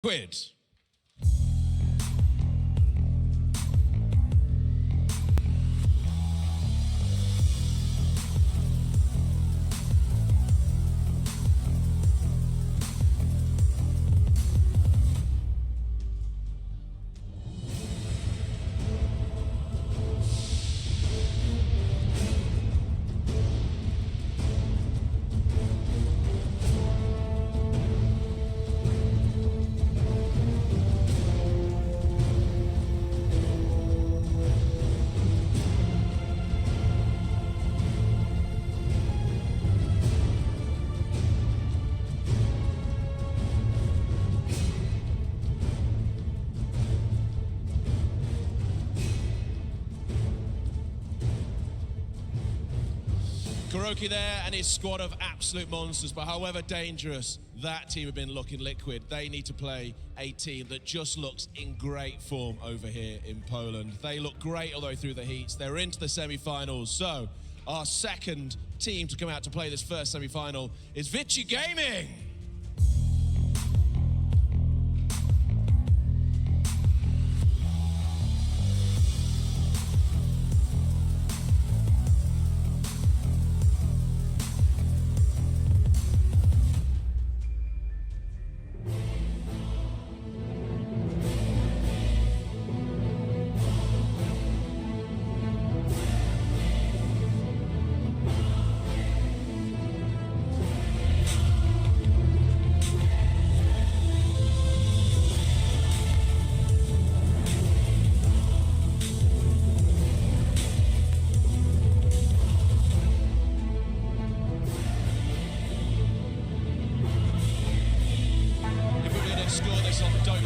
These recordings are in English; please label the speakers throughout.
Speaker 1: Quid. Kuroki there and his squad of absolute monsters, but however dangerous that team have been looking, Liquid, they need to play a team that just looks in great form over here in Poland. They look great all the way through the heats. They're into the semi-finals. So our second team to come out to play this first semi-final is Vici Gaming.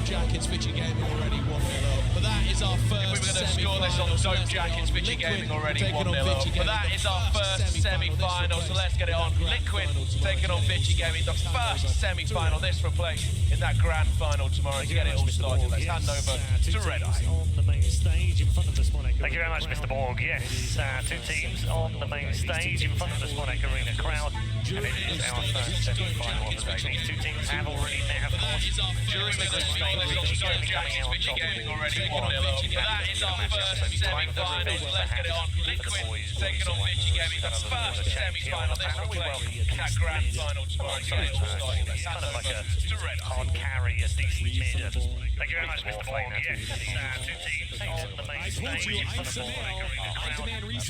Speaker 1: Jackets, Vici Gaming already 1-0 up. But that is our first semi-final.
Speaker 2: Dope Jackets, Vici Gaming already 1-0 up. But that is our first semi-final, so let's get it on. Liquid taking on Vici Gaming, the first semi-final. This will play in that grand final tomorrow to get it all started. Let's hand over to Red Eye.
Speaker 3: On the main stage in front of the Smonek. Thank you very much, Mr. Borg. Yes, two teams on the main stage in front of the Smonek Arena crowd. And it is our first semi-final of the day. These two teams have already met, of course, during the group stage. Vici Gaming already 1-0 up. That is our first semi-final. Let's get it on. Liquid taking on Vici Gaming, the first semi-final. This will play in that grand final tomorrow to get it all started. Let's hand over to Red Eye. Hard carry, a decent mid. Thank you very much, Mr. Borg. Yes, two teams on the main stage in front of the Smonek Arena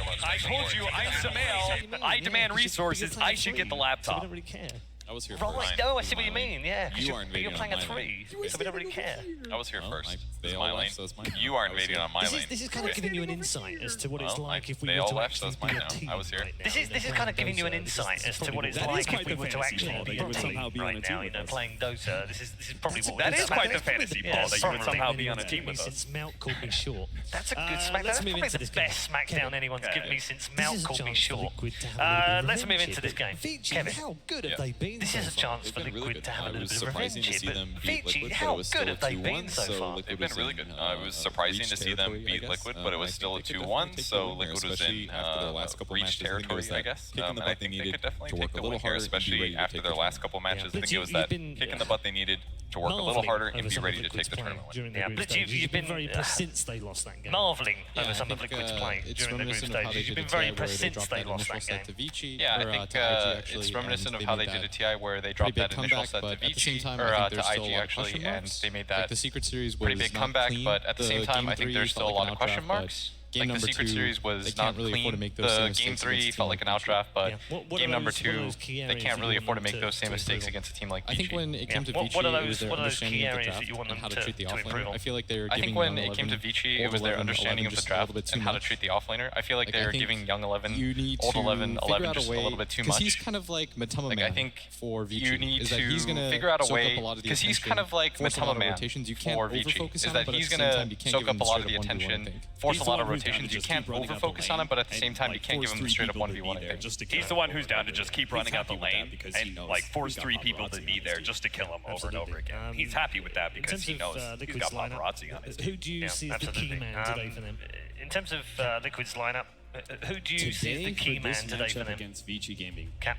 Speaker 3: crowd.
Speaker 2: I told you, I'm Samael. I demand resources. I should get the laptop.
Speaker 3: We don't really care.
Speaker 4: I was here
Speaker 3: Right,
Speaker 4: first.
Speaker 3: no, I see what you mean, yeah.
Speaker 4: You are invading
Speaker 3: you're playing
Speaker 4: on
Speaker 3: a
Speaker 4: my
Speaker 3: 3, so we don't really care.
Speaker 4: I was here first.
Speaker 5: They
Speaker 4: It's
Speaker 5: all
Speaker 4: my lane.
Speaker 5: left, so it's mine now.
Speaker 4: You are invading on my lane.
Speaker 3: This is kind of giving you an insight as to what it's
Speaker 4: Well,
Speaker 3: like if we
Speaker 4: they
Speaker 3: were
Speaker 4: all
Speaker 3: to
Speaker 4: left, so
Speaker 3: actually
Speaker 4: it's
Speaker 3: be
Speaker 4: mine
Speaker 3: a
Speaker 4: now.
Speaker 3: team
Speaker 4: I was here.
Speaker 3: right now. This is kind of giving you an insight as to what it's like if we were to actually be a team right now, you know, playing Dota. This is probably what
Speaker 2: That is quite the fantasy,
Speaker 3: Yeah,
Speaker 2: Paul, that you would somehow be on a team with us.
Speaker 3: Since Melt called me short. That's a good smackdown.
Speaker 5: let's
Speaker 3: That's
Speaker 5: move
Speaker 3: probably
Speaker 5: into
Speaker 3: the
Speaker 5: this game.
Speaker 3: best smackdown anyone's given me since Melt called me short.
Speaker 5: Let's
Speaker 3: Let's move into this game. Kevin,
Speaker 5: how good have they been?
Speaker 3: this is a chance for
Speaker 4: been really
Speaker 3: Liquid
Speaker 4: good.
Speaker 3: to have a
Speaker 4: It
Speaker 3: little
Speaker 4: was
Speaker 3: bit of
Speaker 4: surprising
Speaker 3: revenge
Speaker 4: to see
Speaker 3: here,
Speaker 4: them
Speaker 3: but
Speaker 4: beat
Speaker 3: Vici,
Speaker 4: Liquid, but
Speaker 3: how
Speaker 4: it was
Speaker 3: good
Speaker 4: still
Speaker 3: have they
Speaker 4: 2-1,
Speaker 3: been so far?
Speaker 4: Liquid
Speaker 5: They've
Speaker 4: was
Speaker 5: been really
Speaker 4: in,
Speaker 5: good. It was
Speaker 4: surprising
Speaker 5: reach
Speaker 4: to see them
Speaker 5: territory,
Speaker 4: beat
Speaker 5: I guess.
Speaker 4: Liquid, but it was still a
Speaker 5: I think they
Speaker 4: 2-1,
Speaker 5: could
Speaker 4: so
Speaker 5: definitely take the
Speaker 4: Liquid
Speaker 5: win
Speaker 4: was
Speaker 5: here,
Speaker 4: in
Speaker 5: especially after their last couple
Speaker 4: reach
Speaker 5: matches. I think it
Speaker 4: territory,
Speaker 5: was
Speaker 4: I
Speaker 5: that
Speaker 4: guess.
Speaker 5: kick in the
Speaker 4: I
Speaker 5: butt they
Speaker 4: think they
Speaker 5: needed
Speaker 4: could definitely
Speaker 5: to
Speaker 4: take
Speaker 5: work
Speaker 4: the
Speaker 5: a little
Speaker 4: win here,
Speaker 5: harder and be ready
Speaker 4: especially
Speaker 5: to
Speaker 4: after
Speaker 5: take
Speaker 4: their
Speaker 5: the
Speaker 4: last
Speaker 5: tournament.
Speaker 4: couple matches. I
Speaker 3: But
Speaker 4: think it was
Speaker 3: you've
Speaker 4: that
Speaker 3: been,
Speaker 4: kick in the butt they needed to work a little harder and be ready to take the tournament win.
Speaker 3: Yeah, but you've been very since they lost that game. Marveling over some of Liquid's play during the group stages. You've been very impressed since they lost that game.
Speaker 4: Yeah, I think it's reminiscent of how they did at TI, where they dropped that initial set to Vici, or to IG actually, and they made that pretty big comeback, but at the same time, I think there's still a lot of question marks. Like the Secret Series was not clean. The Game 3 felt like an outdraft, but Game number 2, they can't really afford to make those same mistakes against a team like
Speaker 5: I think
Speaker 4: Vici.
Speaker 5: when it came to Vici,
Speaker 3: What are
Speaker 5: it was
Speaker 3: those
Speaker 5: their
Speaker 3: key
Speaker 5: understanding of the
Speaker 3: areas
Speaker 5: draft
Speaker 3: that you want
Speaker 5: and
Speaker 3: them
Speaker 5: how to treat the
Speaker 3: to improve
Speaker 5: offlaner.
Speaker 3: on?
Speaker 5: I feel like they were
Speaker 4: I
Speaker 5: giving
Speaker 4: think when
Speaker 5: young
Speaker 4: it came to
Speaker 5: 11,
Speaker 4: Vici, it
Speaker 5: old
Speaker 4: was their
Speaker 5: 11,
Speaker 4: understanding of the
Speaker 5: just a
Speaker 4: draft
Speaker 5: little bit too
Speaker 4: and how to
Speaker 5: much.
Speaker 4: treat the offlaner. I feel like
Speaker 5: Like,
Speaker 4: they
Speaker 5: I
Speaker 4: were
Speaker 5: think
Speaker 4: giving young 11,
Speaker 5: you need
Speaker 4: old
Speaker 5: to
Speaker 4: 11,
Speaker 5: figure
Speaker 4: 11
Speaker 5: out
Speaker 4: just a little bit too
Speaker 5: because
Speaker 4: much.
Speaker 5: he's kind of like Matama
Speaker 4: Like,
Speaker 5: Man
Speaker 4: I think
Speaker 5: for Vici.
Speaker 4: you need
Speaker 5: is that he's
Speaker 4: to
Speaker 5: gonna
Speaker 4: figure out a
Speaker 5: soak
Speaker 4: way,
Speaker 5: up a lot of the
Speaker 4: because he's
Speaker 5: attention,
Speaker 4: kind of like
Speaker 5: force a lot
Speaker 4: Matama
Speaker 5: of
Speaker 4: Man
Speaker 5: rotations. You can't
Speaker 4: for Vici,
Speaker 5: overfocus
Speaker 4: is
Speaker 5: on
Speaker 4: that
Speaker 5: him, but
Speaker 4: he's
Speaker 5: at the
Speaker 4: going
Speaker 5: same time, you
Speaker 4: to
Speaker 5: can't
Speaker 4: soak
Speaker 5: give
Speaker 4: up
Speaker 5: him
Speaker 4: a lot of
Speaker 5: straight
Speaker 4: the
Speaker 5: up 1v1, I
Speaker 4: attention,
Speaker 5: think.
Speaker 4: force a lot of rotations. You can't overfocus on him, but at the same time, you can't give him straight up 1v1, I think.
Speaker 2: He's the one who's down to just keep running out the lane and like force 3 people to be there just to kill him over and over again. He's happy with that because he knows he's got paparazzi on his team.
Speaker 3: Who do you see as the key man today for them? In terms of Liquid's lineup, who do you see as the key man today for them?
Speaker 6: Against Vici Gaming.
Speaker 3: Cap.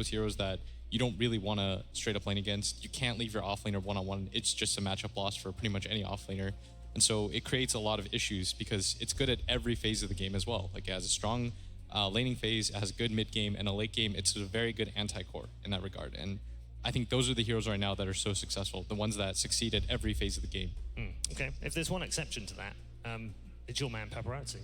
Speaker 5: those heroes that you don't really want to straight up lane against. You can't leave your offlaner one-on-one. It's just a matchup loss for pretty much any offlaner. And so it creates a lot of issues because it's good at every phase of the game as well. Like it has a strong laning phase, it has a good mid game, and a late game, it's a very good anti-core in that regard. And I think those are the heroes right now that are so successful, the ones that succeed at every phase of the game.
Speaker 7: Okay, if there's one exception to that, it's your man Paparazzi,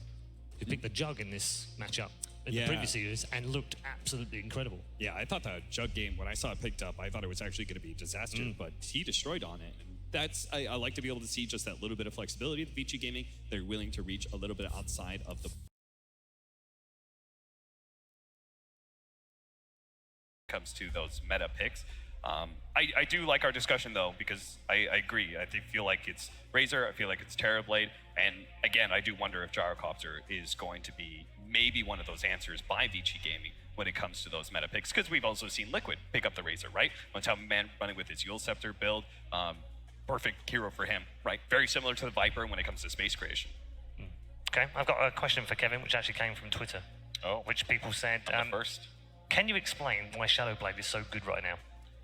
Speaker 7: who picked the Jug in this matchup in the previous series and looked absolutely incredible.
Speaker 6: Yeah, I thought the Jug game, when I saw it picked up, I thought it was actually going to be a disaster, but he destroyed on it. And that's, I like to be able to see just that little bit of flexibility. The Vici Gaming, they're willing to reach a little bit outside of the...
Speaker 8: comes to those meta picks. I do like our discussion though, because I agree. I feel like it's Razor, I feel like it's Terrorblade, and again, I do wonder if Gyrocopter is going to be maybe one of those answers by Vici Gaming when it comes to those meta picks, because we've also seen Liquid pick up the Razor, right? On top of Man running with his Yule Scepter build, perfect hero for him, right? Very similar to the Viper when it comes to space creation.
Speaker 7: Okay, I've got a question for Kevin, which actually came from Twitter.
Speaker 4: Oh.
Speaker 7: Which people said,
Speaker 4: first.
Speaker 7: Can you explain why Shadowblade is so good right now?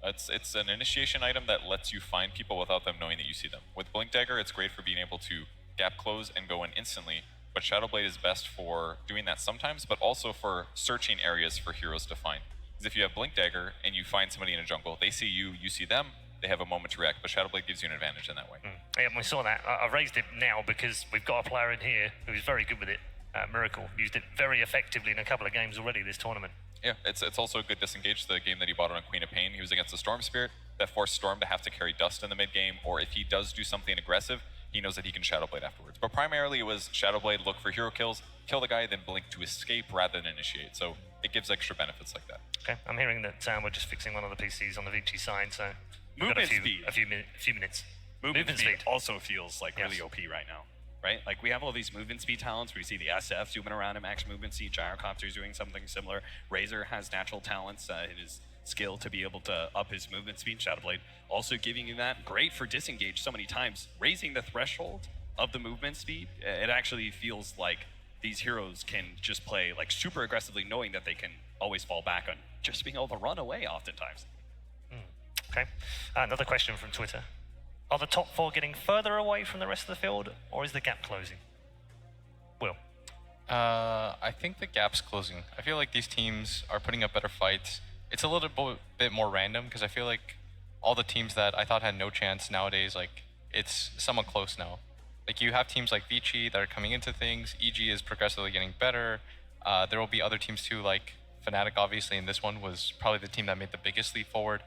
Speaker 4: It's an initiation item that lets you find people without them knowing that you see them. With Blink Dagger, it's great for being able to gap close and go in instantly, but Shadowblade is best for doing that sometimes, but also for searching areas for heroes to find. Because if you have Blink Dagger and you find somebody in a jungle, they see you, you see them, they have a moment to react, but Shadowblade gives you an advantage in that way.
Speaker 7: Yeah, we saw that. I raised it now because we've got a player in here who's very good with it. Miracle used it very effectively in a couple of games already this tournament.
Speaker 4: Yeah, it's also a good disengage. The game that he bought on Queen of Pain, he was against the Storm Spirit, that forced Storm to have to carry Dust in the mid game, or if he does do something aggressive, he knows that he can Shadowblade afterwards. But primarily it was Shadowblade, look for hero kills, kill the guy, then blink to escape rather than initiate. So it gives extra benefits like that.
Speaker 7: Okay, I'm hearing that we're just fixing one of the PCs on the Vici side, so
Speaker 8: movement speed.
Speaker 7: A few minutes.
Speaker 8: Movement speed also feels like really OP right now, right? Like we have all these movement speed talents. We see the SF zooming around at max movement speed. Gyrocopter's doing something similar. Razor has natural talents in his skill to be able to up his movement speed. Shadowblade also giving you that. Great for disengage so many times. Raising the threshold of the movement speed, it actually feels like these heroes can just play like super aggressively, knowing that they can always fall back on just being able to run away oftentimes.
Speaker 7: Okay, another question from Twitter. Are the top 4 getting further away from the rest of the field, or is the gap closing? Will?
Speaker 4: I think the gap's closing. I feel like these teams are putting up better fights. It's a little bit more random, because I feel like all the teams that I thought had no chance nowadays, like, it's somewhat close now. Like, you have teams like Vici that are coming into things. EG is progressively getting better. There will be other teams too, like Fnatic, obviously, and this one was probably the team that made the biggest leap forward.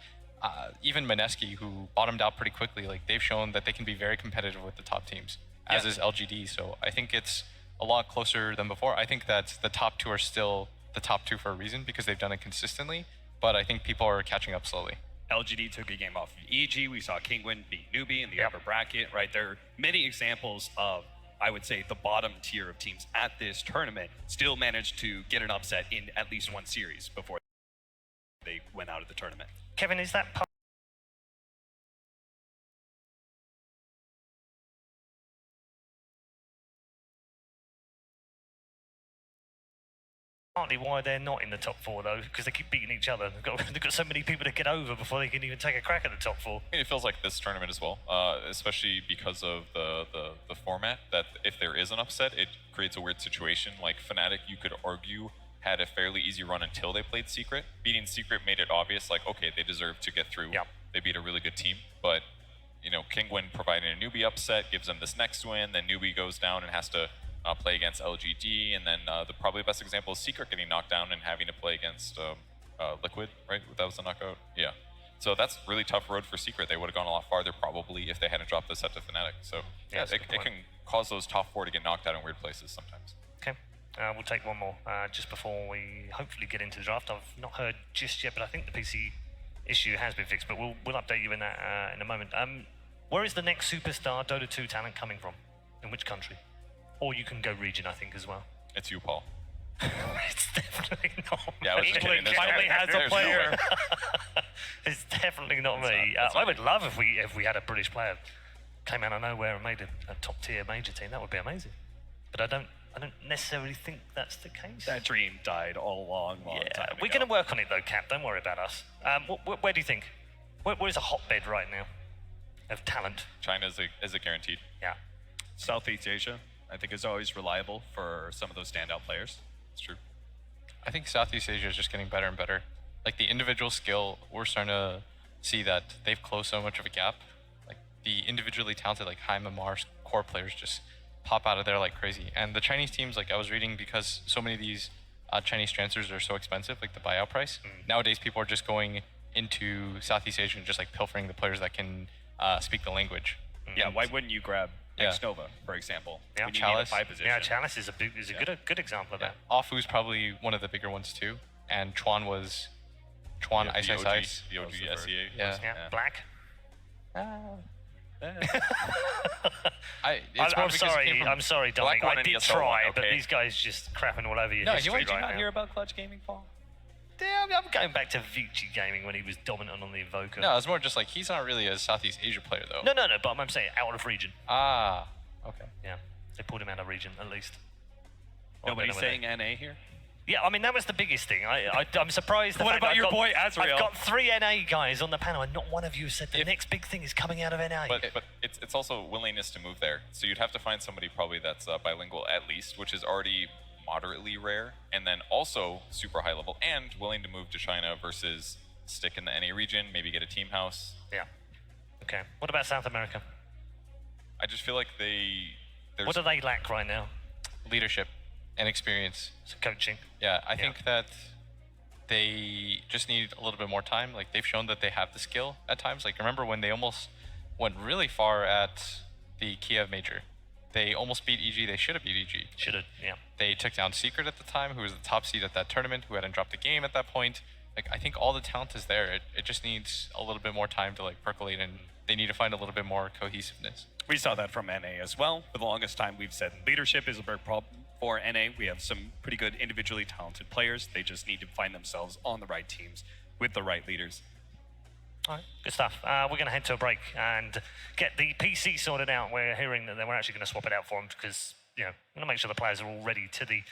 Speaker 4: Even Mineski, who bottomed out pretty quickly, like they've shown that they can be very competitive with the top teams, as is LGD. So I think it's a lot closer than before. I think that the top 2 are still the top 2 for a reason, because they've done it consistently, but I think people are catching up slowly.
Speaker 8: LGD took a game off of EG. We saw Kingwin beat Newbie in the upper bracket, right? There are many examples of, I would say, the bottom tier of teams at this tournament still managed to get an upset in at least one series before they went out of the tournament.
Speaker 7: Kevin, is that partly why they're not in the top 4 though? Because they keep beating each other. They've got so many people to get over before they can even take a crack at the top 4.
Speaker 4: It feels like this tournament as well, especially because of the format, that if there is an upset, it creates a weird situation. Like Fnatic, you could argue, had a fairly easy run until they played Secret. Beating Secret made it obvious, like, okay, they deserve to get through.
Speaker 7: Yep.
Speaker 4: They beat a really good team, but you know, Kingwin providing a Newbie upset gives them this next win, then Newbie goes down and has to play against LGD, and then the probably best example is Secret getting knocked down and having to play against Liquid, right? That was the knockout? Yeah. So that's really tough road for Secret. They would have gone a lot farther probably if they hadn't dropped the set to Fnatic. So yeah, it can cause those top 4 to get knocked out in weird places sometimes.
Speaker 7: Okay. We'll take one more just before we hopefully get into the draft. I've not heard just yet, but I think the PC issue has been fixed, but we'll update you in that in a moment. Where is the next superstar Dota 2 talent coming from? In which country? Or you can go region, I think, as well.
Speaker 4: It's you, Paul.
Speaker 7: It's definitely not me.
Speaker 4: Yeah, I was just kidding.
Speaker 7: Finally has a player.
Speaker 4: No
Speaker 7: It's definitely not me. I would love if we had a British player came out of nowhere and made a top tier major team. That would be amazing. But I don't necessarily think that's the case.
Speaker 8: That dream died all long time ago.
Speaker 7: We're going to work on it though, Cap. Don't worry about us. Where do you think? Where is a hotbed right now of talent?
Speaker 4: China is a guaranteed.
Speaker 7: Yeah.
Speaker 8: Southeast Asia, I think, is always reliable for some of those standout players.
Speaker 4: It's true. I think Southeast Asia is just getting better and better. Like the individual skill, we're starting to see that they've closed so much of a gap. Like the individually talented, like Jaime Mars core players just pop out of there like crazy. And the Chinese teams, like I was reading, because so many of these Chinese transfers are so expensive, like the buyout price. Nowadays, people are just going into Southeast Asia and just like pilfering the players that can speak the language.
Speaker 8: Yeah, why wouldn't you grab Nova, for example?
Speaker 7: Yeah,
Speaker 8: when you
Speaker 7: Chalice.
Speaker 8: need a 5 position.
Speaker 7: Yeah, Chalice is a good example of that.
Speaker 4: Awfu's probably one of the bigger ones too, and Chuan was Ice Ice Ice.
Speaker 8: The OG SEA.
Speaker 7: Yeah. Black. I'm sorry, Dominic. I did try, but these guys just crapping all over your history
Speaker 2: did you not hear about Clutch Gaming, Paul?
Speaker 7: Damn, I'm going back to Vici Gaming when he was dominant on the Evoker.
Speaker 4: No, it's more just like he's not really a Southeast Asia player, though.
Speaker 7: No, but I'm saying out of region.
Speaker 4: Ah, okay.
Speaker 7: Yeah, they pulled him out of region, at least.
Speaker 8: Nobody's saying NA here?
Speaker 7: Yeah, I mean, that was the biggest thing. I'm surprised.
Speaker 8: What about your boy Azrael?
Speaker 7: I've got 3 NA guys on the panel, and not one of you said the next big thing is coming out of NA.
Speaker 9: But it's also willingness to move there. So you'd have to find somebody probably that's bilingual at least, which is already moderately rare, and then also super high level and willing to move to China versus stick in the NA region, maybe get a team house.
Speaker 7: Yeah. Okay. What about South America?
Speaker 9: I just feel like
Speaker 7: what do they lack right now?
Speaker 4: Leadership and experience.
Speaker 7: So coaching.
Speaker 4: Yeah, I think that they just need a little bit more time. Like, they've shown that they have the skill at times. Like, remember when they almost went really far at the Kiev Major? They almost beat EG. They should have beat EG.
Speaker 7: Should have, yeah.
Speaker 4: They took down Secret at the time, who was the top seed at that tournament, who hadn't dropped the game at that point. Like, I think all the talent is there. It just needs a little bit more time to, like, percolate, and they need to find a little bit more cohesiveness.
Speaker 8: We saw that from NA as well. For the longest time, we've said leadership is a big problem for NA. We have some pretty good individually talented players. They just need to find themselves on the right teams with the right leaders.
Speaker 7: All right, good stuff. We're going to head to a break and get the PC sorted out. We're hearing that we're actually going to swap it out for them because, we're going to make sure the players are all ready to the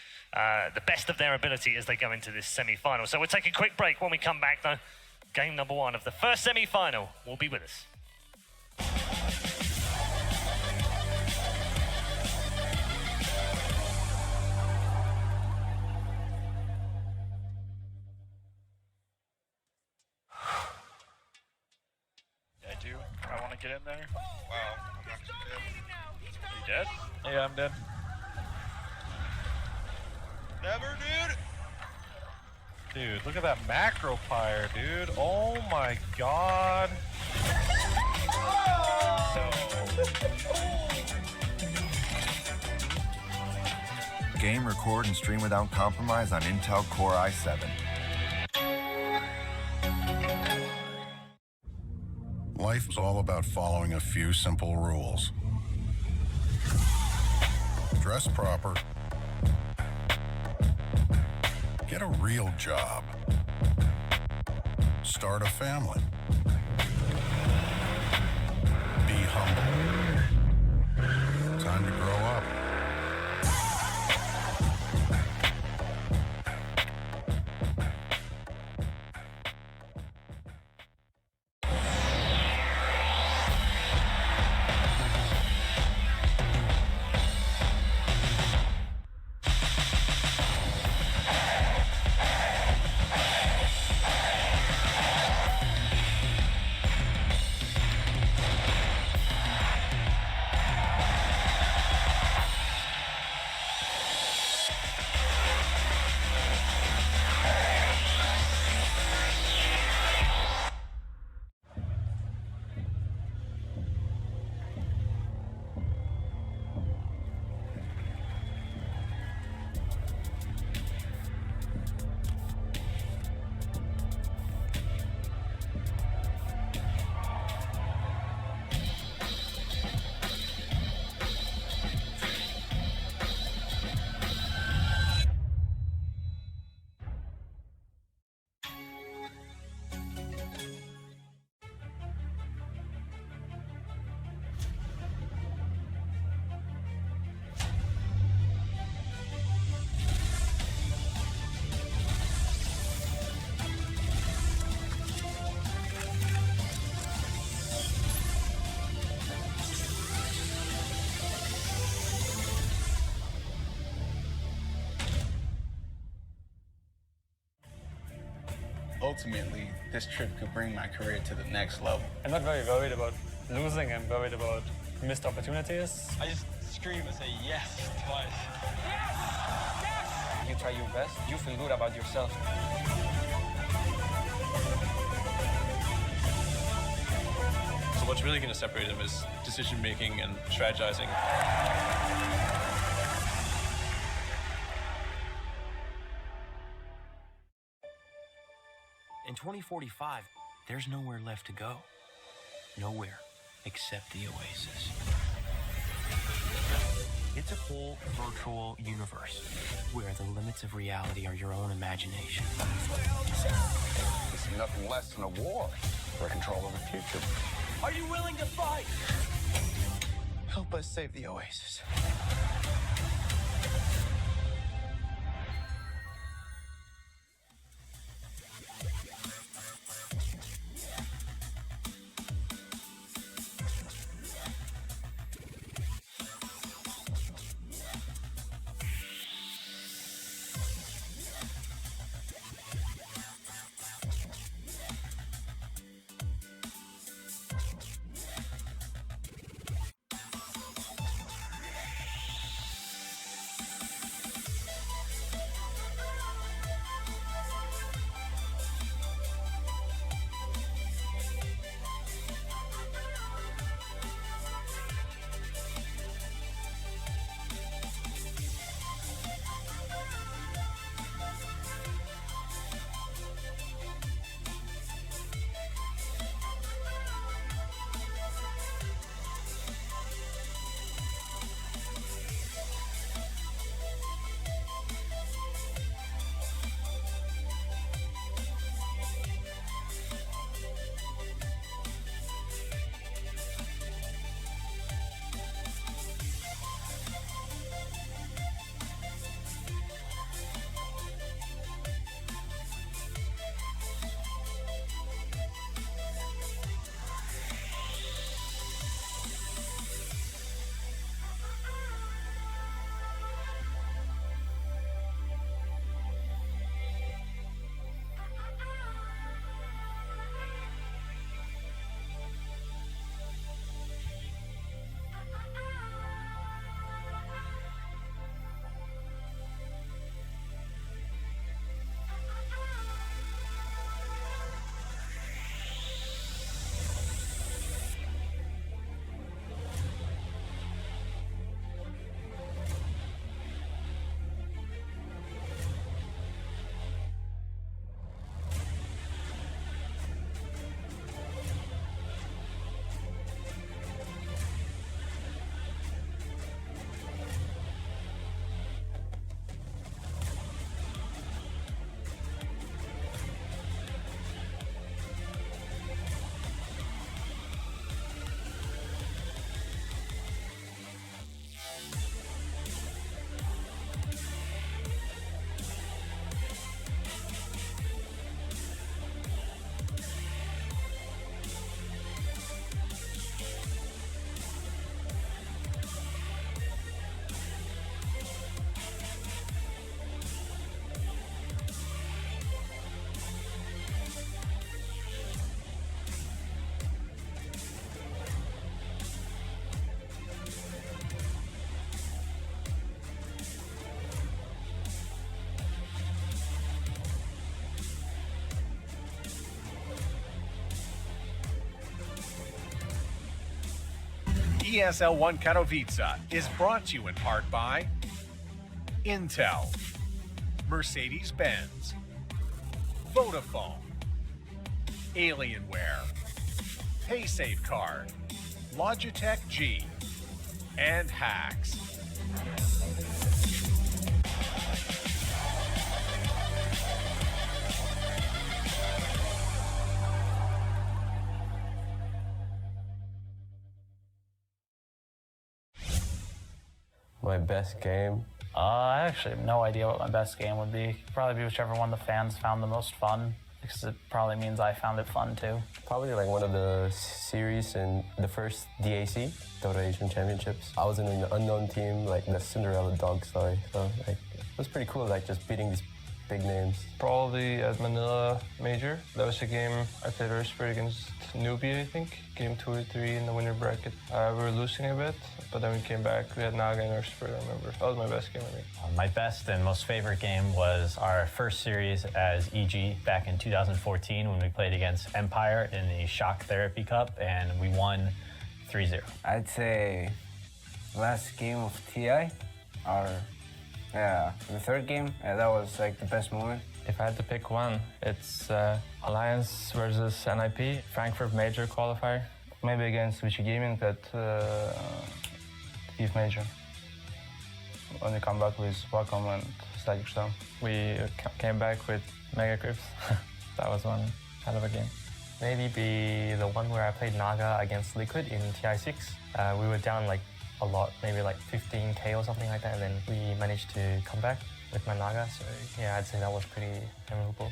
Speaker 7: best of their ability as they go into this semi-final. So we'll take a quick break. When we come back, though, game number 1 of the first semi-final will be with us.
Speaker 10: I want to get in there. Wow, I'm not dead. Are you dead? Yeah, I'm dead. Never, dude! Dude, look at that macro pyre, dude. Oh my god.
Speaker 11: Game, record, and stream without compromise on Intel Core i7.
Speaker 12: Life is all about following a few simple rules. Dress proper. Get a real job. Start a family. Be humble. Time to grow up.
Speaker 13: Ultimately, this trip could bring my career to the next level.
Speaker 14: I'm not very worried about losing. I'm worried about missed opportunities.
Speaker 15: I just scream and say yes twice.
Speaker 16: Yes! You try your best, you feel good about yourself.
Speaker 17: So what's really going to separate them is decision making and strategizing.
Speaker 18: In 2045, there's nowhere left to go. Nowhere except the Oasis. whole virtual universe where the limits of reality are your own imagination.
Speaker 12: This is nothing less than a war for control of the future.
Speaker 18: Are you willing to fight? Help us save the Oasis.
Speaker 19: ESL 1 Katowice is brought to you in part by Intel, Mercedes-Benz, Vodafone, Alienware, PaySafeCard, Logitech G, and Hacks.
Speaker 20: My best game?
Speaker 21: I actually have no idea what my best game would be. Probably be whichever one the fans found the most fun, because it probably means I found it fun too.
Speaker 20: Probably like one of the series in the first DAC, Dota Asian Championships. I was in an unknown team, like the Cinderella dog story. So like, it was pretty cool, like just beating these big names.
Speaker 22: Probably at Manila Major. That was a game I played Earthspurt against Newbie, I think. Game 2 or 3 in the winner bracket. We were losing a bit, but then we came back. We had Naga and Earthspurt, I remember. That was my best game, I think.
Speaker 23: My best and most favorite game was our first series as EG back in 2014 when we played against Empire in the Shock Therapy Cup, and we won 3-0.
Speaker 24: I'd say last game of TI, the third game, that was like the best moment.
Speaker 25: If I had to pick one, it's Alliance versus NIP, Frankfurt Major qualifier.
Speaker 22: Maybe against Vici Gaming at Eve Major. when you come back, please welcome and stand yourself.
Speaker 25: We came back with Mega Creeps. That was one hell of a game.
Speaker 1: Maybe be the one where I played Naga against Liquid in TI6. We were down like a lot, maybe like 15k or something like that, and then we managed to come back with my Naga. So yeah, I'd say that was pretty memorable.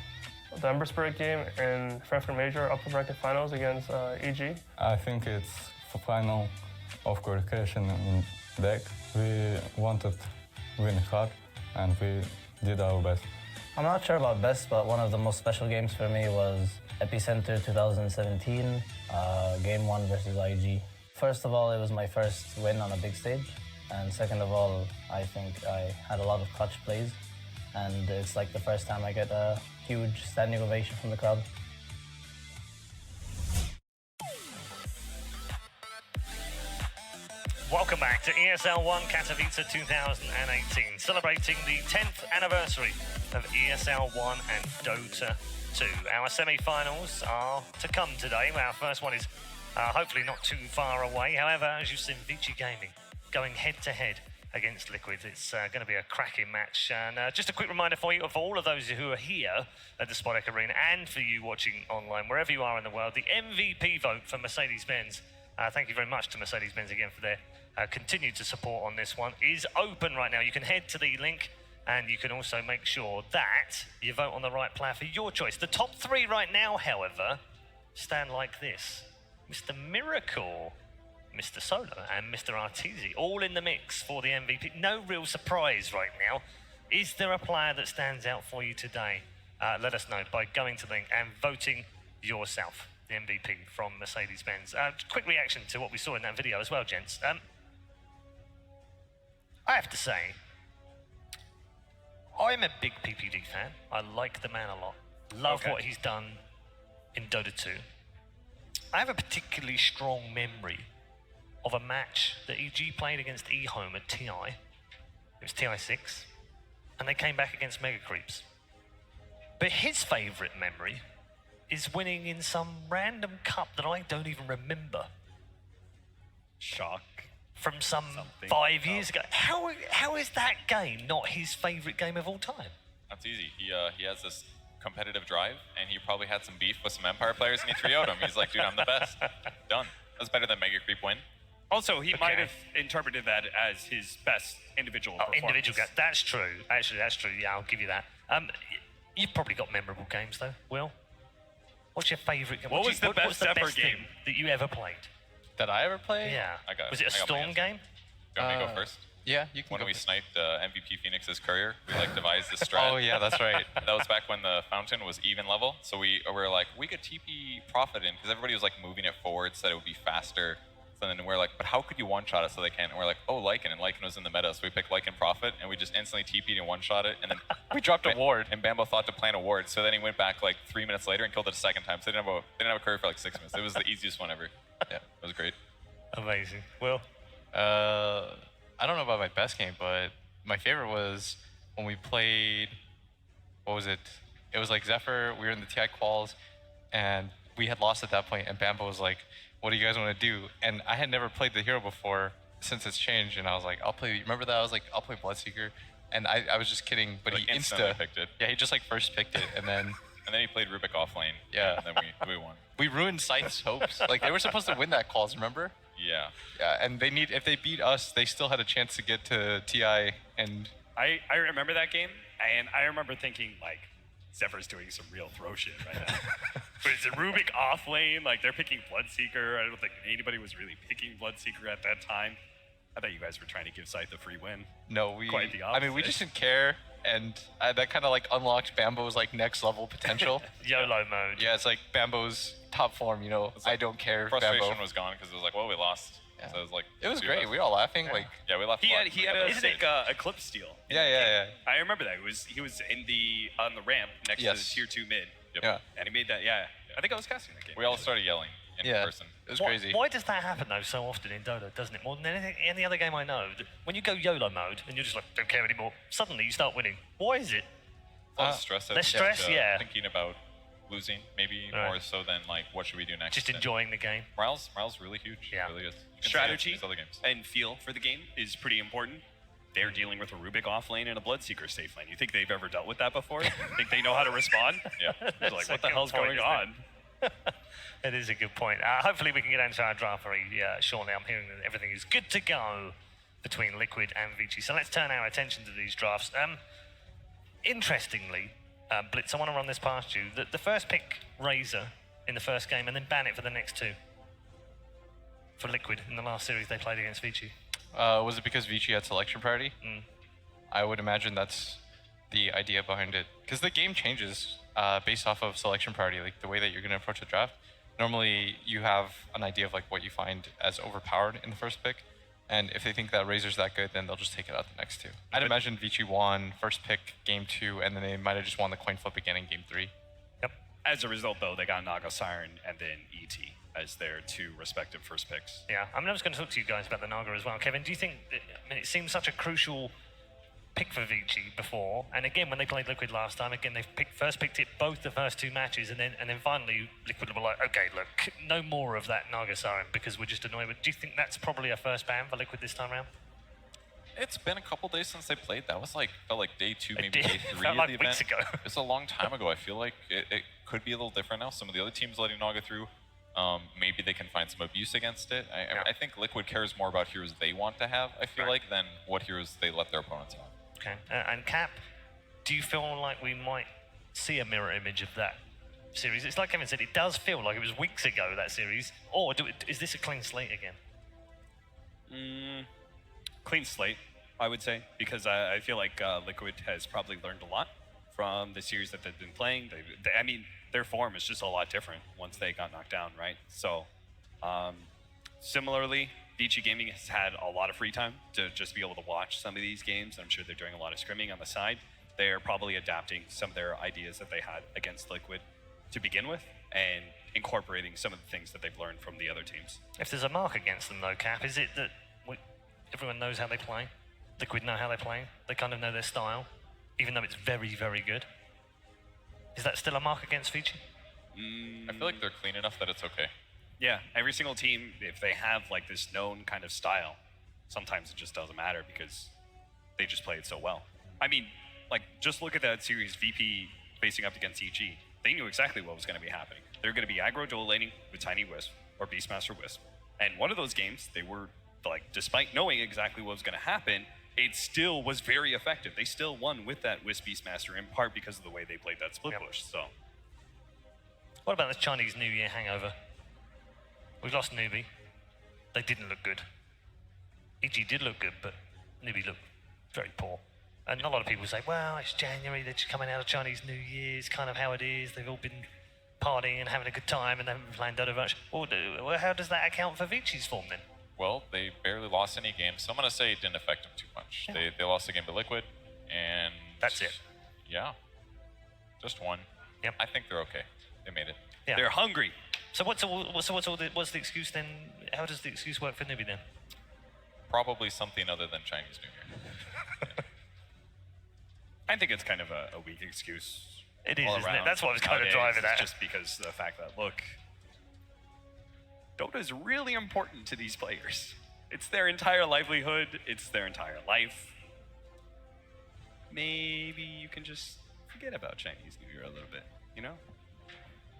Speaker 14: The Ember Spirit game in Frankfurt Major upper bracket finals against EG.
Speaker 25: I think it's the final of qualification in deck. We wanted to win hard and we did our best.
Speaker 21: I'm not sure about best, but one of the most special games for me was Epicenter 2017, Game 1 versus IG. First of all, it was my first win on a big stage. And second of all, I think I had a lot of clutch plays. And it's like the first time I get a huge standing ovation from the crowd.
Speaker 7: Welcome back to ESL 1 Katowice 2018, celebrating the 10th anniversary of ESL 1 and Dota 2. Our semi-finals are to come today. Our first one is hopefully not too far away. However, as you've seen, Vici Gaming going head-to-head against Liquid. It's going to be a cracking match. And just a quick reminder for you, of all of those who are here at the Spodek Arena and for you watching online, wherever you are in the world, the MVP vote for Mercedes-Benz, thank you very much to Mercedes-Benz again for their continued support on this one, is open right now. You can head to the link and you can also make sure that you vote on the right player for your choice. The top three right now, however, stand like this. Mr. Miracle, Mr. Solo and Mr. Arteezy, all in the mix for the MVP. No real surprise right now. Is there a player that stands out for you today? Let us know by going to the link and voting yourself, the MVP from Mercedes-Benz. Quick reaction to what we saw in that video as well, gents. I have to say, I'm a big PPD fan. I like the man a lot. Love what he's done in Dota 2. I have a particularly strong memory of a match that EG played against eHome at TI. It was TI6, and they came back against Mega Creeps. But his favourite memory is winning in some random cup that I don't even remember.
Speaker 8: Shock.
Speaker 7: From some 5 years ago. How is that game not his favourite game of all time?
Speaker 9: That's easy. He has this competitive drive, and he probably had some beef with some Empire players, and he 3-0'd them. He's like, dude, I'm the best. Done. That's better than Mega Creep win.
Speaker 8: Also, he might have interpreted that as his best individual performance.
Speaker 7: Individual game. That's true. Actually, that's true. Yeah, I'll give you that. You've probably got memorable games, though, Will. What's your favourite game?
Speaker 8: What was the best game
Speaker 7: that you ever played?
Speaker 4: That I ever played?
Speaker 7: Yeah. Was it a Storm game?
Speaker 9: You want me to go first?
Speaker 4: Yeah, you can
Speaker 9: When we sniped MVP Phoenix's courier, we devised this strat.
Speaker 4: Oh yeah, that's right.
Speaker 9: That was back when the fountain was even level. So we were like, we could TP Prophet in, because everybody was like moving it forward so that it would be faster. So then we're like, but how could you one-shot it so they can't? And we're like, oh, Lycan, and Lycan was in the meta. So we picked Lycan Prophet, and we just instantly TP'd and one-shot it. And then
Speaker 4: we dropped a ward.
Speaker 9: And Bambo thought to plant a ward. So then he went back like 3 minutes later and killed it a second time. So they didn't have a courier for like 6 minutes. It was the easiest one ever. Yeah, it was great.
Speaker 7: Amazing. Will?
Speaker 4: I don't know about my best game, but my favorite was when we played, what was it? It was like Zephyr, we were in the TI quals, and we had lost at that point, and Bambo was like, what do you guys want to do? And I had never played the hero before since it's changed, and I was like, I'll play, remember that? I was like, I'll play Bloodseeker. And I was just kidding, but like he instantly
Speaker 9: picked it.
Speaker 4: Yeah, he just like first picked it, and then...
Speaker 9: And then he played Rubik off lane.
Speaker 4: Yeah.
Speaker 9: And then we won.
Speaker 4: We ruined Scythe's hopes. Like, they were supposed to win that calls, remember?
Speaker 9: Yeah.
Speaker 4: Yeah, and if they beat us, they still had a chance to get to TI, and...
Speaker 8: I remember that game, and I remember thinking, like, Zephyr's doing some real throw shit right now. But is it Rubik off lane? Like, they're picking Bloodseeker. I don't think anybody was really picking Bloodseeker at that time. I thought you guys were trying to give Scythe a free win.
Speaker 4: No,
Speaker 8: Quite the opposite.
Speaker 4: I mean, we just didn't care, and that kind of like unlocked Bambo's like next level potential.
Speaker 7: YOLO mode.
Speaker 4: Yeah, it's like Bambo's top form, you know. Like, I don't care.
Speaker 9: Frustration
Speaker 4: Bambo
Speaker 9: was gone because it was like, well, we lost.
Speaker 4: Yeah.
Speaker 9: So it was like,
Speaker 4: it was great. We were all laughing.
Speaker 9: Yeah.
Speaker 4: Like,
Speaker 9: yeah, we laughed.
Speaker 8: He had a sick Eclipse steal.
Speaker 4: Yeah.
Speaker 8: I remember that. He was on the ramp next to the tier 2 mid.
Speaker 9: Yep.
Speaker 4: Yeah.
Speaker 8: And he made that. Yeah. I think I was casting that game.
Speaker 9: We all started yelling in person.
Speaker 4: It was crazy.
Speaker 7: Why does that happen though so often in Dota, doesn't it? More than any other game I know. When you go YOLO mode and you're just like, don't care anymore, suddenly you start winning. Why is it?
Speaker 9: A lot of stress.
Speaker 7: Less stress, yeah.
Speaker 9: Thinking about losing, maybe more so than like, what should we do next?
Speaker 7: Just enjoying the game.
Speaker 9: Morale's really huge.
Speaker 7: Yeah.
Speaker 9: It really is.
Speaker 8: Strategy and feel for the game is pretty important. they're dealing with a Rubik off lane and a Bloodseeker safe lane. You think they've ever dealt with that before? Think they know how to respond?
Speaker 9: Yeah.
Speaker 8: They're like, what the hell's going on?
Speaker 7: It is a good point. Hopefully we can get into our draft very shortly. I'm hearing that everything is good to go between Liquid and Vici. So let's turn our attention to these drafts. Interestingly, Blitz, I want to run this past you. The first pick, Razor, in the first game, and then ban it for the next two. For Liquid in the last series they played against Vici.
Speaker 4: Was it because Vici had selection priority? I would imagine that's the idea behind it. Because the game changes based off of selection priority, like the way that you're going to approach the draft. Normally, you have an idea of like what you find as overpowered in the first pick. And if they think that Razor's that good, then they'll just take it out the next two. I'd imagine Vici won first pick game 2, and then they might have just won the coin flip again in game 3.
Speaker 8: Yep. As a result, though, they got Naga Siren and then ET as their 2 respective first picks.
Speaker 7: Yeah, I mean, I was going to talk to you guys about the Naga as well. Kevin, do you think, it seems such a crucial pick for Vici before, and again, when they played Liquid last time, again, they first picked it both the first 2 matches, and then finally, Liquid were like, okay, look, no more of that Naga Siren, because we're just annoyed. Do you think that's probably a first ban for Liquid this time around?
Speaker 9: It's been a couple days since they played. That was felt like day 2, maybe day 3
Speaker 7: felt
Speaker 9: of
Speaker 7: like
Speaker 9: the
Speaker 7: weeks
Speaker 9: event.
Speaker 7: ago.
Speaker 9: It's a long time ago. I feel like it could be a little different now. Some of the other teams letting Naga through, maybe they can find some abuse against it. I think Liquid cares more about heroes they want to have, I feel like, than what heroes they let their opponents have.
Speaker 7: Okay, and Cap, do you feel like we might see a mirror image of that series? It's like Kevin said, it does feel like it was weeks ago, that series. Or is this a clean slate again?
Speaker 8: Clean slate, I would say, because I feel like Liquid has probably learned a lot from the series that they've been playing. I mean, their form is just a lot different once they got knocked down, right? So, similarly, Vici Gaming has had a lot of free time to just be able to watch some of these games. I'm sure they're doing a lot of scrimming on the side. They're probably adapting some of their ideas that they had against Liquid to begin with and incorporating some of the things that they've learned from the other teams.
Speaker 7: If there's a mark against them though, Cap, is it that everyone knows how they play? Liquid know how they play? They kind of know their style, even though it's very, very good? Is that still a mark against Vici?
Speaker 9: I feel like they're clean enough that it's okay.
Speaker 8: Yeah, every single team, if they have like this known kind of style, sometimes it just doesn't matter because they just play it so well. I mean, like, just look at that series, VP facing up against EG. They knew exactly what was going to be happening. They're going to be aggro dual laning with Tiny Wisp or Beastmaster Wisp. And one of those games, they were, like, despite knowing exactly what was going to happen, it still was very effective. They still won with that Wisp Beastmaster in part because of the way they played that split push, so.
Speaker 7: What about this Chinese New Year hangover? We've lost Newbie. They didn't look good. EG did look good, but Newbie looked very poor. And a lot of people say, well, it's January, they're just coming out of Chinese New Year, it's kind of how it is. They've all been partying and having a good time and they haven't been playing Dota much. Well, how does that account for Vici's form then?
Speaker 9: Well, they barely lost any games, so I'm going to say it didn't affect them too much. Yeah. They lost the game to Liquid, and...
Speaker 7: That's it.
Speaker 9: Yeah. Just one.
Speaker 7: Yep.
Speaker 9: I think they're okay. They made it.
Speaker 7: Yeah.
Speaker 8: They're hungry.
Speaker 7: So what's the excuse then? How does the excuse work for Newbie then?
Speaker 9: Probably something other than Chinese New Year.
Speaker 8: I think it's kind of a weak excuse.
Speaker 7: It is, isn't it? That's what I was kind of driving at.
Speaker 8: Just because of the fact that, look, Dota is really important to these players. It's their entire livelihood. It's their entire life. Maybe you can just forget about Chinese New Year a little bit, you know?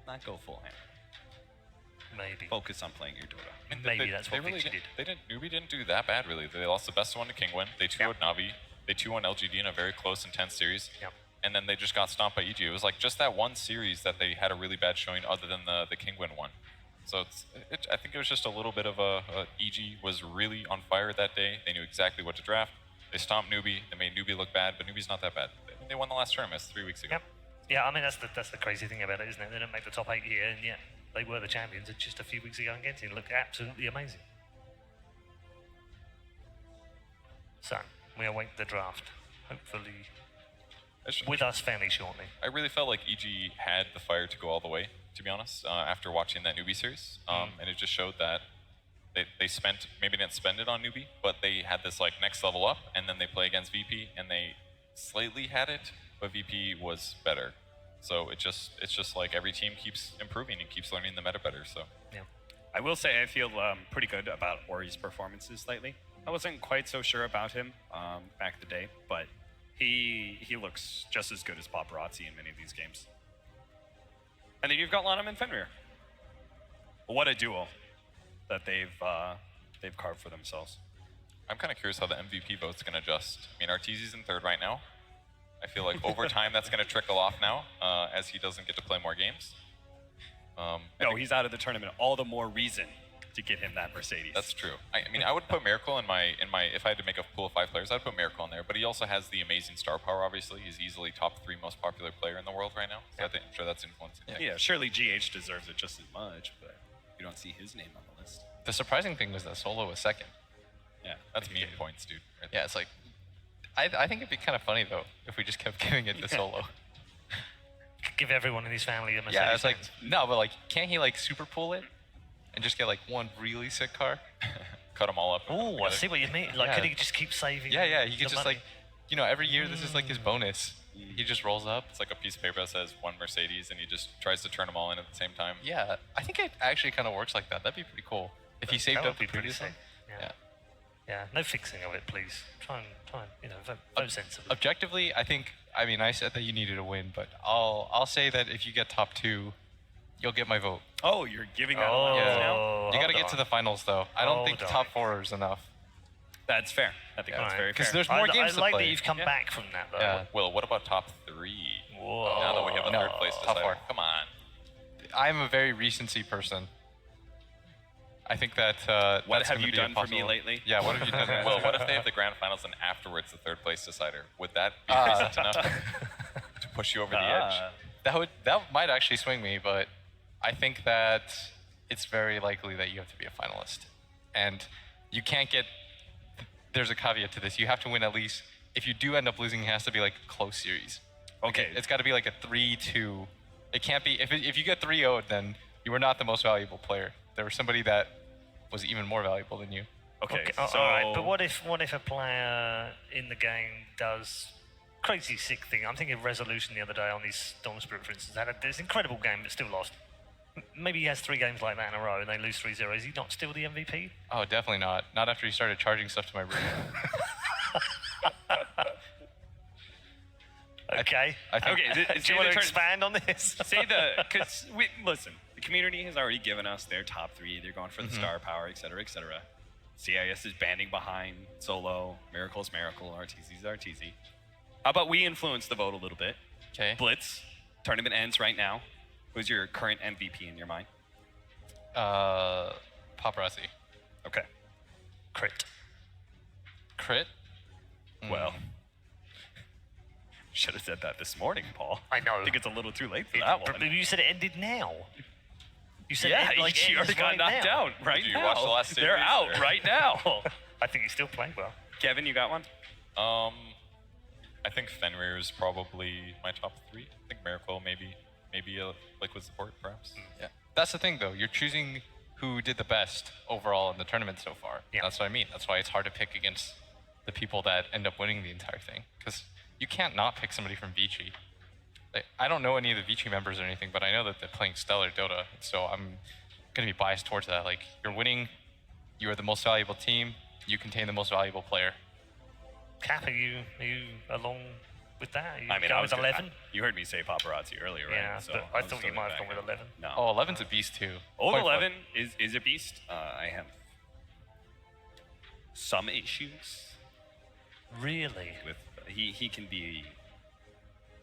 Speaker 8: Not go full ham.
Speaker 7: Maybe.
Speaker 8: Focus on playing your Dota.
Speaker 7: I mean, maybe that's what Vici did.
Speaker 9: Newbie didn't do that bad, really. They lost the best one to Kingwin. They 2-0'd Navi. They 2-1 LGD in a very close, intense series.
Speaker 7: Yep.
Speaker 9: And then they just got stomped by EG. It was like just that one series that they had a really bad showing other than the Kingwin one. So I think it was just a little bit of EG was really on fire that day. They knew exactly what to draft. They stomped Newbie. They made Newbie look bad, but Newbie's not that bad. They won the last tournament 3 weeks ago.
Speaker 7: Yep. Yeah, I mean, that's the crazy thing about it, isn't it? They didn't make the top 8 here, and yet they were the champions just a few weeks ago and Genshin looked absolutely amazing. So, we await the draft, hopefully with us fairly shortly.
Speaker 9: I really felt like EG had the fire to go all the way, to be honest, after watching that Newbie series. And it just showed that they spent, maybe didn't spend it on Newbie, but they had this like next level up, and then they play against VP, and they slightly had it, but VP was better. So it's just like every team keeps improving and keeps learning the meta better. So
Speaker 7: yeah,
Speaker 8: I will say I feel pretty good about Ori's performances lately. I wasn't quite so sure about him back in the day, but he looks just as good as Paparazzi in many of these games. And then you've got Lanham and Fenrir. What a duo that they've carved for themselves.
Speaker 9: I'm kind of curious how the MVP vote's going to adjust. I mean, Arteezy's in third right now. I feel like over time that's going to trickle off now as he doesn't get to play more games.
Speaker 8: No, he's out of the tournament. All the more reason to get him that Mercedes.
Speaker 9: That's true. I mean, I would put Miracle in my if I had to make a pool of 5 players, I'd put Miracle in there. But he also has the amazing star power. Obviously, he's easily top 3 most popular player in the world right now. So I'm sure that's influencing.
Speaker 8: Yeah, surely GH deserves it just as much, but you don't see his name on the list.
Speaker 4: The surprising thing was that Solo was second.
Speaker 9: Yeah, that's meme points, dude. Right
Speaker 4: yeah, it's like, I think it'd be kind of funny though if we just kept giving it to Solo.
Speaker 7: Give everyone in his family a Mercedes.
Speaker 4: Yeah, it's like no, but like, can't he like super pull it and just get like one really sick car?
Speaker 9: Cut them all up.
Speaker 7: Oh, I see what you mean. Like, could he just keep saving?
Speaker 4: Yeah, he could just like, you know, every year this is like his bonus. He just rolls up.
Speaker 9: It's like a piece of paper that says 1 Mercedes, and he just tries to turn them all in at the same time.
Speaker 4: Yeah, I think it actually kind of works like that. That'd be pretty cool if he saved up the previous one.
Speaker 7: Yeah, no fixing of it, please. Try and, you know, vote sensibly.
Speaker 4: Objectively, I mean, I said that you needed a win, but I'll say that if you get top 2, you'll get my vote.
Speaker 8: Oh, you're giving out allowance now?
Speaker 4: You got to get to the finals, though. I don't think top 4 is enough.
Speaker 8: That's fair. I think that's very fair.
Speaker 4: Because there's more games to play.
Speaker 7: I like that you've come back from that, though.
Speaker 9: Yeah. Well, what about top 3?
Speaker 7: Whoa.
Speaker 9: Now that we have a third place decider. Come on.
Speaker 4: I'm a very recency person. I think that
Speaker 8: what have you done for me lately?
Speaker 4: Yeah, what have you done?
Speaker 9: Well, what if they have the grand finals and afterwards the third place decider? Would that be reason enough to push you over the edge?
Speaker 4: That might actually swing me, but I think that it's very likely that you have to be a finalist, and you can't get. There's a caveat to this. You have to win at least. If you do end up losing, it has to be like a close series.
Speaker 8: Okay,
Speaker 4: it's got to be like a 3-2. It can't be. If you get 3-0'd, then you were not the most valuable player. There was somebody that was even more valuable than you.
Speaker 8: Okay,
Speaker 7: so all right, but what if a player in the game does crazy sick thing? I'm thinking of Resolution the other day on his Storm Spirit, for instance. Had this incredible game but still lost. Maybe he has 3 games like that in a row and they lose 3-0. Is he not still the MVP?
Speaker 4: Oh, definitely not. Not after he started charging stuff to my room.
Speaker 7: Okay. Do you want to expand on this?
Speaker 8: Because listen, the community has already given us their top 3. They're going for the star power, et cetera, et cetera. CIS is banding behind Solo. Miracle's Miracle. Arteezy's Arteezy. How about we influence the vote a little bit?
Speaker 4: Okay.
Speaker 8: Blitz. Tournament ends right now. Who's your current MVP in your mind?
Speaker 4: Paparazzi.
Speaker 8: Okay.
Speaker 7: Crit.
Speaker 8: Well, should have said that this morning, Paul.
Speaker 7: I know.
Speaker 8: I think it's a little too late for that one.
Speaker 7: But you said it ended now. You said
Speaker 8: you already got knocked out right now.
Speaker 9: Did you watch the last series?
Speaker 8: They're out right now.
Speaker 7: I think he's still playing well.
Speaker 8: Kevin, you got one?
Speaker 9: I think Fenrir is probably my top 3. I think Miracle, maybe a Liquid support, perhaps.
Speaker 4: Yeah. That's the thing, though. You're choosing who did the best overall in the tournament so far.
Speaker 7: Yeah.
Speaker 4: That's what I mean. That's why it's hard to pick against the people that end up winning the entire thing. Because you can't not pick somebody from Vici. Like, I don't know any of the Vici members or anything, but I know that they're playing stellar Dota. So I'm going to be biased towards that. Like, you're winning. You are the most valuable team. You contain the most valuable player.
Speaker 7: Cap, are you along with that?
Speaker 8: I mean,
Speaker 7: I was 11.
Speaker 8: You heard me say Paparazzi earlier, right?
Speaker 7: Yeah, so I thought you might have gone with 11.
Speaker 8: No.
Speaker 4: Oh, 11's a beast too.
Speaker 8: Old 11 is a beast. I have some issues.
Speaker 7: Really?
Speaker 8: With he can be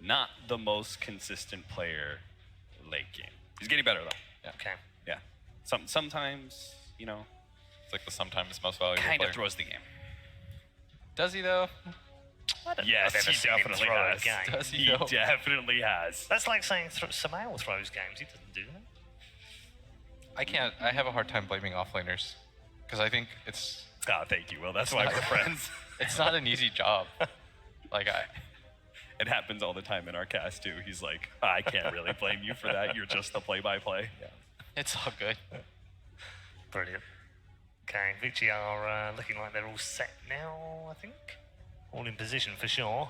Speaker 8: not the most consistent player late game. He's getting better though.
Speaker 7: Yeah. Okay.
Speaker 8: Yeah. Sometimes, you know,
Speaker 9: it's like the sometimes most valuable
Speaker 8: kind
Speaker 9: player.
Speaker 8: of throws the game.
Speaker 4: Does he though?
Speaker 8: Yes, he definitely has.
Speaker 4: Does
Speaker 8: he definitely has.
Speaker 7: That's like saying Samael throws games. He doesn't do that.
Speaker 4: I have a hard time blaming offlaners because I think it's.
Speaker 8: Oh, thank you, Will. That's why we're friends.
Speaker 4: It's not an easy job.
Speaker 8: It happens all the time in our cast too. He's like, I can't really blame you for that. You're just the play-by-play.
Speaker 4: Yeah. It's all good.
Speaker 7: Brilliant. Okay, Vici are looking like they're all set now, I think. All in position for sure.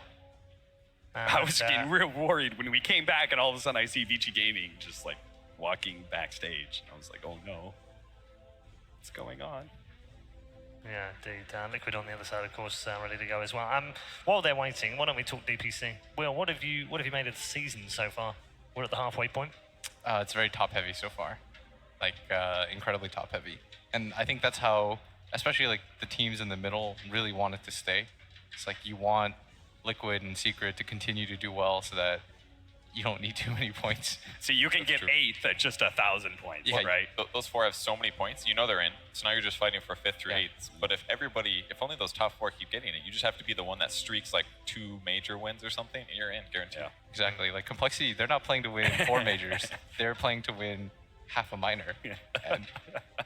Speaker 7: And,
Speaker 8: I was getting real worried when we came back and all of a sudden I see Vici Gaming just like walking backstage. I was like, oh no. What's going on?
Speaker 7: Yeah, indeed. Liquid on the other side, of course, ready to go as well. While they're waiting, why don't we talk DPC? Will, what have you made of the season so far? We're at the halfway point.
Speaker 4: It's very top-heavy so far, like incredibly top-heavy, and I think that's how, especially like the teams in the middle, really want it to stay. It's like you want Liquid and Secret to continue to do well so that you don't need too many points.
Speaker 8: So you can get 8th at just 1,000 points,
Speaker 9: yeah,
Speaker 8: right?
Speaker 9: Those 4 have so many points, you know they're in. So now you're just fighting for 5th through 8th. But if only those top 4 keep getting it, you just have to be the one that streaks like 2 major wins or something, and you're in, guaranteed.
Speaker 8: Yeah.
Speaker 4: Exactly. Like Complexity, they're not playing to win 4 majors. They're playing to win half a minor. And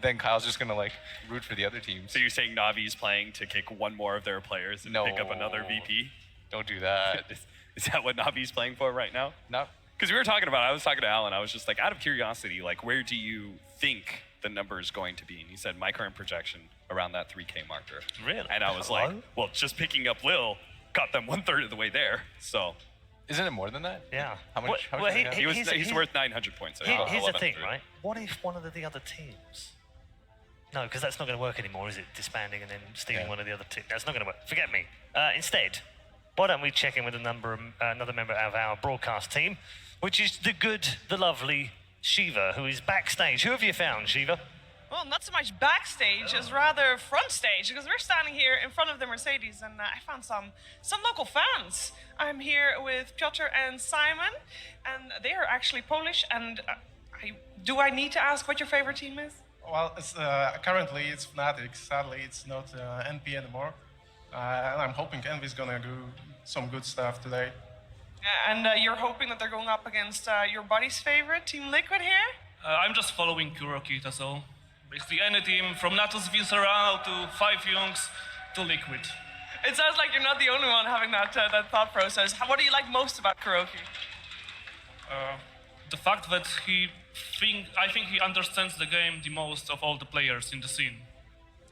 Speaker 4: then Kyle's just gonna like root for the other teams.
Speaker 8: So you're saying Navi's playing to kick one more of their players and pick up another VP?
Speaker 4: Don't do that.
Speaker 8: Is that what Navi's playing for right now?
Speaker 4: No.
Speaker 8: Because I was talking to Alan, I was just like, out of curiosity, like, where do you think the number is going to be? And he said, my current projection around that 3K marker.
Speaker 7: Really?
Speaker 8: And I was like, well, just picking up Lil got them 1/3 of the way there, so.
Speaker 4: Isn't it more than that?
Speaker 7: Yeah.
Speaker 4: How much?
Speaker 8: He's worth 900 points.
Speaker 7: Here's the thing, right? What if one of the other teams? No, because that's not going to work anymore, is it? Disbanding and then stealing one of the other teams. That's not going to work. Forget me. Instead, why don't we check in with another member of our broadcast team, which is the good, the lovely Shiva, who is backstage. Who have you found, Shiva?
Speaker 2: Well, not so much backstage as rather front stage, because we're standing here in front of the Mercedes, and I found some local fans. I'm here with Piotr and Simon, and they are actually Polish. And do I need to ask what your favorite team is?
Speaker 3: Well, currently it's Fnatic. Sadly, it's not NP anymore. And I'm hoping Envy's gonna do some good stuff today.
Speaker 2: And you're hoping that they're going up against your buddy's favorite, Team Liquid here?
Speaker 5: I'm just following Kuroki, that's all. Basically any team, from Natus Visceral to 5youngs to Liquid.
Speaker 2: It sounds like you're not the only one having that thought process. What do you like most about Kuroki?
Speaker 5: The fact that I think he understands the game the most of all the players in the scene.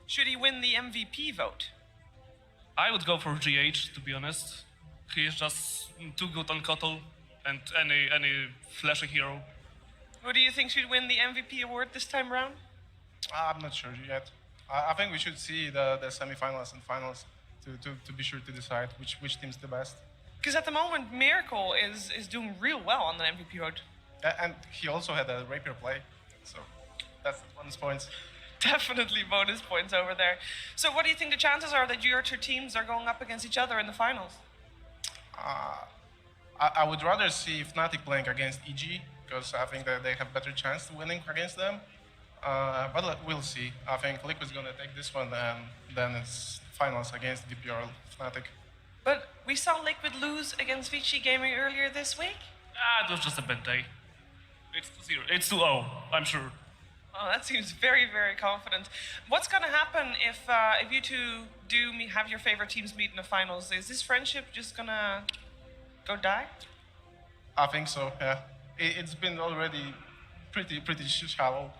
Speaker 2: Should he win the MVP vote?
Speaker 5: I would go for GH, to be honest. He is just too good on Kotal and any flashy hero.
Speaker 2: Who do you think should win the MVP award this time around?
Speaker 3: I'm not sure yet. I think we should see the semifinals and finals to be sure to decide which team's the best.
Speaker 2: Because at the moment, Miracle is doing real well on the MVP vote.
Speaker 3: And he also had a rapier play, so that's bonus points.
Speaker 2: Definitely bonus points over there. So what do you think the chances are that your 2 teams are going up against each other in the finals?
Speaker 3: I would rather see Fnatic playing against EG, because I think that they have better chance to winning against them. But we'll see. I think Liquid's gonna take this one, and then it's finals against DPR Fnatic.
Speaker 2: But we saw Liquid lose against Vici Gaming earlier this week?
Speaker 5: It was just a bad day. It's 2-0. It's 2-0, I'm sure.
Speaker 2: Oh, that seems very, very confident. What's going to happen if you two do have your favorite teams meet in the finals? Is this friendship just going to go die?
Speaker 3: I think so, yeah. It's been already pretty shallow.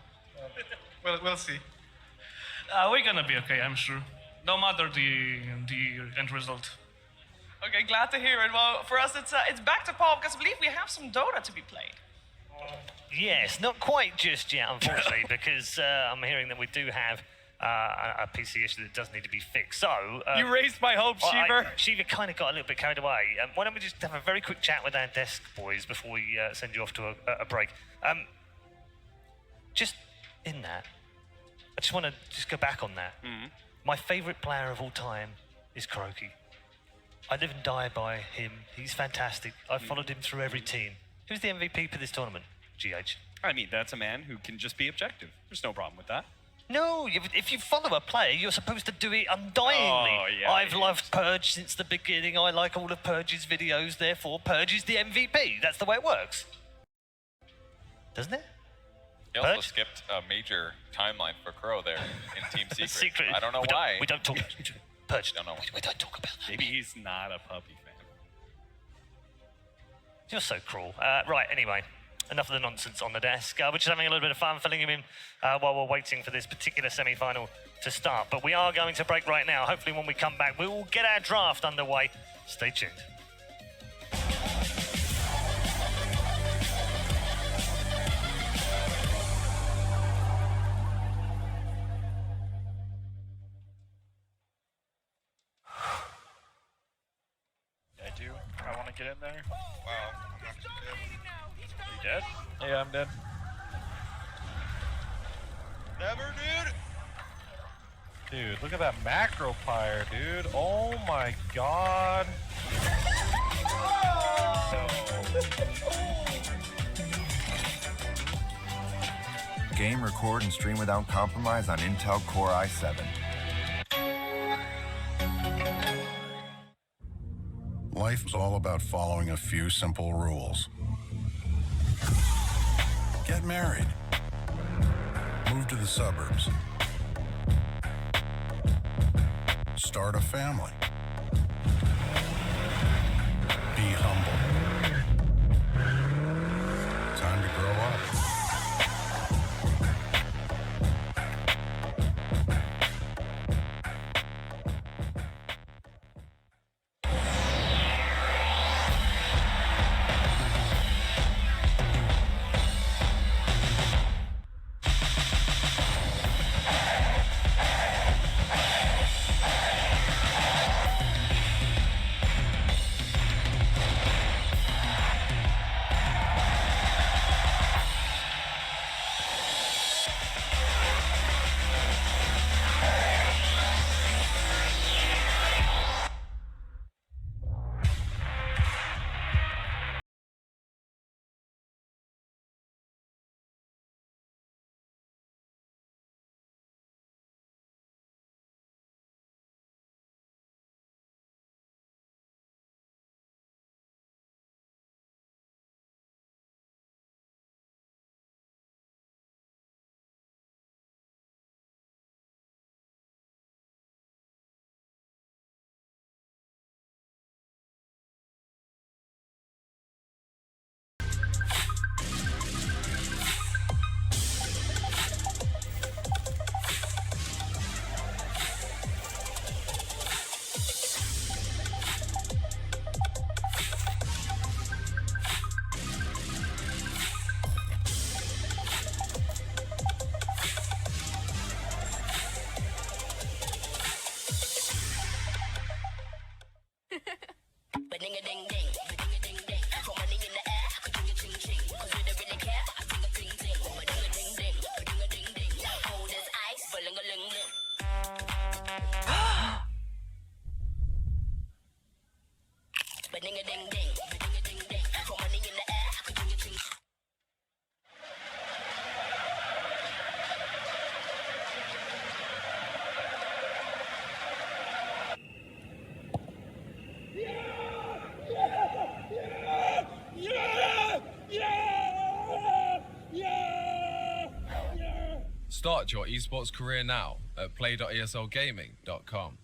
Speaker 3: We'll see.
Speaker 5: We're going to be okay, I'm sure. No matter the end result.
Speaker 2: Okay, glad to hear it. Well, for us, it's back to Paul, because I believe we have some Dota to be played.
Speaker 7: Yes, not quite just yet, unfortunately, because I'm hearing that we do have a PC issue that does need to be fixed. So
Speaker 8: you raised my hopes, Shiva.
Speaker 7: Shiva kind of got a little bit carried away. Why don't we just have a very quick chat with our desk boys before we send you off to a break? Just in that, I just want to go back on that.
Speaker 8: Mm-hmm.
Speaker 7: My favourite player of all time is Kuroki. I live and die by him. He's fantastic. I've followed him through every team. Who's the MVP for this tournament? GH.
Speaker 8: I mean, that's a man who can just be objective. There's no problem with that.
Speaker 7: No, if you follow a player, you're supposed to do it undyingly.
Speaker 8: Oh, yeah,
Speaker 7: I've loved Purge since the beginning. I like all of Purge's videos, therefore Purge is the MVP. That's the way it works. Doesn't it?
Speaker 9: He also skipped a major timeline for Crow there in Team Secret. I don't know why.
Speaker 7: We don't talk. Purge.
Speaker 9: Don't know.
Speaker 7: We don't talk about that.
Speaker 8: Maybe he's not a puppy fan.
Speaker 7: You're so cruel. Right, anyway. Enough of the nonsense on the desk. We're just having a little bit of fun filling him in while we're waiting for this particular semi-final to start. But we are going to break right now. Hopefully when we come back, we will get our draft underway. Stay tuned.
Speaker 6: want to get in there?
Speaker 10: Wow, I'm not dead.
Speaker 6: Are you dead? Yeah, I'm dead.
Speaker 10: Never, dude!
Speaker 6: Dude, look at that macro pyre, dude. Oh my god.
Speaker 11: Game, record, and stream without compromise on Intel Core i7.
Speaker 13: Life is all about following a few simple rules. Get married. Move to the suburbs. Start a family. Be humble. Time to grow up.
Speaker 15: Start your esports career now at play.eslgaming.com.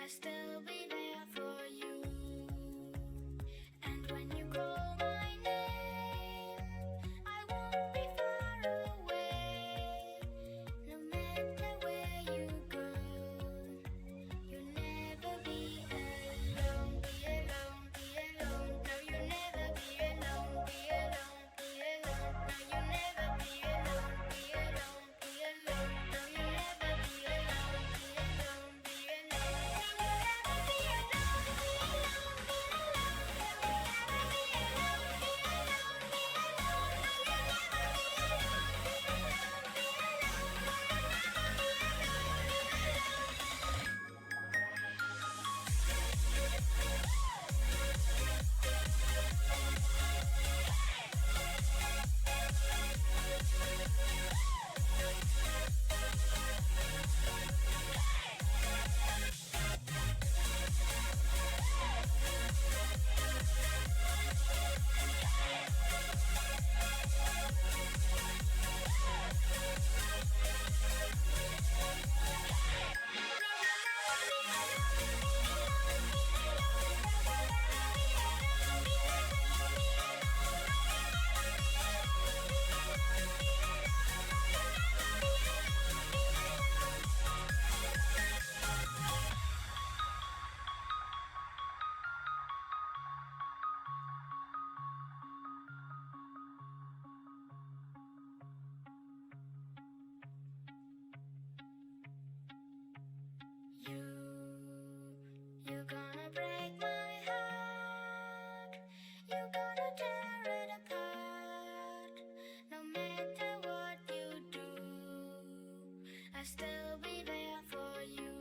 Speaker 12: still be there for you. And when you call my name, I won't be far away. No matter where you go, you'll never be alone. Be alone, be alone. No, you'll never be alone. Be alone, be alone. No, you'll never be alone. Be alone, be alone. No, you'll never be alone. Be alone, be alone. No, you'll never be alone. Be alone, be alone. No, you'll never be alone. Be alone, be alone. No, you'll never be alone. Be alone, be alone. No, you'll never be You're gonna break my heart. You're gonna tear it apart. No matter what you do, I'll still be there for you.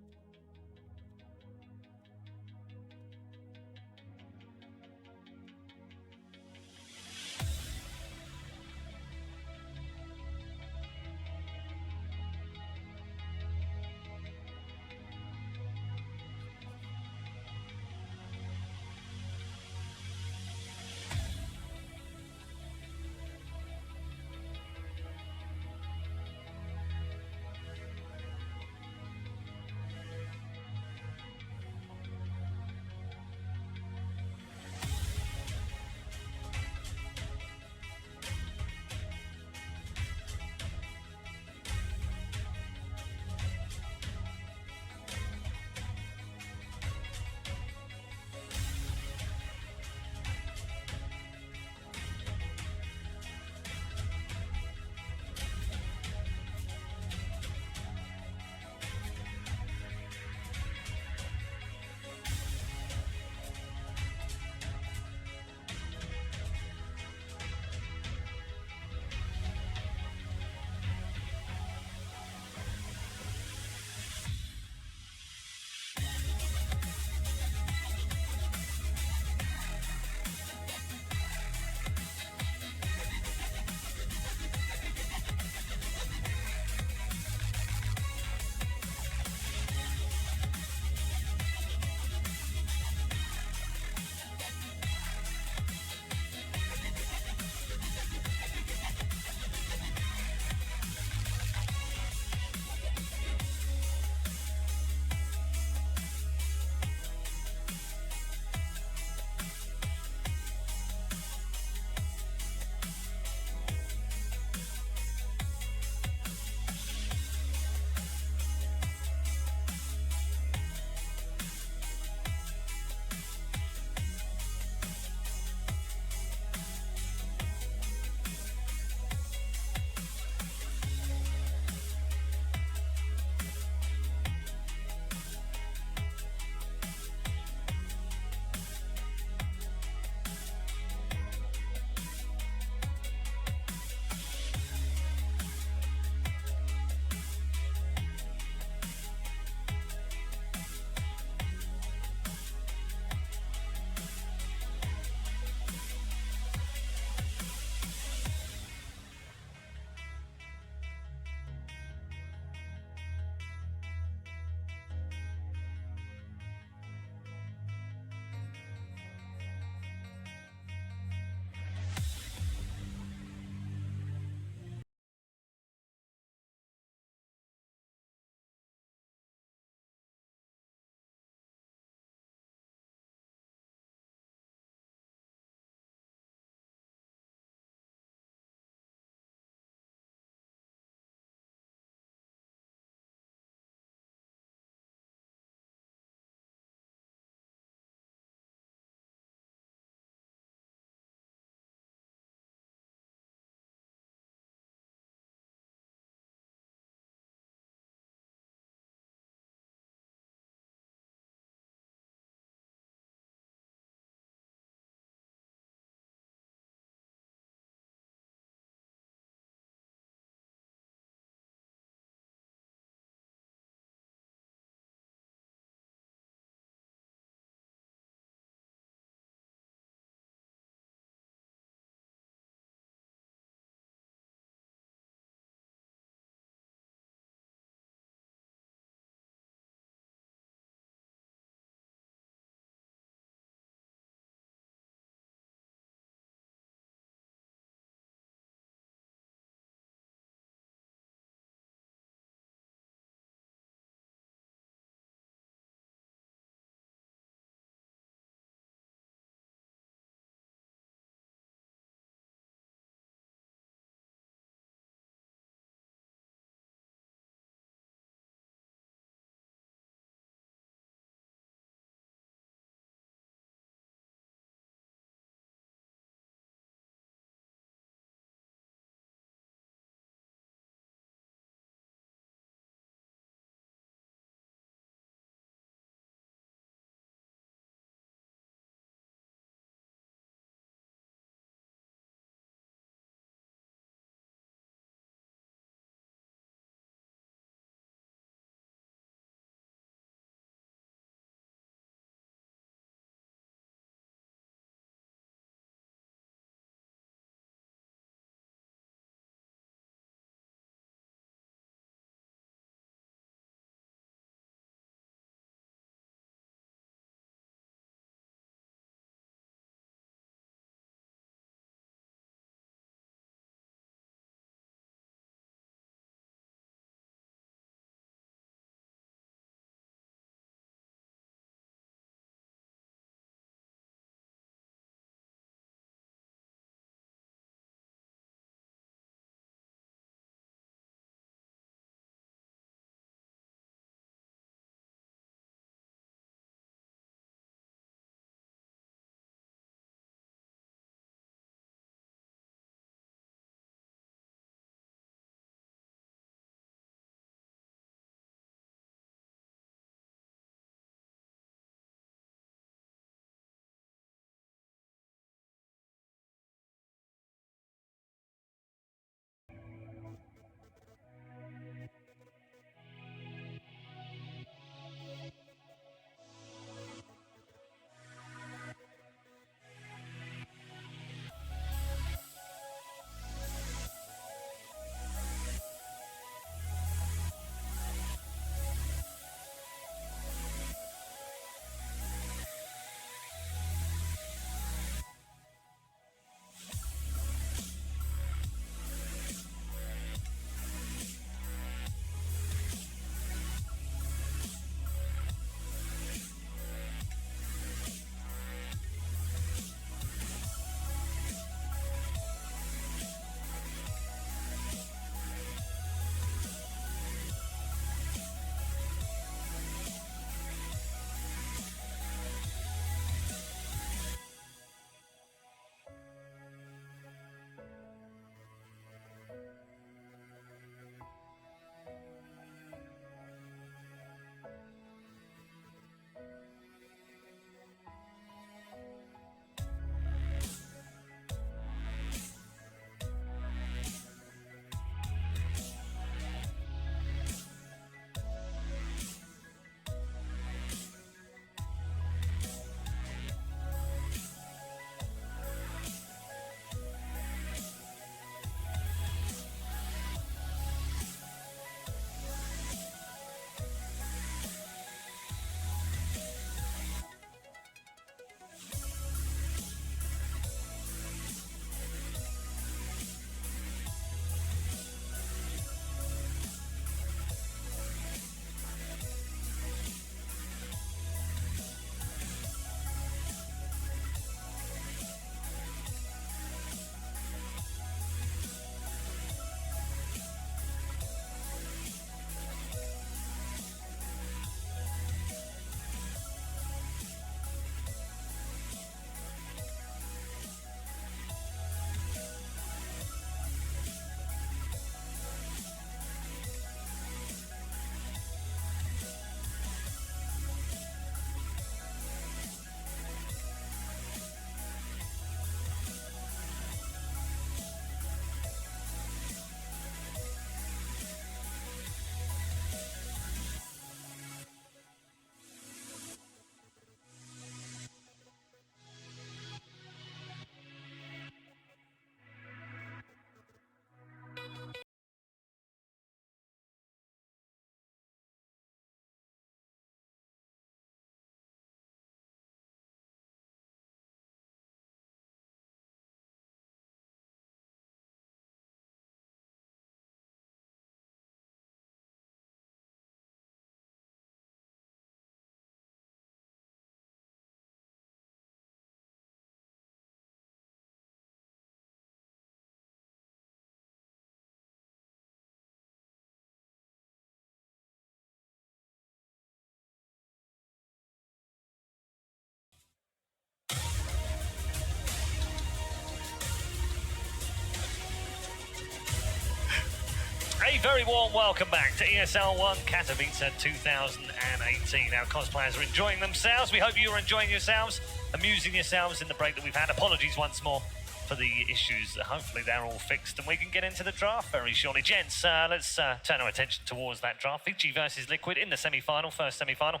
Speaker 7: very warm welcome back to ESL 1 Katowice 2018. Our cosplayers are enjoying themselves. We hope you are enjoying yourselves, amusing yourselves in the break that we've had. Apologies once more for the issues. Hopefully they're all fixed and we can get into the draft very shortly. Gents, let's turn our attention towards that draft. Vici versus Liquid in the semi-final, first semi-final.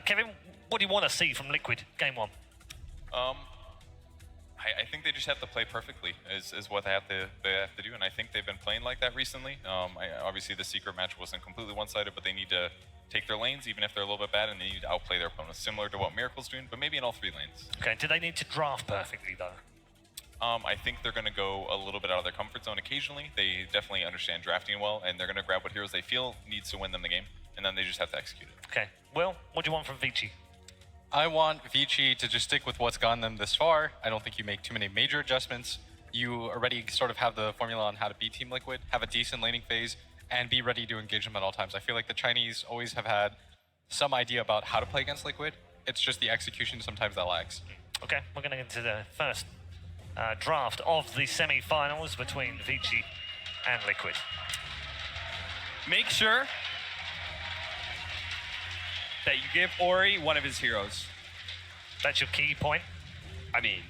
Speaker 7: Kevin, what do you want to see from Liquid game 1?
Speaker 9: I think they just have to play perfectly is what they have to do, and I think they've been playing like that recently. Obviously the secret match wasn't completely one-sided, but they need to take their lanes, even if they're a little bit bad, and they need to outplay their opponents, similar to what Miracle's doing, but maybe in all 3 lanes.
Speaker 7: Okay, do they need to draft perfectly though?
Speaker 9: I think they're going to go a little bit out of their comfort zone occasionally. They definitely understand drafting well, and they're going to grab what heroes they feel needs to win them the game, and then they just have to execute it.
Speaker 7: Okay, Will, what do you want from Vici?
Speaker 4: I want Vici to just stick with what's gotten them this far. I don't think you make too many major adjustments. You already sort of have the formula on how to beat Team Liquid, have a decent laning phase, and be ready to engage them at all times. I feel like the Chinese always have had some idea about how to play against Liquid. It's just the execution sometimes that lags.
Speaker 7: Okay, we're going to get into the first draft of the semi-finals between Vici and Liquid.
Speaker 8: Make sure that you give Ori one of his heroes.
Speaker 7: That's your key point?
Speaker 8: I mean,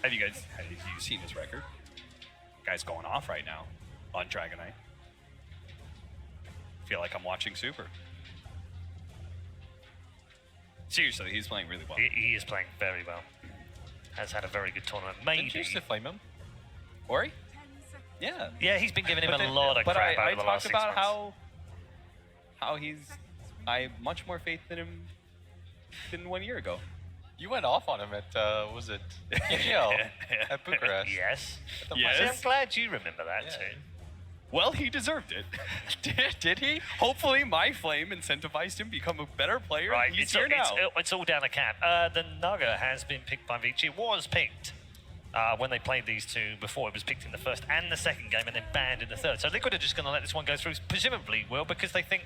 Speaker 8: have you seen his record? Guy's going off right now on Dragonite. Feel like I'm watching Super. Seriously, he's playing really well.
Speaker 7: He is playing very well. Has had a very good tournament. Maybe.
Speaker 4: Didn't you used to flame him?
Speaker 8: Ori? Yeah.
Speaker 7: Yeah, he's been giving him a lot of crap over the last 6 months.
Speaker 8: But I talked about how he's... I have much more faith in him than 1 year ago.
Speaker 4: You went off on him at, was it ESL at Bucharest?
Speaker 7: Yes.
Speaker 8: Yes.
Speaker 7: See, I'm glad you remember that too.
Speaker 8: Well, he deserved it. Did he? Hopefully my flame incentivized him to become a better player.
Speaker 7: Right,
Speaker 8: He's here now.
Speaker 7: It's all down to cap. The Naga has been picked by Vici. It was picked when they played these two before. It was picked in the first and the second game and then banned in the third. So Liquid are just going to let this one go through, presumably, Will, because they think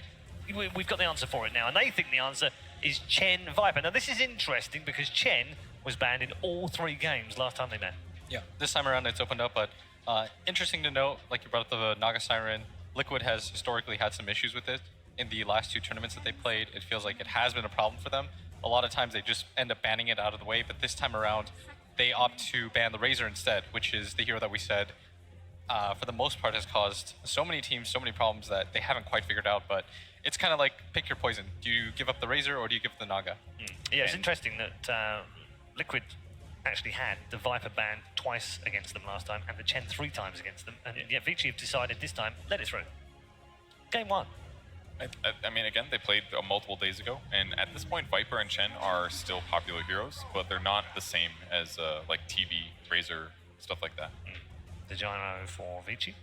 Speaker 7: we've got the answer for it now. And they think the answer is Chen Viper. Now, this is interesting because Chen was banned in all 3 games last time they met.
Speaker 4: Yeah, this time around it's opened up, but interesting to note, like you brought up the Naga Siren, Liquid has historically had some issues with it. In the last 2 tournaments that they played, it feels like it has been a problem for them. A lot of times they just end up banning it out of the way, but this time around, they opt to ban the Razor instead, which is the hero that we said, for the most part, has caused so many teams so many problems that they haven't quite figured out, but it's kind of like pick your poison. Do you give up the Razor or do you give the Naga?
Speaker 7: Yeah, it's interesting that Liquid actually had the Viper banned twice against them last time and the Chen 3 times against them. And yeah, Vici have decided this time, let it through. Game 1.
Speaker 9: I mean, again, they played multiple days ago, and at this point, Viper and Chen are still popular heroes, but they're not the same as like TV, Razor, stuff like that.
Speaker 7: The Gyro for Vici.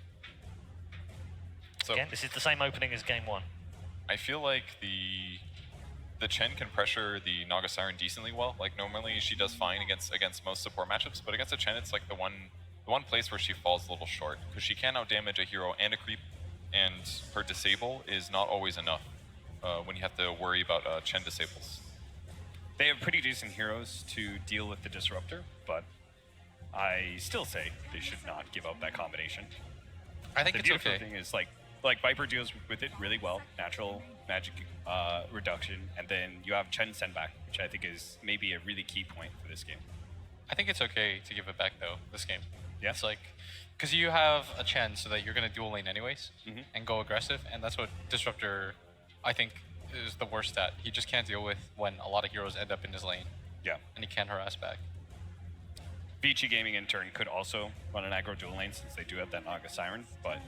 Speaker 9: So,
Speaker 7: again, this is the same opening as Game 1.
Speaker 9: I feel like the Chen can pressure the Naga Siren decently well. Like normally she does fine against most support matchups, but against a Chen it's like the one place where she falls a little short because she can outdamage a hero and a creep, and her disable is not always enough when you have to worry about Chen disables.
Speaker 8: They have pretty decent heroes to deal with the Disruptor, but I still say they should not give up that combination.
Speaker 4: I think
Speaker 8: the
Speaker 4: it's
Speaker 8: beautiful
Speaker 4: okay.
Speaker 8: thing is like Viper deals with it really well, natural magic reduction, and then you have Chen send back, which I think is maybe a really key point for this game.
Speaker 4: I think it's okay to give it back though, this game.
Speaker 8: Yeah.
Speaker 4: It's like, because you have a Chen so that you're going to dual lane anyways and go aggressive, and that's what Disruptor, I think, is the worst stat. He just can't deal with when a lot of heroes end up in his lane.
Speaker 8: Yeah.
Speaker 4: And he can't harass back.
Speaker 8: Vici Gaming in turn could also run an aggro dual lane since they do have that Naga Siren, but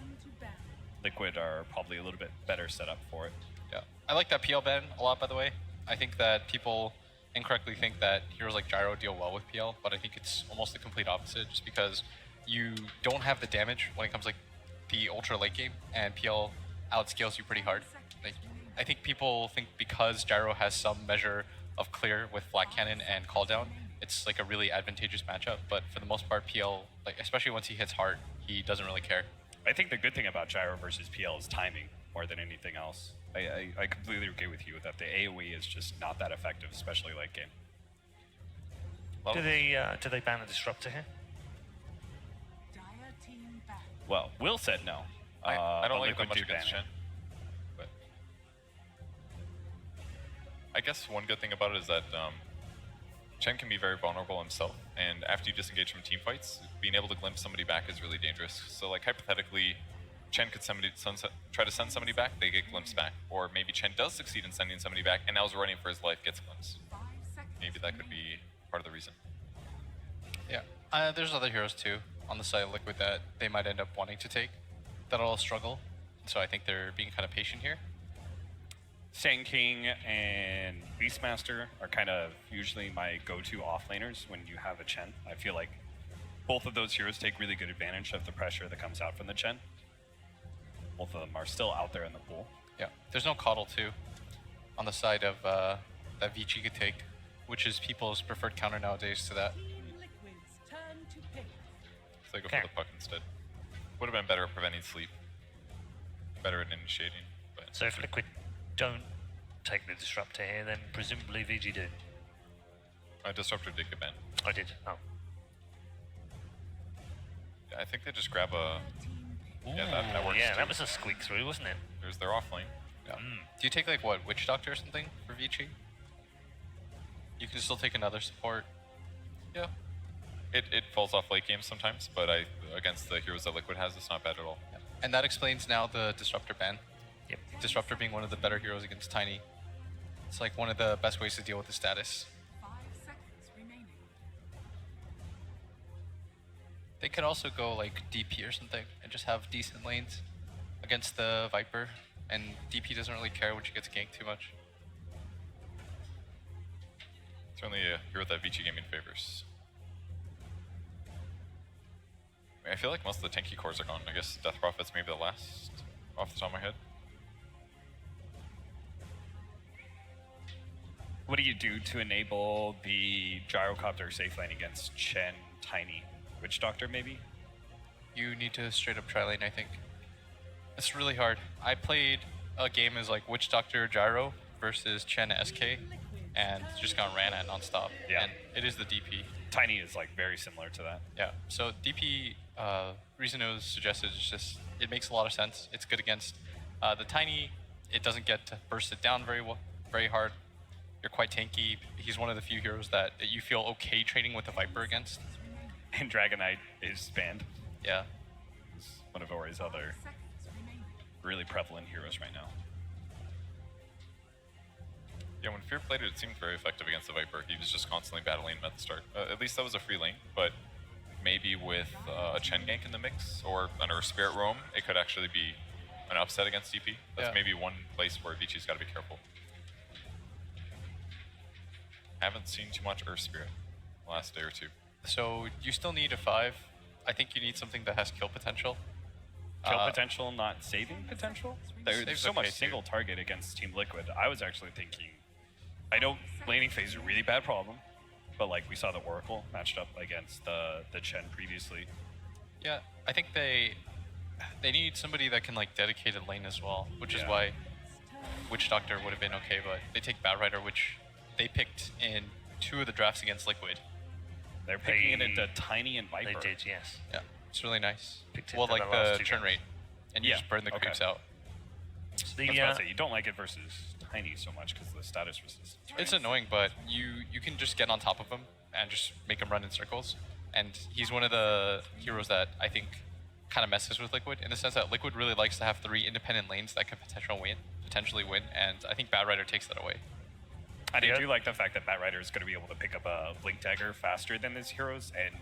Speaker 8: Liquid are probably a little bit better set up for it.
Speaker 4: Yeah. I like that PL ban a lot, by the way. I think that people incorrectly think that heroes like Gyro deal well with PL, but I think it's almost the complete opposite, just because you don't have the damage when it comes like the ultra late game, and PL outscales you pretty hard. Like, I think people think because Gyro has some measure of clear with Flat Cannon and Call Down, it's like a really advantageous matchup, but for the most part, PL, like especially once he hits hard, he doesn't really care.
Speaker 8: I think the good thing about Gyro versus PL is timing more than anything else. I completely agree with you that the AoE is just not that effective, especially late game.
Speaker 7: Do they ban the Disruptor here?
Speaker 8: Well, Will said no.
Speaker 9: I don't like it that
Speaker 8: Liquid
Speaker 9: much
Speaker 8: do
Speaker 9: against
Speaker 8: ban
Speaker 9: Chen. But I guess one good thing about it is that Chen can be very vulnerable himself, and after you disengage from team fights, being able to glimpse somebody back is really dangerous. So like hypothetically, Chen could try to send somebody back, they get glimpsed back. Or maybe Chen does succeed in sending somebody back, and now is running for his life, gets glimpsed. Maybe that could be part of the reason.
Speaker 4: Yeah, there's other heroes too on the side of Liquid that they might end up wanting to take that'll all struggle. So I think they're being kind of patient here.
Speaker 8: Sand King and Beastmaster are kind of usually my go-to offlaners when you have a Chen. I feel like both of those heroes take really good advantage of the pressure that comes out from the Chen. Both of them are still out there in the pool.
Speaker 4: Yeah, there's no Coddle too on the side of that Vici could take, which is people's preferred counter nowadays to that.
Speaker 9: So they go for the puck instead. Would have been better at preventing sleep. Better at initiating. But
Speaker 7: So if Liquid don't take the Disruptor here, then presumably VG do.
Speaker 9: Disruptor did get banned.
Speaker 7: I did. Oh.
Speaker 9: Yeah, I think they just grab a... Yeah, that works
Speaker 7: Yeah,
Speaker 9: too.
Speaker 7: that was a squeak through, wasn't it?
Speaker 9: There's their off lane.
Speaker 4: Yeah. Do you take like what, Witch Doctor or something for Vici? You can still take another support.
Speaker 9: Yeah. It falls off late games sometimes, but against the heroes that Liquid has, it's not bad at all.
Speaker 4: Yeah. And that explains now the Disruptor ban.
Speaker 7: Yep.
Speaker 4: Disruptor being one of the better heroes against Tiny. It's like one of the best ways to deal with the status. They could also go like DP or something and just have decent lanes against the Viper, and DP doesn't really care when she gets ganked too much.
Speaker 9: Certainly a hero that Vici Gaming favors. I feel like most of the tanky cores are gone. I guess Death Prophet's maybe the last off the top of my head.
Speaker 8: What do you do to enable the Gyrocopter safe lane against Chen, Tiny, Witch Doctor maybe?
Speaker 4: You need to straight up try lane, I think. It's really hard. I played a game as like Witch Doctor Gyro versus Chen SK, and just got ran at nonstop.
Speaker 8: Yeah.
Speaker 4: And it is the DP.
Speaker 8: Tiny is like very similar to that.
Speaker 4: Yeah. So DP, reason it was suggested is just it makes a lot of sense. It's good against the Tiny. It doesn't get to burst it down very hard. You're quite tanky. He's one of the few heroes that you feel okay trading with the Viper against.
Speaker 8: And Dragonite is banned.
Speaker 4: Yeah.
Speaker 8: He's one of Ori's other really prevalent heroes right now.
Speaker 9: Yeah, when Fear played it, it seemed very effective against the Viper. He was just constantly battling him at the start. At least that was a free lane, but maybe with a Chen gank in the mix or an Earth Spirit roam, it could actually be an upset against DP. That's maybe one place where Vici's got to be careful. Haven't seen too much Earth Spirit the last day or two.
Speaker 4: So you still need a 5. I think you need something that has kill potential.
Speaker 8: Kill potential, not saving potential? There's so much single target against Team Liquid. I was actually thinking, I know laning phase is a really bad problem, but like we saw the Oracle matched up against the Chen previously.
Speaker 4: Yeah, I think they need somebody that can like dedicate a lane as well, which is why Witch Doctor would have been okay, but they take Batrider, which they picked in 2 of the drafts against Liquid.
Speaker 8: They're picking it into Tiny and Viper.
Speaker 7: They did, yes.
Speaker 4: Yeah, it's really nice.
Speaker 7: Picked it
Speaker 4: Well,
Speaker 7: for
Speaker 4: like
Speaker 7: the last
Speaker 4: the
Speaker 7: 2
Speaker 4: turn
Speaker 7: games.
Speaker 4: rate, and you just burn the creeps out.
Speaker 8: I was about to say, you don't like it versus Tiny so much because the status resistance.
Speaker 4: It's annoying, but you can just get on top of him and just make him run in circles. And he's one of the heroes that I think kind of messes with Liquid in the sense that Liquid really likes to have 3 independent lanes that could potentially win, and I think Batrider takes that away.
Speaker 8: I do like the fact that Batrider is going to be able to pick up a Blink Dagger faster than his heroes, and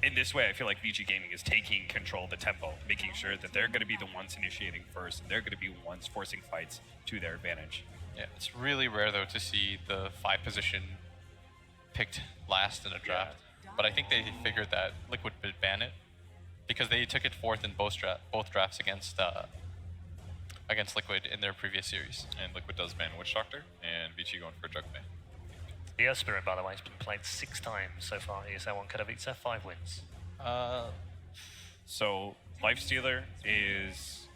Speaker 8: in this way, I feel like VG Gaming is taking control of the tempo, making sure that they're going to be the ones initiating first, and they're going to be the ones forcing fights to their advantage.
Speaker 4: Yeah, it's really rare though to see the 5 position picked last in a draft, but I think they figured that Liquid would ban it because they took it 4th in both drafts against Liquid in their previous series.
Speaker 9: And Liquid does ban Witch Doctor, and Vici going for Jug ban.
Speaker 7: The Earth Spirit, by the way, has been played 6 times so far. ESL 1 Katowice, 5 wins.
Speaker 8: So Lifestealer is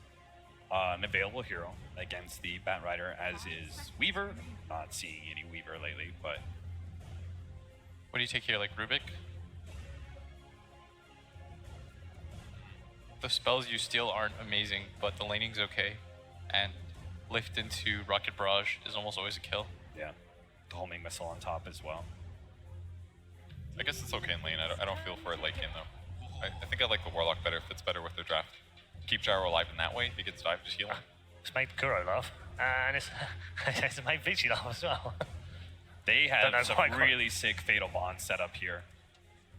Speaker 8: an available hero against the Batrider, as is Weaver. Not seeing any Weaver lately, but...
Speaker 4: What do you take here, like Rubik? the spells you steal aren't amazing, but the laning's okay. And lift into Rocket Barrage is almost always a kill.
Speaker 8: Yeah, the homing missile on top as well.
Speaker 9: I guess it's okay in lane. I don't feel for it late game though. I think I like the Warlock better. Fits better with their draft. Keep Gyro alive in that way. If he gets dive, just heal him.
Speaker 7: It's made Kuro laugh, and it's made Vici laugh as well.
Speaker 8: They have some really sick Fatal Bonds set up here.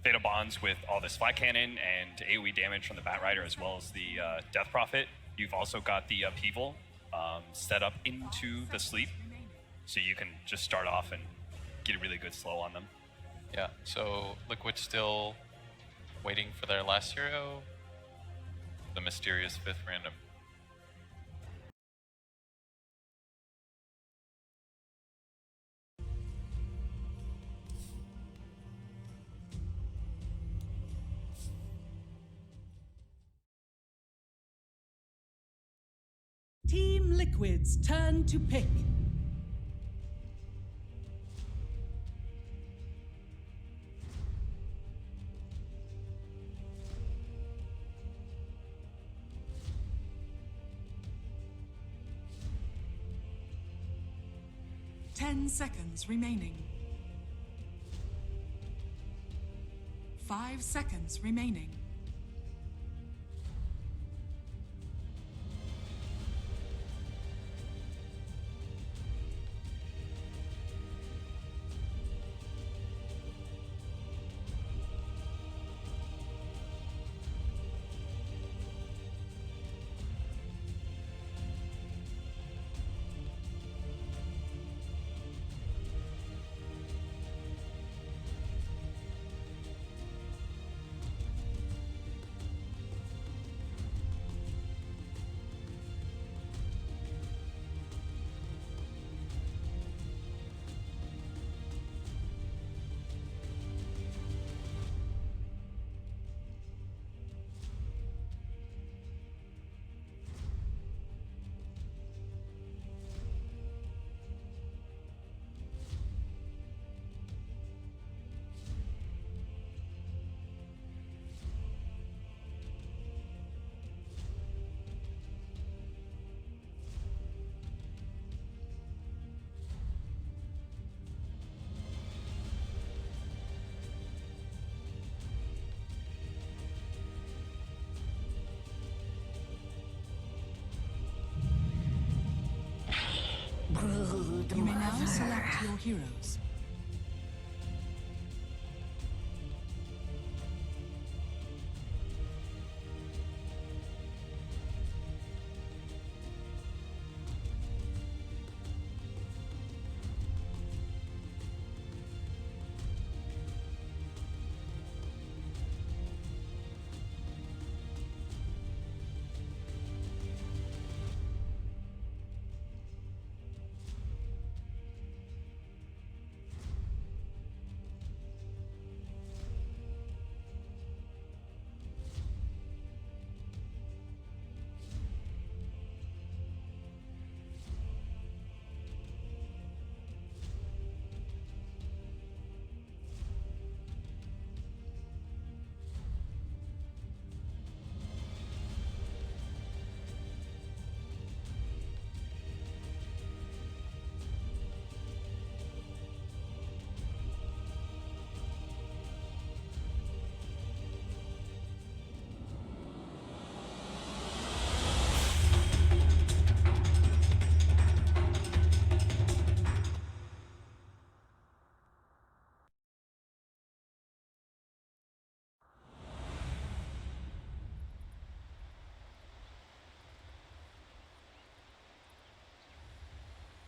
Speaker 8: Fatal Bonds with all this Flat Cannon and AoE damage from the Batrider as well as the Death Prophet. You've also got the Upheaval set up into the Sleep, so you can just start off and get a really good slow on them.
Speaker 4: Yeah, so Liquid's still waiting for their last hero. The mysterious 5th random.
Speaker 16: Team Liquid's turn to pick. Ten seconds remaining. 5 seconds remaining. You may now select your heroes.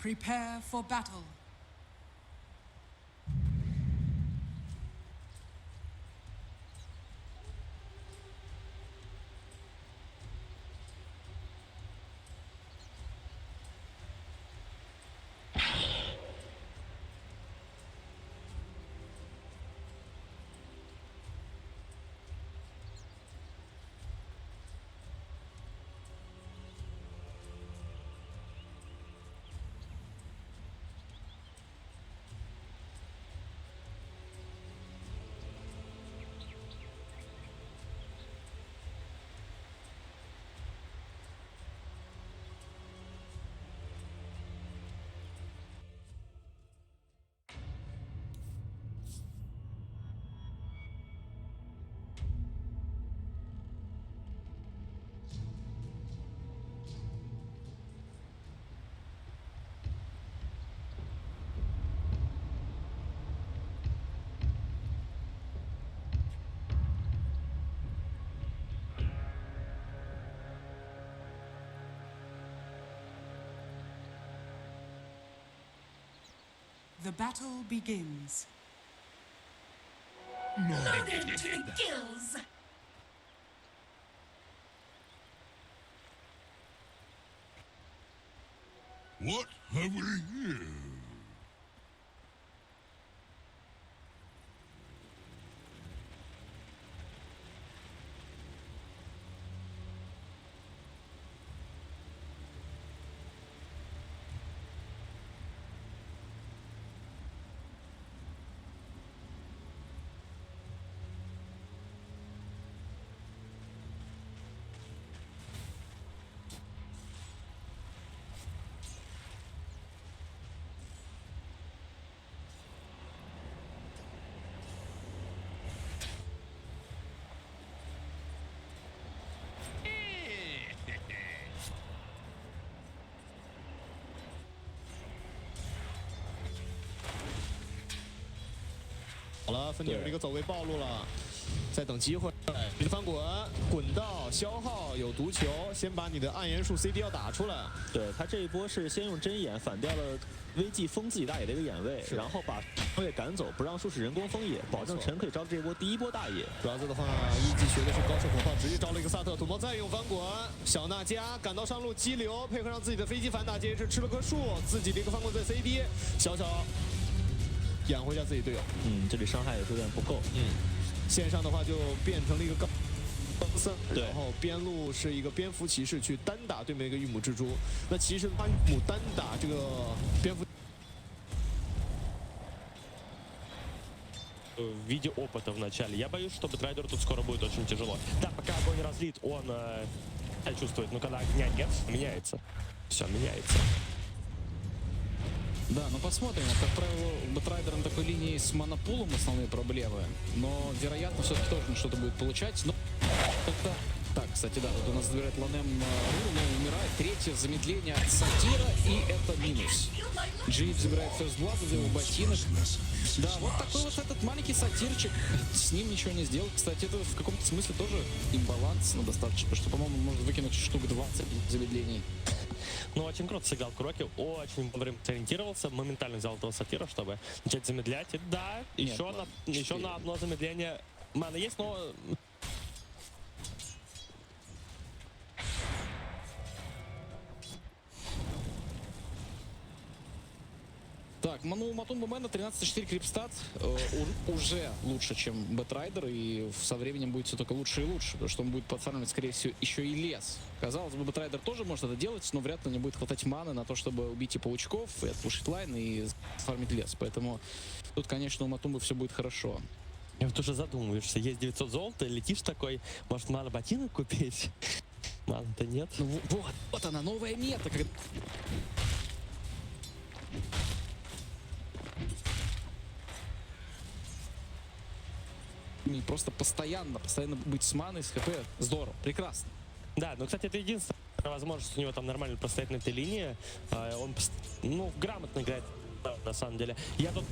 Speaker 16: Prepare for battle. The battle begins.
Speaker 12: Kills.
Speaker 13: What have we here?
Speaker 17: 好了，芬迪尔这个走位暴露了，在等机会。你的翻滚，滚到消耗有毒球，先把你的暗元术 CD 要打出来。
Speaker 18: 对他这一波是先用针眼反掉了VG封自己大野的一个眼位，然后把后卫赶走，不让术士人工封野，保证陈可以招这一波第一波大野。
Speaker 17: 主要的话，一级学的是高射火炮，直接招了一个萨特土炮，再用翻滚。小娜加赶到上路激流，配合上自己的飞机反打劫，是吃了棵树，自己的一个翻滚在 CD， 小养活一下自己队友。
Speaker 18: 这里伤害也是有点不够。
Speaker 17: 线上的话就变成了一个高僧，然后边路是一个蝙蝠骑士去单打对面一个玉母蜘蛛。那其实把玉母单打这个蝙蝠。
Speaker 19: В виде опыта в начале. Я боюсь, что Бэтрайдеру тут скоро будет очень тяжело. Да, пока огонь разлит, он чувствует, но когда огня нет, меняется. Все меняется.
Speaker 20: Да, ну посмотрим. Как правило, Бэтрайдер на такой линии с монопулом основные проблемы. Но, вероятно, все-таки тоже что-то будет получать. Но это... Так, кстати, да, тут у нас забирает Ланем Ру, но умирает. Третье замедление от Сатира, и это минус. Джип забирает First Blood, сделал ботинок. Да, вот такой вот этот маленький сатирчик. С ним ничего не сделал. Кстати, это в каком-то смысле тоже имбаланс, но достаточно, потому что, по-моему, может выкинуть штук 20 замедлений.
Speaker 19: Ну, очень круто сыграл Куроки, очень вовремя сориентировался, моментально взял этого сатира, чтобы начать замедлять. И да, еще на одно замедление мана есть, но...
Speaker 20: Так, у Матумба Мэна 13-4 крипстат, уже лучше, чем Бэтрайдер, и со временем будет все только лучше и лучше, потому что он будет подфармливать, скорее всего, еще и лес. Казалось бы, Бэтрайдер тоже может это делать, но вряд ли не будет хватать маны на то, чтобы убить и паучков, и отпушить лайн, и фармить лес. Поэтому тут, конечно, у Матумбы все будет хорошо.
Speaker 19: И вот уже задумываешься, есть 900 золота, летишь такой, может, мана ботинок купить? Мана-то нет.
Speaker 20: Ну, вот она, новая мета. Просто постоянно быть с маной, с хп. Здорово, прекрасно.
Speaker 19: Да, но, кстати, это единственная возможность у него там нормально простоять на этой линии. Он, грамотно играет, на самом деле. Я тут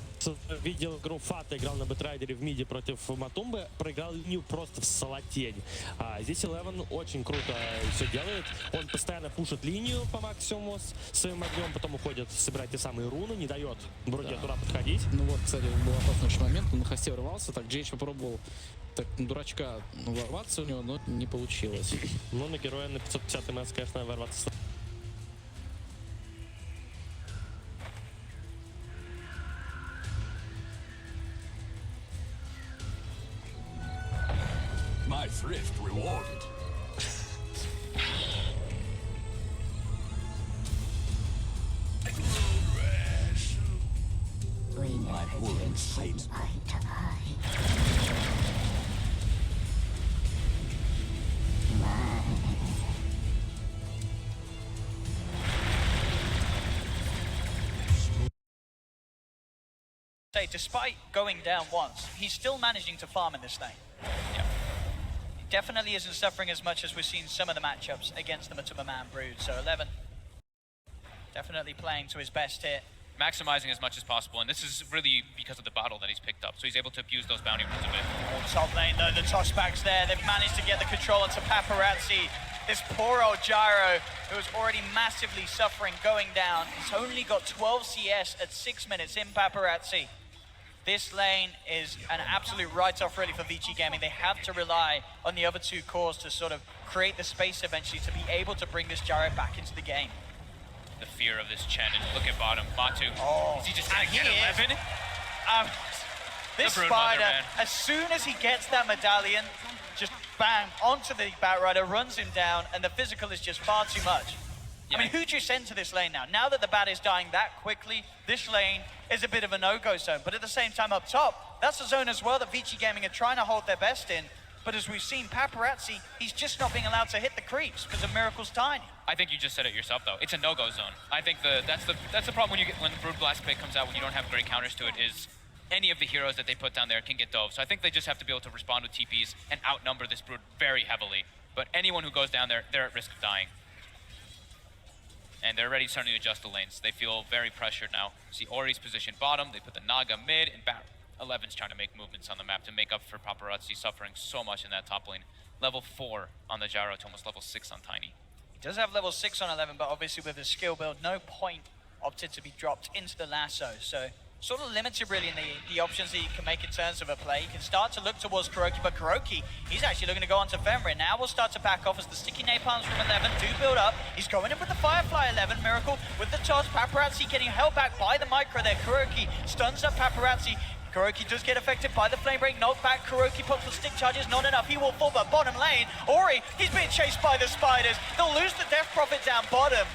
Speaker 19: видел игру Фата, играл на Бэтрайдере в миде против Матумбы, проиграл линию просто в солотень. Здесь Eleven очень круто все делает. Он постоянно пушит линию по максимуму своим огнем, потом уходит собирать те самые руны, не дает вроде от ура подходить.
Speaker 20: Ну вот, кстати, был опасный момент, он на хосте ворвался, так Джейдж попробовал так дурачка ворваться у него, но не получилось.
Speaker 19: Ну, на героя на 550 МС, конечно, ворваться.
Speaker 13: My thrift rewarded. My wounds fight.
Speaker 23: Despite going down once, he's still managing to farm in this lane. Yeah. He definitely isn't suffering as much as we've seen some of the matchups against the Matuma Man Brood. So 11 definitely playing to his best here.
Speaker 26: Maximizing as much as possible, and this is really because of the bottle that he's picked up, so he's able to abuse those bounty runes a bit.
Speaker 23: Top lane though, the tossbacks there, they've managed to get the control onto Paparazzi. This poor old Gyro, who was already massively suffering going down, has only got 12 CS at 6 minutes in Paparazzi. This lane is an absolute write-off really for Vici Gaming. They have to rely on the other two cores to sort of create the space eventually to be able to bring this Gyro back into the game.
Speaker 26: The fear of this Chen, and look at bottom. Matu, is he just gonna
Speaker 23: And
Speaker 26: get
Speaker 23: he
Speaker 26: 11?
Speaker 23: This
Speaker 26: The Brood
Speaker 23: Spider,
Speaker 26: Mother, man.
Speaker 23: as soon as he gets that medallion, just bang, onto the Batrider, runs him down, and the physical is just far too much. I mean, who do you send to this lane now? Now that the Bat is dying that quickly, this lane is a bit of a no-go zone. But at the same time up top, that's a zone as well that Vici Gaming are trying to hold their best in. But as we've seen, Paparazzi, he's just not being allowed to hit the creeps because of Miracle's tiny.
Speaker 26: I think you just said it yourself, though. It's a no-go zone. I think that's the problem when the Brood Blast pick comes out when you don't have great counters to it is any of the heroes that they put down there can get dove. So I think they just have to be able to respond with TPs and outnumber this Brood very heavily. But anyone who goes down there, they're at risk of dying. And they're already starting to adjust the lanes. They feel very pressured now. See Ori's position bottom, they put the Naga mid, and Bat 11's trying to make movements on the map to make up for Paparazzi suffering so much in that top lane. Level 4 on the Gyro to almost level 6 on Tiny.
Speaker 23: He does have level 6 on 11, but obviously with his skill build, no point opted to be dropped into the lasso. So sort of limited really in the options that he can make in terms of a play. He can start to look towards Kuroki, but Kuroki, he's actually looking to go onto Fenrir. Now we'll start to back off as the sticky napalms from 11 do build up. He's going in with the Firefly 11, Miracle with the toss. Paparazzi getting held back by the micro there. Kuroki stuns up Paparazzi. Kuroki does get affected by the flame break, knocked back. Kuroki pops the stick charges, not enough. He will fall, but bottom lane, Ori, he's being chased by the spiders. They'll lose the death prophet down bottom.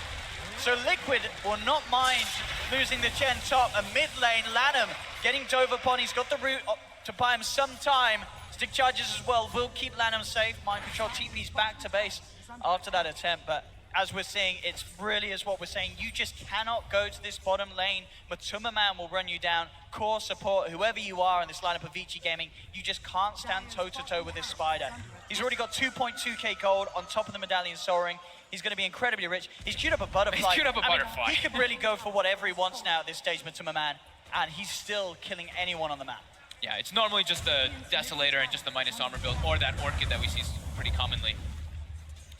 Speaker 23: So Liquid will not mind losing the Chen top. And mid lane, Lanham getting dove upon. He's got the route to buy him some time. Stick charges as well will keep Lanham safe. Mind control TP's back to base after that attempt, but as we're seeing, it's really is what we're saying. You just cannot go to this bottom lane. Matuma Man will run you down. Core support, whoever you are in this lineup of Vici Gaming, you just can't stand toe-to-toe with this Spider. He's already got 2.2k gold on top of the medallion soaring. He's going to be incredibly rich. He's queued up a butterfly.
Speaker 26: He's queued up a butterfly.
Speaker 23: He could really go for whatever he wants now at this stage, Matuma Man, and he's still killing anyone on the map.
Speaker 26: Yeah, it's normally just the Desolator and just the minus armor build, or that Orchid that we see pretty commonly.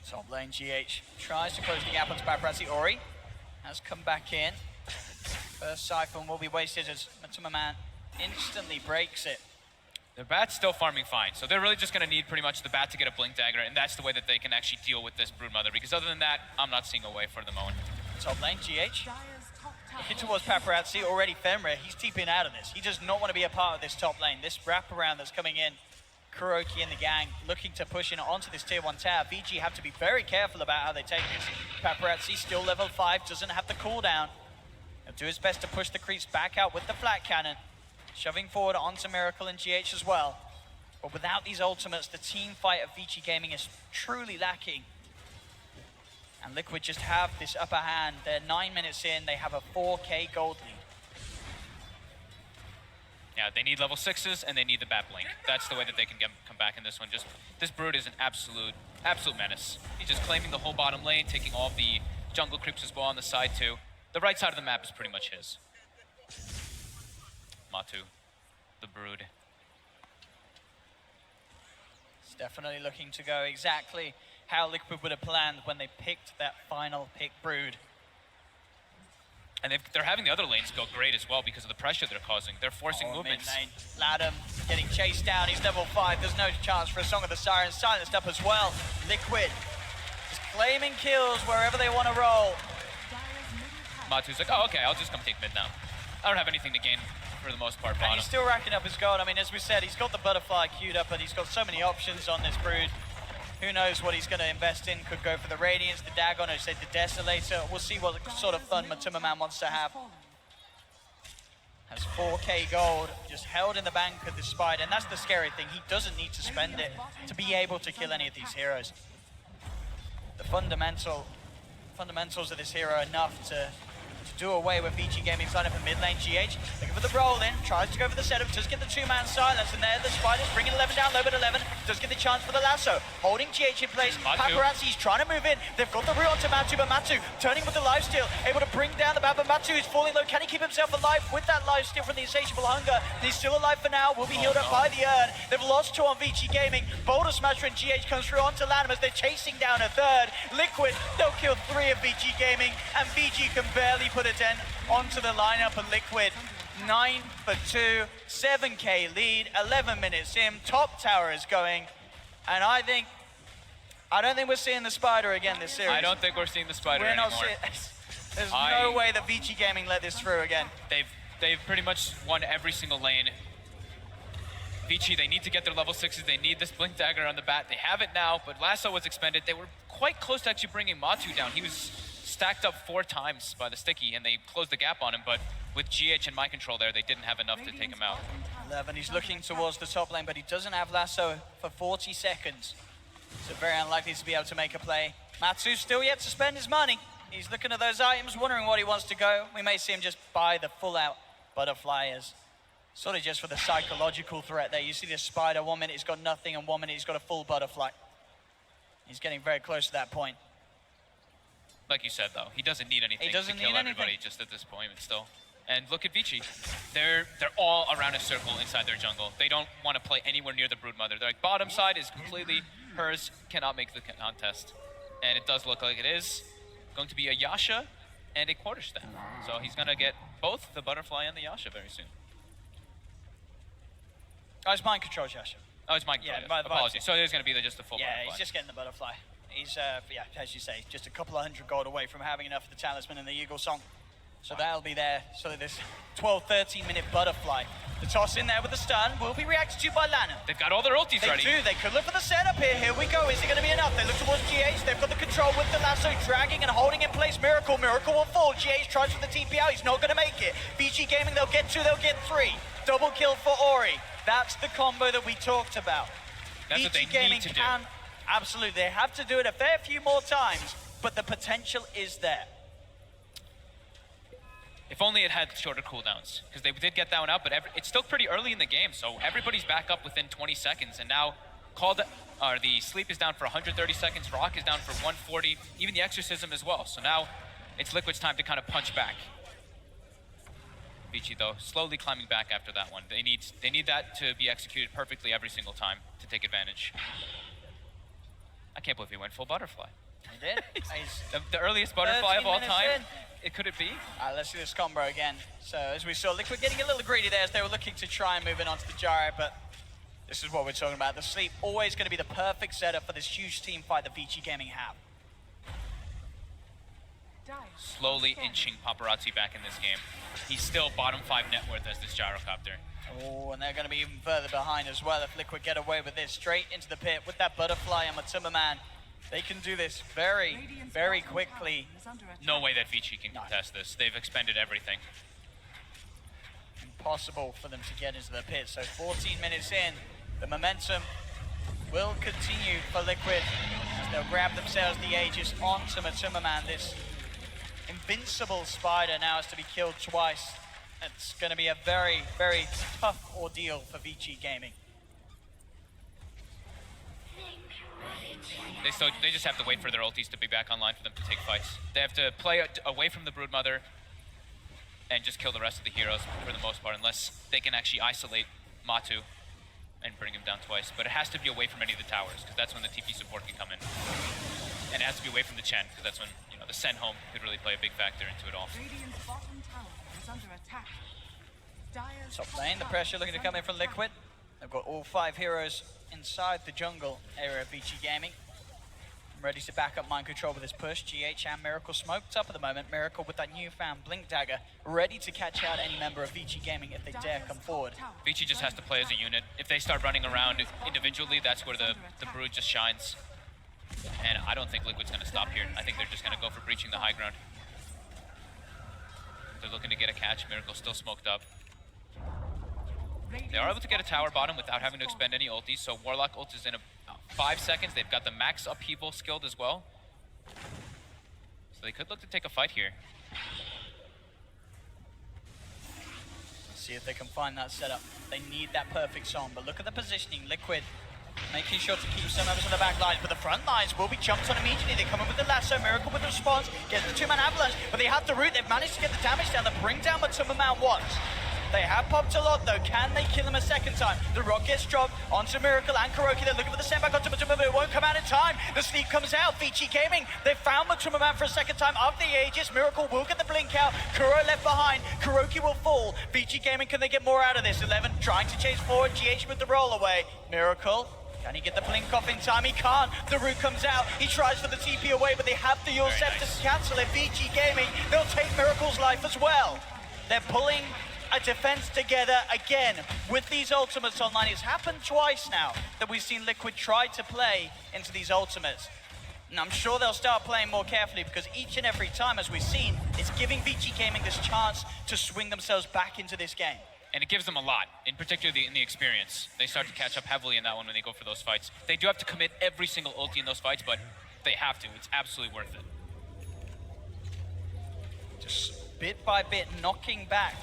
Speaker 23: Top lane, GH tries to close the gap onto Paparazzi. Ori has come back in. First Siphon will be wasted as Matuma Man instantly breaks it.
Speaker 26: The Bat's still farming fine, so they're really just going to need pretty much the Bat to get a Blink Dagger, and that's the way that they can actually deal with this Broodmother, because other than that, I'm not seeing a way for the moment.
Speaker 23: Top lane, GH. Looking towards Paparazzi, already Fenrir, he's TPing out of this. He does not want to be a part of this top lane. This wraparound that's coming in, Kuroki and the gang looking to push in onto this tier 1 tower. VG have to be very careful about how they take this. Paparazzi still level 5, doesn't have the cooldown. He'll do his best to push the creeps back out with the flat cannon. Shoving forward onto Miracle and GH as well. But without these ultimates, the team fight of Vici Gaming is truly lacking. And Liquid just have this upper hand. They're 9 minutes in, they have a 4k gold lead.
Speaker 26: Yeah, they need level 6s and they need the Bat Blink. That's the way that they can come back in this one. Just this Brood is an absolute menace. He's just claiming the whole bottom lane, taking all of the jungle creeps as well on the side too. The right side of the map is pretty much his. Matu, the Brood.
Speaker 23: It's definitely looking to go exactly how Liquid would have planned when they picked that final pick Brood.
Speaker 26: And they're having the other lanes go great as well because of the pressure they're causing. They're forcing movements.
Speaker 23: Mid-lane, Ladham getting chased down. He's level 5. There's no chance for a Song of the Siren. Silenced up as well. Liquid just claiming kills wherever they want to roll.
Speaker 26: Matu's like, oh, okay, I'll just come take mid now. I don't have anything to gain for the most part.
Speaker 23: And he's still racking up his gold. I mean, as we said, he's got the butterfly queued up, but he's got so many options on this Brood. Who knows what he's going to invest in? Could go for the Radiance, the Dagon, or say the Desolator. We'll see what sort of fun Matuma Man wants to have. Has 4k gold, just held in the bank of the Spider, and that's the scary thing. He doesn't need to spend it to be able to kill any of these heroes. The fundamentals of this hero are enough to to do away with Vici Gaming side up in mid lane. GH looking for the roll in, tries to go for the setup, does get the two-man silence, and there the Spiders bringing 11 down low, but 11 does get the chance for the lasso. Holding GH in place, Paparazzi's trying to move in, they've got the root onto Matu, but Matu turning with the lifesteal, able to bring down the bat, but Matu is falling low. Can he keep himself alive with that lifesteal from the insatiable hunger? He's still alive for now, will be healed up by the urn. They've lost 2 on Vici Gaming. Boulder Smasher and GH comes through onto Lanham as they're chasing down a third. Liquid, they'll kill 3 of Vici Gaming, and VG can barely put a dent onto the lineup of Liquid. 9 for 2, 7k lead, 11 minutes in, top tower is going, and I don't think we're seeing the Spider again this series.
Speaker 26: I don't think we're seeing the Spider anymore.
Speaker 23: There's no way that Vici Gaming let this through again.
Speaker 26: They've pretty much won every single lane. Vici, they need to get their level 6s. They need this Blink Dagger on the bat. They have it now, but Lasso was expended. They were quite close to actually bringing Matu down. He was stacked up 4 times by the sticky, and they closed the gap on him, but with GH and mind control there, they didn't have enough to take him out.
Speaker 23: 11, he's looking towards the top lane, but he doesn't have Lasso for 40 seconds. So very unlikely to be able to make a play. Matsu's still yet to spend his money. He's looking at those items, wondering what he wants to go. We may see him just buy the full-out butterfly as sort of just for the psychological threat there. You see this Spider, 1 minute he's got nothing, and 1 minute he's got a full butterfly. He's getting very close to that point.
Speaker 26: Like you said, though, he doesn't need anything to kill everybody just at this point still. And look at Vici. They're all around a circle inside their jungle. They don't want to play anywhere near the Broodmother. They're like, bottom side is completely hers, cannot make the contest. And it does look like it is going to be a Yasha and a quarterstaff. So he's going to get both the butterfly and the Yasha very soon.
Speaker 23: Oh, it's mind control, Yasha.
Speaker 26: Oh, it's mind control.
Speaker 23: Yeah,
Speaker 26: apologies. So there's going to be just a full butterfly.
Speaker 23: Yeah, he's just getting the butterfly. He's, yeah, as you say, just a couple of 100 gold away from having enough of the talisman and the Eagle Song. So that'll be there. So this 12, 13-minute butterfly. The toss in there with the stun will be reacted to by Lanham.
Speaker 26: They've got all their ultis ready.
Speaker 23: They do. They could look for the setup here. Here we go. Is it going to be enough? They look towards GH. They've got the control with the lasso, dragging and holding in place Miracle. Miracle will fall. GH tries for the TP out. He's not going to make it. Vici Gaming, they'll get 2, they'll get 3. Double kill for Ori. That's the combo that we talked about.
Speaker 26: That's what they
Speaker 23: Gaming
Speaker 26: need to do.
Speaker 23: Absolutely. They have to do it a fair few more times, but the potential is there.
Speaker 26: If only it had shorter cooldowns, because they did get that one out, but it's still pretty early in the game, so everybody's back up within 20 seconds, and now the sleep is down for 130 seconds, Rock is down for 140, even the exorcism as well. So now it's Liquid's time to kind of punch back. Vici, though, slowly climbing back after that one. They need that to be executed perfectly every single time to take advantage. I can't believe he went full butterfly.
Speaker 23: He did.
Speaker 26: the earliest butterfly of all time. Could it be?
Speaker 23: Let's see this combo again. So as we saw, Liquid getting a little greedy there as they were looking to try and move in onto the gyro, but this is what we're talking about. The sleep always going to be the perfect setup for this huge team fight that Vici Gaming have.
Speaker 26: Slowly inching Paparazzi back in this game. He's still bottom 5 net worth as this gyrocopter.
Speaker 23: Oh, and they're going to be even further behind as well if Liquid get away with this. Straight into the pit with that butterfly and Matumba Man. They can do this very, very quickly.
Speaker 26: No way that Vici can contest this. They've expended everything.
Speaker 23: Impossible for them to get into the pit. So 14 minutes in, the momentum will continue for Liquid as they'll grab themselves the Aegis onto Matumba Man. This invincible spider now has to be killed twice. It's going to be a very, very tough ordeal for Vici Gaming.
Speaker 26: They just have to wait for their ultis to be back online for them to take fights. They have to play away from the Broodmother and just kill the rest of the heroes for the most part, unless they can actually isolate Matu and bring him down twice. But it has to be away from any of the towers, because that's when the TP support can come in. And it has to be away from the Chen, because that's when the send home could really play a big factor into it all.
Speaker 23: Top lane, the pressure looking to come in from Liquid. They've got all 5 heroes inside the jungle area of Vici Gaming. Ready to back up mind control with this push. GH and Miracle smoked up at the moment. Miracle with that newfound Blink Dagger, ready to catch out any member of Vici Gaming if they dare come forward.
Speaker 26: Vici just has to play as a unit. If they start running around individually, that's where the Brood just shines. And I don't think Liquid's going to stop here. I think they're just going to go for breaching the high ground. They're looking to get a catch. Miracle still smoked up. They are able to get a tower bottom without having to expend any ultis, so Warlock ult is in about 5 seconds. They've got the max upheaval skilled as well. So they could look to take a fight here.
Speaker 23: See if they can find that setup. They need that perfect song, but look at the positioning. Liquid making sure to keep some members on the back lines, but the front lines will be jumped on immediately. They come in with the lasso, Miracle with the response, gets the two-man avalanche, but they have the root. They've managed to get the damage down. They bring down Matumba Man once. They have popped a lot though. Can they kill him a second time? The rock gets dropped onto Miracle and Kuroki. They're looking for the send back onto Matumba, but it won't come out in time. The sleep comes out. Vici Gaming, they found Matumba Man for a second time after the Aegis. Miracle will get the blink out. Kuro left behind. Kuroki will fall. Vici Gaming, can they get more out of this? 11 trying to chase forward. GH with the roll away. Miracle, can he get the blink off in time? He can't. The root comes out. He tries for the TP away, but they have the Yule Scepter to cancel it. Vici Gaming, they'll take Miracle's life as well. They're pulling a defense together again with these ultimates online. It's happened twice now that we've seen Liquid try to play into these ultimates. And I'm sure they'll start playing more carefully because each and every time, as we've seen, it's giving Vici Gaming this chance to swing themselves back into this game.
Speaker 26: And it gives them a lot, in particular in the experience. They start to catch up heavily in that one when they go for those fights. They do have to commit every single ulti in those fights, but they have to. It's absolutely worth it.
Speaker 23: Just bit by bit, knocking back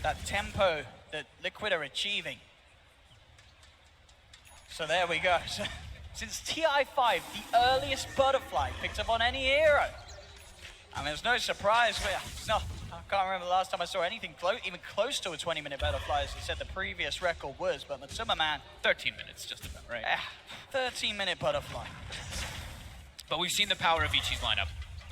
Speaker 23: that tempo that Liquid are achieving. So there we go. Since TI5, the earliest butterfly picked up on any hero. I mean, it's no surprise. I can't remember the last time I saw anything even close to a 20-minute butterfly, as you said the previous record was, but Matumba Man,
Speaker 26: 13 minutes, just about, right?
Speaker 23: 13-minute butterfly.
Speaker 26: But we've seen the power of Vici's lineup.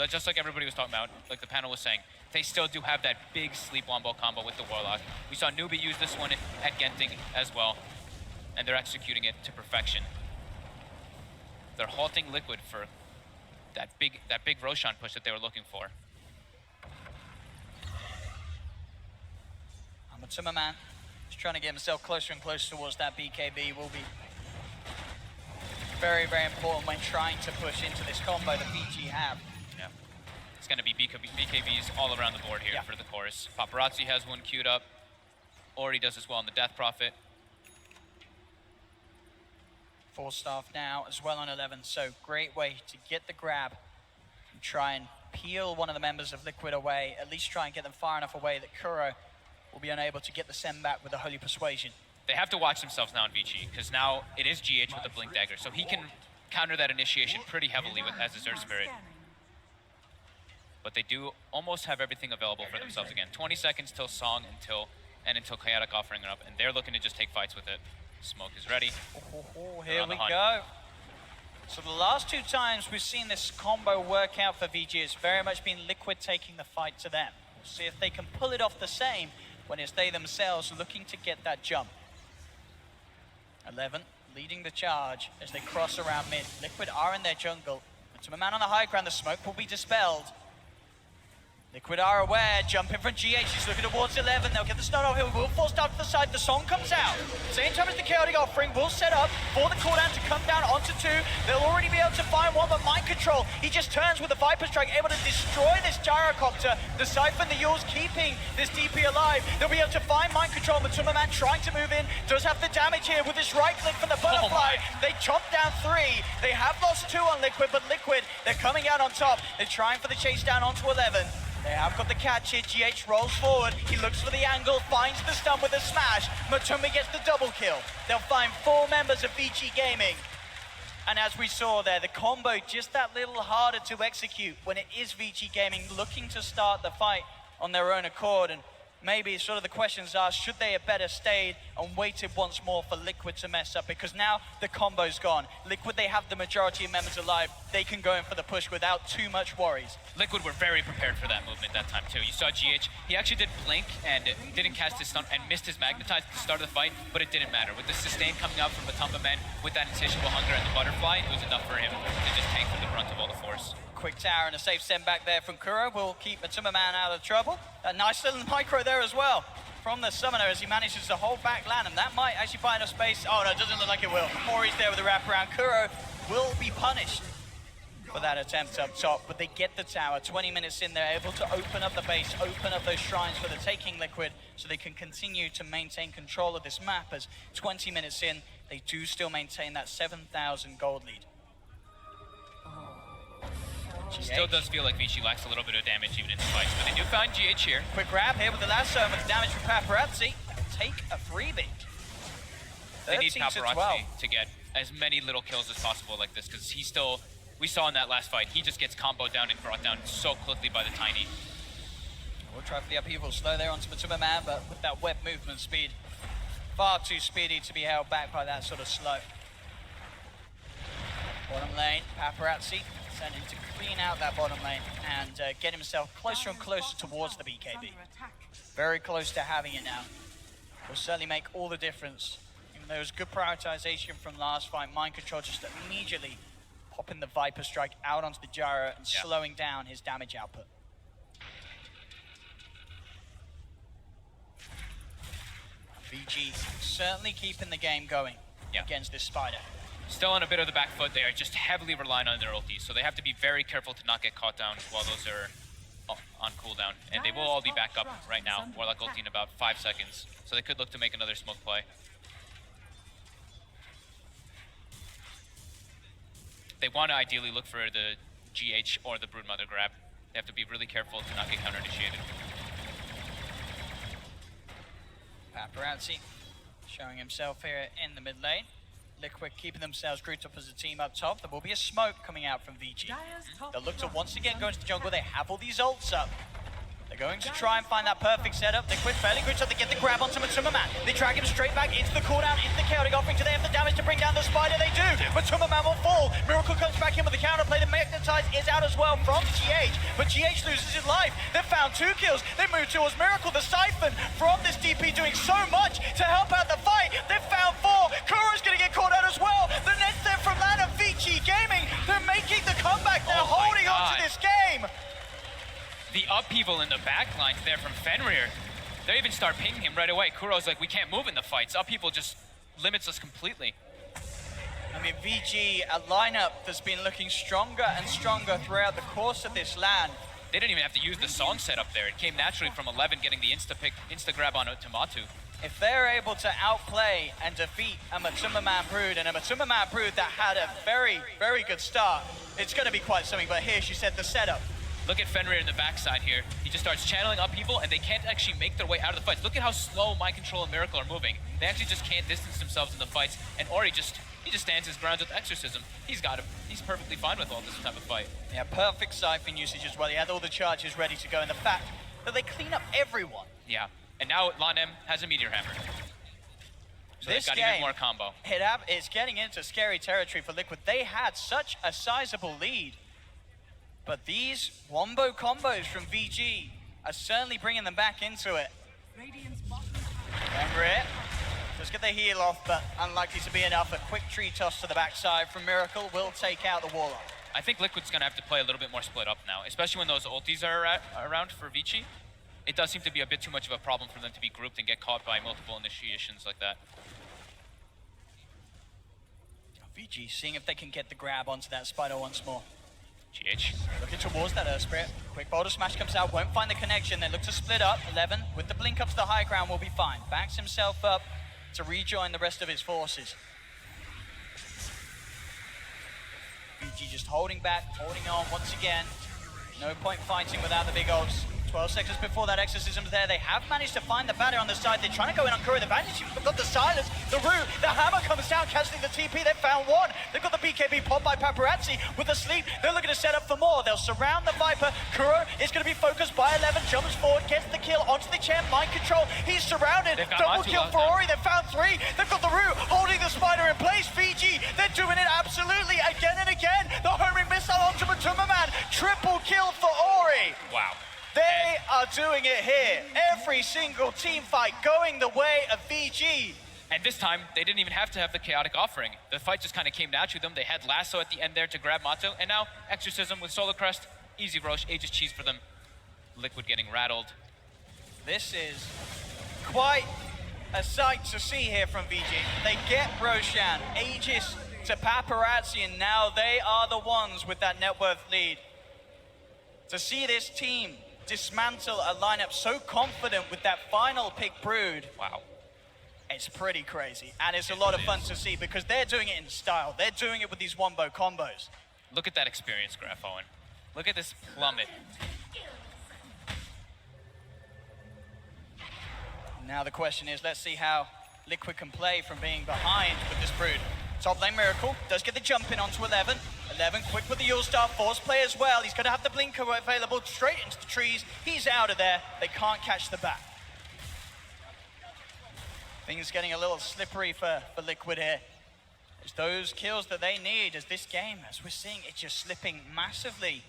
Speaker 26: Just like everybody was talking about, like the panel was saying, they still do have that big sleep wombo combo with the Warlock. We saw Newbie use this one at Genting as well, and they're executing it to perfection. They're halting Liquid for that big Roshan push that they were looking for.
Speaker 23: Matumba Man is trying to get himself closer and closer towards that BKB. Will be very, very important when trying to push into this combo that Vici have.
Speaker 26: Yeah. It's going to be BKBs all around the board here for the chorus. Paparazzi has one queued up. Ori does as well on the Death Prophet.
Speaker 23: 4 staff now as well on 11, so great way to get the grab and try and peel one of the members of Liquid away, at least try and get them far enough away that Kuro will be unable to get the send back with the Holy Persuasion.
Speaker 26: They have to watch themselves now in Vici, because now it is GH with the Blink Dagger, so he can counter that initiation pretty heavily as a Zerg Spirit. But they do almost have everything available for themselves again. 20 seconds till Song until Chaotic offering it up, and they're looking to just take fights with it. Smoke is ready.
Speaker 23: Here we go. So the last 2 times we've seen this combo work out for VG, it's very much been Liquid taking the fight to them. We'll see if they can pull it off the same when it's they themselves looking to get that jump. 11 leading the charge as they cross around mid. Liquid are in their jungle. Matumba Man on the high ground, the smoke will be dispelled. Liquid are aware, jumping from GH, he's looking towards 11, they'll get the stun off here, will force down to the side, the song comes out. Same time as the chaotic offering will set up for the cooldown to come down onto 2. They'll already be able to find one, but Mind Control, he just turns with a Viper Strike, able to destroy this Gyrocopter. The Siphon, the Yules keeping this DP alive. They'll be able to find Mind Control. Matumba Man trying to move in, does have the damage here with this right click from the Butterfly. They chop down 3, they have lost 2 on Liquid, but Liquid, they're coming out on top. They're trying for the chase down onto 11. They have got the catch here. GH rolls forward. He looks for the angle, finds the stun with a smash. Matumba gets the double kill. They'll find 4 members of Vici Gaming. And as we saw there, the combo just that little harder to execute when it is Vici Gaming looking to start the fight on their own accord. And maybe sort of the questions are, should they have better stayed and waited once more for Liquid to mess up? Because now the combo's gone. Liquid, they have the majority of members alive. They can go in for the push without too much worries.
Speaker 26: Liquid were very prepared for that movement that time too. You saw GH, he actually did blink and didn't cast his stun and missed his magnetize at the start of the fight, but it didn't matter. With the sustain coming out from Matumba Man with that insatiable hunger and the butterfly, it was enough for him to just tank for the brunt of all the force.
Speaker 23: Quick tower and a safe send back there from Kuro will keep Matumba Man out of trouble. A nice little micro there as well from the summoner as he manages to hold back land, and that might actually buy enough space. Oh no, it doesn't look like it will. Mori's there with the wraparound. Kuro will be punished for that attempt up top, but they get the tower. 20 minutes in, they're able to open up the base, open up those shrines for the taking Liquid, so they can continue to maintain control of this map. As 20 minutes in, they do still maintain that 7,000 gold lead.
Speaker 26: Still does feel like Vici lacks a little bit of damage even in the fights, but they do find GH here.
Speaker 23: Quick grab here with the lasso and with the damage from Paparazzi. They'll take a freebie.
Speaker 26: They need Paparazzi to get as many little kills as possible like this, because he still, we saw in that last fight, he just gets comboed down and brought down so quickly by the Tiny.
Speaker 23: We'll try for the upheaval slow there onto Matuma Man, but with that web movement speed, far too speedy to be held back by that sort of slow. Bottom lane, Paparazzi sending to clean out that bottom lane and get himself closer and closer towards the BKB. Very close to having it now. Will certainly make all the difference. Even though it was good prioritization from last fight, Mind Control just immediately popping the Viper Strike out onto the gyro and slowing down his damage output. VG certainly keeping the game going against this Spider.
Speaker 26: Still on a bit of the back foot. They are just heavily relying on their ultis, so they have to be very careful to not get caught down while those are on cooldown. And they will all be back up right now. Warlock ulti in about 5 seconds, so they could look to make another smoke play. They want to ideally look for the GH or the Broodmother grab. They have to be really careful to not get counter-initiated.
Speaker 23: Paparazzi showing himself here in the mid lane. Liquid keeping themselves grouped up as a team up top. There will be a smoke coming out from VG. They'll look to once again go into the jungle. They have all these ults up. They're going to try and find that perfect setup. Liquid fairly good, so they get the grab onto Matuma Man. They drag him straight back into the cooldown, into the chaotic offering. Do they have the damage to bring down the Spider? They do. Matuma Man will fall. Miracle comes back in with the counterplay. The Magnetize is out as well from GH, but GH loses his life. They've found 2 kills. They move towards Miracle. The Siphon from this DP doing so much to help out the fight. They've found 4. Kuro's going to get caught out as well. The net's there from Lana. Vici Gaming. They're making the comeback. They're holding on to this game.
Speaker 26: The upheaval in the backline there from Fenrir. They even start pinging him right away. Kuro's like, we can't move in the fights. Upheaval just limits us completely.
Speaker 23: I mean, VG, a lineup that's been looking stronger and stronger throughout the course of this LAN.
Speaker 26: They didn't even have to use the song setup there. It came naturally from 11 getting the insta-pick, insta-grab on Tomatu.
Speaker 23: If they're able to outplay and defeat a Matuma Man Brood, and a Matuma Man Brood that had a very, very good start, it's going to be quite something. But here, she said the setup.
Speaker 26: Look at Fenrir in the backside here. He just starts channeling upheaval, and they can't actually make their way out of the fights. Look at how slow Mind Control and Miracle are moving. They actually just can't distance themselves in the fights, and Ori just stands his ground with Exorcism. He's got him. He's perfectly fine with all this type of fight.
Speaker 23: Yeah, perfect Siphon usage as well. He had all the charges ready to go, and the fact that they clean up everyone.
Speaker 26: Yeah, and now Lanem has a Meteor Hammer. So
Speaker 23: this
Speaker 26: they've got
Speaker 23: game,
Speaker 26: even more combo.
Speaker 23: It's getting into scary territory for Liquid. They had such a sizable lead. But these wombo combos from VG are certainly bringing them back into it. Remember it. Just get the heal off, but unlikely to be enough. A quick tree toss to the backside from Miracle will take out the Warlock.
Speaker 26: I think Liquid's going to have to play a little bit more split up now, especially when those ultis are around for Vici. It does seem to be a bit too much of a problem for them to be grouped and get caught by multiple initiations like that.
Speaker 23: VG seeing if they can get the grab onto that Spider once more.
Speaker 26: GH.
Speaker 23: Looking towards that Earth Spirit. Quick boulder smash comes out, won't find the connection. They look to split up. 11 with the blink up to the high ground will be fine. Backs himself up to rejoin the rest of his forces. VG just holding back, holding on once again. No point fighting without the big ults. 12 seconds before that Exorcism's there. They have managed to find the batter on the side. They're trying to go in on Kuro. The Bandage, they've got the silence, the root, the hammer comes down, cancelling the TP. They've found 1. They've got the BKB popped by Paparazzi with the sleep. They're looking to set up for more. They'll surround the Viper. Kuro is going to be focused by 11, jumps forward, gets the kill onto the champ. Mind Control, he's surrounded. Double kill for Ori. They've found 3. They've got the root holding the Spider in place. VG, they're doing it absolutely again and again. The homing missile onto Matuma Man. Triple kill for Ori.
Speaker 26: Wow.
Speaker 23: They are doing it here. Every single team fight going the way of VG.
Speaker 26: And this time, they didn't even have to have the chaotic offering. The fight just kind of came naturally to them. They had Lasso at the end there to grab Mato, and now Exorcism with Solar Crest. Easy Roche, Aegis cheese for them. Liquid getting rattled.
Speaker 23: This is quite a sight to see here from VG. They get Roshan, Aegis to Paparazzi, and now they are the ones with that net worth lead. To see this team dismantle a lineup so confident with that final pick Brood.
Speaker 26: Wow.
Speaker 23: It's pretty crazy. And it's a lot of fun to see because they're doing it in style. They're doing it with these wombo combos.
Speaker 26: Look at that experience graph, Owen. Look at this plummet.
Speaker 23: Now the question is, let's see how Liquid can play from being behind with this Brood. Top lane Miracle does get the jump in onto 11. 11 quick with the Yule Star, Force play as well. He's going to have the Blinker available straight into the trees. He's out of there. They can't catch the back. Things getting a little slippery for Liquid here. It's those kills that they need as this game, as we're seeing, it's just slipping massively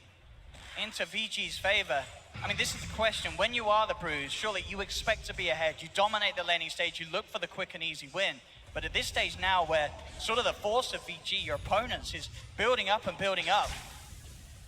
Speaker 23: into VG's favor. I mean, this is the question. When you are the Brood, surely you expect to be ahead. You dominate the laning stage. You look for the quick and easy win. But at this stage now, where sort of the force of VG, your opponents, is building up and building up,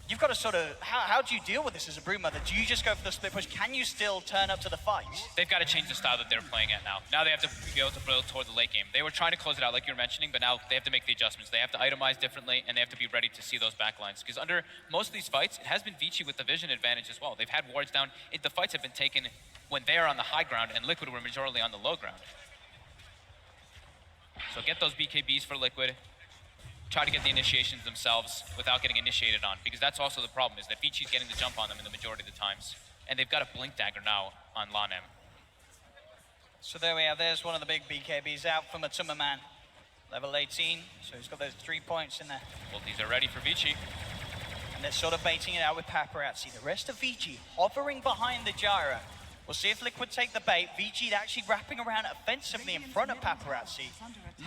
Speaker 23: you've got to sort of, how do you deal with this as a Brood Mother? Do you just go for the split push? Can you still turn up to the fights?
Speaker 26: They've got to change the style that they're playing at now. Now they have to be able to build toward the late game. They were trying to close it out like you were mentioning, but now they have to make the adjustments. They have to itemize differently, and they have to be ready to see those backlines. Because under most of these fights, it has been Vici with the vision advantage as well. They've had wards down. The fights have been taken when they're on the high ground, and Liquid were majorly on the low ground. So get those BKBs for Liquid. Try to get the initiations themselves without getting initiated on, because that's also the problem, is that Vici's getting the jump on them in the majority of the times. And they've got a Blink Dagger now on Lanem.
Speaker 23: So there we have, there's one of the big BKBs out for Matuma Man. Level 18, so he's got those 3 points in there.
Speaker 26: Well, these are ready for Vici.
Speaker 23: And they're sort of baiting it out with Paparazzi. The rest of Vici hovering behind the Gyro. We'll see if Liquid take the bait. Vici actually wrapping around offensively in front of Paparazzi,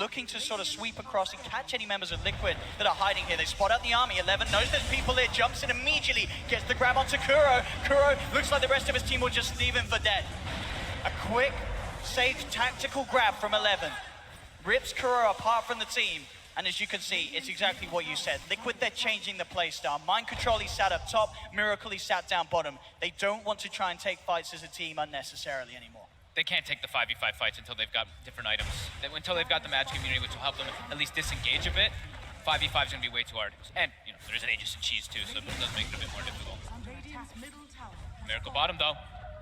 Speaker 23: looking to sort of sweep across and catch any members of Liquid that are hiding here. They spot out the army. 11 knows there's people there, jumps in immediately, gets the grab onto Kuro. Kuro looks like the rest of his team will just leave him for dead. A quick, safe, tactical grab from 11. Rips Kuro apart from the team. And as you can see, it's exactly what you said. Liquid, they're changing the playstyle. Mind Control, he sat up top. Miracle, he sat down bottom. They don't want to try and take fights as a team unnecessarily anymore.
Speaker 26: They can't take the 5v5 fights until they've got different items. Until they've got the match community, which will help them at least disengage a bit. 5v5 is going to be way too hard. And, you know, there's an Aegis and Cheese too, so it does make it a bit more difficult. Miracle bottom, though.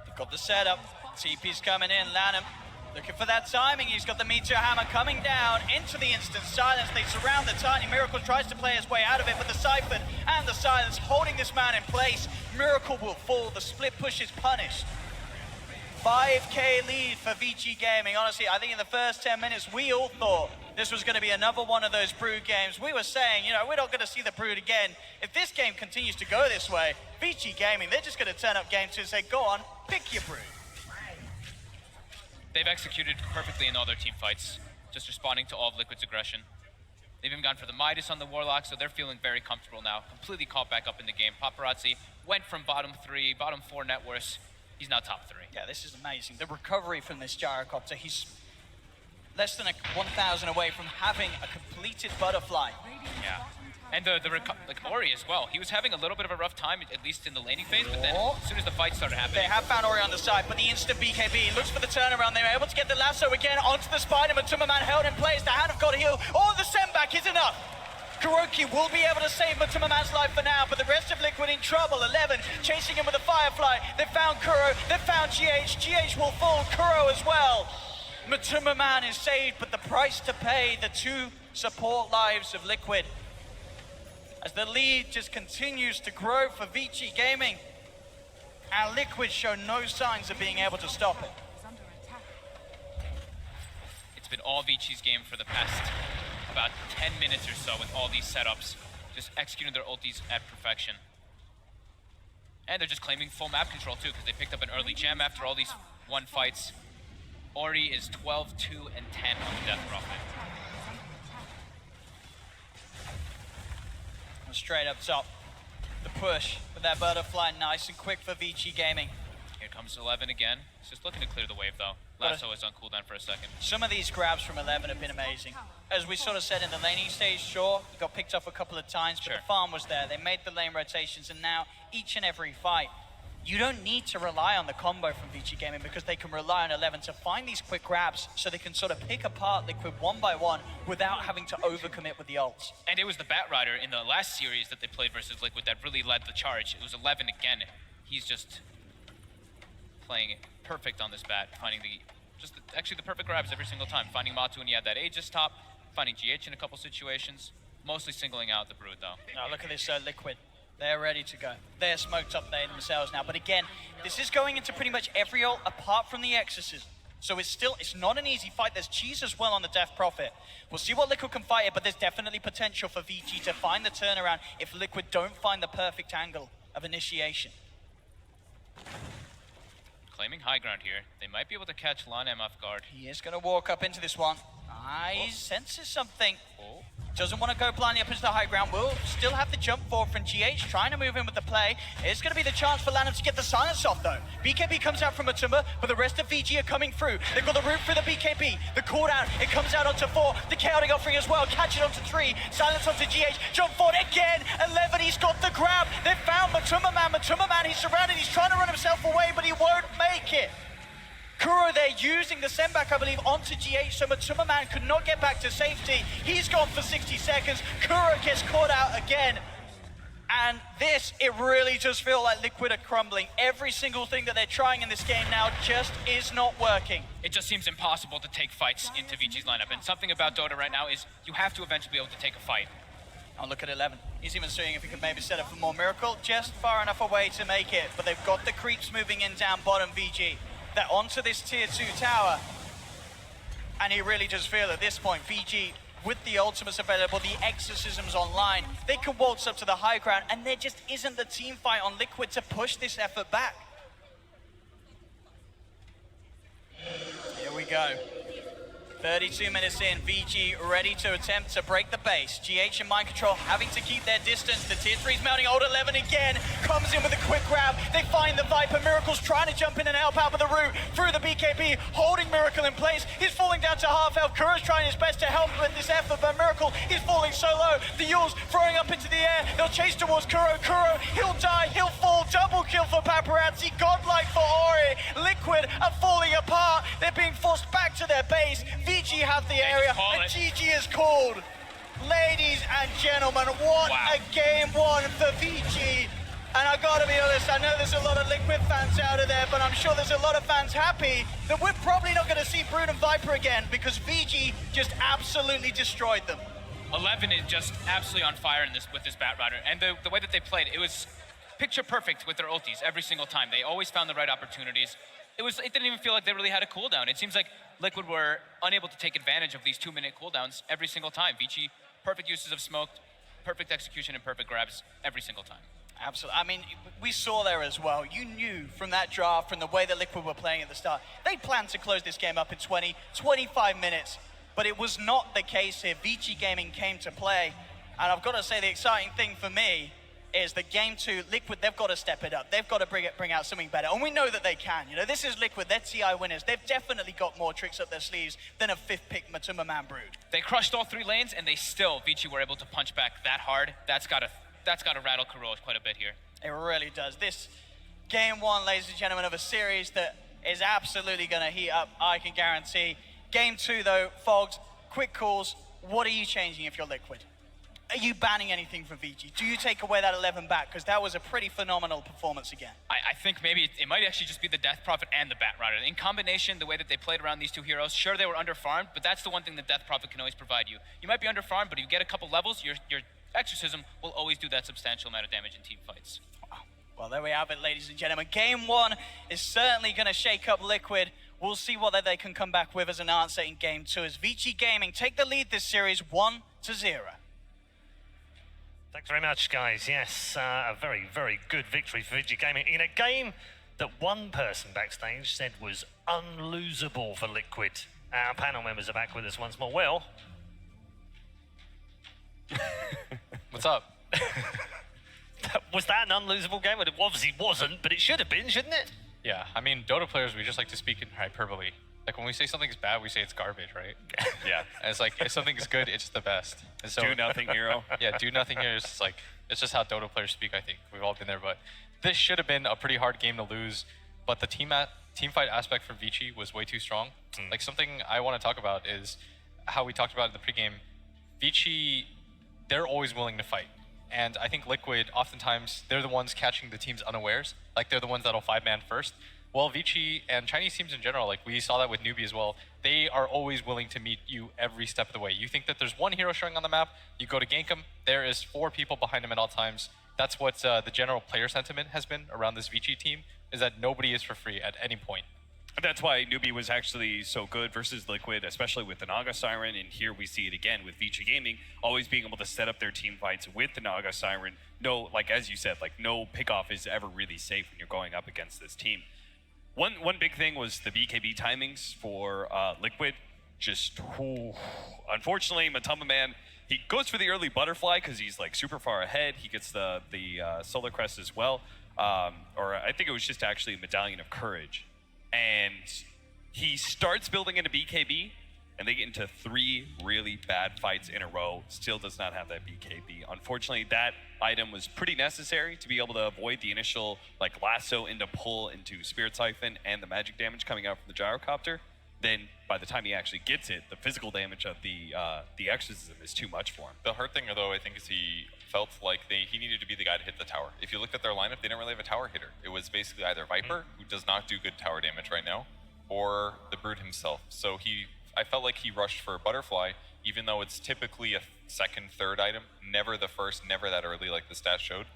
Speaker 23: You've got the setup. TP's coming in. Lanham looking for that timing. He's got the Meteor Hammer coming down into the instant silence. They surround the Tiny. Miracle tries to play his way out of it, but the Siphon and the silence holding this man in place. Miracle will fall. The split push is punished. 5k lead for Vici Gaming. Honestly, I think in the first 10 minutes, we all thought this was going to be another one of those Brood games. We were saying, you know, we're not going to see the Brood again. If this game continues to go this way, Vici Gaming, they're just going to turn up game 2 and say, go on, pick your Brood.
Speaker 26: They've executed perfectly in all their team fights, just responding to all of Liquid's aggression. They've even gone for the Midas on the Warlock, so they're feeling very comfortable now. Completely caught back up in the game. Paparazzi went from bottom 3, bottom 4 net worth. He's now top 3.
Speaker 23: Yeah, this is amazing. The recovery from this Gyrocopter, he's less than 1,000 away from having a completed butterfly.
Speaker 26: Yeah. And like Ori as well. He was having a little bit of a rough time, at least in the laning phase, but then as soon as the fight started happening.
Speaker 23: They have found Ori on the side, but the instant BKB looks for the turnaround. They were able to get the lasso again onto the spider. Matuma Man held in place. The hand have got a heal. Oh, the send back is enough. Kuroki will be able to save Matuma Man's life for now, but the rest of Liquid in trouble. 11 chasing him with a Firefly. They found Kuro. They found GH. GH will fall. Kuro as well. Matuma Man is saved, but the price to pay, the 2 support lives of Liquid, as the lead just continues to grow for Vici Gaming, and Liquid show no signs of being able to stop it.
Speaker 26: It's been all Vici's game for the past about 10 minutes or so with all these setups, just executing their ultis at perfection. And they're just claiming full map control too, because they picked up an early gem after all these 1 fights. Ori is 12, 2, and 10 on the Death Prophet.
Speaker 23: Straight up top, the push with that butterfly, nice and quick for Vici Gaming.
Speaker 26: Here comes 11 again. He's just looking to clear the wave though. Lasso is on cooldown for a second.
Speaker 23: Some of these grabs from 11 have been amazing. As we sort of said in the laning stage, sure, he got picked off a couple of times, but the farm was there. They made the lane rotations, and now each and every fight, you don't need to rely on the combo from Vici Gaming, because they can rely on 11 to find these quick grabs so they can sort of pick apart Liquid one by one without having to overcommit with the ults.
Speaker 26: And it was the Bat Rider in the last series that they played versus Liquid that really led the charge. It was 11 again. He's just playing it perfect on this bat, finding actually the perfect grabs every single time. Finding Matu when he had that Aegis top, finding GH in a couple situations, mostly singling out the Brood though.
Speaker 23: Now look at this Liquid. They're ready to go. They're smoked up there themselves now. But again, this is going into pretty much every ult apart from the Exorcism. So it's not an easy fight. There's cheese as well on the Death Prophet. We'll see what Liquid can fight it, but there's definitely potential for Vici to find the turnaround if Liquid don't find the perfect angle of initiation.
Speaker 26: Claiming high ground here. They might be able to catch Lanem off guard.
Speaker 23: He is going to walk up into this one. He senses something. Doesn't want to go blindly up into the high ground. Will still have the jump forward from GH, trying to move in with the play. It's going to be the chance for Lanham to get the silence off, though. BKB comes out from Matumba, but the rest of VG are coming through. They've got the route for the BKB. The cooldown, it comes out onto 4. The chaotic offering as well. Catch it onto 3. Silence onto GH. Jump forward again. 11, he's got the grab. They've found Matumba Man. Matumba Man, he's surrounded. He's trying to run himself away, but he won't make it. Kuro, they're using the send back, I believe, onto GH, so Matumba Man could not get back to safety. He's gone for 60 seconds. Kuro gets caught out again. And this, it really does feel like Liquid are crumbling. Every single thing that they're trying in this game now just is not working.
Speaker 26: It just seems impossible to take fights into Vici's lineup. And something about Dota right now is you have to eventually be able to take a fight.
Speaker 23: Oh, look at 11. He's even seeing if he can maybe set up for more Miracle. Just far enough away to make it. But they've got the creeps moving in down bottom, VG. They're onto this tier 2 tower. And you really just feel at this point, VG, with the ultimates available, the exorcisms online, they can waltz up to the high ground, and there just isn't the team fight on Liquid to push this effort back. Here we go. 32 minutes in, VG ready to attempt to break the base. GH and Mind Control having to keep their distance. The tier 3's mounting. Old 11 again comes in with a quick grab. They find the Viper. Miracle's trying to jump in and help out with the route through the BKB, holding Miracle in place. He's falling down to half health. Kuro's trying his best to help with this effort, but Miracle is falling so low. The Yules throwing up into the air. They'll chase towards Kuro. Kuro, he'll die, he'll fall. Double kill for Paparazzi. Godlike for Ori. Liquid are falling apart. They're being forced back to their base. VG have the area, and GG is called. Ladies and gentlemen, what a game one for VG. And I gotta be honest, I know there's a lot of Liquid fans out of there, but I'm sure there's a lot of fans happy that we're probably not gonna see Brood and Viper again because VG just absolutely destroyed them.
Speaker 26: 11 is just absolutely on fire in this with this Bat Rider, and the way that they played, it was picture perfect with their ultis every single time. They always found the right opportunities. It didn't even feel like they really had a cooldown. It seems like Liquid were unable to take advantage of these 2-minute cooldowns every single time. Vici, perfect uses of smoke, perfect execution, and perfect grabs every single time.
Speaker 23: Absolutely. I mean, we saw there as well. You knew from that draft, from the way that Liquid were playing at the start, they planned to close this game up in 20, 25 minutes. But it was not the case here. Vici Gaming came to play. And I've got to say, the exciting thing for me is that game 2, Liquid, they've got to step it up. They've got to bring out something better. And we know that they can. You know, this is Liquid. They're TI winners. They've definitely got more tricks up their sleeves than a 5th pick Matumba Man Brood.
Speaker 26: They crushed all 3 lanes, and they still, Vici were able to punch back that hard. That's got to rattle Kuro quite a bit here.
Speaker 23: It really does. This game 1, ladies and gentlemen, of a series that is absolutely going to heat up, I can guarantee. Game 2, though, Fogged, quick calls. What are you changing if you're Liquid? Are you banning anything from VG? Do you take away that 11 back? Because that was a pretty phenomenal performance again.
Speaker 26: I think maybe it might actually just be the Death Prophet and the Bat Rider. In combination, the way that they played around these 2 heroes, sure they were underfarmed, but that's the one thing the Death Prophet can always provide you. You might be underfarmed, but if you get a couple levels, your Exorcism will always do that substantial amount of damage in team fights.
Speaker 23: Well, there we have it, ladies and gentlemen. Game 1 is certainly going to shake up Liquid. We'll see what they can come back with as an answer in Game 2 as Vici Gaming take the lead this series 1-0.
Speaker 7: Thanks very much, guys. Yes, a very, very good victory for Vici Gaming in a game that one person backstage said was unlosable for Liquid. Our panel members are back with us once more. Will?
Speaker 4: What's up?
Speaker 7: Was that an unlosable game? Well, it obviously wasn't, but it should have been, shouldn't it?
Speaker 4: Yeah, I mean, Dota players, we just like to speak in hyperbole. Like, when we say something's bad, we say it's garbage, right?
Speaker 9: Yeah.
Speaker 4: And it's like, if something's good, it's the best. And so,
Speaker 9: do nothing hero.
Speaker 4: Yeah, do nothing hero is like, it's just how Dota players speak, I think. We've all been there, but this should have been a pretty hard game to lose, but the team fight aspect for Vici was way too strong. Like, something I want to talk about is how we talked about in the pregame. Vici, they're always willing to fight. And I think Liquid, oftentimes, they're the ones catching the teams unawares. Like, they're the ones that'll 5-man first. Well, Vici and Chinese teams in general, like we saw that with Newbie as well, they are always willing to meet you every step of the way. You think that there's one hero showing on the map, you go to gank him, there is 4 people behind him at all times. That's what the general player sentiment has been around this Vici team, is that nobody is for free at any point.
Speaker 8: That's why Newbie was actually so good versus Liquid, especially with the Naga Siren, and here we see it again with Vici Gaming, always being able to set up their team fights with the Naga Siren. No, like as you said, like no pickoff is ever really safe when you're going up against this team. One big thing was the BKB timings for Liquid. Just, unfortunately, Matuma Man, he goes for the early butterfly because he's like super far ahead. He gets the Solar Crest as well, or I think it was just actually a Medallion of Courage. And he starts building into BKB, and they get into 3 really bad fights in a row. Still does not have that BKB. Unfortunately, that item was pretty necessary to be able to avoid the initial like lasso into pull into Spirit Siphon and the magic damage coming out from the gyrocopter. Then by the time he actually gets it, the physical damage of the exorcism is too much for him.
Speaker 9: The hard thing though, I think, is he felt like he needed to be the guy to hit the tower. If you looked at their lineup, they didn't really have a tower hitter. It was basically either Viper, who does not do good tower damage right now, or the Brood himself. So I felt like he rushed for a Butterfly, even though it's typically a second, third item, never the first, never that early like the stats showed.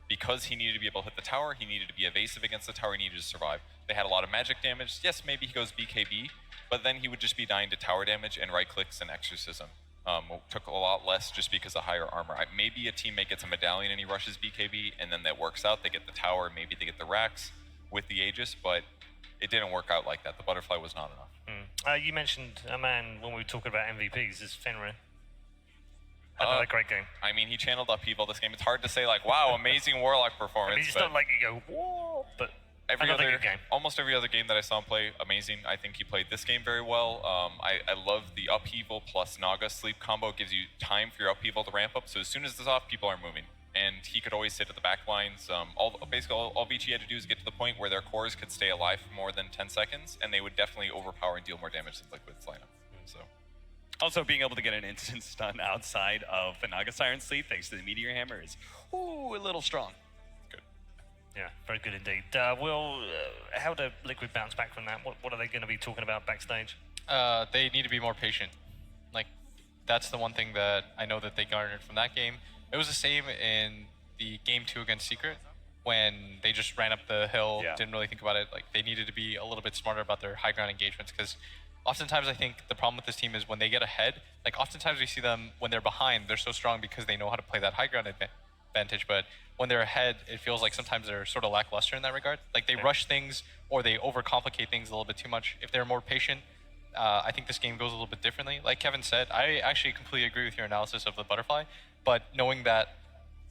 Speaker 9: Because he needed to be able to hit the tower, he needed to be evasive against the tower, he needed to survive. They had a lot of magic damage. Yes, maybe he goes BKB, but then he would just be dying to tower damage and right clicks and exorcism. Took a lot less just because of higher armor. Maybe a teammate gets a medallion and he rushes BKB, and then that works out. They get the tower, maybe they get the racks with the Aegis, but it didn't work out like that. The Butterfly was not enough.
Speaker 7: You mentioned a man when we were talking about MVPs, is Fenrir. Another great game.
Speaker 9: I mean, he channeled Upheaval this game. It's hard to say like, wow, amazing Warlock performance.
Speaker 7: I mean, you just don't like you go, whoa, but another good game.
Speaker 9: Almost every other game that I saw him play, amazing. I think he played this game very well. I love the Upheaval plus Naga sleep combo. It gives you time for your Upheaval to ramp up. So as soon as it's off, people are moving. And he could always sit at the back lines. Basically, all Vici had to do is get to the point where their cores could stay alive for more than 10 seconds, and they would definitely overpower and deal more damage than Liquid's lineup. So.
Speaker 8: Also, being able to get an instant stun outside of the Naga Siren sleep thanks to the Meteor Hammer is a little strong.
Speaker 9: Good.
Speaker 7: Yeah, very good indeed. Will, how do Liquid bounce back from that? What are they going to be talking about backstage?
Speaker 4: They need to be more patient. Like, that's the one thing that I know that they garnered from that game. It was the same in the game 2 against Secret when they just ran up the hill, didn't really think about it. Like, they needed to be a little bit smarter about their high ground engagements, because oftentimes I think the problem with this team is when they get ahead, like oftentimes we see them when they're behind, they're so strong because they know how to play that high ground advantage, but when they're ahead, it feels like sometimes they're sort of lackluster in that regard. Like they rush things or they overcomplicate things a little bit too much. If they're more patient, I think this game goes a little bit differently. Like Kevin said, I actually completely agree with your analysis of the Butterfly, but knowing that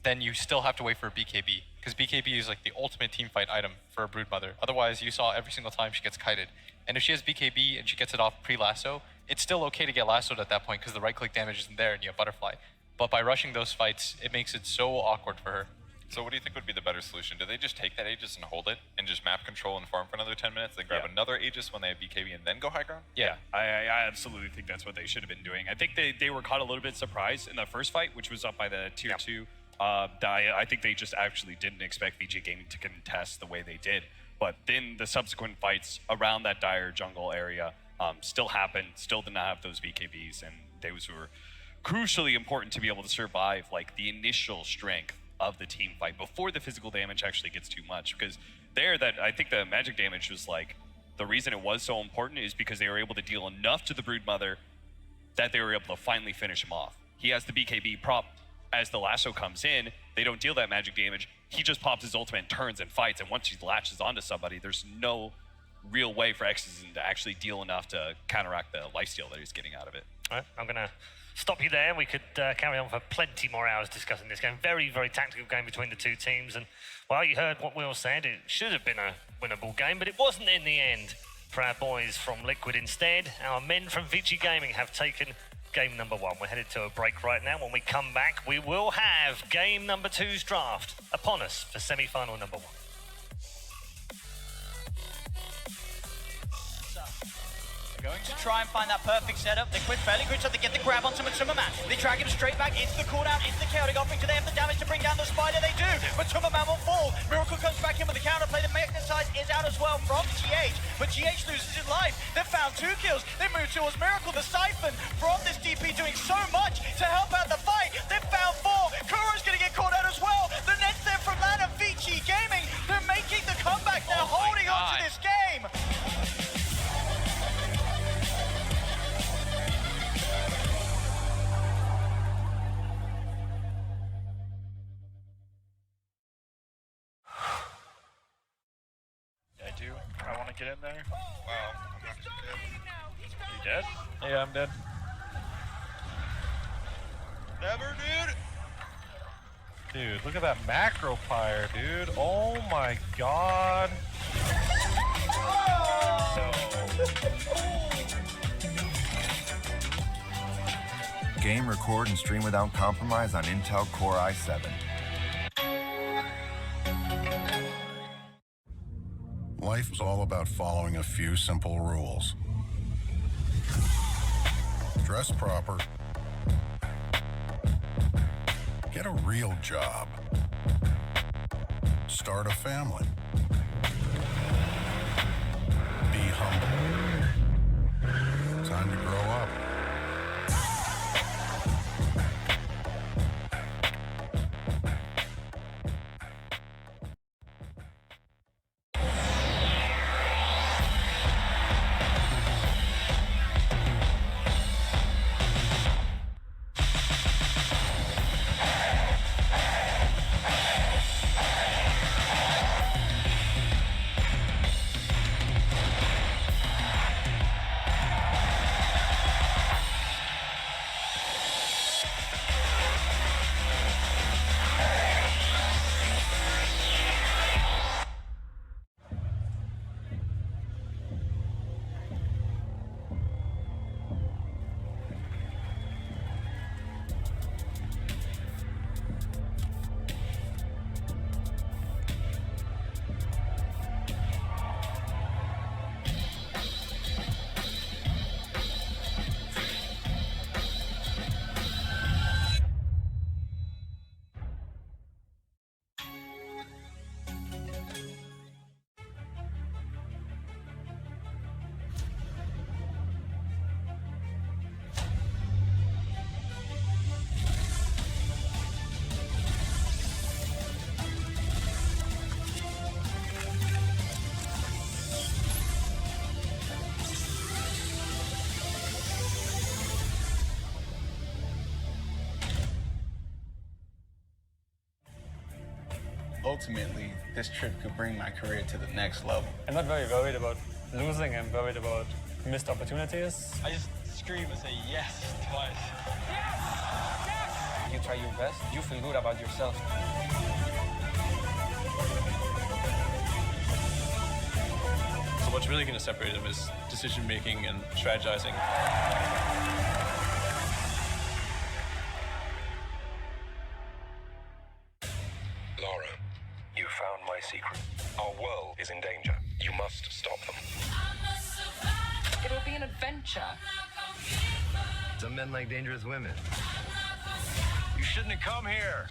Speaker 4: then you still have to wait for a BKB, because BKB is like the ultimate team fight item for a Broodmother. Otherwise, you saw every single time she gets kited. And if she has BKB and she gets it off pre-lasso, it's still okay to get lassoed at that point because the right-click damage isn't there and you have Butterfly. But by rushing those fights, it makes it so awkward for her.
Speaker 9: So what do you think would be the better solution? Do they just take that Aegis and hold it and just map control and farm for another 10 minutes, then grab another Aegis when they have BKB and then go high ground?
Speaker 8: Yeah, I absolutely think that's what they should have been doing. I think they were caught a little bit surprised in the first fight, which was up by the tier 2. I think they just actually didn't expect Vici Gaming to contest the way they did. But then the subsequent fights around that dire jungle area still happened, still did not have those BKBs, and those were crucially important to be able to survive like the initial strength of the team fight before the physical damage actually gets too much. Because I think the magic damage was like, the reason it was so important is because they were able to deal enough to the Broodmother that they were able to finally finish him off. He has the BKB prop. As the lasso comes in, they don't deal that magic damage. He just pops his ultimate and turns and fights, and once he latches onto somebody, there's no real way for Exorcism to actually deal enough to counteract the lifesteal that he's getting out of it.
Speaker 7: All right, I'm going to stop you there. We could carry on for plenty more hours discussing this game. Very, very tactical game between the two teams. And, well, you heard what Will said. It should have been a winnable game, but it wasn't in the end for our boys from Liquid. Instead, our men from Vici Gaming have taken game number 1. We're headed to a break right now. When we come back, we will have game number 2's draft upon us for semi-final number 1.
Speaker 23: Going to try and find that perfect setup. Liquid fairly good, so they get the grab onto Matuma Man. They drag him straight back into the cooldown, into the chaotic offering. Do they have the damage to bring down the spider? They do. Matuma Man will fall. Miracle comes back in with the counterplay. The Magnetize is out as well from GH, but GH loses his life. They've found 2 kills. They move towards Miracle. The Siphon from this DP doing so much to help out the fight. They've found 4. Kuro's going to get caught out as well. The next there from Lana, Vici Gaming. They're making the comeback. They're holding on to this game.
Speaker 6: Get in there.
Speaker 10: Wow, I'm actually dead.
Speaker 6: You dead? Yeah, I'm dead.
Speaker 10: Never, dude!
Speaker 6: Dude, look at that macro pyre, dude. Oh my god.
Speaker 11: Game, record, and stream without compromise on Intel Core i7.
Speaker 13: Life is all about following a few simple rules. Dress proper. Get a real job. Start a family. Be humble. Time to grow up.
Speaker 1: Ultimately, this trip could bring my career to the next level.
Speaker 14: I'm not very worried about losing. I'm worried about missed opportunities.
Speaker 21: I just scream and say yes twice. Yes! Yes!
Speaker 22: You try your best, you feel good about yourself.
Speaker 24: So what's really going to separate them is decision making and strategizing.
Speaker 25: Laura, you found my secret. Our world is in danger. You must stop them.
Speaker 27: It will be an adventure.
Speaker 28: Some men like dangerous women. You shouldn't have come here,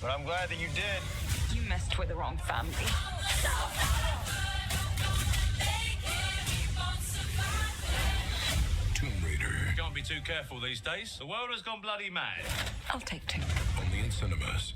Speaker 28: but I'm glad that you did.
Speaker 27: You messed with the wrong family.
Speaker 13: Tomb Raider.
Speaker 29: Can't be too careful these days. The world has gone bloody mad.
Speaker 27: I'll take two.
Speaker 13: Only in cinemas.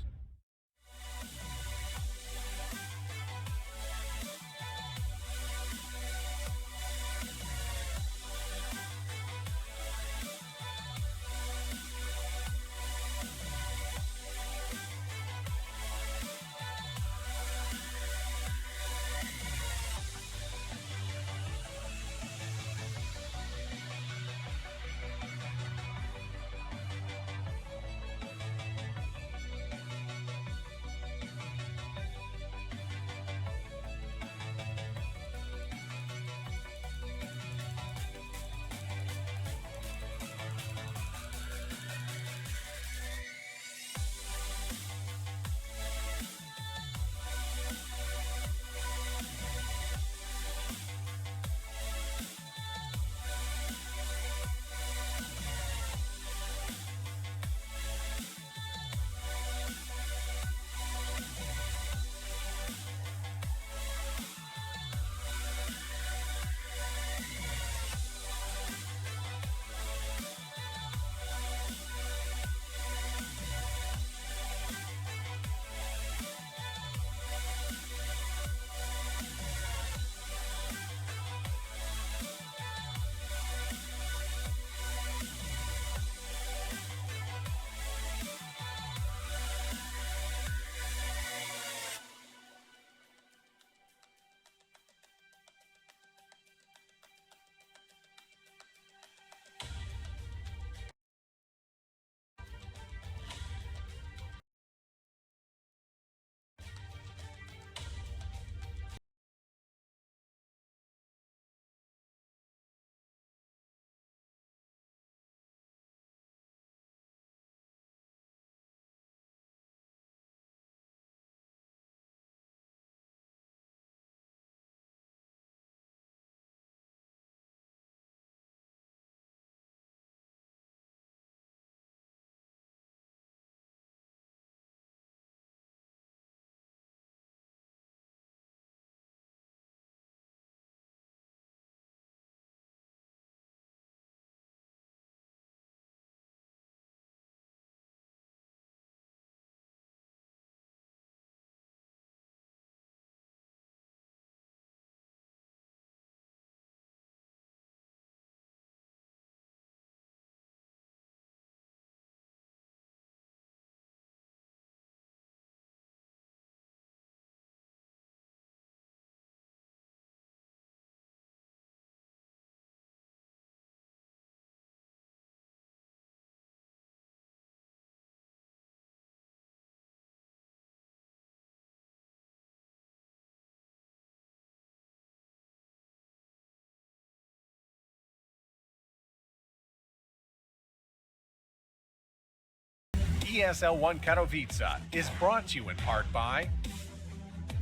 Speaker 2: ESL 1 Katowice is brought to you in part by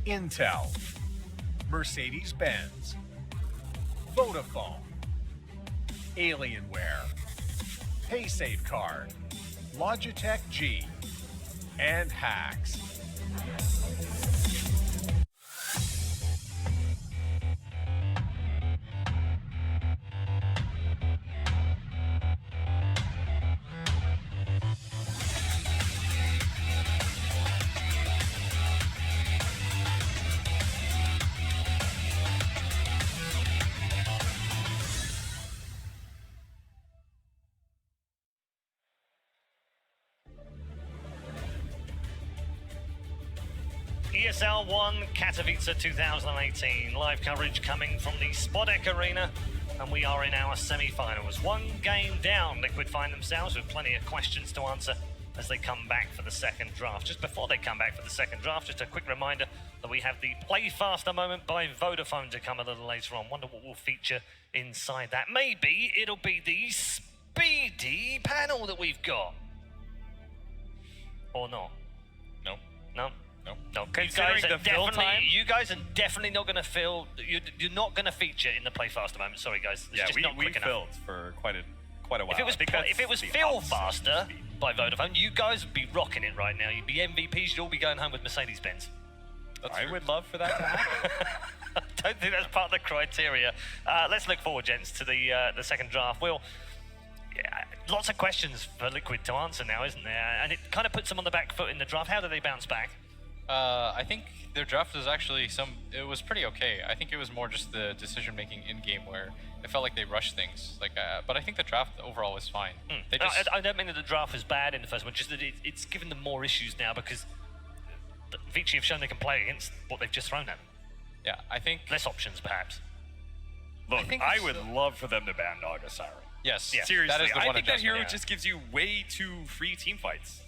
Speaker 2: Intel, Mercedes-Benz, Vodafone, Alienware, PaySafeCard, Logitech G, and Hacks.
Speaker 7: ESL 1 Katowice 2018. Live coverage coming from the Spodek Arena, and we are in our semi-finals. One game down, Liquid find themselves with plenty of questions to answer as they come back for the second draft. Just before they come back for the second draft, just a quick reminder that we have the Play Faster moment by Vodafone to come a little later on. Wonder what will feature inside that. Maybe it'll be the speedy panel that we've got. Or not?
Speaker 9: No.
Speaker 7: No?
Speaker 9: No.
Speaker 7: Okay, you guys are definitely not going to fill. You're not going to feature in the Play Faster moment. Sorry, guys. It's just not quick enough.
Speaker 8: filled for quite a while.
Speaker 7: If it was Feel Faster by Vodafone, you guys would be rocking it right now. You'd be MVPs. You'd all be going home with Mercedes-Benz.
Speaker 8: I would love for that to happen.
Speaker 7: I don't think that's part of the criteria. Let's look forward, gents, to the second draft. Lots of questions for Liquid to answer now, isn't there? And it kind of puts them on the back foot in the draft. How do they bounce back?
Speaker 4: I think their draft was actually it was pretty okay. I think it was more just the decision making in game where it felt like they rushed things. But I think the draft overall was fine.
Speaker 7: I don't mean that the draft was bad in the first one, just that it's given them more issues now because Vici have shown they can play against what they've just thrown at them.
Speaker 4: Yeah, I think
Speaker 7: less options perhaps.
Speaker 8: Look, I would love for them to ban Naga Siren.
Speaker 4: Yes,
Speaker 7: yeah.
Speaker 8: Seriously,
Speaker 4: that is the
Speaker 8: I
Speaker 4: one
Speaker 8: think that hero
Speaker 4: adjustment,
Speaker 8: just gives you way too free team fights.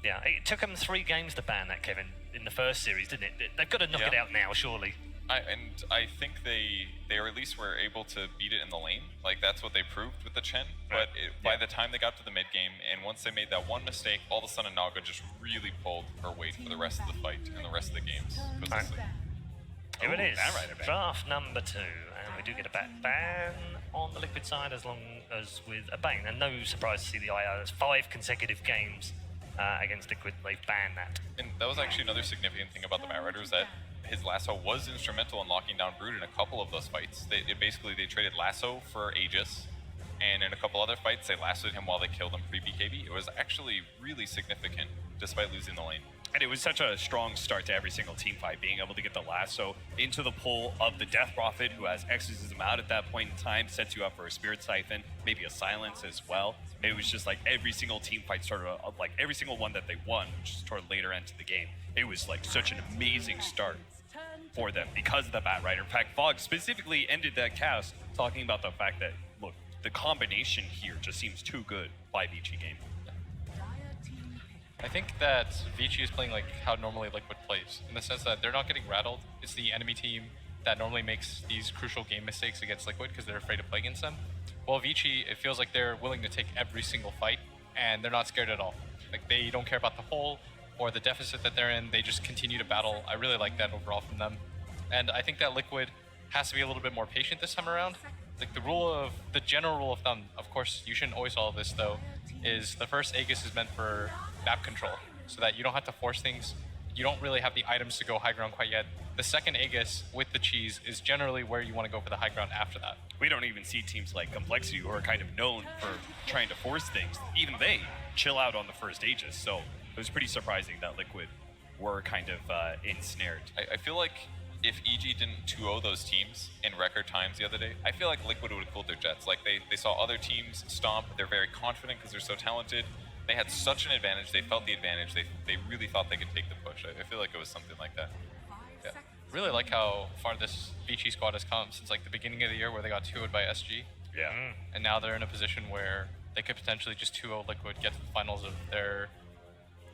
Speaker 7: Yeah, it took them 3 games to ban that, Kevin, in the first series, didn't it? They've got to knock it out now, surely.
Speaker 9: I think they or at least were able to beat it in the lane. Like, that's what they proved with the Chen. But by the time they got to the mid game, and once they made that one mistake, all of a sudden Naga just really pulled her weight for the rest of the fight and the rest of the games.
Speaker 7: Here it is, draft number 2, and we do get a ban on the Liquid side as long as with a Bane. And no surprise to see the IR. There's 5 consecutive games against Liquid. They've banned that.
Speaker 9: And that was actually another significant thing about the Mad Riders, that his lasso was instrumental in locking down Brood in a couple of those fights. They traded lasso for Aegis, and in a couple other fights they lassoed him while they killed him pre-BKB. It was actually really significant despite losing the lane.
Speaker 8: And it was such a strong start to every single team fight, being able to get the lasso into the pull of the Death Prophet, who has Exorcism out at that point in time, sets you up for a Spirit Siphon, maybe a Silence as well. It was just like every single team fight started, like every single one that they won, which is toward later into the game. It was like such an amazing start for them because of the Bat Rider. In fact, Fog specifically ended that cast talking about the fact that, look, the combination here just seems too good by Vici game.
Speaker 4: I think that Vici is playing like how normally Liquid plays, in the sense that they're not getting rattled. It's the enemy team that normally makes these crucial game mistakes against Liquid because they're afraid to play against them. While Vici, it feels like they're willing to take every single fight, and they're not scared at all. Like, they don't care about the hole or the deficit that they're in, they just continue to battle. I really like that overall from them. And I think that Liquid has to be a little bit more patient this time around. Like, the general rule of thumb, of course, you shouldn't always follow this though, is the first Aegis is meant for map control, so that you don't have to force things. You don't really have the items to go high ground quite yet. The second Aegis with the cheese is generally where you want to go for the high ground after that.
Speaker 8: We don't even see teams like Complexity, who are kind of known for trying to force things. Even they chill out on the first Aegis, so it was pretty surprising that Liquid were kind of ensnared.
Speaker 9: I feel like if EG didn't 2-0 those teams in record times the other day, I feel like Liquid would have cooled their jets. Like, they saw other teams stomp, they're very confident because they're so talented. They had such an advantage, they felt the advantage, they really thought they could take the push. I feel like it was something like that.
Speaker 4: Yeah. Really like how far this Vici squad has come since like the beginning of the year where they got 2-0'd by SG.
Speaker 8: Yeah.
Speaker 4: And now they're in a position where they could potentially just 2-0 Liquid, get to the finals of their...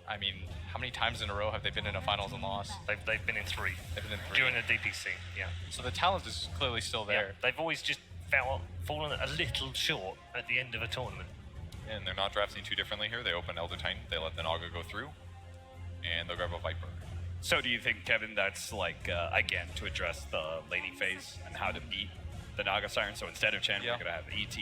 Speaker 4: I mean, how many times in a row have they been in a finals and lost?
Speaker 7: They've been in 3.
Speaker 4: They've been in 3.
Speaker 7: During the DPC, yeah.
Speaker 4: So the talent is clearly still there.
Speaker 7: Yeah, they've always just fallen a little short at the end of a tournament.
Speaker 9: And they're not drafting too differently here. They open Elder Titan, they let the Naga go through, and they'll grab a Viper.
Speaker 8: So do you think, Kevin, that's like, again, to address the laning phase and how to beat the Naga Siren? So instead of Chen, we're going to have ET.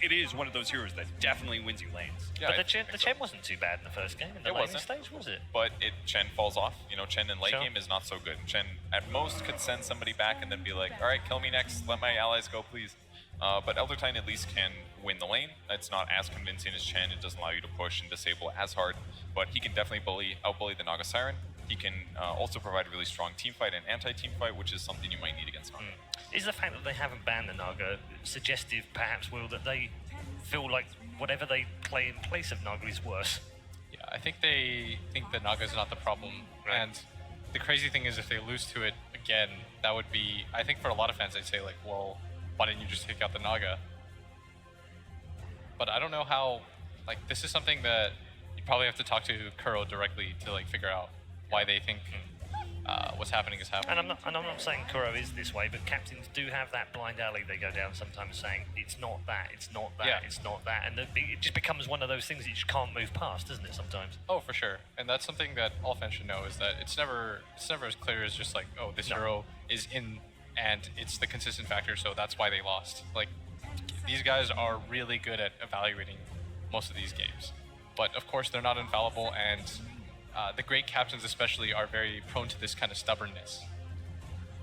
Speaker 8: It is one of those heroes that definitely wins you lanes.
Speaker 7: Yeah, but the Chen wasn't too bad in the first game. In the laning stage, was it?
Speaker 9: But Chen falls off. You know, Chen in late game is not so good. Chen, at most, could send somebody back and then be like, all right, kill me next. Let my allies go, please. But Elder Titan at least can win the lane. It's not as convincing as Chen. It doesn't allow you to push and disable as hard. But he can definitely out-bully the Naga Siren. He can also provide a really strong team fight and anti-team fight, which is something you might need against Naga.
Speaker 7: Is the fact that they haven't banned the Naga suggestive, perhaps, Will, that they feel like whatever they play in place of Naga is worse?
Speaker 4: Yeah, I think they think that Naga is not the problem. Right. And the crazy thing is if they lose to it again, that would be, I think for a lot of fans, they'd say like, well, why didn't you just take out the Naga? But I don't know how, like, this is something that you probably have to talk to Kuro directly to like figure out why they think what's happening is happening.
Speaker 7: And I'm not saying Kuro is this way, but captains do have that blind alley they go down sometimes saying, it's not that, it's not that, it's not that. And it just becomes one of those things that you just can't move past, doesn't it, sometimes?
Speaker 4: Oh, for sure. And that's something that all fans should know, is that it's never as clear as just like, oh, this hero is in and it's the consistent factor, so that's why they lost. Like, these guys are really good at evaluating most of these games. But of course, they're not infallible, and the great captains especially are very prone to this kind of stubbornness.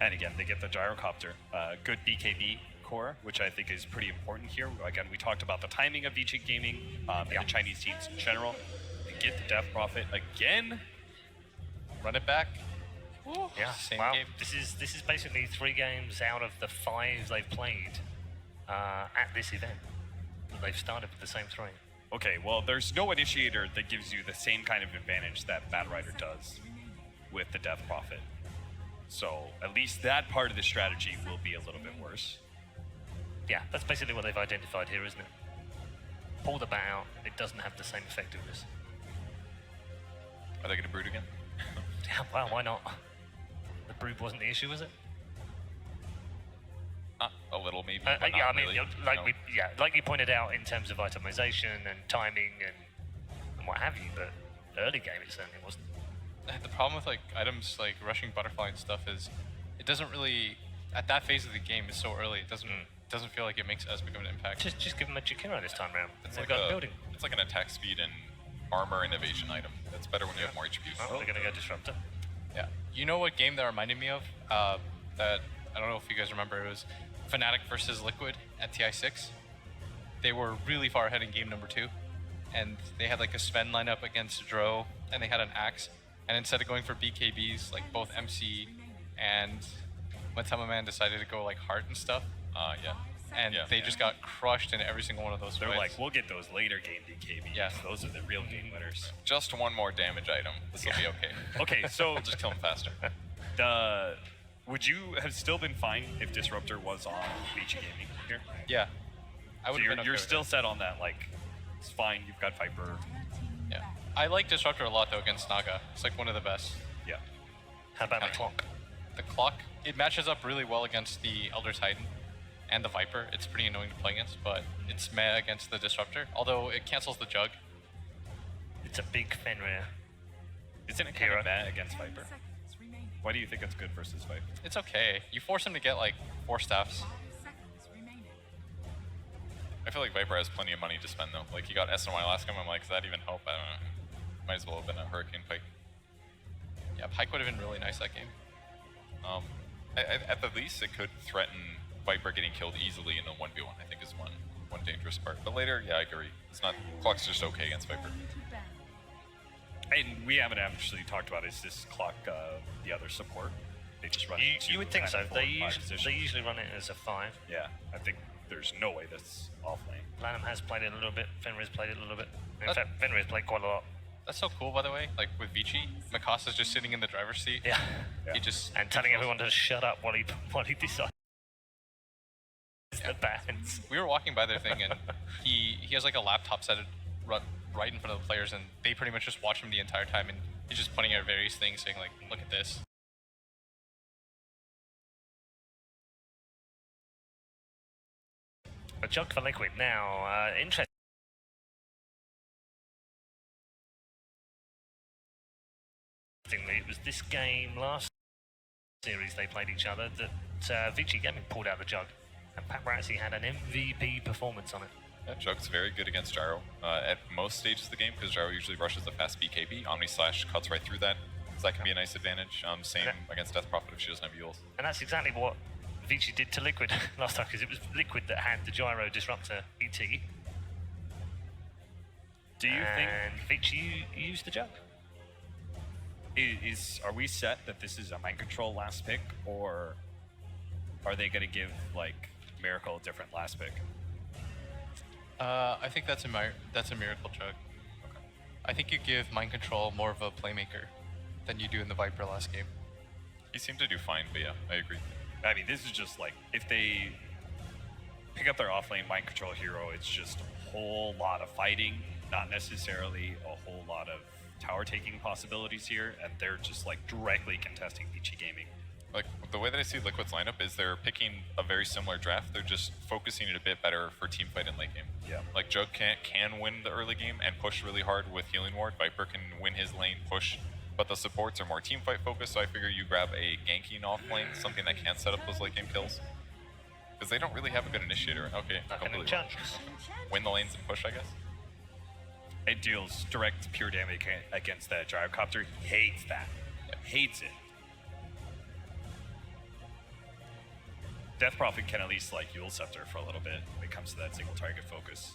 Speaker 8: And again, they get the gyrocopter. Good BKB core, which I think is pretty important here. Again, we talked about the timing of Vici Gaming and the Chinese teams in general. They get the Death Prophet again.
Speaker 4: Run it back.
Speaker 7: Ooh, yeah,
Speaker 4: same
Speaker 7: game. This is basically 3 games out of the 5 they've played at this event. They've started with the same 3.
Speaker 8: Okay, well, there's no initiator that gives you the same kind of advantage that Mad Rider does with the Death Prophet. So at least that part of the strategy will be a little bit worse.
Speaker 7: Yeah, that's basically what they've identified here, isn't it? Pull the bat out, it doesn't have the same effectiveness.
Speaker 9: Are they going to brood again?
Speaker 7: Yeah, well, why not? The brood wasn't the issue, was it?
Speaker 9: A little, maybe.
Speaker 7: Yeah, I mean,
Speaker 9: really,
Speaker 7: like you pointed out in terms of itemization and timing and what have you, but early game it certainly wasn't.
Speaker 4: The problem with like items like rushing butterfly and stuff is it doesn't really, at that phase of the game, is so early. It doesn't feel like it makes as big of an impact.
Speaker 7: Just give them a Jakiro this time round.
Speaker 9: It's like it's like an attack speed and armor and evasion item. That's better when you have more HP.
Speaker 7: Oh, they're gonna go Disruptor.
Speaker 4: Yeah. You know what game that reminded me of? That I don't know if you guys remember. It was Fnatic versus Liquid at TI6. They were really far ahead in game number 2, and they had like a Sven lineup against Dro, and they had an Axe. And instead of going for BKBs, like both MC and Matema Man decided to go like Heart and stuff. And they just got crushed in every single one of those
Speaker 8: They're
Speaker 4: fights.
Speaker 8: like, we'll get those later game BKBs.
Speaker 4: Yeah.
Speaker 8: Those are the real game winners.
Speaker 9: Just one more damage item. This will be okay.
Speaker 8: Okay, so
Speaker 9: we'll just kill him faster.
Speaker 8: Would you have still been fine if Disruptor was on Vici Gaming here?
Speaker 4: Yeah. I would.
Speaker 8: So you're still set on that, like, it's fine, you've got Viper.
Speaker 4: Yeah. I like Disruptor a lot though against Naga. It's like one of the best.
Speaker 8: Yeah.
Speaker 7: How about the clock?
Speaker 4: The clock, it matches up really well against the Elder Titan and the Viper. It's pretty annoying to play against, but it's meh against the Disruptor, although it cancels the Jug.
Speaker 7: It's a big Fenrir.
Speaker 8: Isn't it kind of meh against Viper? Why do you think it's good versus Viper?
Speaker 4: It's okay. You force him to get like 4 staffs.
Speaker 9: I feel like Viper has plenty of money to spend though. Like he got SNY last game, I'm like, does that even help? I don't know. Might as well have been a Hurricane Pike.
Speaker 4: Yeah, Pike would have been really nice that game.
Speaker 9: At the least, it could threaten Viper getting killed easily in a 1v1, I think is one dangerous part. But later, yeah, I agree. It's not, Clock's just okay against Viper.
Speaker 8: And we haven't actually talked about, is this Clock the other support? They just run
Speaker 7: You would think so. They usually run it as a 5.
Speaker 8: Yeah, I think there's no way that's off lane.
Speaker 7: Lanham has played it a little bit, Fenrir's played it a little bit. In fact, Fenrir's played quite a lot.
Speaker 4: That's so cool, by the way. Like with Vici, Mikasa's just sitting in the driver's seat.
Speaker 7: Yeah.
Speaker 4: He just
Speaker 7: and telling everyone to shut up while he decides. The bands.
Speaker 4: We were walking by their thing, and he has like a laptop set right in front of the players, and they pretty much just watch him the entire time, and he's just pointing at various things, saying like, "Look at this."
Speaker 7: A jug for Liquid now. Interesting. interestingly, it was this game last series they played each other that Vici Gaming pulled out the jug, and Paparazzi had an MVP performance on it.
Speaker 9: Yeah, Jug's very good against Gyro at most stages of the game, because Gyro usually rushes the fast BKB. Omni Slash cuts right through that, so that can be a nice advantage. Same against Death Prophet if she doesn't have Euls.
Speaker 7: And that's exactly what Vici did to Liquid last time, because it was Liquid that had the Gyro Disruptor ET.
Speaker 8: Do you think
Speaker 7: Vici used the jug?
Speaker 8: Are we set that this is a mind control last pick, or are they going to give like Miracle a different last pick?
Speaker 4: I think that's a Miracle Jug. Okay. I think you give Mind Control more of a playmaker than you do in the Viper last game.
Speaker 9: He seemed to do fine, but yeah, I agree.
Speaker 8: I mean, this is just like, if they pick up their offlane Mind Control hero, it's just a whole lot of fighting, not necessarily a whole lot of tower taking possibilities here, and they're just like directly contesting Vici Gaming.
Speaker 9: Like, the way that I see Liquid's lineup is they're picking a very similar draft. They're just focusing it a bit better for team fight and late game.
Speaker 8: Yeah.
Speaker 9: Like, Jug can win the early game and push really hard with Healing Ward. Viper can win his lane, push, but the supports are more team fight focused, so I figure you grab a ganking off lane, something that can set up those late game kills. Because they don't really have a good initiator. Okay, completely wrong. Win the lanes and push, I guess.
Speaker 8: It deals direct pure damage against that Gyrocopter. He hates that. Yeah. Hates it. Death Prophet can at least like Eul Scepter for a little bit when it comes to that single target focus.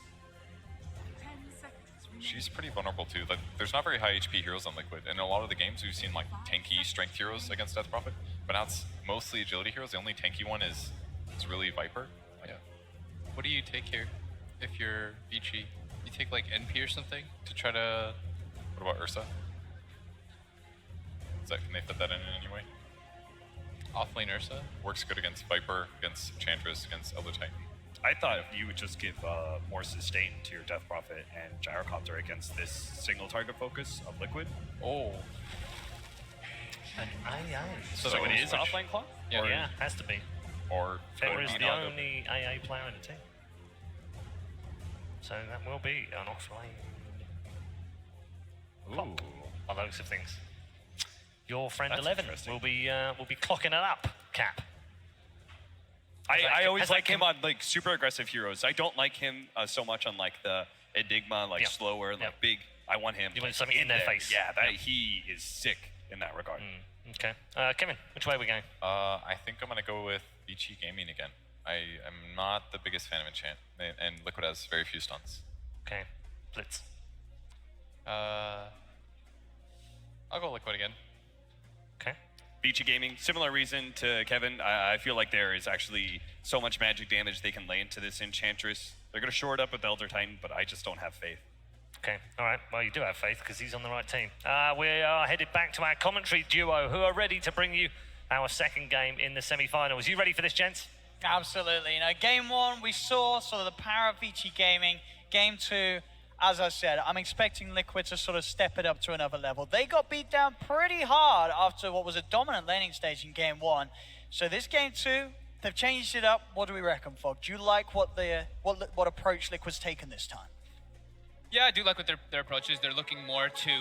Speaker 9: She's pretty vulnerable too. Like, there's not very high HP heroes on Liquid. In a lot of the games we've seen like tanky strength heroes against Death Prophet, but now it's mostly agility heroes. The only tanky one is really Viper.
Speaker 4: Yeah. What do you take here if you're Vici? You take like NP or something to try to...
Speaker 9: What about Ursa? Can they fit that in any way?
Speaker 4: Offlane Ursa?
Speaker 9: Works good against Viper, against Enchantress, against Elder Titan.
Speaker 8: I thought you would just give more sustain to your Death Prophet and Gyrocopter against this single target focus of Liquid.
Speaker 4: Oh.
Speaker 7: An AA.
Speaker 8: So it is offlane Claw?
Speaker 7: Yeah, has to be.
Speaker 9: Or
Speaker 7: Fenrir is the only AA player in the team. So that will be an offlane. Ooh. By the looks of things. Your friend
Speaker 8: That's
Speaker 7: 11 will be clocking it up, Cap.
Speaker 8: I always like him on like super aggressive heroes. I don't like him so much on like the Enigma, like slower, like big. I want him.
Speaker 7: You want something in their face.
Speaker 8: Yeah, he is sick in that regard.
Speaker 7: Okay, Kevin, which way are we going?
Speaker 9: I think I'm gonna go with Vici Gaming again. I am not the biggest fan of Enchant, and Liquid has very few stuns.
Speaker 7: Okay, Blitz.
Speaker 4: I'll go Liquid again.
Speaker 7: Okay.
Speaker 8: Vici Gaming, similar reason to Kevin. I feel like there is actually so much magic damage they can lay into this Enchantress. They're going to shore it up with Elder Titan, but I just don't have faith.
Speaker 7: Okay, all right. Well, you do have faith because he's on the right team. We are headed back to our commentary duo who are ready to bring you our second game in the semi-finals. You ready for this, gents?
Speaker 23: Absolutely. You know, game one, we saw sort of the power of Vici Gaming. Game two, as I said, I'm expecting Liquid to sort of step it up to another level. They got beat down pretty hard after what was a dominant laning stage in game one. So this game two, they've changed it up. What do we reckon, Fog? Do you like what approach Liquid's taken this time?
Speaker 26: Yeah, I do like what their approach is. They're looking more to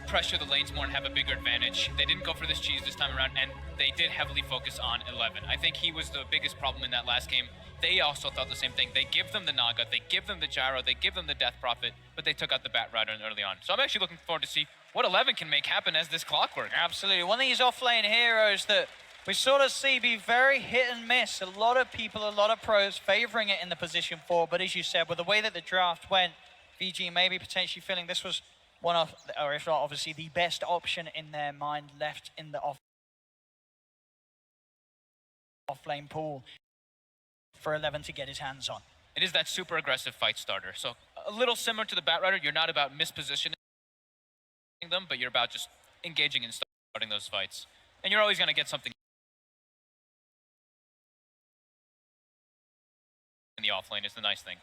Speaker 26: pressure the lanes more and have a bigger advantage. They didn't go for this cheese this time around, and they did heavily focus on 11. I think he was the biggest problem in that last game. They also thought the same thing. They give them the Naga, they give them the Gyro, they give them the Death Prophet, but they took out the Bat Rider early on. So I'm actually looking forward to see what 11 can make happen as this clockwork.
Speaker 23: Absolutely. One of these offlane heroes that we sort of see be very hit and miss. A lot of people, a lot of pros favoring it in the position 4, but as you said, with the way that the draft went, VG maybe potentially feeling this was one of, or if not obviously the best option in their mind left in the offlane pool for 11 to get his hands on.
Speaker 26: It is that super aggressive fight starter. So a little similar to the Bat Rider, you're not about mispositioning them, but you're about just engaging and starting those fights. And you're always going to get something in the offlane is the nice thing.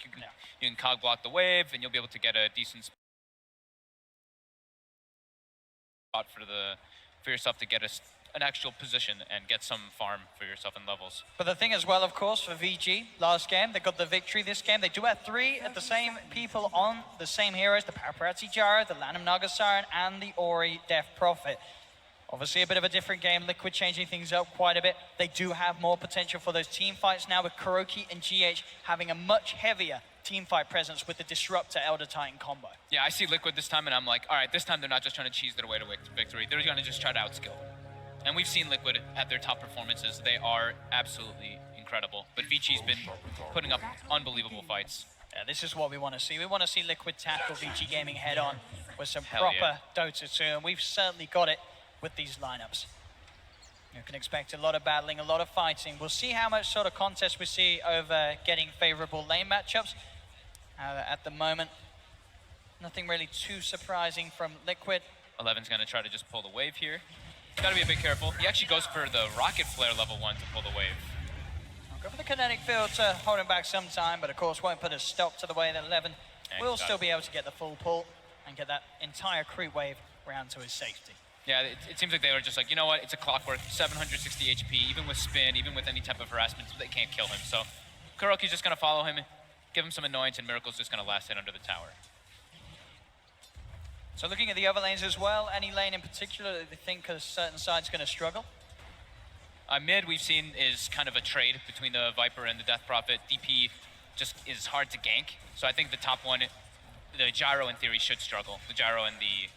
Speaker 26: You can cog block the wave, and you'll be able to get a decent spot for yourself to get an actual position and get some farm for yourself in levels.
Speaker 23: But the thing as well, of course, for VG, last game, they got the victory this game. They do have 3 at the same people on the same heroes, the Paparazzi Gyro, the Lanham Naga Siren, and the Ori Death Prophet. Obviously a bit of a different game, Liquid changing things up quite a bit. They do have more potential for those team fights now with KuroKy and GH having a much heavier team fight presence with the Disruptor Elder Titan combo.
Speaker 26: Yeah, I see Liquid this time and I'm like, all right, this time they're not just trying to cheese their way to victory. They're going to just try to outskill them. And we've seen Liquid at their top performances. They are absolutely incredible. But Vici's been putting up unbelievable fights.
Speaker 23: Yeah, this is what we want to see. We want to see Liquid tackle Vici Gaming head on with some proper Dota 2, and we've certainly got it with these lineups. You can expect a lot of battling, a lot of fighting. We'll see how much sort of contest we see over getting favorable lane matchups. At the moment, nothing really too surprising from Liquid.
Speaker 26: 11's going to try to just pull the wave here. Got to be a bit careful. He actually goes for the Rocket Flare level 1 to pull the wave.
Speaker 23: I'll go for the kinetic field to hold him back some time, but of course won't put a stop to the way that 11 will still be able to get the full pull and get that entire creep wave round to his safety.
Speaker 26: Yeah, it seems like they were just like, you know what, it's a clockwork, 760 HP, even with spin, even with any type of harassment, they can't kill him. So KuroKy's just going to follow him, give him some annoyance, and Miracle's just going to last hit under the tower.
Speaker 23: So looking at the other lanes as well, any lane in particular that they think a certain side's going to struggle?
Speaker 26: Mid, we've seen, is kind of a trade between the Viper and the Death Prophet. DP just is hard to gank. So I think the top one, the Gyro in theory should struggle. The Gyro and the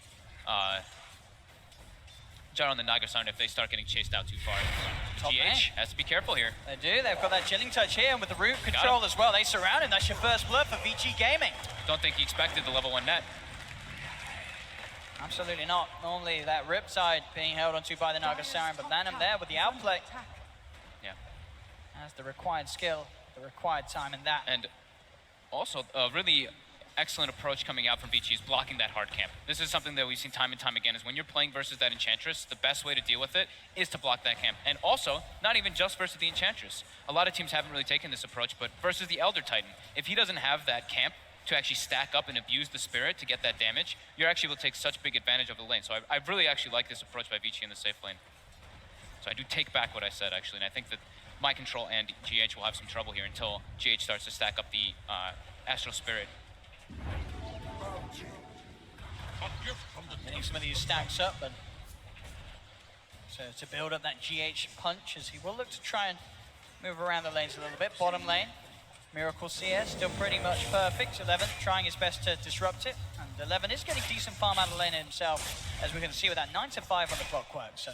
Speaker 26: Nagasarn if they start getting chased out too far. GH has to be careful here.
Speaker 23: They do. They've got that chilling touch here, and with the root control as well, they surround him. That's your first blood for Vici Gaming.
Speaker 26: Don't think he expected the level 1 net.
Speaker 23: Absolutely not. Only that Riptide being held onto by the Nagasarn, but Lanham there with the outplay.
Speaker 26: Yeah.
Speaker 23: That's the required skill, the required time in that.
Speaker 26: And also a really excellent approach coming out from Vici is blocking that hard camp. This is something that we've seen time and time again, is when you're playing versus that Enchantress, the best way to deal with it is to block that camp. And also, not even just versus the Enchantress. A lot of teams haven't really taken this approach, but versus the Elder Titan, if he doesn't have that camp to actually stack up and abuse the Spirit to get that damage, you're actually able to take such big advantage of the lane. So I really actually like this approach by Vici in the safe lane. So I do take back what I said, actually, and I think that Mind Control and GH will have some trouble here until GH starts to stack up the Astral Spirit.
Speaker 23: Getting some of these stacks up, but so to build up that GH punch, as he will look to try and move around the lanes a little bit. Bottom lane, Miracle CS still pretty much perfect. 11 trying his best to disrupt it, and 11 is getting decent farm out of the lane himself, as we can see with that 9 to 5 on the clockwork. So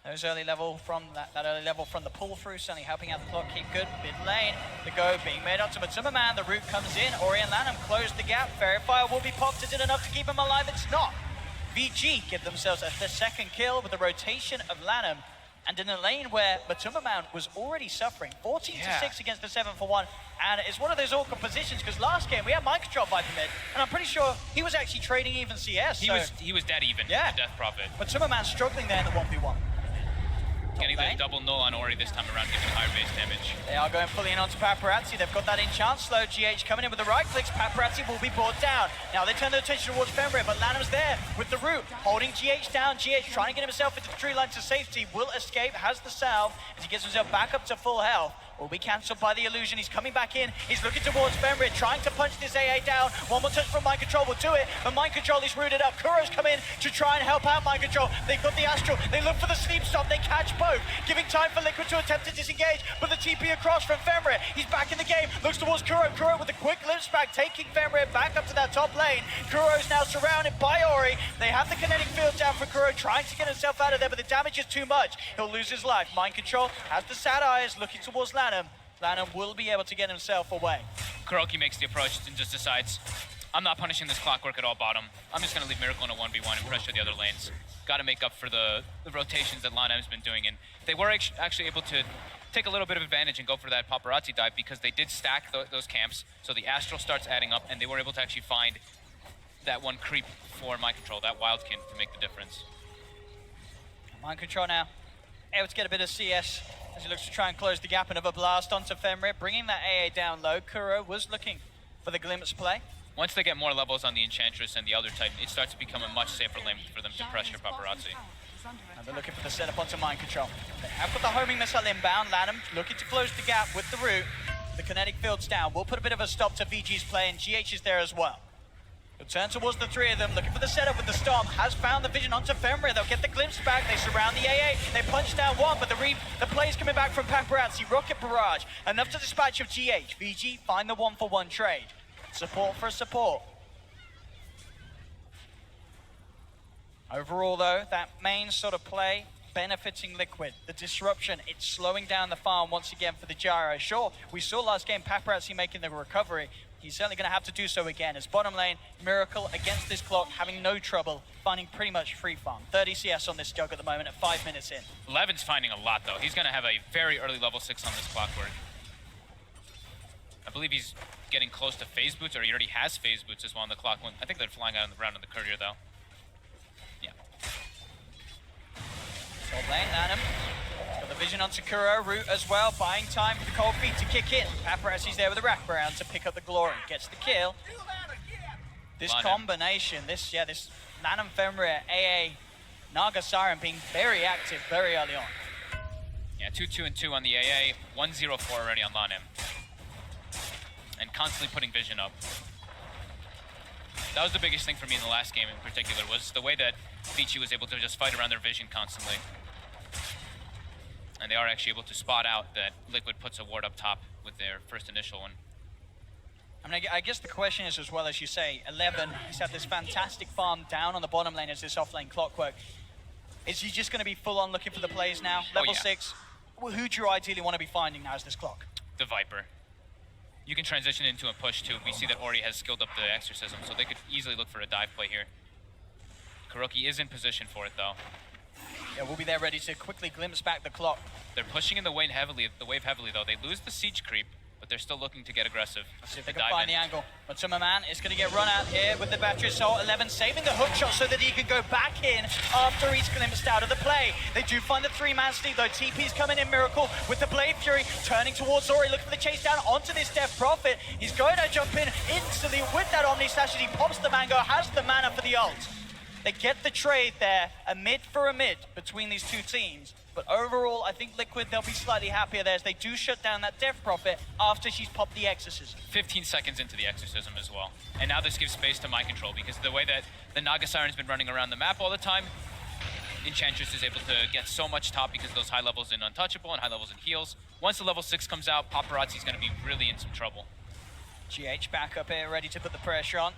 Speaker 23: those early level from that early level from the pull through, certainly helping out the clock keep good. Mid lane, the go being made up to Matsuma Man. The root comes in. Ori and Lanham close the gap. Verifier will be popped. Is it enough to keep him alive? It's not. VG give themselves the second kill with the rotation of Lanham. And in a lane where Matsuma Man was already suffering, 14 to 6 against the 7 for 1. And it's one of those awkward positions because last game we had Mind Control Viper mid, and I'm pretty sure he was actually trading even CS.
Speaker 26: He was dead even.
Speaker 23: Yeah.
Speaker 26: The Death Prophet.
Speaker 23: Matsuma Man struggling there in the 1v1.
Speaker 26: Getting the double null on Ori this time around, giving higher base damage.
Speaker 23: They are going fully in onto Paparazzi. They've got that enchant slow. GH coming in with the right clicks. Paparazzi will be brought down. Now they turn their attention towards Fenrir, but Lanham's there with the root, holding GH down. GH trying to get himself into the tree line to safety. Will escape, has the salve, as he gets himself back up to full health. Will be cancelled by the illusion. He's coming back in. He's looking towards Fenrir, trying to punch this AA down. One more touch from Mind Control will do it, but Mind Control is rooted up. Kuro's come in to try and help out Mind Control. They've got the Astral. They look for the sleep stop. They catch both, giving time for Liquid to attempt to disengage, but the TP across from Fenrir. He's back in the game. Looks towards Kuro. Kuro with a quick lift back, taking Fenrir back up to that top lane. Kuro's now surrounded by Ori. They have the kinetic field down for Kuro, trying to get himself out of there, but the damage is too much. He'll lose his life. Mind Control has the sad eyes, looking towards Lanham. Lanham will be able to get himself away.
Speaker 26: KuroKy makes the approach and just decides, I'm not punishing this clockwork at all bottom. I'm just going to leave Miracle in a 1v1 and pressure the other lanes. Got to make up for the rotations that Lanham's been doing. And they were actually able to take a little bit of advantage and go for that Paparazzi dive because they did stack those camps. So the Astral starts adding up, and they were able to actually find that one creep for Mind Control, that Wildkin, to make the difference.
Speaker 23: Mind Control now able to get a bit of CS as he looks to try and close the gap. Another blast onto Fenrir, bringing that AA down low. Kuro was looking for the glimpse play.
Speaker 26: Once they get more levels on the Enchantress and the Elder Titan, it starts to become a much safer lane for them to pressure Paparazzi.
Speaker 23: And they're looking for the setup onto Mind Control. They have got the homing missile inbound. Lanham looking to close the gap with the root. The kinetic field's down. We'll put a bit of a stop to VG's play, and GH is there as well. Good turn towards the three of them, looking for the setup with the Stomp. Has found the vision onto Fenrir. They'll get the glimpse back. They surround the AA. They punch down one, but the play's coming back from Paparazzi. Rocket barrage. Enough to dispatch of GH. VG find the 1-for-1 trade. Support for support. Overall, though, that main sort of play benefiting Liquid. The disruption, it's slowing down the farm once again for the Gyro. Sure, we saw last game Paparazzi making the recovery. He's certainly going to have to do so again. As bottom lane, Miracle against this clock, having no trouble, finding pretty much free farm. 30 CS on this jug at the moment at 5 minutes in.
Speaker 26: Levin's finding a lot, though. He's going to have a very early level 6 on this clockwork. I believe he's getting close to phase boots, or he already has phase boots as well on the clock. I think they're flying out around in the courier, though. Yeah.
Speaker 23: Top lane, Lanham. Got the vision on Sakura, Root as well, buying time for the cold feet to kick in. Paparazzi's there with the wraparound to pick up the glory. Gets the kill. This combination, this Lanham Fenrir, AA, Naga Siren being very active very early on.
Speaker 26: Yeah, 2-2-2 on the AA, 1-0-4 already on Lanham. And constantly putting vision up. That was the biggest thing for me in the last game in particular, was the way that Vici was able to just fight around their vision constantly. And they are actually able to spot out that Liquid puts a ward up top with their first initial one.
Speaker 23: I mean, I guess the question is, as well as you say, 11, he's had this fantastic farm down on the bottom lane as this off-lane clockwork. Is he just going to be full-on looking for the plays now? Level 6, who do you ideally want to be finding now as this clock?
Speaker 26: The Viper. You can transition into a push too. We see that Ori has skilled up the Exorcism, so they could easily look for a dive play here. Kuroki is in position for it though.
Speaker 23: Yeah, we'll be there ready to quickly glimpse back the clock.
Speaker 26: They're pushing in the wave heavily though. They lose the siege creep, but they're still looking to get aggressive.
Speaker 23: Let's see if they can find the angle. But Summerman is going to get run out here with the battery assault. 11 saving the hook shot so that he can go back in after he's glimpsed out of the play. They do find the 3-man sleep though. TP's coming in, Miracle with the Blade Fury, turning towards Ori, looking for the chase down onto this Death Prophet. He's going to jump in instantly with that Omni Slash as he pops the mango, has the mana for the ult. They get the trade there, a mid for a mid between these two teams. But overall, I think Liquid, they'll be slightly happier there as they do shut down that Death Prophet after she's popped the Exorcism.
Speaker 26: 15 seconds into the Exorcism as well. And now this gives space to Mind Control because the way that the Naga Siren's been running around the map all the time, Enchantress is able to get so much top because of those high levels in Untouchable and high levels in heals. Once the level 6 comes out, Paparazzi's going to be really in some trouble.
Speaker 23: GH back up here, ready to put the pressure on.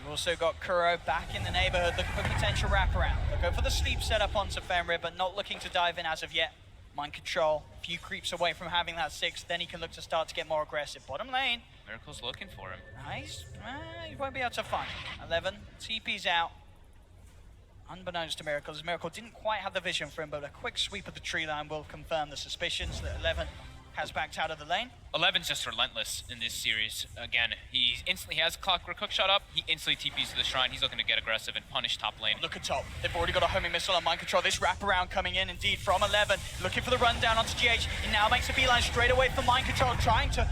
Speaker 23: We've also got Kuro back in the neighborhood, looking for potential wraparound. They'll go for the sleep setup onto Fenrir, but not looking to dive in as of yet. Mind Control, a few creeps away from having that 6, then he can look to start to get more aggressive. Bottom lane.
Speaker 26: Miracle's looking for him.
Speaker 23: Nice. He won't be able to find him. 11, TP's out. Unbeknownst to Miracle, as Miracle didn't quite have the vision for him, but a quick sweep of the tree line will confirm the suspicions that 11 has backed out of the lane.
Speaker 26: 11's just relentless in this series. Again, he has Clockwork Hook shot up, he instantly TPs to the shrine, he's looking to get aggressive and punish top lane.
Speaker 23: Look at top, they've already got a homing missile on Mind Control. This wraparound coming in indeed from 11, looking for the rundown onto GH. He now makes a beeline straight away from Mind Control, trying to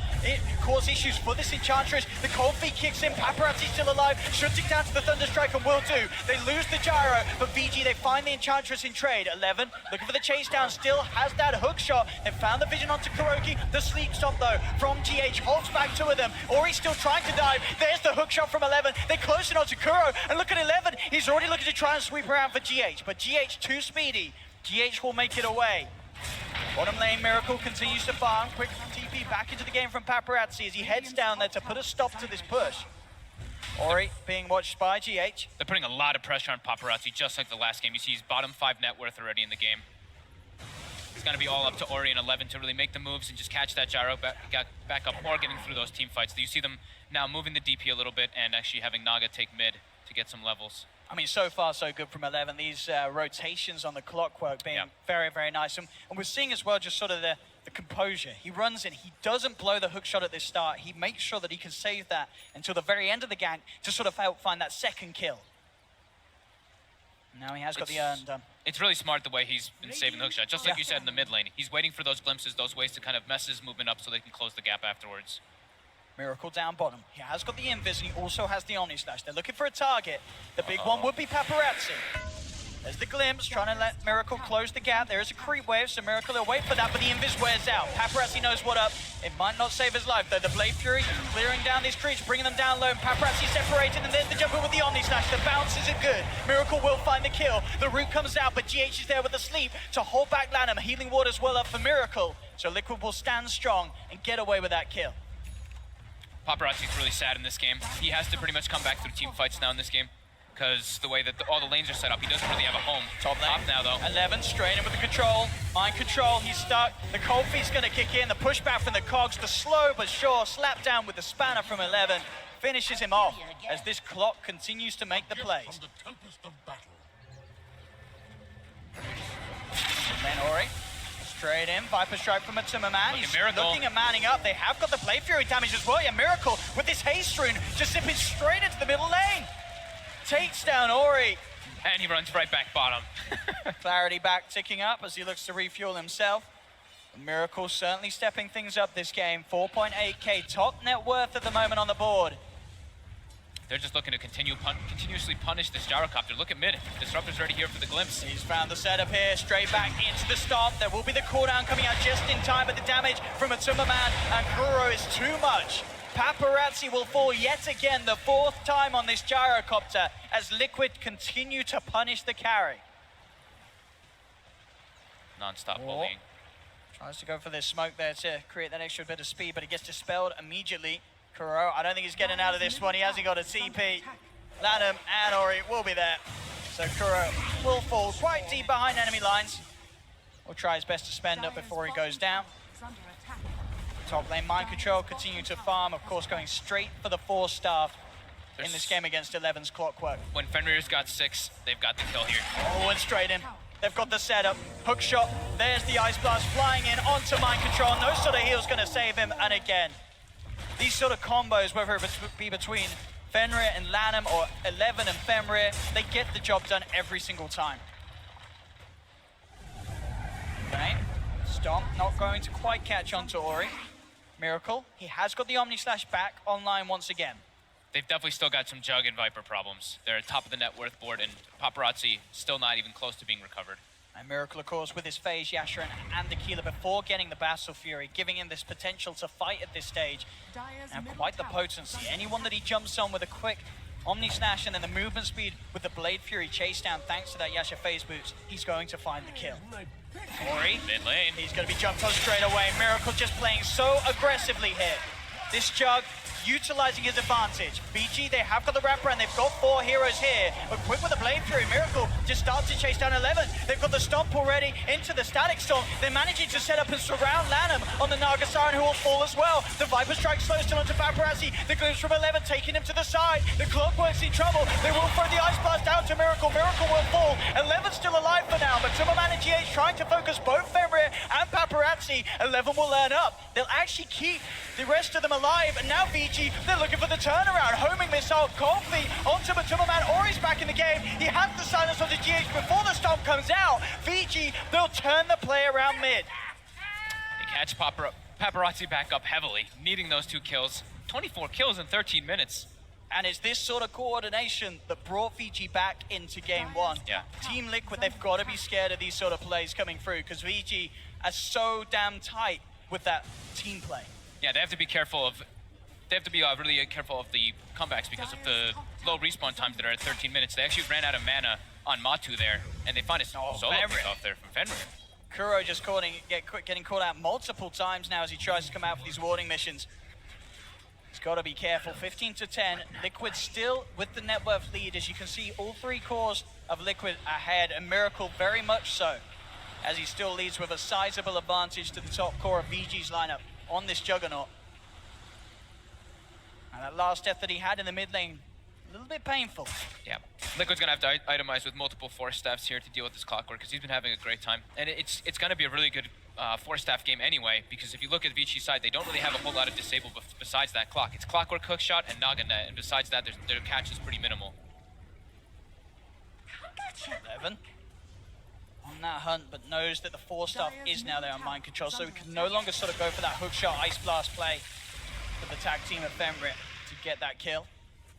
Speaker 23: cause issues for this Enchantress. The cold feet kicks in, Paparazzi's still alive, shooting down to the Thunderstrike and will do. They lose the gyro, but VG, they find the Enchantress in trade. 11, looking for the chase down, still has that hook shot. They found the vision onto Kuroki. The sleep stop though from GH holds back 2 of them. Ori's still trying to dive. There's the hook shot from 11. They close it onto Kuro, and look at 11. He's already looking to try and sweep around for GH, but GH too speedy. GH will make it away. Bottom lane, Miracle continues to farm. Quick TP back into the game from Paparazzi as he heads down there to put a stop to this push. Ori being watched by GH.
Speaker 26: They're putting a lot of pressure on Paparazzi, just like the last game. You see he's bottom 5 net worth already in the game. It's going to be all up to Ori and 11 to really make the moves and just catch that gyro back up or getting through those team fights. You see them now moving the DP a little bit and actually having Naga take mid to get some levels.
Speaker 23: I mean, so far so good from 11. These rotations on the clockwork being very, very nice. And we're seeing as well just sort of the composure. He runs in, he doesn't blow the hook shot at this start. He makes sure that he can save that until the very end of the gank to sort of help find that second kill. Now he has got the urn done.
Speaker 26: It's really smart the way he's been saving the hookshot. Just like you said in the mid lane, he's waiting for those glimpses, those ways to kind of mess his movement up so they can close the gap afterwards.
Speaker 23: Miracle down bottom. He has got the invis and he also has the Omni Slash. They're looking for a target. The big one would be Paparazzi. There's the glimpse, trying to let Miracle close the gap. There is a creep wave, so Miracle will wait for that, but the invis wears out. Paparazzi knows what up. It might not save his life, though. The Blade Fury clearing down these creeps, bringing them down low, and Paparazzi separated, and there's the jumper with the Omni Slash. The bounce isn't good. Miracle will find the kill. The root comes out, but GH is there with the sleep to hold back Lanham. Healing Water's well up for Miracle, so Liquid will stand strong and get away with that kill.
Speaker 26: Paparazzi's really sad in this game. He has to pretty much come back through team fights now in this game, because the way that all the lanes are set up, he doesn't really have a home.
Speaker 23: Top lane.
Speaker 26: Now, though.
Speaker 23: 11 straight in with the control. Mind control, he's stuck. The cold feet's gonna kick in. The pushback from the cogs, the slow but sure slap down with the spanner from 11. Finishes him off as this clock continues to make the plays. Then Ori, straight in, Viper Strike from Matuma Man. He's looking at manning up. They have got the Blade Fury damage as well. Yeah, Miracle with this haste rune just zipping straight into the middle lane. Takes down Ori.
Speaker 26: And he runs right back bottom.
Speaker 23: Clarity back ticking up as he looks to refuel himself. Miracle certainly stepping things up this game. 4.8k top net worth at the moment on the board.
Speaker 26: They're just looking to continuously punish this gyrocopter. Look at mid. Disruptor's already here for the glimpse.
Speaker 23: He's found the setup here, straight back into the stomp. There will be the cooldown coming out just in time, but the damage from Matuma Man and Kuro is too much. Paparazzi will fall yet again, the 4th time on this gyrocopter, as Liquid continue to punish the carry.
Speaker 26: Non-stop bullying.
Speaker 23: Tries to go for this smoke there to create that extra bit of speed, but it gets dispelled immediately. Kuro, I don't think he's getting out of this one. He hasn't got a TP. Lanham and Ori will be there. So Kuro will fall quite deep behind enemy lines. Will try his best to spend up before he goes down. Top lane mind control, continue to farm, of course going straight for the 4-star in this game against 11's Clockwork.
Speaker 26: When Fenrir's got 6, they've got the kill here.
Speaker 23: Oh, and straight in. They've got the setup. Hook shot, there's the Ice Blast flying in onto mind control. No sort of heal's gonna save him, and again, these sort of combos, whether it be between Fenrir and Lanham or 11 and Fenrir, they get the job done every single time. Okay, Stomp not going to quite catch on to Ori. Miracle, he has got the Omni Slash back online once again.
Speaker 26: They've definitely still got some Jug and Viper problems. They're at top of the net worth board, and Paparazzi still not even close to being recovered.
Speaker 23: And Miracle, of course, with his phase, Yasha and the Keeler before getting the Battle Fury, giving him this potential to fight at this stage. And quite the potency. Anyone that he jumps on with a quick Omni Slash and then the movement speed with the Blade Fury chase down thanks to that Yasha phase boost, he's going to find the kill. Ori,
Speaker 26: mid lane.
Speaker 23: He's going to be jumped on straight away. Miracle just playing so aggressively here. This Jug utilizing his advantage. Vici, they have got the wraparound, they've got 4 heroes here, but quick with the Blade Fury. Miracle just starts to chase down 11. They've got the Stomp already into the Static Storm. They're managing to set up and surround Lanham on the Naga Siren, who will fall as well. The Viper Strike slows down onto Paparazzi. The glimpse from 11 taking him to the side. The Clockwork's in trouble. They will throw the Ice Blast down to Miracle. Miracle will fall. 11's still alive for now, but Timmerman and GH trying to focus both Fenrir and Paparazzi. 11 will learn up. They'll actually keep the rest of them alive, and now Vici, they're looking for the turnaround. Homing missile, cold feet onto Matuma Man. Ori's back in the game. He has the silence onto GH before the Stomp comes out. Vici, they'll turn the play around mid.
Speaker 26: They catch Paparazzi back up heavily, needing those 2 kills. 24 kills in 13 minutes.
Speaker 23: And it's this sort of coordination that brought Vici back into game 1.
Speaker 26: Yeah.
Speaker 23: Team Liquid, they've got to be scared of these sort of plays coming through, because Vici are so damn tight with that team play.
Speaker 26: Yeah, they have to be careful of. They have to be really careful of the comebacks because of the low respawn times that are at 13 minutes. They actually ran out of mana on Matu there, and they find a solo pick off there from Fenrir.
Speaker 23: Kuro just getting caught out multiple times now as he tries to come out for these warding missions. He's got to be careful. 15 to 10. Liquid still with the net worth lead. As you can see, all 3 cores of Liquid ahead, and Miracle very much so, as he still leads with a sizable advantage to the top core of VG's lineup on this Juggernaut. And that last death that he had in the mid lane, a little bit painful.
Speaker 26: Yeah, Liquid's gonna have to itemize with multiple 4-staffs here to deal with this Clockwork, because he's been having a great time. And it's gonna be a really good 4-staff game anyway, because if you look at Vici's side, they don't really have a whole lot of disable besides that Clock. It's Clockwork, Hookshot, and Naganet, and besides that, their catch is pretty minimal.
Speaker 23: 11 on that hunt, but knows that the 4-staff is now there on mind control, so we can no longer sort of go for that Hookshot Ice Blast play for the tag team of Fenrir to get that kill.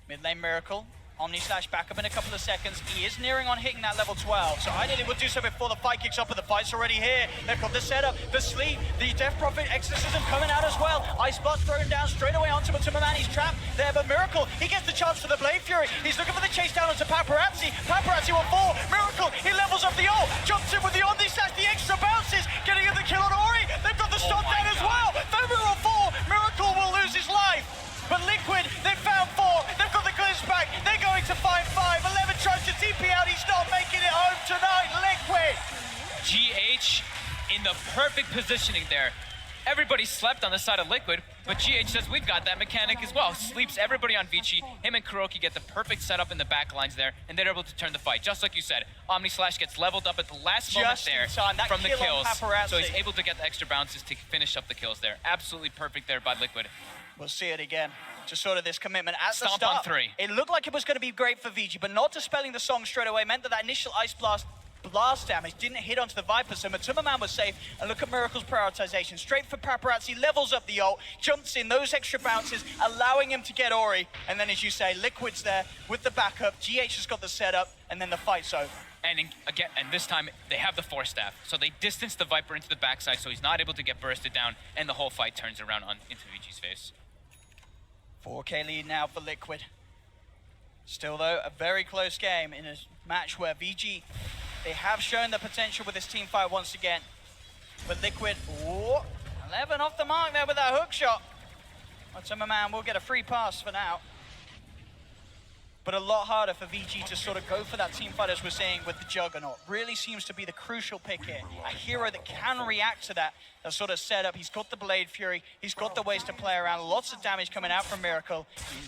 Speaker 23: Mid lane Miracle Omni Slash back up in a couple of seconds. He is nearing on hitting that level 12, so ideally we'll do so before the fight kicks off, but the fight's already here. They've got the setup, the sleep, the Death Prophet Exorcism coming out as well. Ice Blast thrown down straight away onto Matuma. He's trapped there, but Miracle, he gets the chance for the Blade Fury. He's looking for the chase down onto Paparazzi. Paparazzi will fall. Miracle, he levels up the ult, jumps in with the Omni Slash, the extra bounces, getting in the kill on Ori. They've got the stop down as well. Faber will fall. Miracle will lose his life. But Liquid, they've found 4, they've got the glimpse back, they're going to find 5, 11 tries to TP out, he's not making it home tonight, Liquid!
Speaker 26: GH in the perfect positioning there. Everybody slept on the side of Liquid, but GH says we've got that mechanic as well. Sleeps everybody on Vici, him and Kuroki get the perfect setup in the back lines there, and they're able to turn the fight. Just like you said, Omni Slash gets leveled up at the last moment there from the kills, so he's able to get the extra bounces to finish up the kills there. Absolutely perfect there by Liquid.
Speaker 23: We'll see it again. Just sort of this commitment at the
Speaker 26: Stomp
Speaker 23: start.
Speaker 26: on 3.
Speaker 23: It looked like it was going to be great for Vici, but not dispelling the song straight away meant that that initial Ice Blast damage didn't hit onto the Viper, so Matuma was safe. And look at Miracle's prioritization. Straight for Paparazzi, levels up the ult, jumps in those extra bounces, allowing him to get Ori. And then, as you say, Liquid's there with the backup. GH has got the setup, and then the fight's over.
Speaker 26: And again, and this time they have the Force Staff, so they distance the Viper into the backside, so he's not able to get bursted down, and the whole fight turns around into Vici's face.
Speaker 23: 4K lead now for Liquid. Still, though, a very close game in a match where VG, they have shown the potential with this team fight once again. But Liquid, 11 off the mark there with that hook shot. Matuma will get a free pass for now. But a lot harder for VG to sort of go for that team fight, as we're seeing with the Juggernaut. Really seems to be the crucial pick here. A hero that can react to that sort of setup. He's got the Blade Fury. He's got the ways to play around. Lots of damage coming out from Miracle.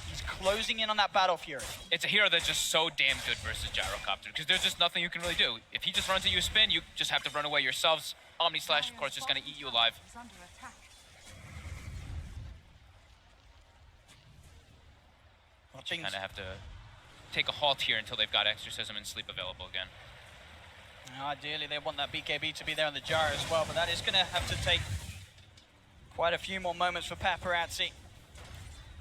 Speaker 23: He's closing in on that Battle Fury.
Speaker 26: It's a hero that's just so damn good versus Gyrocopter, because there's just nothing you can really do. If he just runs at you a spin, you just have to run away yourselves. Omni Slash, of course, just going to eat you alive. Kind of have to take a halt here until they've got Exorcism and Sleep available again.
Speaker 23: Ideally, they want that BKB to be there on the jar as well, but that is going to have to take quite a few more moments for Paparazzi.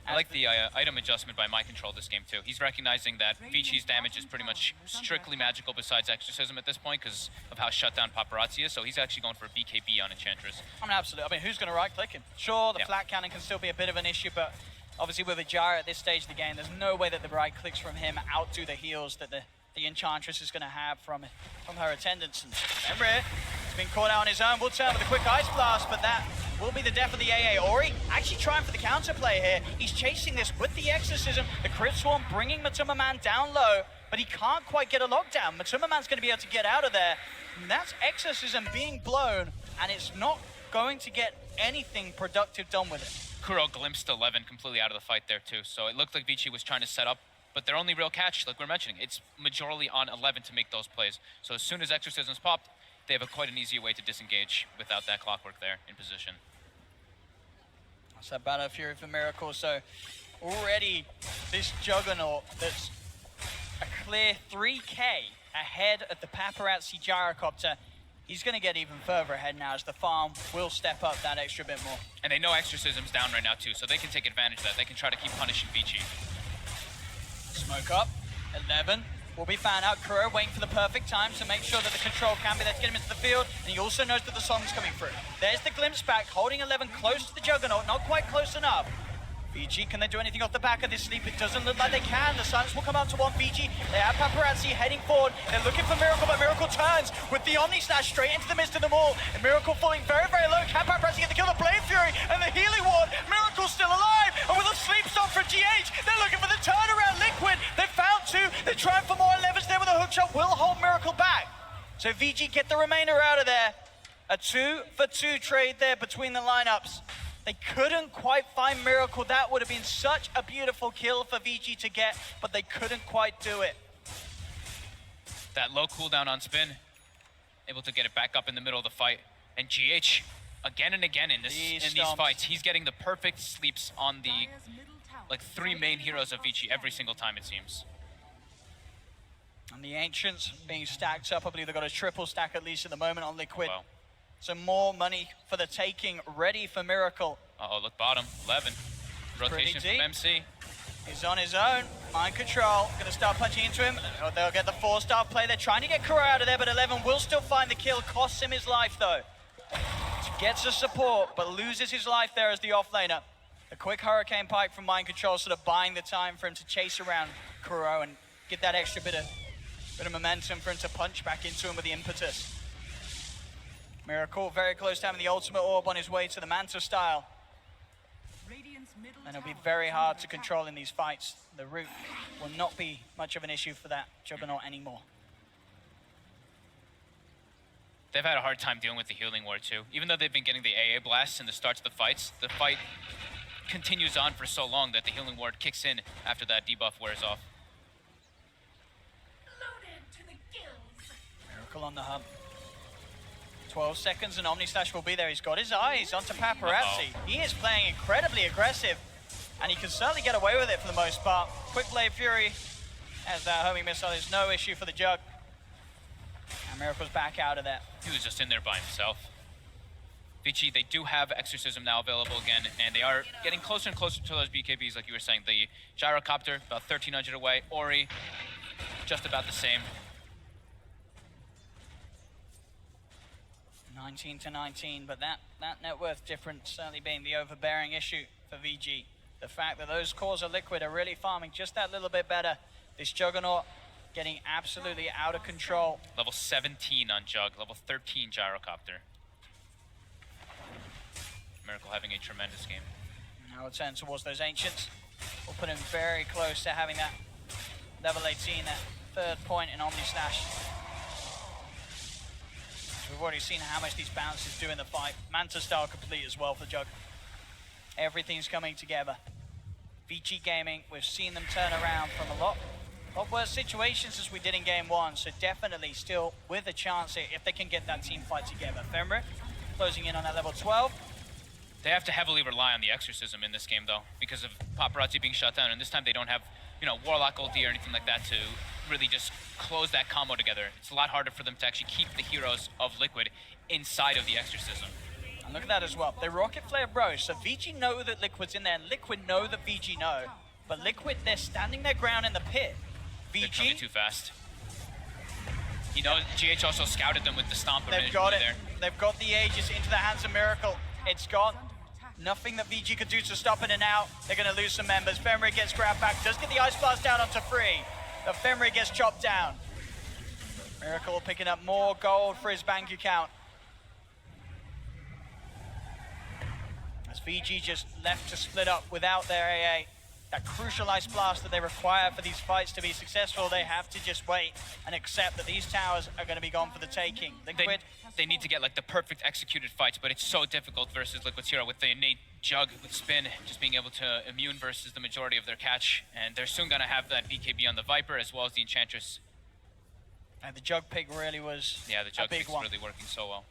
Speaker 26: I like the item adjustment by My Control this game too. He's recognizing that Vici's damage is pretty much strictly magical besides Exorcism at this point because of how shut down Paparazzi is, so he's actually going for a BKB on Enchantress.
Speaker 23: I mean, absolutely. I mean, who's going to right-click him? Sure, the flat cannon can still be a bit of an issue, but obviously with a jar at this stage of the game, there's no way that the right clicks from him outdo the heals that the Enchantress is going to have from her attendants. And remember it, he's been caught out on his own. We'll turn with a quick Ice Blast, but that will be the death of the AA. Ori actually trying for the counterplay here. He's chasing this with the Exorcism. The Crit Swarm bringing Matuma down low, but he can't quite get a lockdown. Matuma going to be able to get out of there. And that's Exorcism being blown, and it's not going to get anything productive done with it.
Speaker 26: Kuro glimpsed 11 completely out of the fight there too, so it looked like Vici was trying to set up, but their only real catch, like we're mentioning, it's majorly on 11 to make those plays. So as soon as Exorcism's popped, they have quite an easier way to disengage without that clockwork there in position.
Speaker 23: That's that Battle Fury for Miracle, so already this Juggernaut that's a clear 3K ahead of the Paparazzi Gyrocopter. He's going to get even further ahead now as the farm will step up that extra bit more.
Speaker 26: And they know Exorcism's down right now too, so they can take advantage of that. They can try to keep punishing Vici.
Speaker 23: Smoke up, 11 will be found out. Kuro waiting for the perfect time to make sure that the control can be there to get him into the field, and he also knows that the song's coming through. There's the glimpse back, holding 11 close to the Juggernaut, not quite close enough. Vici, can they do anything off the back of this sleep? It doesn't look like they can. The silence will come out to one Vici. They have Paparazzi heading forward. They're looking for Miracle, but Miracle turns with the Omni Slash straight into the midst of them all. And Miracle falling very, very low. Can Paparazzi get the kill? The Blade Fury and the Healing Ward. Miracle's still alive. And with a sleep stop for GH, they're looking for the turnaround. Liquid, they found two. They're trying for more 11s there with a hook shot. Will hold Miracle back. So Vici get the remainder out of there. A 2-for-2 trade there between the lineups. They couldn't quite find Miracle. That would have been such a beautiful kill for Vici to get, but they couldn't quite do it.
Speaker 26: That low cooldown on spin, able to get it back up in the middle of the fight. And GH, again and again in these fights, he's getting the perfect sleeps on the three main heroes of Vici every single time, it seems.
Speaker 23: And the Ancients being stacked up. I believe they've got a triple stack at least at the moment on Liquid.
Speaker 26: Wow.
Speaker 23: So more money for the taking, ready for Miracle.
Speaker 26: Uh-oh, look bottom, 11. Rotation from MC.
Speaker 23: He's on his own. Mind control. Gonna start punching into him. Oh, they'll get the 4-star play. They're trying to get Kuro out of there, but 11 will still find the kill. Costs him his life, though. Gets the support, but loses his life there as the offlaner. A quick Hurricane Pike from Mind Control, sort of buying the time for him to chase around Kuro and get that extra bit of momentum for him to punch back into him with the impetus. Miracle very close to having the ultimate orb on his way to the Manta style. And it'll be very hard to control in these fights. The root will not be much of an issue for that Juggernaut anymore.
Speaker 26: They've had a hard time dealing with the healing ward too. Even though they've been getting the AA blasts in the starts of the fights, the fight continues on for so long that the healing ward kicks in after that debuff wears off.
Speaker 23: Miracle on the hub. 12 seconds and Omnislash will be there. He's got his eyes onto Paparazzi. He is playing incredibly aggressive, and he can certainly get away with it for the most part. Quick Blade Fury as that homing missile is no issue for the Jug. And Miracle's back out of that.
Speaker 26: He was just in there by himself. Vici, they do have Exorcism now available again, and they are getting closer and closer to those BKBs, like you were saying. The Gyrocopter, about 1,300 away. Ori, just about the same.
Speaker 23: 19 to 19, but that net worth difference certainly being the overbearing issue for VG. The fact that those cores of Liquid are really farming just that little bit better. This Juggernaut getting absolutely out of control.
Speaker 26: Level 17 on Jug, level 13 Gyrocopter. Miracle having a tremendous game.
Speaker 23: Now we'll turn towards those Ancients. We'll put him very close to having that level 18, that third point in Omnislash. We've already seen how much these bounces do in the fight. Manta style complete as well for Jug. Everything's coming together. Vici Gaming, we've seen them turn around from a lot worse situations as we did in game one, so definitely still with a chance here if they can get that team fight together. Fenrir closing in on that level 12.
Speaker 26: They have to heavily rely on the Exorcism in this game though, because of Paparazzi being shut down, and this time they don't have, you know, Warlock ulti or anything like that to really just close that combo together. It's a lot harder for them to actually keep the heroes of Liquid inside of the Exorcism.
Speaker 23: And look at that as well. They Rocket Flare Bro, so VG know that Liquid's in there, and Liquid know that VG know. But Liquid, they're standing their ground in the pit. VG...
Speaker 26: They're coming too fast. You know, GH also scouted them with the Stomp.
Speaker 23: They've got it. They've got the Aegis into the hands of Miracle. It's gone. Nothing that VG could do to stop it, and now they're going to lose some members. Fenrir gets grabbed back, does get the Ice Blast down onto Free. The Fenrir gets chopped down. Miracle picking up more gold for his bank account. As VG just left to split up without their AA. That crucial Ice Blast that they require for these fights to be successful, they have to just wait and accept that these towers are going to be gone for the taking. Liquid,
Speaker 26: they need to get like the perfect executed fights, but it's so difficult versus Liquid's hero with the innate Jug with Spin, just being able to immune versus the majority of their catch. And they're soon going to have that BKB on the Viper as well as the Enchantress.
Speaker 23: And the Jug pick really was
Speaker 26: the Jug
Speaker 23: pick's
Speaker 26: really working so well.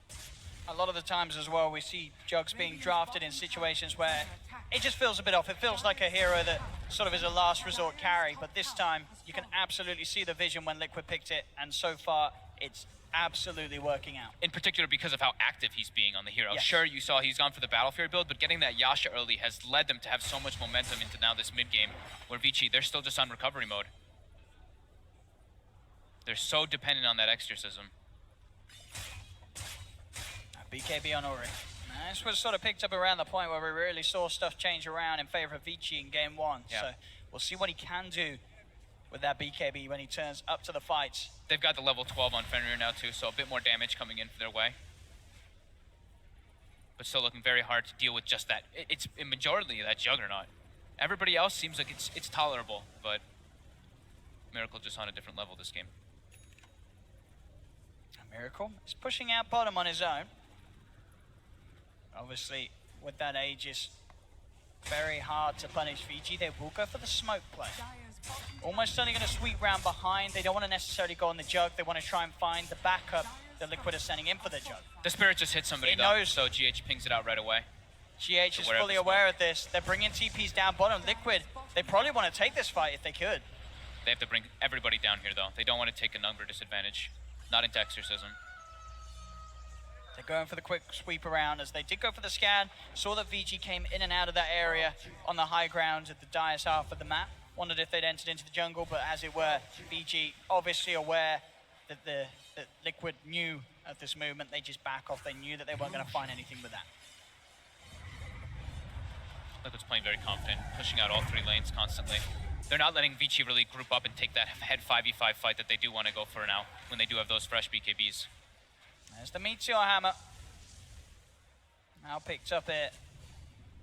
Speaker 23: A lot of the times as well, we see Jugs being drafted in situations where it just feels a bit off. It feels like a hero that sort of is a last resort carry, but this time you can absolutely see the vision when Liquid picked it, and so far it's absolutely working out.
Speaker 26: In particular because of how active he's being on the hero.
Speaker 23: Yes.
Speaker 26: Sure, you saw he's gone for the Battle Fury build, but getting that Yasha early has led them to have so much momentum into now this mid game, where Vici, they're still just on recovery mode. They're so dependent on that Exorcism.
Speaker 23: BKB on Ori. Now, this was sort of picked up around the point where we really saw stuff change around in favor of Vici in game one.
Speaker 26: Yeah.
Speaker 23: So we'll see what he can do with that BKB when he turns up to the fights.
Speaker 26: They've got the level 12 on Fenrir now too, so a bit more damage coming in their way. But still looking very hard to deal with just that. It's a majority of that Juggernaut. Everybody else seems like it's tolerable, but Miracle just on a different level this game.
Speaker 23: Miracle is pushing out bottom on his own. Obviously, with that Aegis, very hard to punish Vici. They will go for the smoke play. Almost only going to sweep round behind. They don't want to necessarily go on the Jug. They want to try and find the backup that Liquid is sending in for the Jug.
Speaker 26: The Spirit just hit somebody though, so GH pings it out right away.
Speaker 23: GH is fully aware of this. They're bringing TPs down bottom. Liquid, they probably want to take this fight if they could.
Speaker 26: They have to bring everybody down here though. They don't want to take a number disadvantage. Not into Exorcism.
Speaker 23: They're going for the quick sweep around as they did go for the scan. Saw that VG came in and out of that area on the high ground at the Dias half of the map. Wondered if they'd entered into the jungle, but as it were, VG obviously aware that that Liquid knew of this movement. They just back off. They knew that they weren't going to find anything with that.
Speaker 26: Liquid's playing very confident, pushing out all 3 lanes constantly. They're not letting Vici really group up and take that head 5v5 fight that they do want to go for now, when they do have those fresh BKBs.
Speaker 23: There's the Meteor Hammer. Now picked up it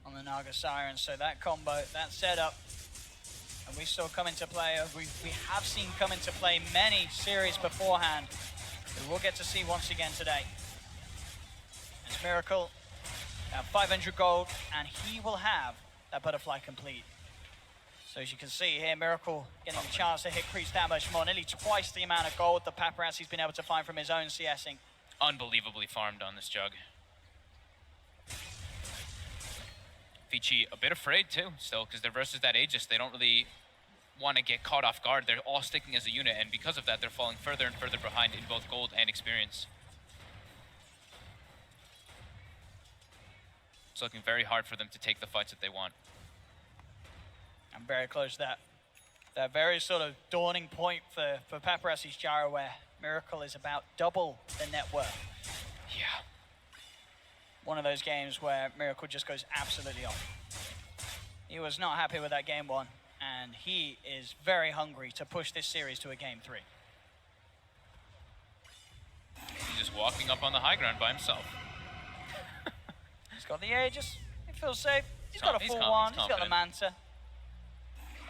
Speaker 23: on the Naga Siren, so that combo, that setup, and we saw come into play, we have seen come into play many series beforehand. We will get to see once again today. It's Miracle, 500 gold, and he will have that butterfly complete. So as you can see here, Miracle getting a chance to hit creeps that much more, nearly twice the amount of gold that Paparazzi's been able to find from his own CSing.
Speaker 26: Unbelievably farmed on this jug. Vici a bit afraid too, still, because they're versus that Aegis. They don't really want to get caught off guard. They're all sticking as a unit, and because of that, they're falling further and further behind in both gold and experience. It's looking very hard for them to take the fights that they want.
Speaker 23: I'm very close to that very sort of dawning point for Paparazzi's Jara, where Miracle is about double the net worth.
Speaker 26: Yeah.
Speaker 23: One of those games where Miracle just goes absolutely off. He was not happy with that game 1, and he is very hungry to push this series to a game 3.
Speaker 26: He's just walking up on the high ground by himself.
Speaker 23: He's got the Aegis. He feels safe. He's got a full wand. He's got the Manta.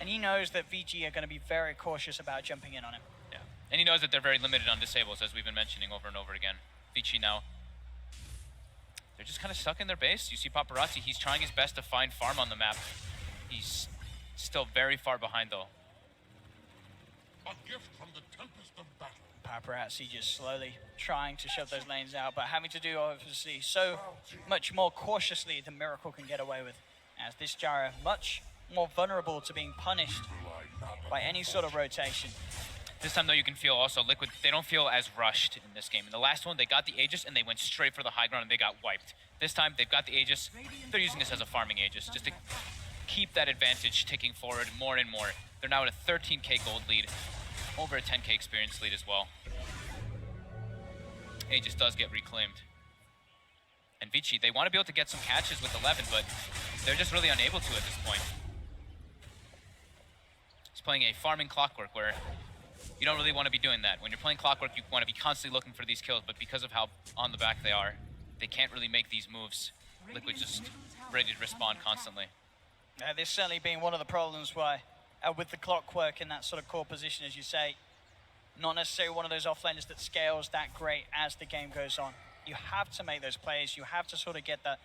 Speaker 23: And he knows that VG are going to be very cautious about jumping in on him.
Speaker 26: Yeah. And he knows that they're very limited on disables, as we've been mentioning over and over again. Vici now, they're just kind of stuck in their base. You see Paparazzi, he's trying his best to find farm on the map. He's still very far behind, though.
Speaker 13: A gift from the tempest of battle.
Speaker 23: Paparazzi just slowly trying to shove those lanes out, but having to do, obviously, so much more cautiously than Miracle can get away with. As this Jara, much more vulnerable to being punished by any sort of rotation.
Speaker 26: This time, though, you can feel also Liquid, they don't feel as rushed in this game. In the last one, they got the Aegis and they went straight for the high ground and they got wiped. This time, they've got the Aegis. They're using this as a farming Aegis just to keep that advantage ticking forward more and more. They're now at a 13k gold lead, over a 10k experience lead as well. Aegis does get reclaimed. And Vici, they want to be able to get some catches with 11, but they're just really unable to at this point. He's playing a farming Clockwork where you don't really want to be doing that. When you're playing Clockwork, you want to be constantly looking for these kills, but because of how on the back they are, they can't really make these moves. Liquid just ready to respond constantly.
Speaker 23: This certainly being one of the problems why, with the Clockwork in that sort of core position, as you say, not necessarily one of those offlaners that scales that great as the game goes on. You have to make those plays. You have to sort of get that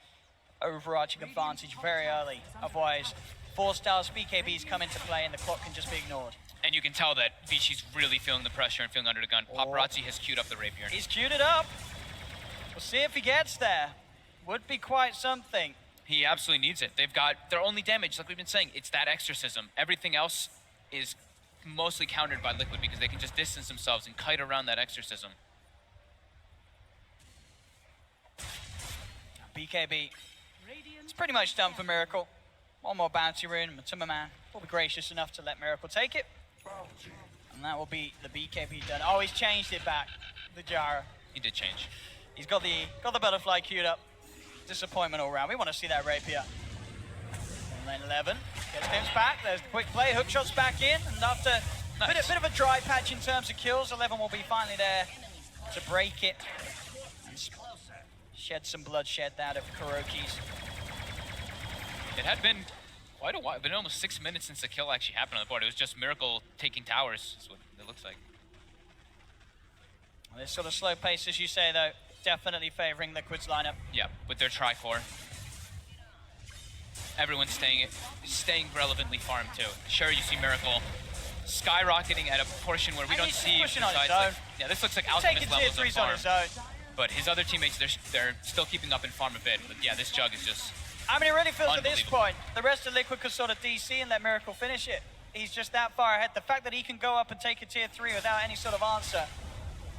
Speaker 23: overarching advantage very early. Otherwise, 4-stars BKBs come into play and the clock can just be ignored.
Speaker 26: And you can tell that Vici's really feeling the pressure and feeling under the gun. Paparazzi has queued up the rapier.
Speaker 23: He's queued it up. We'll see if he gets there. Would be quite something.
Speaker 26: He absolutely needs it. They've got their only damage, like we've been saying, it's that exorcism. Everything else is mostly countered by Liquid because they can just distance themselves and kite around that exorcism.
Speaker 23: BKB. It's pretty much done for Miracle. One more bounty rune, Matuma Man will be gracious enough to let Miracle take it. And that will be the BKB done. Oh, he's changed it back, the Jara.
Speaker 26: He did change.
Speaker 23: He's got the butterfly queued up. Disappointment all round. We want to see that rapier. And then 11 gets Dims back. There's the quick play. Hookshot's back in. And after a bit of a dry patch in terms of kills, 11 will be finally there to break it. And shed some bloodshed out of Kuroki's.
Speaker 26: It had been quite a while. It's been almost 6 minutes since the kill actually happened on the board. It was just Miracle taking towers. That's what it looks like.
Speaker 23: Well, this sort of slow pace, as you say, though, definitely favoring Liquid's lineup.
Speaker 26: Yeah, with their tri-core. Everyone's staying relevantly farmed too. Sure, you see Miracle skyrocketing at a portion where we don't see besides, like, yeah, this looks like Alchemist levels of farm. But his other teammates, they're still keeping up in farm a bit. But yeah, this jug is just
Speaker 23: I mean, it really feels at this point, the rest of Liquid could sort of DC and let Miracle finish it. He's just that far ahead. The fact that he can go up and take a tier 3 without any sort of answer,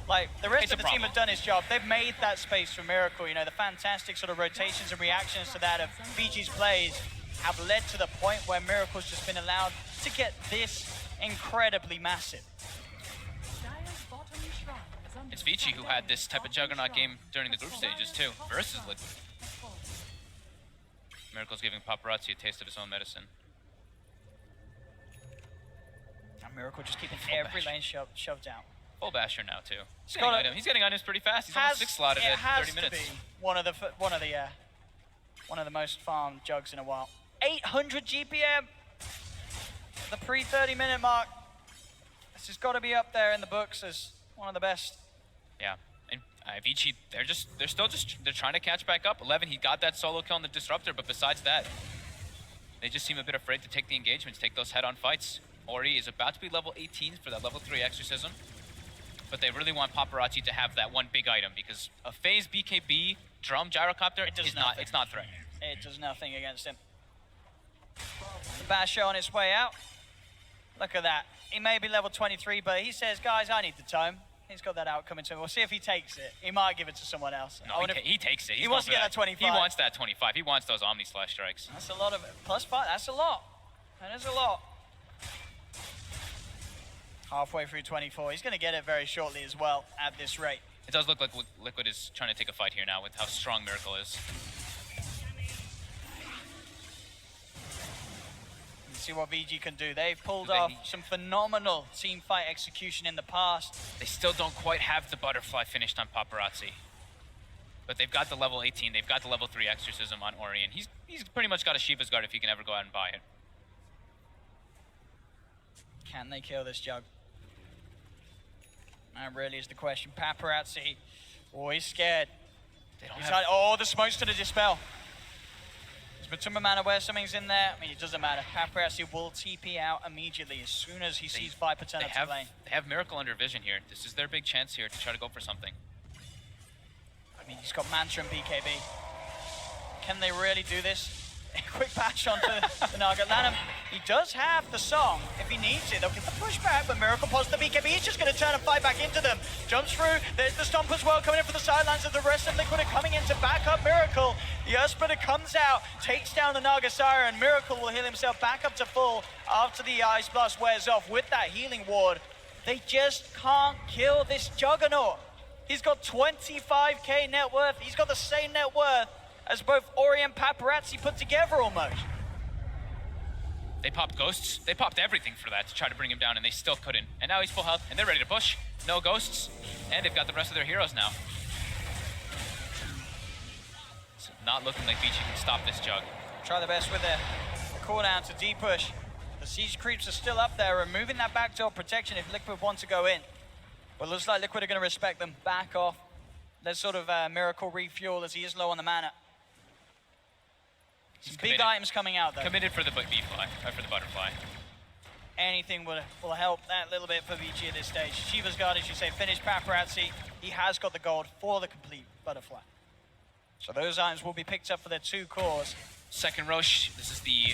Speaker 23: like, the rest of the team have done his job. They've made that space for Miracle, you know, the fantastic sort of rotations and reactions to that of VG's plays. have led to the point where Miracle's just been allowed to get this incredibly massive.
Speaker 26: It's Vici who had this type of juggernaut game during the group stages too, versus Liquid. Miracle's giving Paparazzi a taste of his own medicine.
Speaker 23: And Miracle just keeping every lane shoved out.
Speaker 26: Full basher now too. He's getting items pretty fast. He's almost 6 slotted at 30 minutes.
Speaker 23: It has to be one of the most farmed jugs in a while. 800 GPM, the pre-30 minute mark. This has got to be up there in the books as one of the best.
Speaker 26: Yeah, and Vici, they're trying to catch back up. 11, he got that solo kill on the Disruptor, but besides that, they just seem a bit afraid to take the engagements, take those head-on fights. Ori is about to be level 18 for that level 3 Exorcism, but they really want Paparazzi to have that one big item because a phase BKB drum gyrocopter it's not threatening.
Speaker 23: It does nothing against him. The Basho on his way out. Look at that. He may be level 23, but he says, guys, I need the tome. He's got that out coming to him. We'll see if he takes it. He might give it to someone else.
Speaker 26: No, he takes it.
Speaker 23: He wants to get that 25.
Speaker 26: He wants that 25. He wants those Omni Slash strikes.
Speaker 23: That's a lot of it. +5, that's a lot. That is a lot. Halfway through 24. He's going to get it very shortly as well at this rate.
Speaker 26: It does look like Liquid is trying to take a fight here now with how strong Miracle is.
Speaker 23: See what VG can do. They've pulled off some phenomenal team fight execution in the past.
Speaker 26: They still don't quite have the butterfly finished on Paparazzi. But they've got the level 18, they've got the level 3 Exorcism on Ori, and he's pretty much got a Shiva's Guard if he can ever go out and buy it.
Speaker 23: Can they kill this jug? That really is the question. Paparazzi, he's scared.
Speaker 26: They don't have...
Speaker 23: Oh, the smoke's to the Dispel. But man aware something's in there. I mean, it doesn't matter. Paparazzi will TP out immediately as soon as he sees Viper turn up to lane.
Speaker 26: They have Miracle under vision here. This is their big chance here to try to go for something.
Speaker 23: I mean, he's got Mantra and BKB. Can they really do this? A quick patch onto the Naga. Lanham, he does have the song. If he needs it, they'll get the pushback, but Miracle pops the BKB. He's just going to turn and fight back into them. Jumps through. There's the Stomp as well, coming in for the sidelines of the rest of Liquid are coming in to back up Miracle. The Earthsplitter comes out, takes down the Naga Siren. Miracle will heal himself back up to full after the Ice Blast wears off with that healing ward. They just can't kill this Juggernaut. He's got 25k net worth. He's got the same net worth as both Ori and Paparazzi put together almost.
Speaker 26: They popped ghosts. They popped everything for that to try to bring him down, and they still couldn't. And now he's full health, and they're ready to push. No ghosts, and they've got the rest of their heroes now. It's not looking like Vici can stop this jug.
Speaker 23: Try the best with the cooldown to D-push. The siege creeps are still up there, removing that backdoor protection if Liquid want to go in. But looks like Liquid are going to respect them. Back off. Let's sort of Miracle refuel as he is low on the mana. Some big items coming out though.
Speaker 26: Committed for the B-fly, or for the butterfly.
Speaker 23: Anything will help that little bit for Vici at this stage. Shiva's Guard, as you say, finished Paparazzi. He has got the gold for the complete butterfly. So those items will be picked up for their 2 cores.
Speaker 26: Second Roche, this is the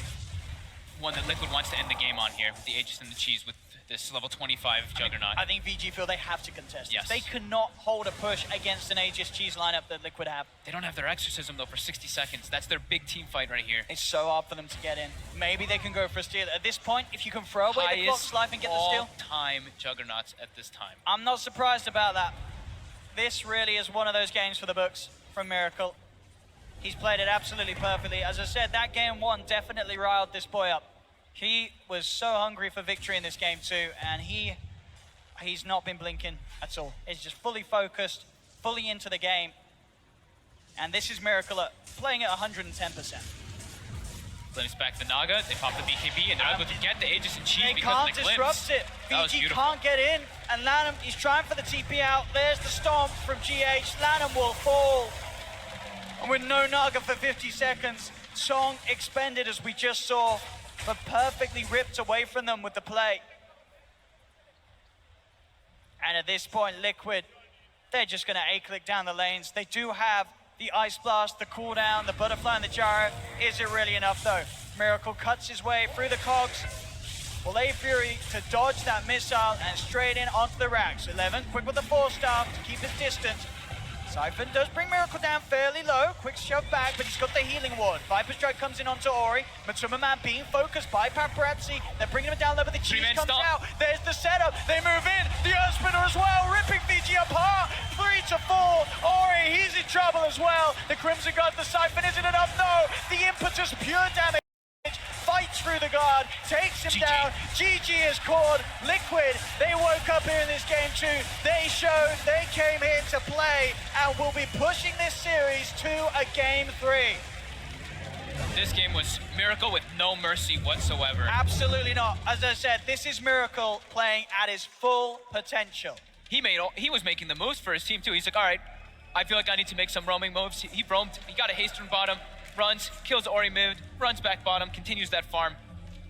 Speaker 26: one that Liquid wants to end the game on here, with the Aegis and the Cheese with this level 25 Juggernaut.
Speaker 23: I think VG feel they have to contest
Speaker 26: yes.
Speaker 23: They cannot hold a push against an Aegis Cheese lineup that Liquid have.
Speaker 26: They don't have their Exorcism though for 60 seconds. That's their big team fight right here.
Speaker 23: It's so hard for them to get in. Maybe they can go for a steal. At this point, if you can throw away the clock's life and get the steal.
Speaker 26: All-time Juggernauts at this time.
Speaker 23: I'm not surprised about that. This really is one of those games for the books from Miracle. He's played it absolutely perfectly. As I said, that game 1 definitely riled this boy up. He was so hungry for victory in this game too, and he's not been blinking at all. He's just fully focused, fully into the game. And this is Miracle playing at 110%.
Speaker 26: Glimpse back the Naga, they pop the BKB, and they're able to get the Aegis and Cheese
Speaker 23: they
Speaker 26: because
Speaker 23: can't
Speaker 26: of the Glimpse.
Speaker 23: disrupt it. VG can't get in, and Lanham, he's trying for the TP out. There's the Stomp from GH. Lanham will fall. And with no Naga for 50 seconds, Song expended as we just saw, but perfectly ripped away from them with the play. And at this point, Liquid, they're just going to A-click down the lanes. They do have the Ice Blast, the cooldown, the Butterfly, and the Gyro. Is it really enough, though? Miracle cuts his way through the cogs. Will A-Fury to dodge that missile and straight in onto the racks. 11, quick with the 4-star to keep his distance. Siphon does bring Miracle down fairly low. Quick shove back, but he's got the healing ward. Viper Strike comes in onto Ori. Matuma Man being focused by Paparazzi. They're bringing him down low, but the cheese comes out. There's the setup. They move in. The Earth Spinner as well, ripping Vici apart. 3 to 4. Ori, he's in trouble as well. The Crimson Guard, the Siphon isn't enough. No, the impetus, pure damage. Fights through the guard, takes him down. GG is called. Liquid, they woke up here in this game too. They showed they came here to play and will be pushing this series to a game 3.
Speaker 26: This game was Miracle with no mercy whatsoever.
Speaker 23: Absolutely not. As I said, this is Miracle playing at his full potential.
Speaker 26: He was making the moves for his team too. He's like, all right, I feel like I need to make some roaming moves. He roamed, he got a haste from bottom, runs, kills Ori mid, runs back bottom, continues that farm.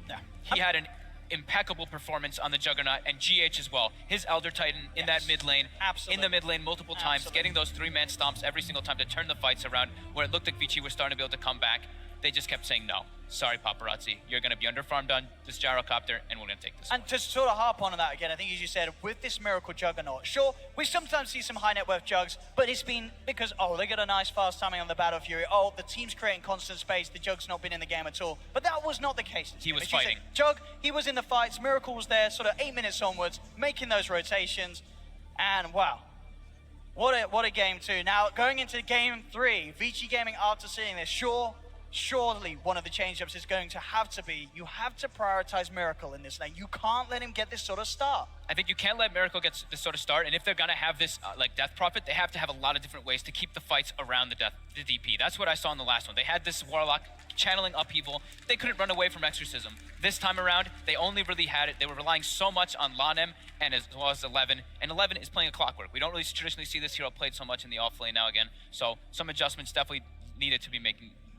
Speaker 26: Yeah. He had an impeccable performance on the Juggernaut and GH as well. His Elder Titan in that mid lane, in the mid lane multiple times, getting those 3-man stomps every single time to turn the fights around where it looked like Vici was starting to be able to come back. They just kept saying, no, sorry, Paparazzi, you're going to be under-farmed on this gyrocopter, and we're going to take this.
Speaker 23: And to sort of harp on that again, I think as you said, with this Miracle Juggernaut, sure, we sometimes see some high net worth jugs, but it's been because, oh, they get a nice fast timing on the Battle Fury, oh, the team's creating constant space, the Jug's not been in the game at all. But that was not the case.
Speaker 26: He was fighting.
Speaker 23: Jug, he was in the fights, Miracle was there, sort of 8 minutes onwards, making those rotations, and wow. What a game 2. Now, going into game 3, Vici Gaming, after seeing this, surely one of the change-ups is going to have to be, you have to prioritize Miracle in this lane. You can't let him get this sort of start.
Speaker 26: I think you can't let Miracle get this sort of start, and if they're going to have this like Death Prophet, they have to have a lot of different ways to keep the fights around the DP. That's what I saw in the last one. They had this Warlock channeling upheaval. They couldn't run away from Exorcism. This time around, they only really had it. They were relying so much on Lanem and as well as 11, and 11 is playing a Clockwork. We don't really traditionally see this hero played so much in the off lane now again, so some adjustments definitely needed to be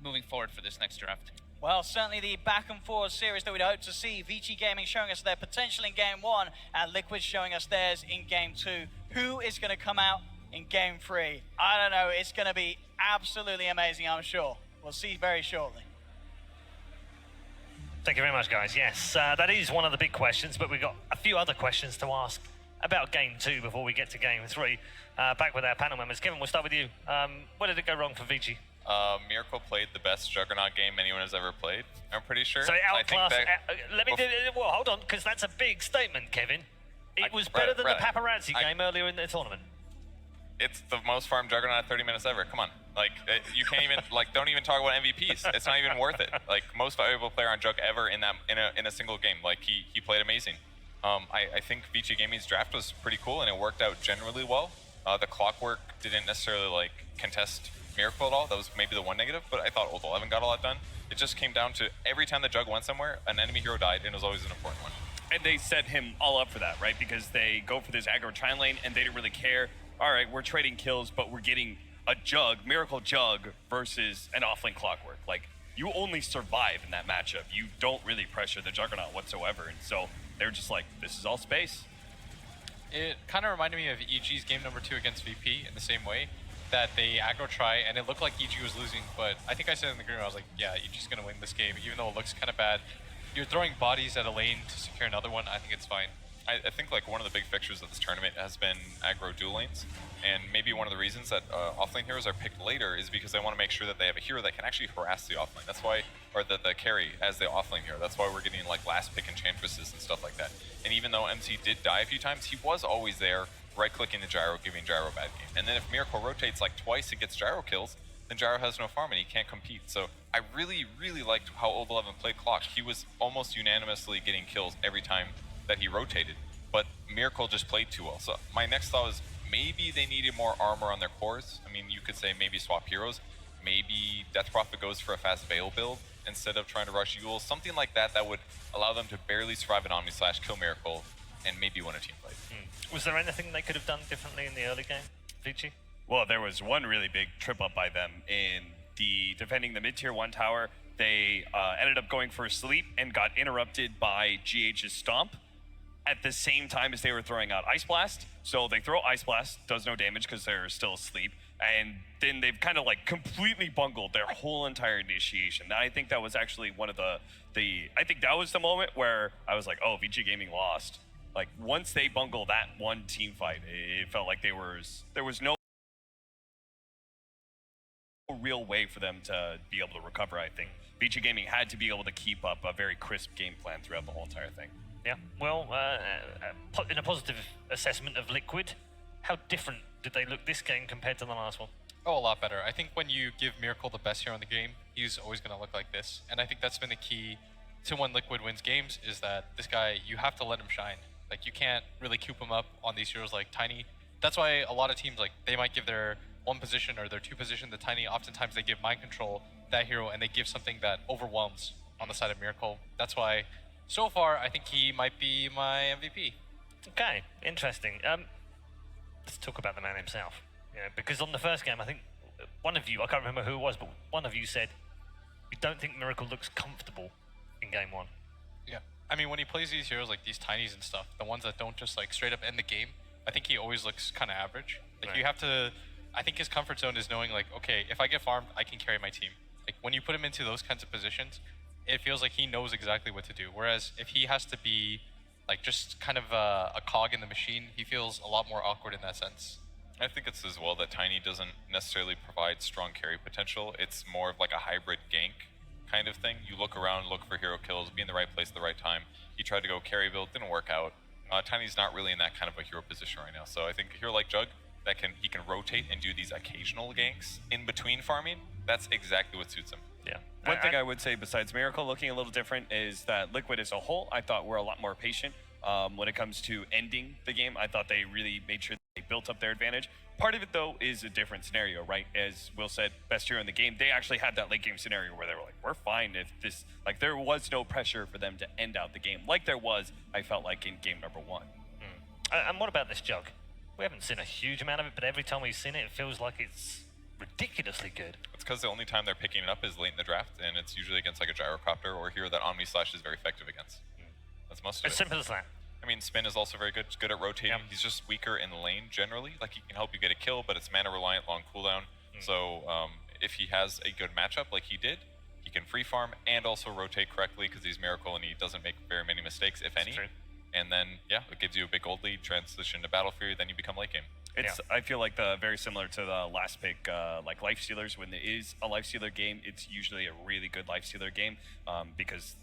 Speaker 26: moving forward for this next draft.
Speaker 23: Well, certainly the back and forth series that we'd hope to see. Vici Gaming showing us their potential in game 1 and Liquid showing us theirs in game 2. Who is going to come out in game 3? I don't know. It's going to be absolutely amazing, I'm sure. We'll see very shortly.
Speaker 7: Thank you very much, guys. Yes, that is one of the big questions, but we've got a few other questions to ask about game 2 before we get to game 3. Back with our panel members. Kevin, we'll start with you. Where did it go wrong for Vici?
Speaker 9: Miracle played the best Juggernaut game anyone has ever played, I'm pretty sure.
Speaker 7: So outclass, well, hold on, because that's a big statement, Kevin. It was better than the Paparazzi game earlier in the tournament.
Speaker 9: It's the most farmed Juggernaut 30 minutes ever. Come on. Like, you can't even, like, don't even talk about MVPs. It's not even worth it. Like, most valuable player on Jug ever in a single game. Like, he played amazing. I think Vici Gaming's draft was pretty cool, and it worked out generally well. The Clockwork didn't necessarily, like, contest Miracle at all. That was maybe the one negative, but I thought Old 11 got a lot done. It just came down to every time the Jug went somewhere, an enemy hero died, and it was always an important one.
Speaker 8: And they set him all up for that, right? Because they go for this aggro Trine lane, and they didn't really care. All right, we're trading kills, but we're getting a Jug, Miracle Jug, versus an offlane Clockwork. Like, you only survive in that matchup. You don't really pressure the Juggernaut whatsoever, and so they're just like, this is all space.
Speaker 4: It kind of reminded me of EG's game number 2 against VP in the same way, that they aggro try, and it looked like EG was losing, but I think I said in the green room, I was like, yeah, EG's gonna win this game, even though it looks kind of bad. You're throwing bodies at a lane to secure another one, I think it's fine.
Speaker 9: I think like one of the big fixtures of this tournament has been aggro dual lanes, and maybe one of the reasons that offlane heroes are picked later is because they want to make sure that they have a hero that can actually harass the offlane. That's why, or the carry as the offlane hero. That's why we're getting like last pick enchantresses and stuff like that. And even though MC did die a few times, he was always there, right-clicking the gyro, giving gyro bad game. And then if Miracle rotates like twice and gets gyro kills, then gyro has no farm and he can't compete. So I really, really liked how Old 11 played Clock. He was almost unanimously getting kills every time that he rotated, but Miracle just played too well. So my next thought is maybe they needed more armor on their cores. I mean, you could say maybe swap heroes. Maybe Death Prophet goes for a fast Veil build instead of trying to rush Yule. Something like that that would allow them to barely survive an Omni / kill Miracle and maybe win a team fight.
Speaker 7: Was there anything they could have done differently in the early game, Vici?
Speaker 8: Well, there was one really big trip up by them in defending the mid-tier 1 tower. They ended up going for a sleep and got interrupted by GH's Stomp at the same time as they were throwing out Ice Blast. So they throw Ice Blast, does no damage because they're still asleep, and then they've kind of like completely bungled their whole entire initiation. I think that was actually one of the I think that was the moment where I was like, oh, Vici Gaming lost. Like, once they bungle that one team fight, it felt like there was no real way for them to be able to recover, I think. Vici Gaming had to be able to keep up a very crisp game plan throughout the whole entire thing.
Speaker 7: Yeah, well, in a positive assessment of Liquid, how different did they look this game compared to the last one?
Speaker 4: Oh, a lot better. I think when you give Miracle the best hero in the game, he's always going to look like this. And I think that's been the key to when Liquid wins games, is that this guy, you have to let him shine. Like, you can't really coop him up on these heroes like Tiny. That's why a lot of teams, like, they might give their one position or their two position to Tiny. Oftentimes they give Mind Control that hero, and they give something that overwhelms on the side of Miracle. That's why, so far, I think he might be my MVP.
Speaker 7: Okay, interesting. Let's talk about the man himself. You know, because on the first game, I think one of you, I can't remember who it was, but one of you said, you don't think Miracle looks comfortable in game one.
Speaker 4: Yeah. I mean, when he plays these heroes like these Tinies and stuff, the ones that don't just like straight up end the game, I think he always looks kind of average. Like, you have to, I think his comfort zone is knowing like, okay, if I get farmed, I can carry my team. Like, when you put him into those kinds of positions, it feels like he knows exactly what to do. Whereas if he has to be like just kind of a cog in the machine, he feels a lot more awkward in that sense.
Speaker 9: I think it's as well that Tiny doesn't necessarily provide strong carry potential. It's more of like a hybrid gank kind of thing. You look around, look for hero kills, be in the right place at the right time. He tried to go carry build, didn't work out. Tiny's not really in that kind of a hero position right now. So I think a hero like Jug, he can rotate and do these occasional ganks in between farming. That's exactly what suits him.
Speaker 8: Yeah. One thing I would say besides Miracle looking a little different is that Liquid as a whole, I thought were a lot more patient when it comes to ending the game. I thought they really made sure they built up their advantage. Part of it, though, is a different scenario, right? As Will said, best hero in the game, they actually had that late game scenario where they were like, we're fine if this, like, there was no pressure for them to end out the game like there was, I felt like, in game number 1.
Speaker 7: And what about this Jug? We haven't seen a huge amount of it, but every time we've seen it, it feels like it's ridiculously good.
Speaker 9: It's because the only time they're picking it up is late in the draft, and it's usually against like a gyrocopter or a hero that Omni Slash is very effective against. That's most of it.
Speaker 7: As simple as that.
Speaker 9: I mean, Spin is also very good. He's good at rotating. Yep. He's just weaker in the lane generally. Like, he can help you get a kill, but it's mana reliant, long cooldown. So if he has a good matchup like he did, he can free farm and also rotate correctly because he's Miracle and he doesn't make very many mistakes, if any. And then, yeah, it gives you a big gold lead, transition to Battle Fury, then you become late game.
Speaker 8: It's, I feel like very similar to the last pick, like Life Stealers. When there is a Life Stealer game, it's usually a really good Life Stealer game because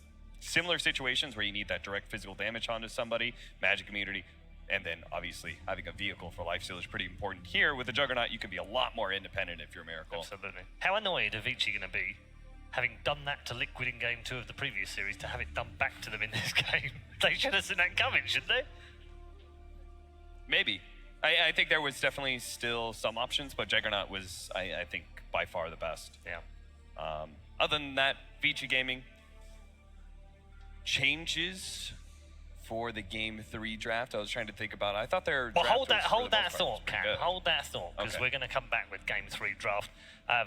Speaker 8: similar situations where you need that direct physical damage onto somebody, magic immunity, and then obviously having a vehicle for Life Stealer is pretty important. Here with the Juggernaut, you can be a lot more independent if you're a Miracle.
Speaker 7: Absolutely. How annoyed are Vici going to be, having done that to Liquid in game 2 of the previous series, to have it done back to them in this game? They should have seen that coming, shouldn't they?
Speaker 8: Maybe. I think there was definitely still some options, but Juggernaut was, I think, by far the best.
Speaker 7: Yeah.
Speaker 8: Other than that, Vici Gaming changes for the game 3 draft. I was trying to think about it. I thought their
Speaker 7: well, hold that thought, Kat. Hold that thought, because we're going to come back with game 3 draft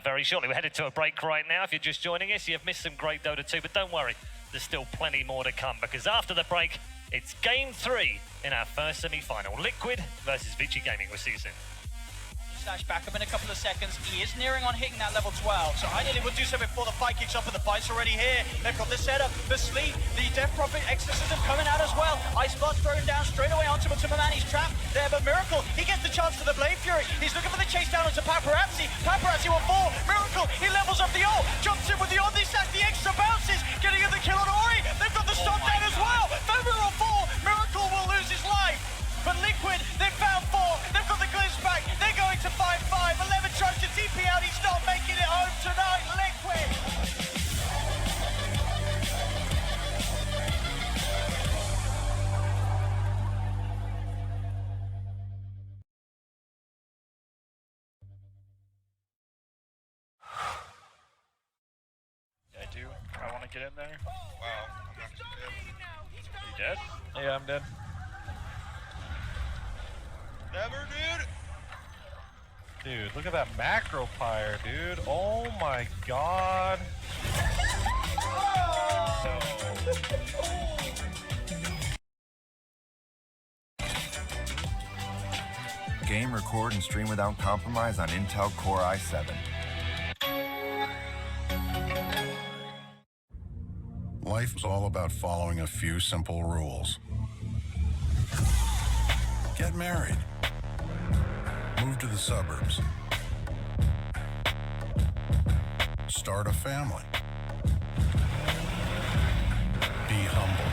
Speaker 7: very shortly. We're headed to a break right now. If you're just joining us, you've missed some great Dota 2, but don't worry, there's still plenty more to come, because after the break, it's game 3 in our first semi-final. Liquid versus Vici Gaming. We'll see you soon.
Speaker 23: Slash back up in a couple of seconds. He is nearing on hitting that level 12, so ideally we'll do so before the fight kicks off, and the fight's already here. They've got the setup, the sleep, the Death Prophet Exorcism coming out as well. Ice Blast thrown down straight away onto Man. He's trapped there, but Miracle, he gets the chance for the Blade Fury. He's looking for the chase down onto Paparazzi. Paparazzi will fall. Miracle, he levels up the ult, jumps in with the Omni Slash, the extra bounces, getting in the kill on Ori. They've got the stop down as well. Feather will fall. Miracle will lose his life. But Liquid, they've found 4. They've got the glimpse back. They're going to 5-5. 11 tries to TP out. He's not making it home tonight. Liquid.
Speaker 6: I do. I want to get in there.
Speaker 10: Wow, I'm actually dead.
Speaker 6: You dead? Yeah, I'm dead.
Speaker 10: Never, dude!
Speaker 6: Dude, look at that macro pyre, dude. Oh my god.
Speaker 11: Game, record, and stream without compromise on Intel Core i7.
Speaker 13: Life is all about following a few simple rules. Get married. Move to the suburbs. Start a family. Be humble.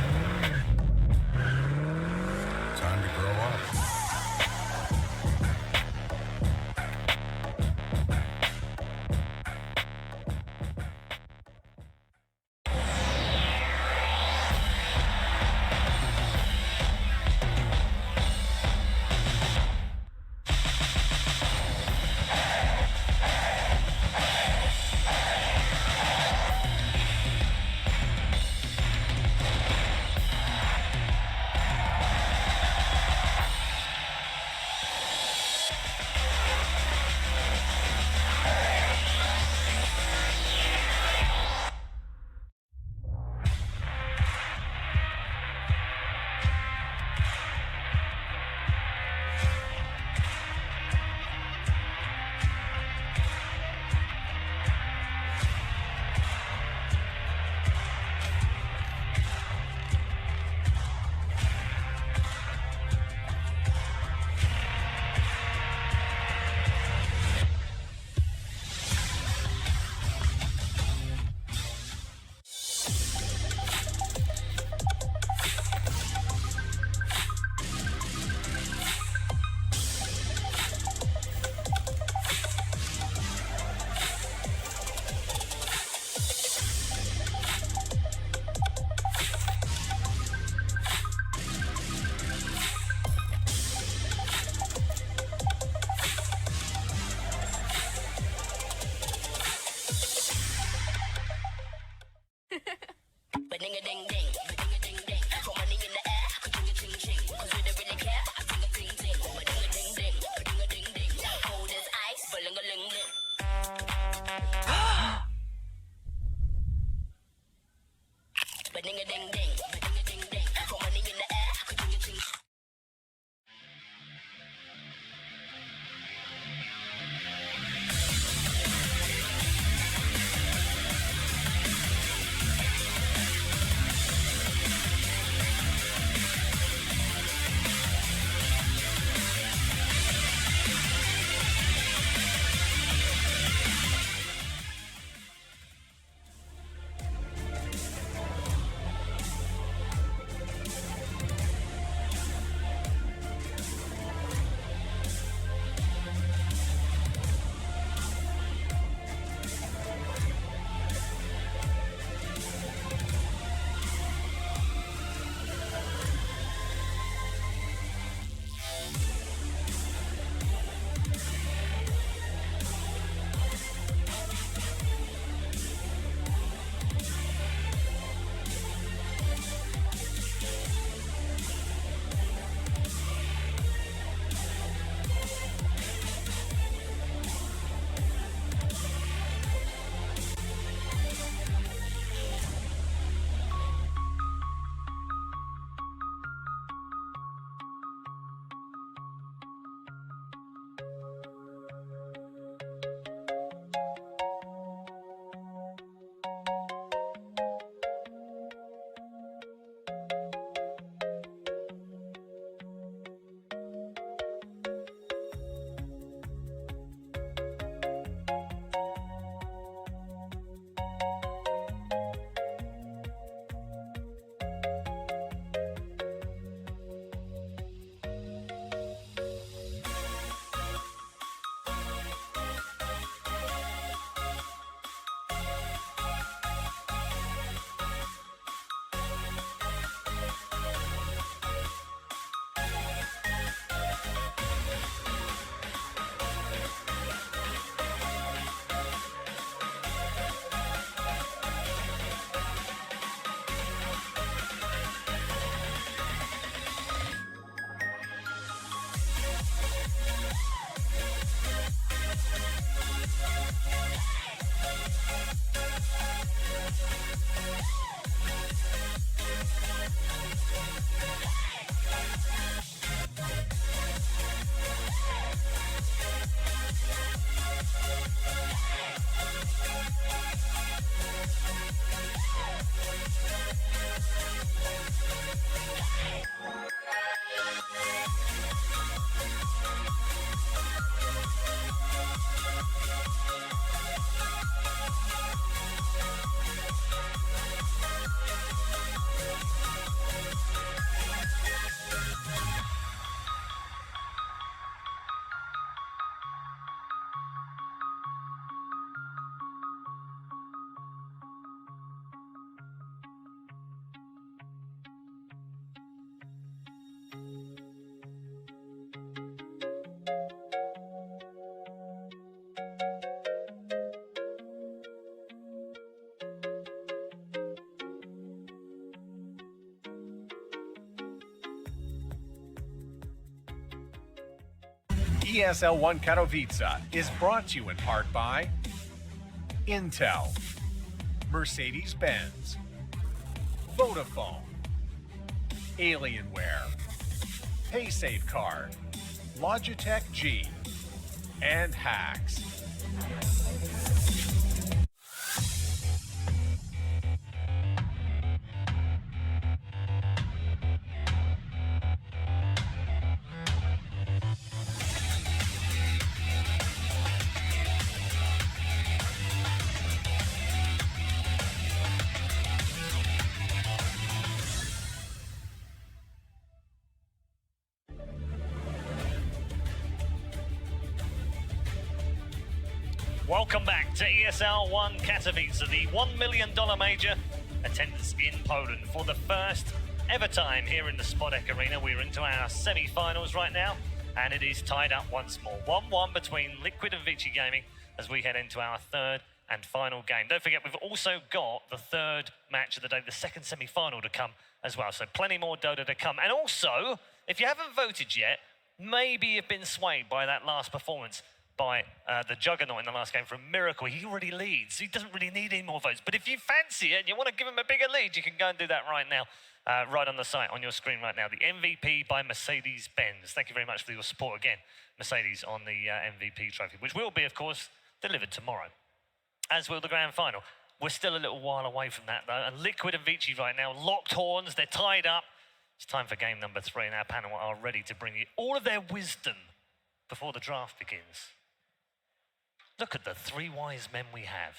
Speaker 13: Time to grow up.
Speaker 2: ESL 1 Katowice is brought to you in part by Intel, Mercedes-Benz, Vodafone, Alienware, PaySafeCard, Logitech G, and Hacks.
Speaker 7: Welcome back to ESL 1 Katowice, the $1 million major. Attendance in Poland for the first ever time here in the Spodek Arena. We're into our semi-finals right now, and it is tied up once more. 1-1 between Liquid and Vici Gaming as we head into our third and final game. Don't forget, we've also got the third match of the day, the second semi-final to come as well. So plenty more Dota to come. And also, if you haven't voted yet, maybe you've been swayed by that last performance by the Juggernaut in the last game from Miracle. He already leads. He doesn't really need any more votes. But if you fancy it and you want to give him a bigger lead, you can go and do that right now, right on the site, on your screen right now. The MVP by Mercedes-Benz. Thank you very much for your support again, Mercedes, on the MVP trophy, which will be, of course, delivered tomorrow, as will the grand final. We're still a little while away from that, though. And Liquid and Vici right now, locked horns. They're tied up. It's time for game number 3, and our panel are ready to bring you all of their wisdom before the draft begins. Look at the 3 wise men we have.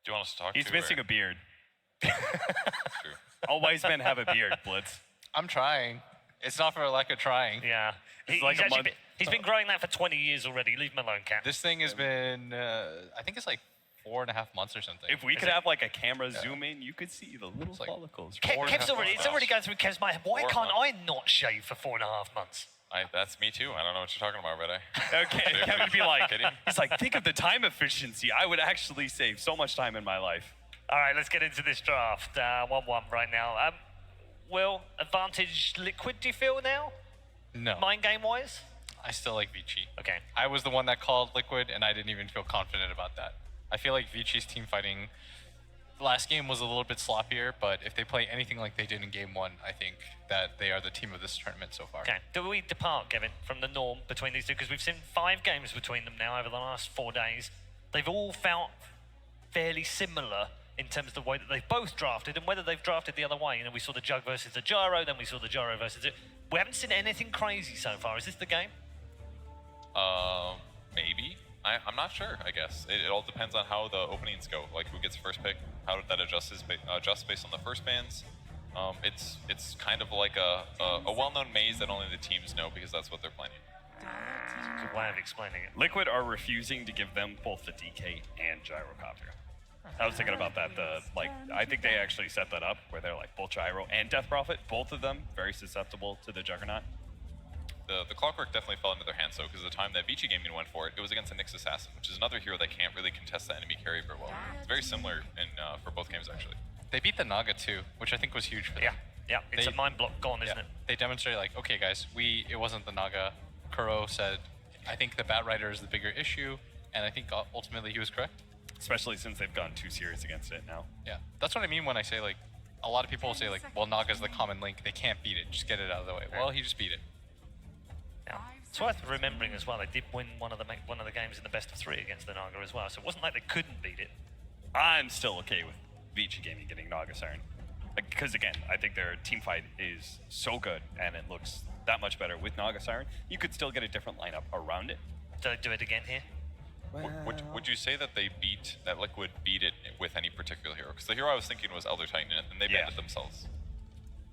Speaker 9: Do you want us to talk
Speaker 8: He's
Speaker 9: to
Speaker 8: missing a beard.
Speaker 9: True.
Speaker 8: All wise men have a beard, Blitz.
Speaker 4: I'm trying. It's not for lack of trying.
Speaker 7: Yeah. He's been growing that for 20 years already. Leave him alone, Cap.
Speaker 4: This thing has been, I think it's like 4.5 months or something.
Speaker 8: If we could have like a camera zoom in, you could see the little follicles.
Speaker 7: Kev's already going through Kev's mind. Why can't I not shave for 4.5 months?
Speaker 9: That's me too. I don't know what you're talking about, Red
Speaker 8: Okay, Kevin would be like, he's like, think of the time efficiency. I would actually save so much time in my life.
Speaker 7: All right, let's get into this draft. 1-1 right now. Will, advantage Liquid, do you feel now?
Speaker 4: No.
Speaker 7: Mind game-wise?
Speaker 4: I still like Vici.
Speaker 7: Okay.
Speaker 4: I was the one that called Liquid, and I didn't even feel confident about that. I feel like Vici's team fighting last game was a little bit sloppier, but if they play anything like they did in game 1, I think that they are the team of this tournament so far.
Speaker 7: Okay. Do we depart, Kevin, from the norm between these two? Because we've seen 5 games between them now over the last 4 days. They've all felt fairly similar in terms of the way that they've both drafted and whether they've drafted the other way. You know, we saw the Jug versus the Gyro, then we saw the Gyro versus it. We haven't seen anything crazy so far. Is this the game?
Speaker 9: Maybe. I'm not sure, I guess. It all depends on how the openings go, like who gets first pick, how that adjusts based on the first bans. It's kind of like a well-known maze that only the teams know because that's what they're planning.
Speaker 7: That's a good way of explaining it.
Speaker 8: Liquid are refusing to give them both the DK and Gyrocopter. I was thinking about that. I think they actually set that up where they're like both Gyro and Death Prophet, both of them very susceptible to the Juggernaut.
Speaker 9: The Clockwork definitely fell into their hands, though, because the time that Vici Gaming went for it, it was against a Nyx Assassin, which is another hero that can't really contest the enemy carry very well. It's very similar for both games, actually.
Speaker 4: They beat the Naga, too, which I think was huge for them.
Speaker 7: Yeah, it's a mind block gone, isn't it?
Speaker 4: They demonstrated, like, okay, guys, it wasn't the Naga. Kuro said, I think the Bat Rider is the bigger issue, and I think ultimately he was correct.
Speaker 8: Especially since they've gone 2 series against it now.
Speaker 4: Yeah, that's what I mean when I say, like, a lot of people will say, like, well, Naga's the common link. They can't beat it. Just get it out of the way. Well, he just beat it.
Speaker 7: Yeah. It's worth remembering as well, they did win one of the games in the best of 3 against the Naga as well, so it wasn't like they couldn't beat it.
Speaker 8: I'm still okay with Vici Gaming getting Naga Siren. Because again, I think their team fight is so good, and it looks that much better with Naga Siren. You could still get a different lineup around it.
Speaker 7: Do they do it again here?
Speaker 9: Well, would you say that that Liquid beat it with any particular hero? Because the hero I was thinking was Elder Titan, and they banned it themselves.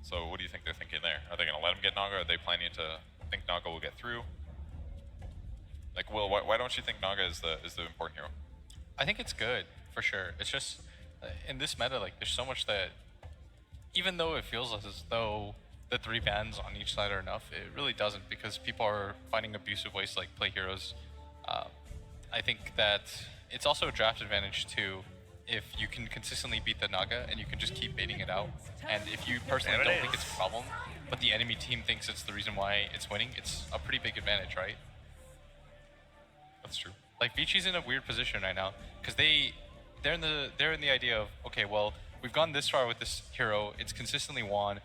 Speaker 9: So what do you think they're thinking there? Are they going to let him get Naga? Are they planning to think Naga will get through? Like, Will, why don't you think Naga is the important hero?
Speaker 4: I think it's good, for sure. It's just, in this meta, like, there's so much that, even though it feels as though the 3 bans on each side are enough. It really doesn't, because people are finding abusive ways to like play heroes. I think that it's also a draft advantage too, if you can consistently beat the Naga and you can just keep baiting it out. And if you personally don't think it's a problem, but the enemy team thinks it's the reason why it's winning, it's a pretty big advantage, right?
Speaker 9: That's true.
Speaker 4: Like Vici's in a weird position right now, because they're in the idea of, okay, well, we've gone this far with this hero, it's consistently won.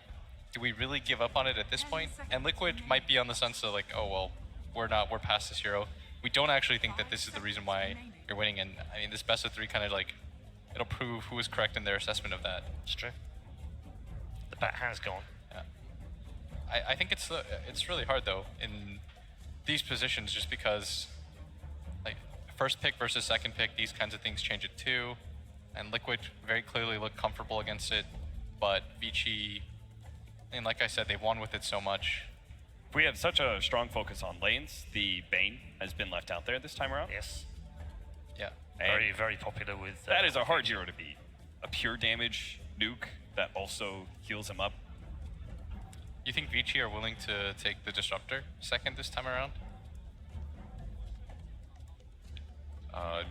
Speaker 4: Do we really give up on it at this point? And Liquid might be on the sense of like, oh well, we're past this hero. We don't actually think that this is the reason why you're winning. And I mean, this best of 3 kind of like, it'll prove who was correct in their assessment of that.
Speaker 7: It's true. The bat has gone.
Speaker 4: Yeah. I think it's really hard though in these positions, just because like first pick versus second pick, these kinds of things change it too. And Liquid very clearly look comfortable against it, but Vici, and like I said, they've won with it so much.
Speaker 8: We have such a strong focus on lanes. The Bane has been left out there this time around.
Speaker 7: Yes.
Speaker 4: Yeah.
Speaker 7: Very, very popular with...
Speaker 8: that is a hard hero to beat. A pure damage nuke that also heals him up.
Speaker 4: You think Vici are willing to take the Disruptor second this time around?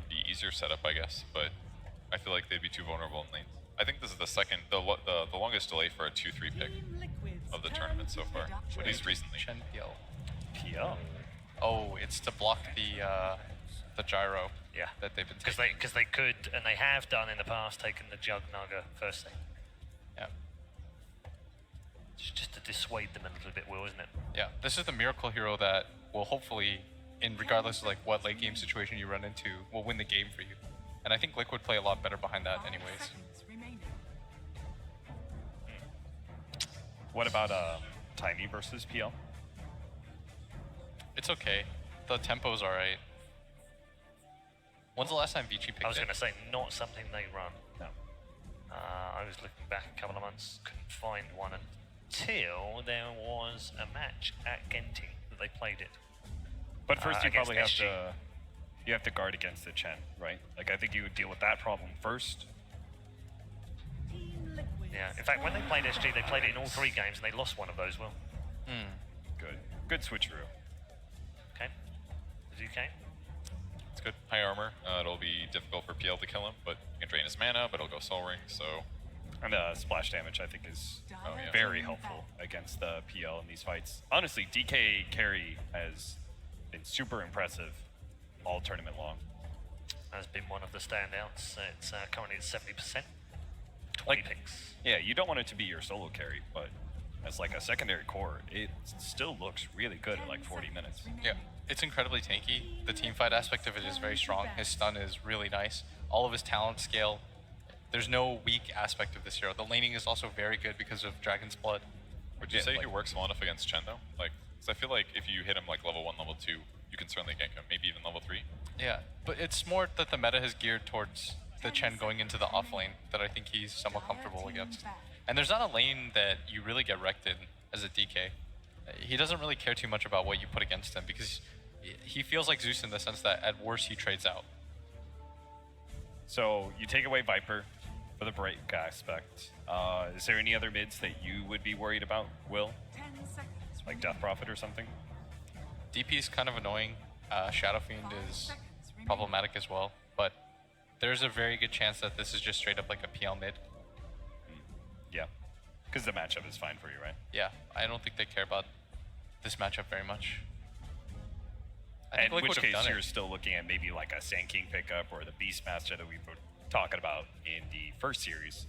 Speaker 9: Be easier setup, I guess, but I feel like they'd be too vulnerable in lanes. I think this is the longest delay for a 2-3 pick of the tournament so far, at least recently.
Speaker 4: Chen PL.
Speaker 8: PL?
Speaker 4: Oh, it's to block the gyro.
Speaker 7: Yeah.
Speaker 4: That they've been taking.
Speaker 7: Because they could, and they have done in the past, taken the Jug Naga first thing.
Speaker 4: Yeah.
Speaker 7: It's just to dissuade them a little bit, Will, isn't it?
Speaker 4: Yeah. This is the miracle hero that will hopefully, regardless of like what late game situation you run into, will win the game for you. And I think Liquid play a lot better behind that anyways.
Speaker 8: What about Tiny versus PL?
Speaker 4: It's okay. The tempo's alright. When's the last time Vici picked it?
Speaker 7: I was going to say, not something they run.
Speaker 8: No.
Speaker 7: I was looking back a couple of months, couldn't find one until there was a match at Genti that they played it.
Speaker 8: But first you probably have to guard against the Chen, right? Like I think you would deal with that problem first.
Speaker 7: Yeah, in fact, when they played SG, they played it in all 3 games and they lost one of those, Will.
Speaker 8: Good switcheroo.
Speaker 7: Okay. Is he okay?
Speaker 9: It's good. High armor. It'll be difficult for PL to kill him, but you can drain his mana, but he'll go Soul Ring, so...
Speaker 8: And splash damage, I think, is very helpful against the PL in these fights. Honestly, DK carry has been super impressive all tournament long.
Speaker 7: Has been one of the standouts. It's currently at 70%. 20 picks.
Speaker 8: Yeah, you don't want it to be your solo carry, but as like a secondary core, it still looks really good at like 40 minutes.
Speaker 4: Yeah, it's incredibly tanky. The teamfight aspect of it is very strong. His stun is really nice. All of his talent scale. There's no weak aspect of this hero. The laning is also very good because of Dragon's Blood.
Speaker 9: Would you say he works well enough against Chen though? Like, because I feel like if you hit him like level 1, level 2, you can certainly gank him, maybe even level 3.
Speaker 4: Yeah, but it's more that the meta has geared towards the Chen going into the off lane that I think he's somewhat comfortable against. And there's not a lane that you really get wrecked in as a DK. He doesn't really care too much about what you put against him because he feels like Zeus in the sense that at worst he trades out.
Speaker 8: So you take away Viper for the break aspect. Is there any other mids that you would be worried about, Will? Like Death Prophet or something?
Speaker 4: DP is kind of annoying. Shadow Fiend is problematic as well, but there's a very good chance that this is just straight up like a PL mid.
Speaker 8: Yeah, because the matchup is fine for you, right?
Speaker 4: Yeah, I don't think they care about this matchup very much.
Speaker 8: In which case you're still looking at maybe like a Sand King pickup or the Beastmaster that we were talking about in the first series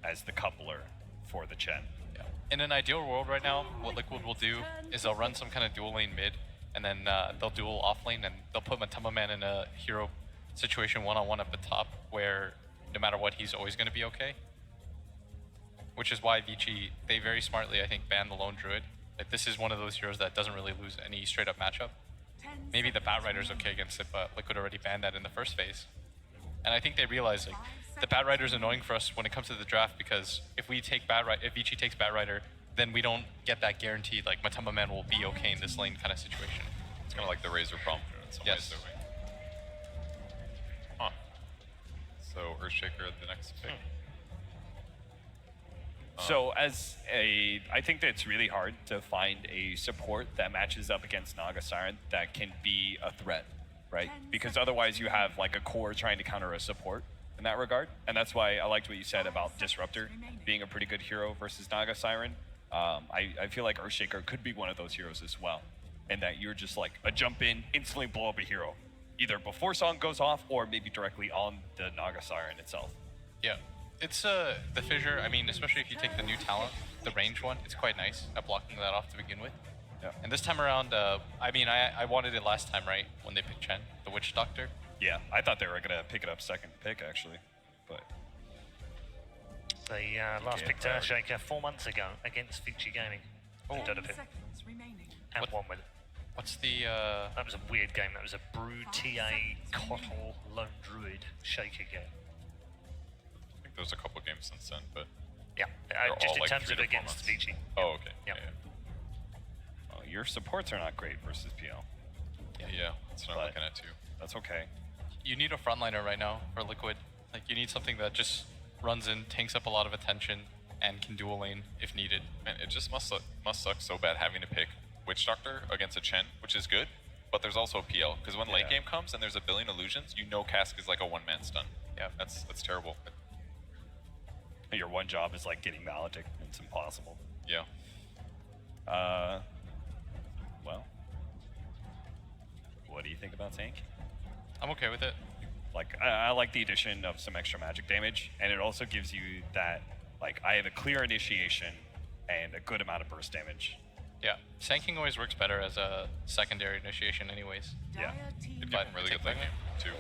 Speaker 8: as the coupler for the Chen.
Speaker 4: Yeah. In an ideal world right now, what Liquid will do is they'll run some kind of dual lane mid, and then they'll dual off lane, and they'll put Matama Man in a hero situation one-on-one at the top, where no matter what, he's always going to be okay. Which is why Vici, they very smartly, I think, banned the Lone Druid. Like, this is one of those heroes that doesn't really lose any straight-up matchup. Maybe the Batrider's okay against it, but Liquid already banned that in the first phase. And I think they realize, like, the Batrider's annoying for us when it comes to the draft, because if we take if Vici takes Batrider, then we don't get that guaranteed, like, Matama Man will be okay in this lane kind of situation.
Speaker 9: It's kind of like the Razor problem in some ways, that way. Huh. So Earthshaker at the next pick.
Speaker 8: So I think that it's really hard to find a support that matches up against Naga Siren that can be a threat, right? Because otherwise you have like a core trying to counter a support in that regard. And that's why I liked what you said about Disruptor being a pretty good hero versus Naga Siren. I feel like Earthshaker could be one of those heroes as well. And that you're just like a jump in, instantly blow up a hero. Either before song goes off or maybe directly on the Naga Siren itself.
Speaker 4: Yeah. It's the fissure, I mean, especially if you take the new talent, the range one, it's quite nice at blocking that off to begin with.
Speaker 8: Yeah.
Speaker 4: And this time around, I mean, I wanted it last time, right? When they picked Chen, the Witch Doctor.
Speaker 8: Yeah, I thought they were going to pick it up second pick, actually. But
Speaker 7: they last picked Earthshaker 4 months ago against Vici Gaming. Dota pick. And won with it.
Speaker 4: What's the...
Speaker 7: That was a weird game. That was a Brood TA Kotl Lone Druid Shaker game.
Speaker 9: I think there's a couple games since then, but
Speaker 7: yeah, just in terms of against Vici.
Speaker 9: Oh, okay.
Speaker 7: Yeah.
Speaker 8: Well, your supports are not great versus PL.
Speaker 9: Yeah, that's what I'm looking at too.
Speaker 8: That's okay.
Speaker 4: You need a frontliner right now for Liquid. Like, you need something that just runs in, tanks up a lot of attention, and can dual lane if needed.
Speaker 9: Man, it just must suck so bad having to pick Witch Doctor against a Chen, which is good, but there's also PL, because when late game comes and there's a billion illusions, you know Cask is like a one-man stun.
Speaker 4: Yeah.
Speaker 9: That's terrible.
Speaker 8: Your one job is like getting Maledict, and it's impossible.
Speaker 9: Yeah.
Speaker 8: Well, what do you think about tank?
Speaker 4: I'm okay with it.
Speaker 8: Like, I like the addition of some extra magic damage, and it also gives you that, like, I have a clear initiation and a good amount of burst damage.
Speaker 4: Yeah, Sanking always works better as a secondary initiation anyways.
Speaker 8: Yeah.
Speaker 9: It'd get really good late game, too.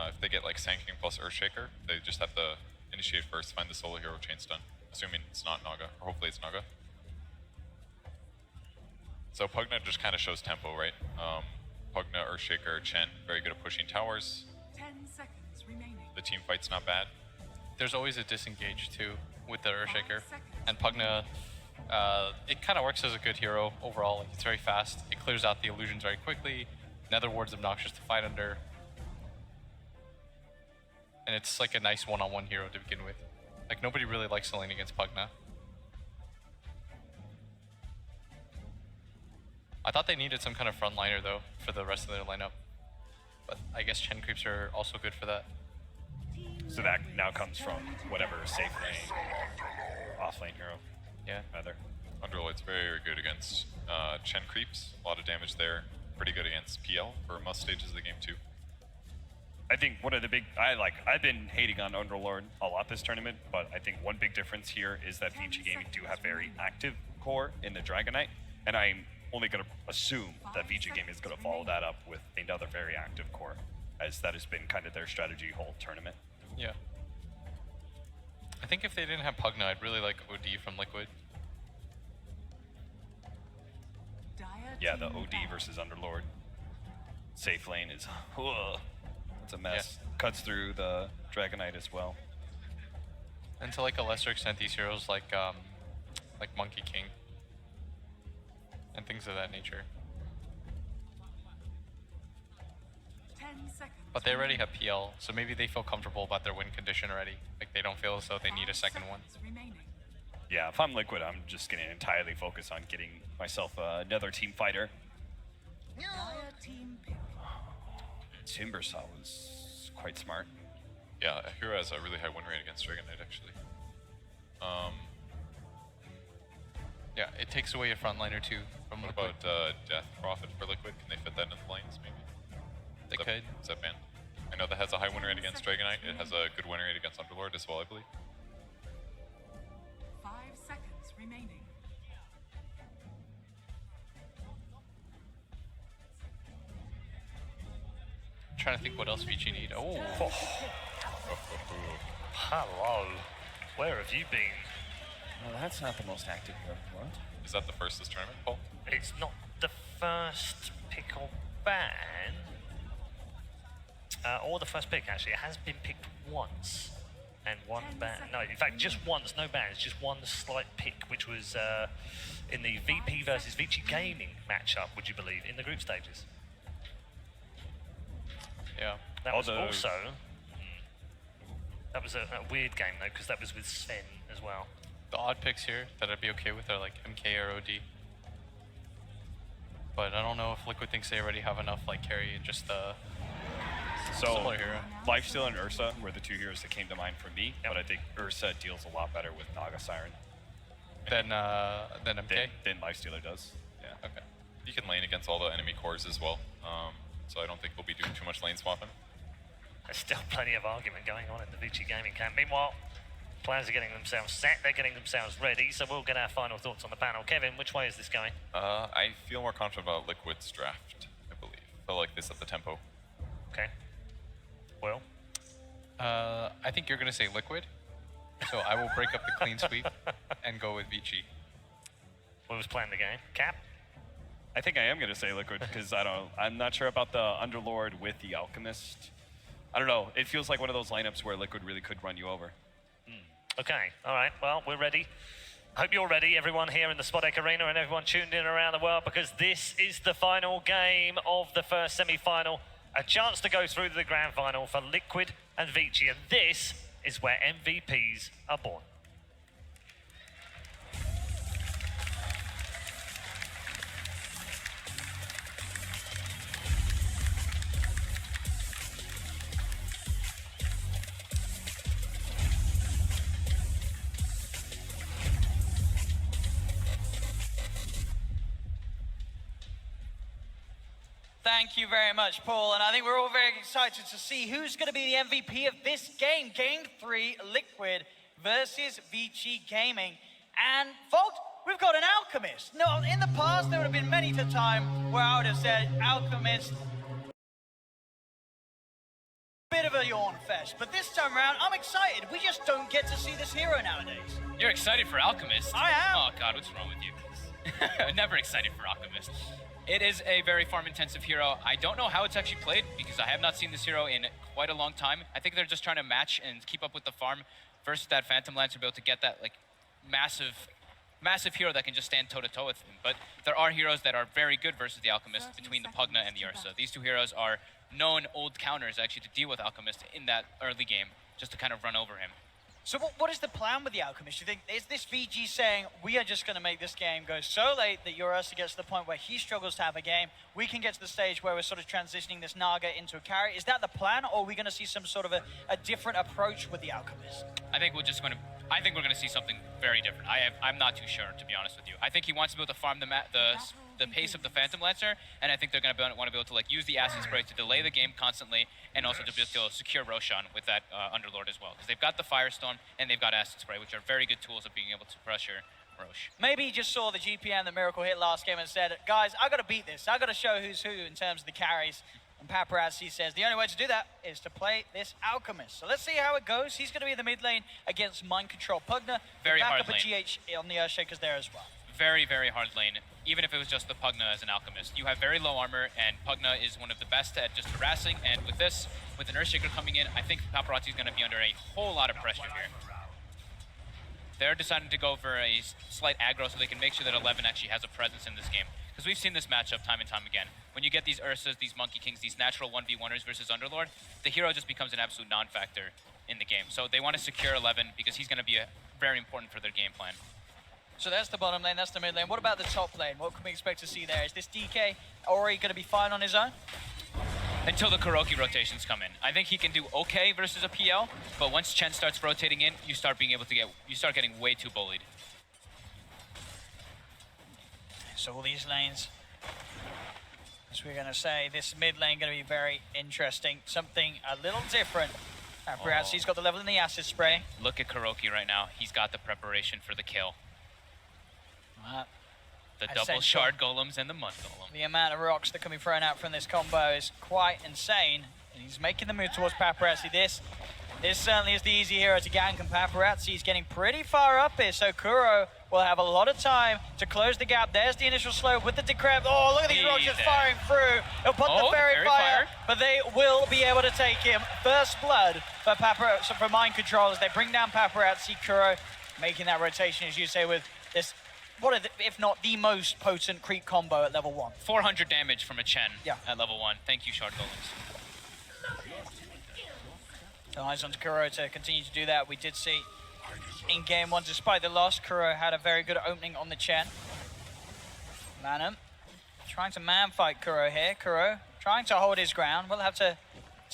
Speaker 9: If they get like Sanking plus Earthshaker, they just have to initiate first, find the solo hero, chain stun. Assuming it's not Naga, or hopefully it's Naga. So Pugna just kind of shows tempo, right? Pugna, Earthshaker, Chen, very good at pushing towers.
Speaker 27: 10 seconds remaining.
Speaker 9: The team fight's not bad.
Speaker 4: There's always a disengage too with the Earthshaker. And Pugna, it kind of works as a good hero overall. Like, it's very fast, it clears out the illusions very quickly. Nether Ward's obnoxious to fight under. And it's like a nice one-on-one hero to begin with. Like, nobody really likes the lane against Pugna. I thought they needed some kind of frontliner though for the rest of their lineup. But I guess Chen creeps are also good for that.
Speaker 8: So that now comes from whatever safe lane, off lane hero.
Speaker 4: Yeah.
Speaker 8: Rather.
Speaker 9: Underlord's very good against Chen creeps. A lot of damage there. Pretty good against PL for most stages of the game too.
Speaker 8: I think one of the big, I've been hating on Underlord a lot this tournament, but I think one big difference here is that Vici Gaming do have very active core in the Dragon Knight, and I'm only going to assume that Vici Gaming is going to follow that up with another very active core, as that has been kind of their strategy whole tournament.
Speaker 4: Yeah. I think if they didn't have Pugna, I'd really like OD from Liquid.
Speaker 8: Yeah, the OD versus Underlord safe lane is, it's a mess. Yeah. Cuts through the Dragon Knight as well.
Speaker 4: And to like a lesser extent, these heroes like Monkey King and things of that nature.
Speaker 27: 10 seconds.
Speaker 4: But they already have PL, so maybe they feel comfortable about their win condition already. Like, they don't feel as though they need a second one.
Speaker 8: Yeah, if I'm Liquid, I'm just going to entirely focus on getting myself another team fighter. Timbersaw was quite smart.
Speaker 9: Yeah, Hero has a really high win rate against Dragon Knight, actually.
Speaker 4: Yeah, it takes away a frontliner too from
Speaker 9: What
Speaker 4: Liquid.
Speaker 9: about Death Prophet for Liquid? Can they fit that in the lanes, maybe?
Speaker 4: They could.
Speaker 9: Is that banned? I know that has a high win rate against Dragon Knight. It has a good win rate against Underlord as well, I believe.
Speaker 27: 5 seconds remaining.
Speaker 4: I'm trying to think what else Vici need. Oh.
Speaker 7: Hello. Where have you been?
Speaker 8: Well, that's not the most active hero in the world.
Speaker 9: Is that the first this tournament, Paul?
Speaker 7: It's not the first pick or ban. Or the first pick, actually. It has been picked once. And one ban. No, in fact, just once. No bans. Just one slight pick, which was in the VP versus Vici Gaming matchup, would you believe, in the group stages.
Speaker 4: Yeah.
Speaker 7: That was also... That was a weird game though, because that was with Sven as well.
Speaker 4: The odd picks here that I'd be okay with are like MK or OD. But I don't know if Liquid thinks they already have enough like carry and just the similar hero.
Speaker 8: Lifesteal and Ursa were the two heroes that came to mind for me, but I think Ursa deals a lot better with Naga Siren.
Speaker 4: Than MK?
Speaker 8: Than Lifestealer does. Yeah.
Speaker 9: Okay. You can lane against all the enemy cores as well, so I don't think we'll be doing too much lane swapping.
Speaker 7: There's still plenty of argument going on in the Vici gaming camp. Meanwhile, players are getting themselves set, they're getting themselves ready, so we'll get our final thoughts on the panel. Kevin, which way is this going?
Speaker 9: I feel more confident about Liquid's draft, I believe. I feel like this at the tempo.
Speaker 7: Okay. Well?
Speaker 4: I think you're going to say Liquid, so I will break up the clean sweep and go with Vici.
Speaker 7: What was playing the game? Cap?
Speaker 8: I think I am going to say Liquid because I'm not sure about the Underlord with the Alchemist. I don't know. It feels like one of those lineups where Liquid really could run you over.
Speaker 7: Okay, all right. Well, we're ready. Hope you're ready, everyone here in the Spodek Arena and everyone tuned in around the world, because this is the final game of the first semi-final. A chance to go through to the grand final for Liquid and Vici, and this is where MVPs are born.
Speaker 23: Thank you very much, Paul, and I think we're all very excited to see who's going to be the MVP of this game. Game 3, Liquid versus Vici Gaming. And, folks, we've got an Alchemist. No, in the past, there would have been many a time where I would have said Alchemist, bit of a yawn fest, but this time around, I'm excited. We just don't get to see this hero nowadays.
Speaker 26: You're excited for Alchemist?
Speaker 23: I am.
Speaker 26: Oh God, what's wrong with you? Never excited for Alchemist. It is a very farm-intensive hero. I don't know how it's actually played because I have not seen this hero in quite a long time. I think they're just trying to match and keep up with the farm versus that Phantom Lancer, be able to get that like massive hero that can just stand toe-to-toe with him. But there are heroes that are very good versus the Alchemist between the Pugna and the Ursa. These two heroes are known old counters actually to deal with Alchemist in that early game, just to kind of run over him.
Speaker 23: So what is the plan with the Alchemist? You think, is this VG saying, we are just going to make this game go so late that Ursa gets to the point where he struggles to have a game, we can get to the stage where we're sort of transitioning this Naga into a carry? Is that the plan, or are we going to see some sort of a different approach with the Alchemist?
Speaker 26: I think we're going to see something very different. I'm not too sure, to be honest with you. I think he wants to be able to farm the pace of the Phantom Lancer, and I think they're going to want to be able to like use the acid spray to delay the game constantly, and also to be able to secure Roshan with that Underlord as well, because they've got the Firestorm and they've got acid spray, which are very good tools of being able to pressure Rosh.
Speaker 23: Maybe he just saw the GPM that Miracle hit last game and said, guys, I got to beat this. I got to show who's who in terms of the carries. And Paparazzi says the only way to do that is to play this Alchemist. So let's see how it goes. He's going to be in the mid lane against Mind Control Pugna.
Speaker 26: Very hard
Speaker 23: lane. Backup a GH on the Earthshakers there as well.
Speaker 26: Very, very hard lane, even if it was just the Pugna as an Alchemist. You have very low armor, and Pugna is one of the best at just harassing, and with this, with an Earthshaker coming in, I think Paparazzi is going to be under a whole lot of pressure here. They're deciding to go for a slight aggro so they can make sure that 11 actually has a presence in this game. Because we've seen this matchup time and time again. When you get these Ursas, these Monkey Kings, these natural 1v1ers versus Underlord, the hero just becomes an absolute non-factor in the game. So they want to secure 11 because he's going to be very important for their game plan.
Speaker 23: So that's the bottom lane, that's the mid lane. What about the top lane? What can we expect to see there? Is this DK already going to be fine on his own?
Speaker 26: Until the Kuroki rotations come in. I think he can do okay versus a PL, but once Chen starts rotating in, you start getting way too bullied.
Speaker 23: So all these lanes, as we're going to say, this mid lane going to be very interesting. Something a little different. Perhaps he's got the level in the acid spray.
Speaker 26: Look at Kuroki right now. He's got the preparation for the kill. The double shard golems and the mud golem.
Speaker 23: The amount of rocks that can be thrown out from this combo is quite insane. And he's making the move towards Paparazzi. This certainly is the easy hero to gank, and Paparazzi is getting pretty far up here, so Kuro will have a lot of time to close the gap. There's the initial slow with the decrep. Oh, look at these rocks just firing through. He'll put the fairy fire, but they will be able to take him. First blood for Mind Control as they bring down Paparazzi. Kuro making that rotation, as you say, with this, if not the most potent creep combo at level 1.
Speaker 26: 400 damage from a Chen at level 1. Thank you, Shard Golems.
Speaker 23: So eyes onto Kuro to continue to do that. We did see in game one, despite the loss, Kuro had a very good opening on the Chen. Lanham trying to man fight Kuro here. Kuro trying to hold his ground. We'll have to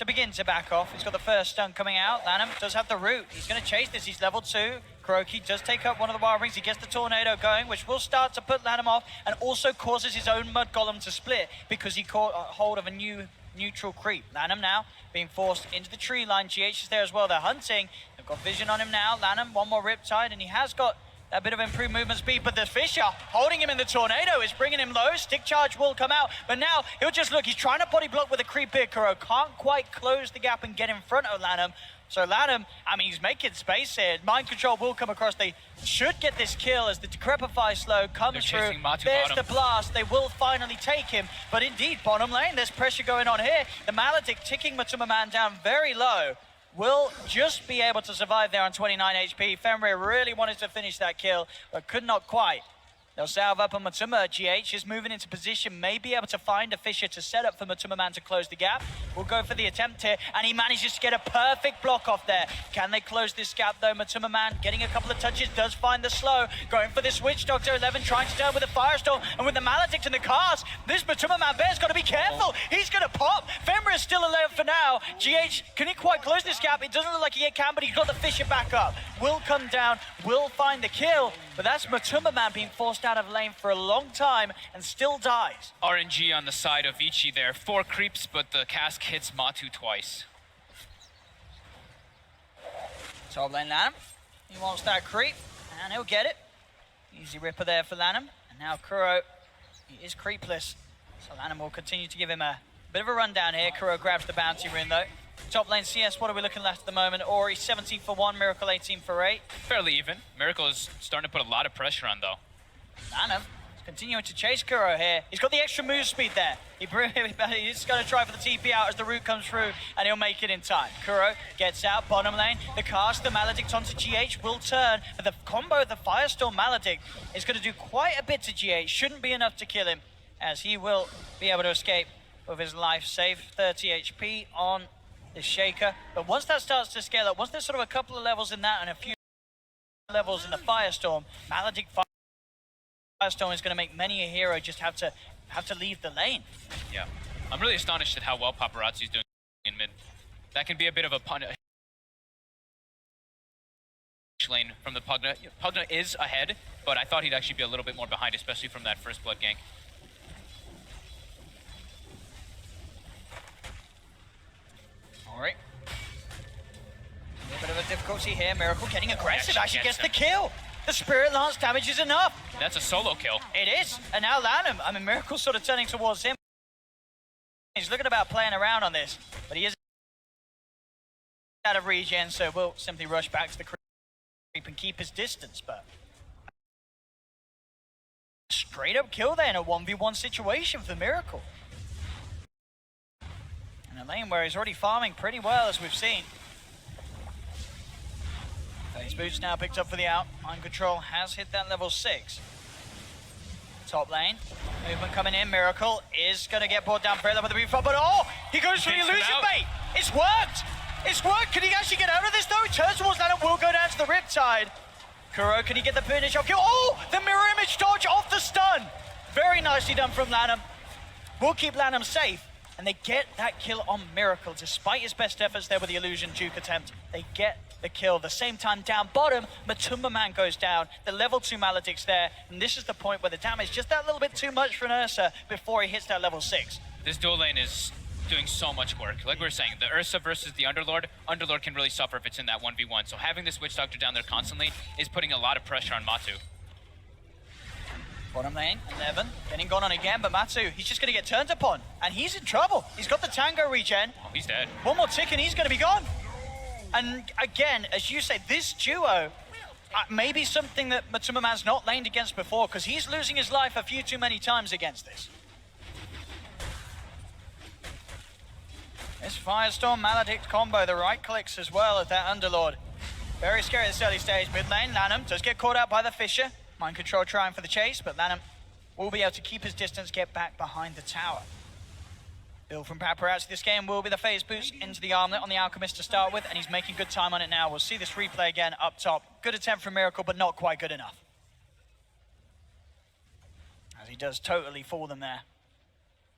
Speaker 23: begin to back off. He's got the first stun coming out. Lanham does have the root. He's going to chase this. He's level 2. Kuroki does take up one of the wild rings. He gets the tornado going, which will start to put Lanham off and also causes his own mud golem to split because he caught hold of a new neutral creep. Lanham now being forced into the tree line. GH is there as well. They're hunting. They've got vision on him now. Lanham, one more Riptide, and he has got a bit of improved movement speed, but the Fisher holding him in the tornado is bringing him low. Stick charge will come out, but now he'll just look. He's trying to body block with a creep here. Kuro can't quite close the gap and get in front of Lanham. So Lanham, I mean, he's making space here. Mind control will come across. They should get this kill as the Decrepify slow comes through. There's the blast. They will finally take him. But indeed, bottom lane, there's pressure going on here. The Maledict ticking Matuma Man down very low. Will just be able to survive there on 29 HP. Fenrir really wanted to finish that kill, but could not quite. They'll salve up on Matuma. GH is moving into position, may be able to find a Fisher to set up for Matuma Man to close the gap. We'll go for the attempt here, and he manages to get a perfect block off there. Can they close this gap though? Matuma Man getting a couple of touches, does find the slow. Going for this Witch Doctor, 11 trying to turn with a Firestorm, and with the Maledict in the cast, this Matuma Man bear's got to be careful. He's going to pop. Fenrir is still alive for now. GH, can he quite close this gap? It doesn't look like he can, but he's got the Fisher back up. Will come down, will find the kill, but that's Matuma Man being forced out of lane for a long time and still dies.
Speaker 26: RNG on the side of Vici there. 4 creeps, but the cask hits Matu twice.
Speaker 23: Top lane Lanham. He wants that creep, and he'll get it. Easy ripper there for Lanham. And now Kuro, he is creepless. So Lanham will continue to give him a bit of a rundown here. Kuro grabs the bounty rune though. Top lane CS, what are we looking at the moment? Ori 17 for 1, Miracle 18 for 8.
Speaker 26: Fairly even. Miracle is starting to put a lot of pressure on though.
Speaker 23: Lanham is continuing to chase Kuro here. He's got the extra move speed there. He's going to try for the TP out as the root comes through, and he'll make it in time. Kuro gets out, bottom lane. The cast, the Maledict onto GH will turn, but the combo of the Firestorm Maledict is going to do quite a bit to GH. Shouldn't be enough to kill him, as he will be able to escape with his life save. 30 HP on the Shaker. But once that starts to scale up, once there's sort of a couple of levels in that and a few levels in the Firestorm, Maledict Firestorm is going to make many a hero just have to leave the lane.
Speaker 26: Yeah, I'm really astonished at how well Paparazzi's doing in mid. That can be a bit of a punish lane from the Pugna. Pugna is ahead, but I thought he'd actually be a little bit more behind, especially from that first blood gank.
Speaker 23: All right. A little bit of a difficulty here. Miracle getting aggressive. Actually gets the kill. The Spirit Lance damage is enough.
Speaker 26: That's a solo kill.
Speaker 23: It is. And now Lanham, I mean, Miracle's sort of turning towards him. He's looking about playing around on this, but he is out of regen, so we'll simply rush back to the creep and keep his distance, but straight up kill there in a 1v1 situation for Miracle. In a lane where he's already farming pretty well, as we've seen. His boots now picked up for the out. Mind control has hit that level 6. Top lane, movement coming in. Miracle is going to get brought down very low with the refund, but oh, he goes for the illusion bait. It's worked. It's worked. Can he actually get out of this though? He turns towards that and will go down to the Riptide. Kuro, can he get the finish off kill? Oh, the mirror image dodge off the stun. Very nicely done from Lanham. We'll keep Lanham safe. And they get that kill on Miracle. Despite his best efforts there with the illusion juke attempt, they get the kill. The same time down bottom, Matuma Man goes down. The level 2 Maledict's there. And this is the point where the damage just that little bit too much for an Ursa before he hits that level 6.
Speaker 26: This dual lane is doing so much work. Like we were saying, the Ursa versus the Underlord can really suffer if it's in that 1v1. So having this Witch Doctor down there constantly is putting a lot of pressure on Matu.
Speaker 23: Bottom lane, 11, getting gone on again, but Matu, he's just going to get turned upon, and he's in trouble. He's got the Tango regen.
Speaker 26: Oh, he's dead.
Speaker 23: One more tick and he's going to be gone. And again, as you say, this duo, maybe something that Matuma Man's not laned against before, because he's losing his life a few too many times against this. This Firestorm Maledict combo, the right clicks as well at that Underlord. Very scary at this early stage. Mid lane, Lanham does get caught out by the Fisher. Mind control trying for the chase, but Lanham will be able to keep his distance, get back behind the tower. Build from Paparazzi. This game will be the phase boost into the armlet on the Alchemist to start with, and he's making good time on it now. We'll see this replay again up top. Good attempt from Miracle, but not quite good enough. As he does totally fool them there.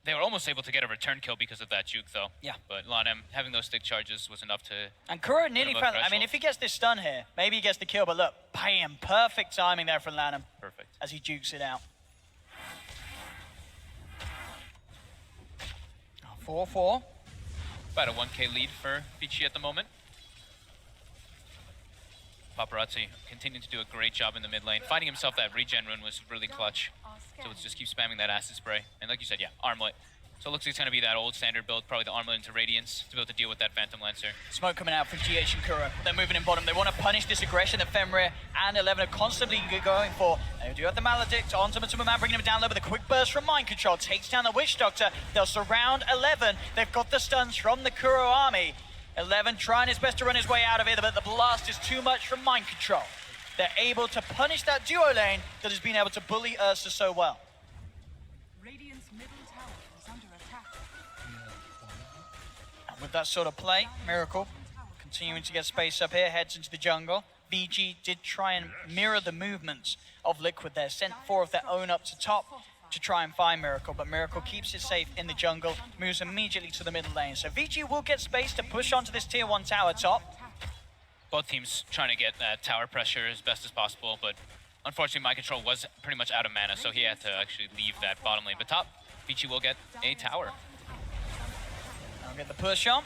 Speaker 26: They were almost able to get a return kill because of that juke, though.
Speaker 23: Yeah.
Speaker 26: But Lanem having those stick charges was enough to...
Speaker 23: And Kuro nearly found... I mean, if he gets this stun here, maybe he gets the kill, but look, bam, perfect timing there from Lanham.
Speaker 26: Perfect.
Speaker 23: As he jukes it out. 4-4.
Speaker 26: About a 1k lead for Vici at the moment. Paparazzi continuing to do a great job in the mid lane. Finding himself that regen rune was really clutch. So let's just keep spamming that acid spray. And like you said, yeah, armlet. So it looks like it's going to be that old standard build, probably the armlet into Radiance to be able to deal with that Phantom Lancer.
Speaker 23: Smoke coming out from GH and Kuro. They're moving in bottom. They want to punish this aggression that Fenrir and 11 are constantly going for. They do have the Maledict onto Matuma Man, bringing him down low with a quick burst from Mind Control. Takes down the Witch Doctor. They'll surround 11. They've got the stuns from the Kuro army. 11 trying his best to run his way out of it, but the blast is too much from Mind Control. They're able to punish that duo lane that has been able to bully Ursa so well.
Speaker 27: Radiant's middle tower is under attack.
Speaker 23: And with that sort of play, Miracle continuing to get space up here, heads into the jungle. VG did try and mirror the movements of Liquid there, sent 4 of their own up to top to try and find Miracle, but Miracle keeps it safe in the jungle, moves immediately to the middle lane. So VG will get space to push onto this tier 1 tower top.
Speaker 26: Both teams trying to get that tower pressure as best as possible, but unfortunately Mind Control was pretty much out of mana, so he had to actually leave that bottom lane. But top, Vici will get a tower.
Speaker 23: I'll get the push on.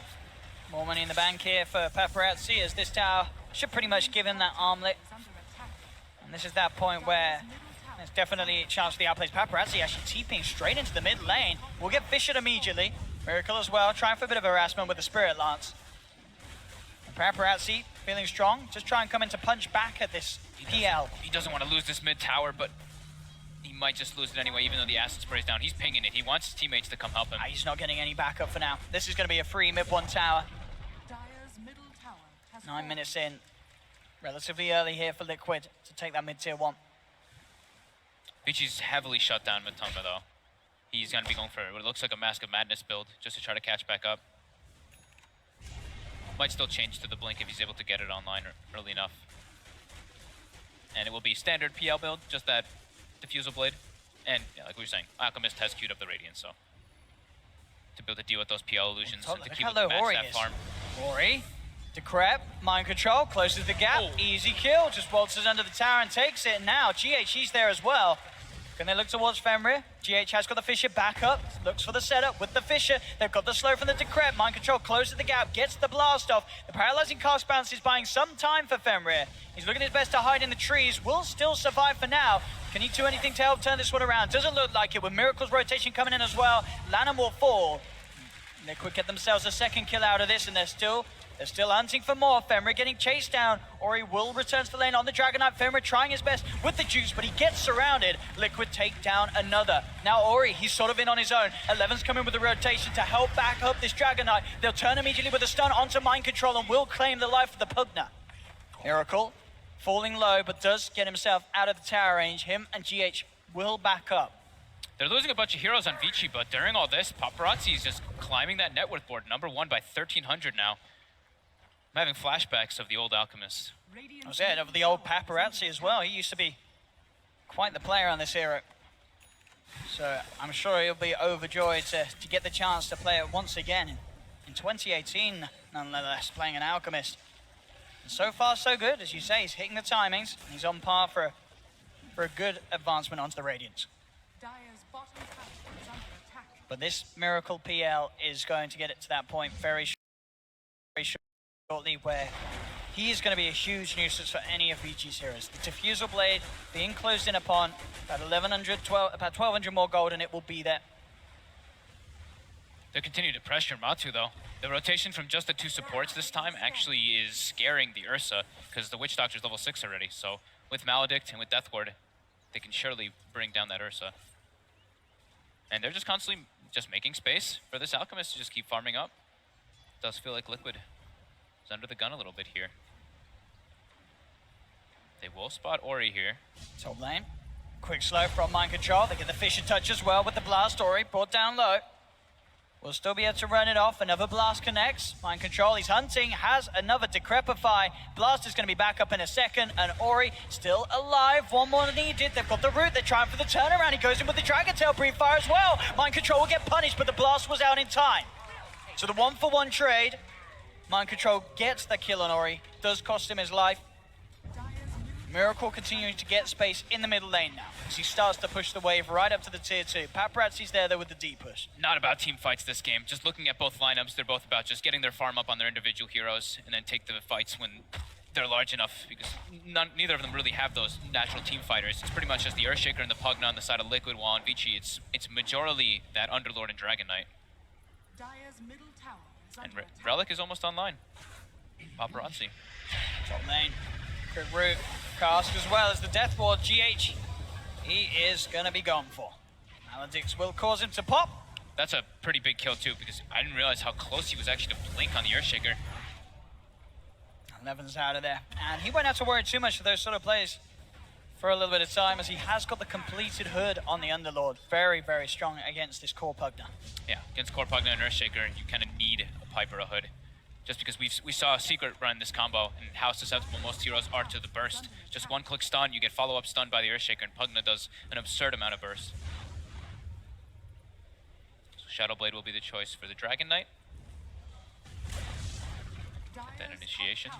Speaker 23: More money in the bank here for Paparazzi, as this tower should pretty much give him that armlet. And this is that point where there's definitely a chance for the outplays. Paparazzi actually TPing straight into the mid lane. We'll get fissured immediately. Miracle as well, trying for a bit of harassment with the Spirit Lance. And Paparazzi feeling strong, just try and come in to punch back at this PL.
Speaker 26: He doesn't want to lose this mid tower, but he might just lose it anyway, even though the acid spray's down. He's pinging it. He wants his teammates to come help him.
Speaker 23: He's not getting any backup for now. This is going to be a free mid 1 tower.
Speaker 27: Dire's middle tower has
Speaker 23: 9 minutes in. Relatively early here for Liquid to take that mid tier 1.
Speaker 26: Vici's heavily shut down Matoma though. He's going to be going for what it looks like a Mask of Madness build, just to try to catch back up. Might still change to the Blink if he's able to get it online early enough. And it will be standard PL build, just that Diffusal Blade. And yeah, like we were saying, Alchemist has queued up the Radiance, so to be able to deal with those PL illusions and to keep match that farm.
Speaker 23: Ori, Decrep, Mind Control, closes the gap, easy kill, just waltzes under the tower and takes it. Now GH, he's there as well. Can they look towards Fenrir? GH has got the Fissure back up, looks for the setup with the Fissure. They've got the slow from the Decrep. Mind Control closes the gap, gets the blast off. The paralyzing cast bounce is buying some time for Fenrir. He's looking his best to hide in the trees, will still survive for now. Can he do anything to help turn this one around? Doesn't look like it, with Miracle's rotation coming in as well. Lanham will fall. Liquid get themselves a second kill out of this, and they're still hunting for more. Fenrir getting chased down. Ori will return to the lane on the Dragon Knight. Fenrir trying his best with the juice, but he gets surrounded. Liquid take down another. Now Ori, he's sort of in on his own. 11's coming with the rotation to help back up this Dragon Knight. They'll turn immediately with a stun onto Mind Control and will claim the life of the Pugna. Miracle falling low, but does get himself out of the tower range. Him and GH will back up.
Speaker 26: They're losing a bunch of heroes on Vici, but during all this, Paparazzi is just climbing that net worth board. #1 by 1,300 now. I'm having flashbacks of the old Alchemist.
Speaker 23: I was there, of the old Paparazzi as well. He used to be quite the player on this era. So I'm sure he'll be overjoyed to get the chance to play it once again in 2018, nonetheless, playing an Alchemist. And so far, so good. As you say, he's hitting the timings. He's on par for a good advancement onto the Radiance.
Speaker 27: Dire's bottom tower is under attack.
Speaker 23: But this Miracle PL is going to get it to that point very shortly, where he is going to be a huge nuisance for any of VG's heroes. The Diffusal Blade being closed in upon, about 1,200 more gold, and it will be there.
Speaker 26: They're continuing to pressure Matu though. The rotation from just the 2 supports this time actually is scaring the Ursa, because the Witch Doctor's level 6 already. So with Maledict and with Death Ward, they can surely bring down that Ursa. And they're just constantly just making space for this Alchemist to just keep farming up. It does feel like Liquid is under the gun a little bit here. They will spot Ori here.
Speaker 23: Top lane. Quick slow from Mind Control. They get the Fissure touch as well with the blast. Ori brought down low. Will still be able to run it off. Another blast connects. Mind control, he's hunting, has another Decrepify. Blast is going to be back up in a second, and Ori still alive. One more needed. They've got the root. They're trying for the turnaround. He goes in with the Dragon Tail pre-fire as well. Mind control will get punished, but the blast was out in time. So the 1-for-1 trade. Mind control gets the kill on Ori. Does cost him his life. Miracle continuing to get space in the middle lane now, as he starts to push the wave right up to the tier 2. Paparazzi's there though with the deep push.
Speaker 26: Not about team fights this game. Just looking at both lineups, they're both about just getting their farm up on their individual heroes and then take the fights when they're large enough, because neither of them really have those natural team fighters. It's pretty much just the Earthshaker and the Pugna on the side of Liquid, while on Vici it's majorly that Underlord and Dragon Knight.
Speaker 27: Dire's middle tower is
Speaker 26: and Relic is almost online. Paparazzi.
Speaker 23: Top lane. Good root. Cask as well as the Death Ward. GH, he is going to be gone for. Maledicts will cause him to pop.
Speaker 26: That's a pretty big kill too, because I didn't realize how close he was actually to blink on the Earthshaker.
Speaker 23: 11's out of there. And he won't have to worry too much for those sort of plays for a little bit of time, as he has got the completed hood on the Underlord. Very, very strong against this core Pugna.
Speaker 26: Yeah, against core Pugna and Earthshaker, you kind of need a Piper, a hood. Just because we saw a Secret run this combo and how susceptible most heroes are to the burst. Just one click stun, you get follow-up stun by the Earthshaker, and Pugna does an absurd amount of burst. So Shadowblade will be the choice for the Dragon Knight. Then initiation.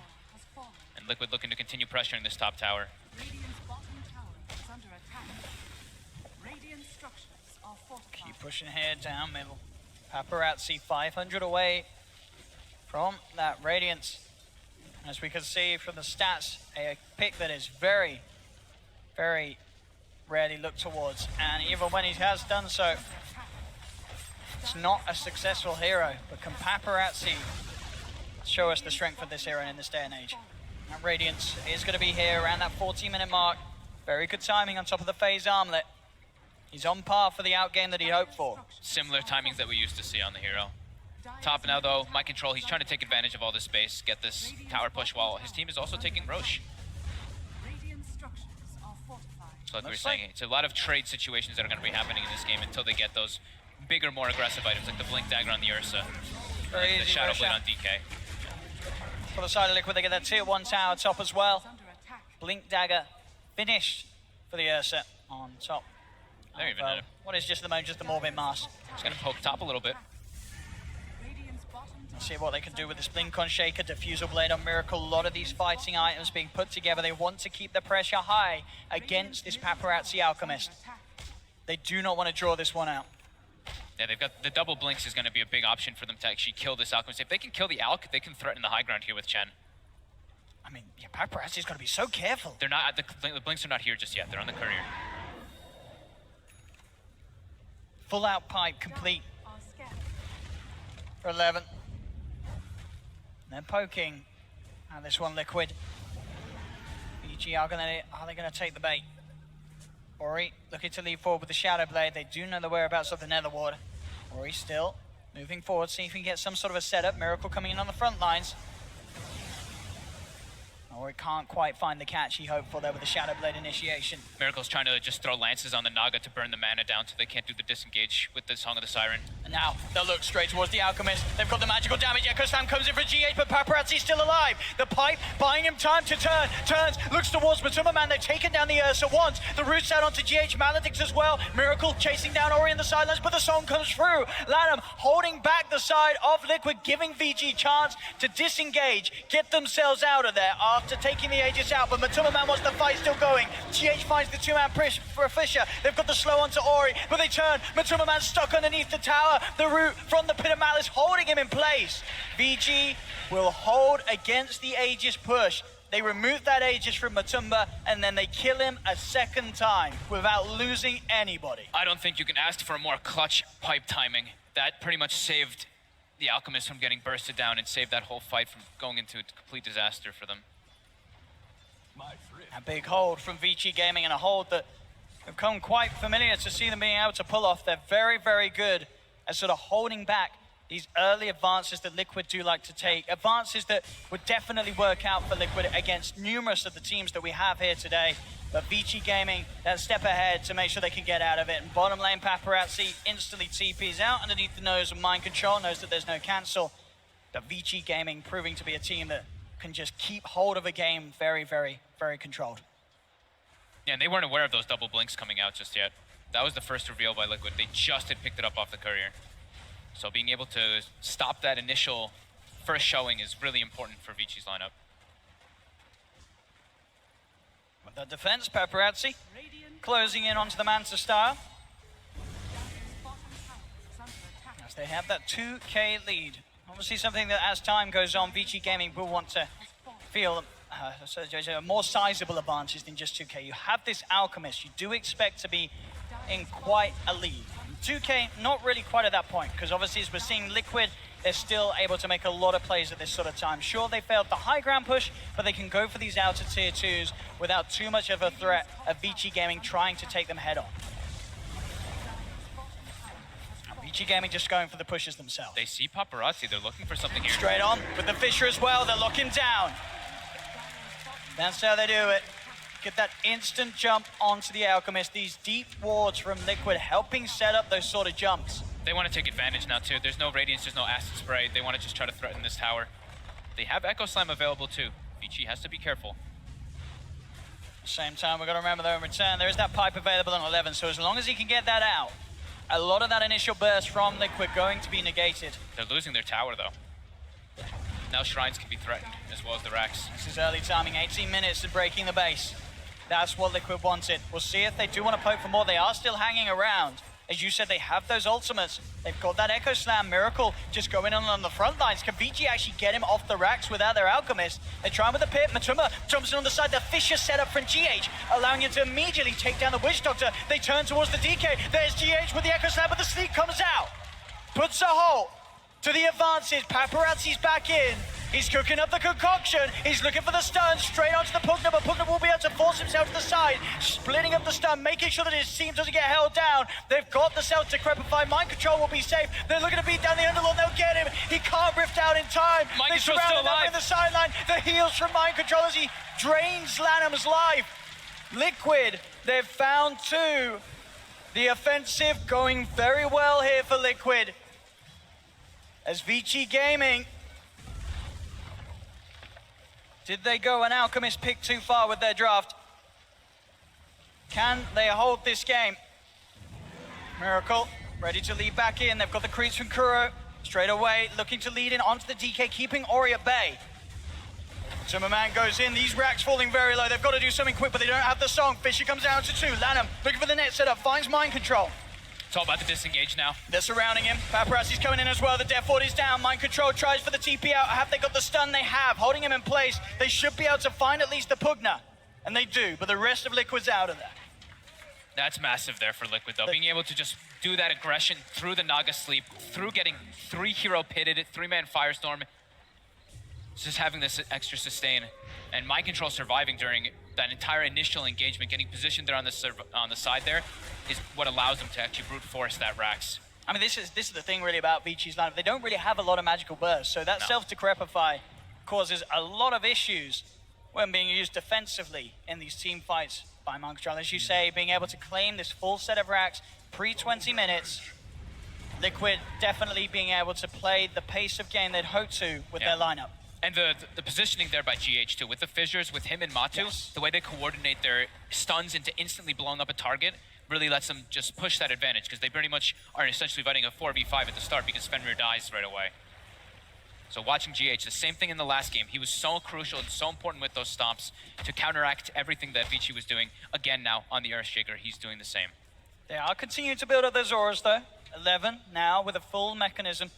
Speaker 26: And Liquid looking to continue pressuring this top tower.
Speaker 23: Keep pushing here down middle. Paparazzi 500 away from that Radiance. As we can see from the stats, a pick that is very, very rarely looked towards. And even when he has done so, it's not a successful hero. But can Paparazzi show us the strength of this hero in this day and age? That Radiance is going to be here around that 14-minute mark. Very good timing on top of the phase armlet. He's on par for the outgame that he hoped for.
Speaker 26: Similar timings that we used to see on the hero. Top now though, Mind Control, he's trying to take advantage of all this space, get this tower push while his team is also taking Roche. So like we were saying, it's a lot of trade situations that are going to be happening in this game until they get those bigger, more aggressive items like the Blink Dagger on the Ursa, and the Shadow Blade on DK.
Speaker 23: For the side of Liquid, they get that tier 1 tower top as well. Blink Dagger finished for the Ursa on top.
Speaker 26: They're even at it.
Speaker 23: What is just the moment, just the Morbid Mask.
Speaker 26: It's going to poke top a little bit.
Speaker 23: Let's see what they can do with this Blink on Shaker, Diffusal Blade on Miracle. A lot of these fighting items being put together. They want to keep the pressure high against this Paparazzi Alchemist. They do not want to draw this one out.
Speaker 26: Yeah, they've got the double blinks is going to be a big option for them to actually kill this Alchemist. If they can kill the Alch, they can threaten the high ground here with Chen.
Speaker 23: I mean, yeah, Paparazzi's got to be so careful.
Speaker 26: They're not, the blinks are not here just yet. They're on the courier.
Speaker 23: Full out pipe complete for 11. They're poking at this one, Liquid. BG are they gonna take the bait? Ori looking to lead forward with the Shadow Blade. They do know the whereabouts of the Nether Ward. Ori still moving forward, see if we can get some sort of a setup. Miracle coming in on the front lines. Ori can't quite find the catch he hoped for there with the Shadow Blade initiation.
Speaker 26: Miracle's trying to just throw lances on the Naga to burn the mana down so they can't do the disengage with the Song of the Siren.
Speaker 23: And now they'll look straight towards the Alchemist. They've got the magical damage. Echo Slam comes in for GH, but Paparazzi's still alive. The pipe buying him time to turn. Turns, looks towards Matuma Man. They've taken down the Ursa once. The root's out onto GH, Maledicts as well. Miracle chasing down Ori in the sidelines, but the Song comes through. Lanham holding back the side of Liquid, giving VG chance to disengage, get themselves out of there after taking the Aegis out, but Matuma Man wants the fight still going. GH finds the 2-man push for Fisher. They've got the slow onto Ori, but they turn. Matuma Man's stuck underneath the tower. The root from the Pit of Malice holding him in place. VG will hold against the Aegis push. They remove that Aegis from Matumba, and then they kill him a second time without losing anybody.
Speaker 26: I don't think you can ask for a more clutch pipe timing. That pretty much saved the Alchemist from getting bursted down and saved that whole fight from going into a complete disaster for them.
Speaker 23: A big hold from Vici Gaming, and a hold that have become quite familiar to see them being able to pull off. They're very, very good at sort of holding back these early advances that Liquid do like to take. Advances that would definitely work out for Liquid against numerous of the teams that we have here today. but Vici Gaming, that step ahead to make sure they can get out of it. And bottom lane, Paparazzi instantly TPs out underneath the nose of Mind Control, knows that there's no cancel. But Vici Gaming proving to be a team that can just keep hold of a game very, very, very controlled.
Speaker 26: Yeah, and they weren't aware of those double blinks coming out just yet. That was the first reveal by Liquid. They just had picked it up off the courier. So being able to stop that initial first showing is really important for Vici's lineup.
Speaker 23: With the defense, Paparazzi closing in onto the Manta style. As they have that 2K lead. Obviously something that as time goes on, Vici Gaming will want to feel a more sizable advantage than just 2K. You have this Alchemist, you do expect to be in quite a lead. 2K, not really quite at that point, because obviously as we're seeing Liquid, they're still able to make a lot of plays at this sort of time. Sure, they failed the high ground push, but they can go for these outer tier 2s without too much of a threat of Vici Gaming trying to take them head on. Vici Gaming just going for the pushes themselves.
Speaker 26: They see Paparazzi, they're looking for something here.
Speaker 23: Straight on with the Fisher as well, they're looking down. That's how they do it. Get that instant jump onto the Alchemist. These deep wards from Liquid helping set up those sort of jumps.
Speaker 26: They want to take advantage now too. There's no Radiance, there's no Acid Spray. They want to just try to threaten this tower. They have Echo Slam available too. Vici has to be careful.
Speaker 23: Same time, we've got to remember though in return, there is that pipe available on 11, so as long as he can get that out, a lot of that initial burst from Liquid going to be negated.
Speaker 26: They're losing their tower though. Now Shrines can be threatened, as well as the Rax.
Speaker 23: This is early timing, 18 minutes to breaking the base. That's what Liquid wanted. We'll see if they do want to poke for more. They are still hanging around. As you said, they have those ultimates. They've got that Echo Slam. Miracle just going on the front lines. Can Vici actually get him off the racks without their Alchemist? They're trying with the pit. Matuma jumps in on the side. The Fisher set up from GH, allowing him to immediately take down the Witch Doctor. They turn towards the DK. There's GH with the Echo Slam, but the sleep comes out. Puts a halt to the advances. Paparazzi's back in. He's cooking up the concoction. He's looking for the stun straight onto the Pugna, but Pugna will be able to force himself to the side, splitting up the stun, making sure that his team doesn't get held down. They've got the Self Decrepify. Mind Control will be safe. They're looking to beat down the Underlord. They'll get him. He can't rift out in time.
Speaker 26: Mind
Speaker 23: They
Speaker 26: Control's
Speaker 23: surround
Speaker 26: still
Speaker 23: him
Speaker 26: alive.
Speaker 23: in the sideline. The heals from Mind Control as he drains Lanham's life. Liquid, they've found two. The offensive going very well here for Liquid. As Vici Gaming, did they go an Alchemist pick too far with their draft? Can they hold this game? Miracle, ready to lead back in. They've got the creeps from Kuro. Straight away, looking to lead in onto the DK, keeping Ori at bay. Timmerman goes in, these racks falling very low. They've got to do something quick, but they don't have the song. Fisher comes down to 2. Lanham looking for the net setup, finds Mind Control.
Speaker 26: It's all about the disengage now.
Speaker 23: They're surrounding him. Paparazzi's coming in as well. The Death Ward is down. Mind Control tries for the TP out. Have they got the stun? They have. Holding him in place. They should be able to find at least the Pugna. And they do, but the rest of Liquid's out of there.
Speaker 26: That's massive there for Liquid though. Being able to just do that aggression through the Naga Sleep, through getting 3 hero pitted, 3-man Firestorm. Just having this extra sustain. And Mind Control surviving during that entire initial engagement, getting positioned there on the side there, is what allows them to actually brute force that Rax.
Speaker 23: I mean, this is the thing really about Vici's lineup. They don't really have a lot of magical bursts, so that self-decrepify causes a lot of issues when being used defensively in these team fights by Mind Control. As you say, being able to claim this full set of racks pre-20 minutes, Liquid definitely being able to play the pace of game they'd hoped to with their lineup.
Speaker 26: And the positioning there by GH too, with the fissures, with him and Matu, the way they coordinate their stuns into instantly blowing up a target really lets them just push that advantage, because they pretty much are essentially fighting a 4v5 at the start because Fenrir dies right away. So watching GH, the same thing in the last game. He was so crucial and so important with those stomps to counteract everything that Vici was doing. Again now on the Earthshaker, he's doing the same.
Speaker 23: They are continuing to build up those auras though. 11 now with a full mechanism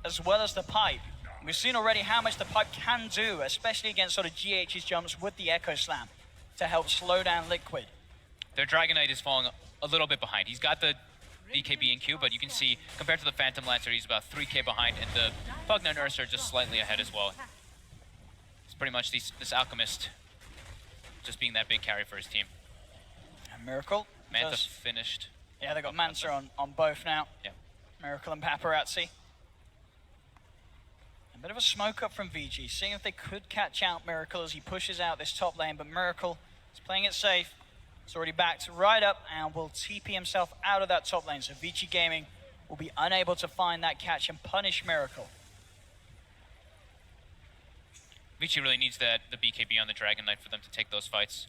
Speaker 23: as well as the pipe. We've seen already how much the pipe can do, especially against sort of GH's jumps with the Echo Slam to help slow down Liquid.
Speaker 26: Their Dragon Knight is falling a little bit behind. He's got the BKB and Q, but you can see compared to the Phantom Lancer, he's about 3k behind, and the Pugna and Ursa are just slightly ahead as well. It's pretty much this Alchemist just being that big carry for his team.
Speaker 23: And Miracle.
Speaker 26: Manta finished.
Speaker 23: Yeah, they got Manta on both now.
Speaker 26: Yeah.
Speaker 23: Miracle and Paparazzi. A bit of a smoke up from VG, seeing if they could catch out Miracle as he pushes out this top lane, but Miracle is playing it safe. It's already backed right up and will TP himself out of that top lane. So Vici Gaming will be unable to find that catch and punish Miracle.
Speaker 26: Vici really needs the BKB on the Dragon Knight for them to take those fights.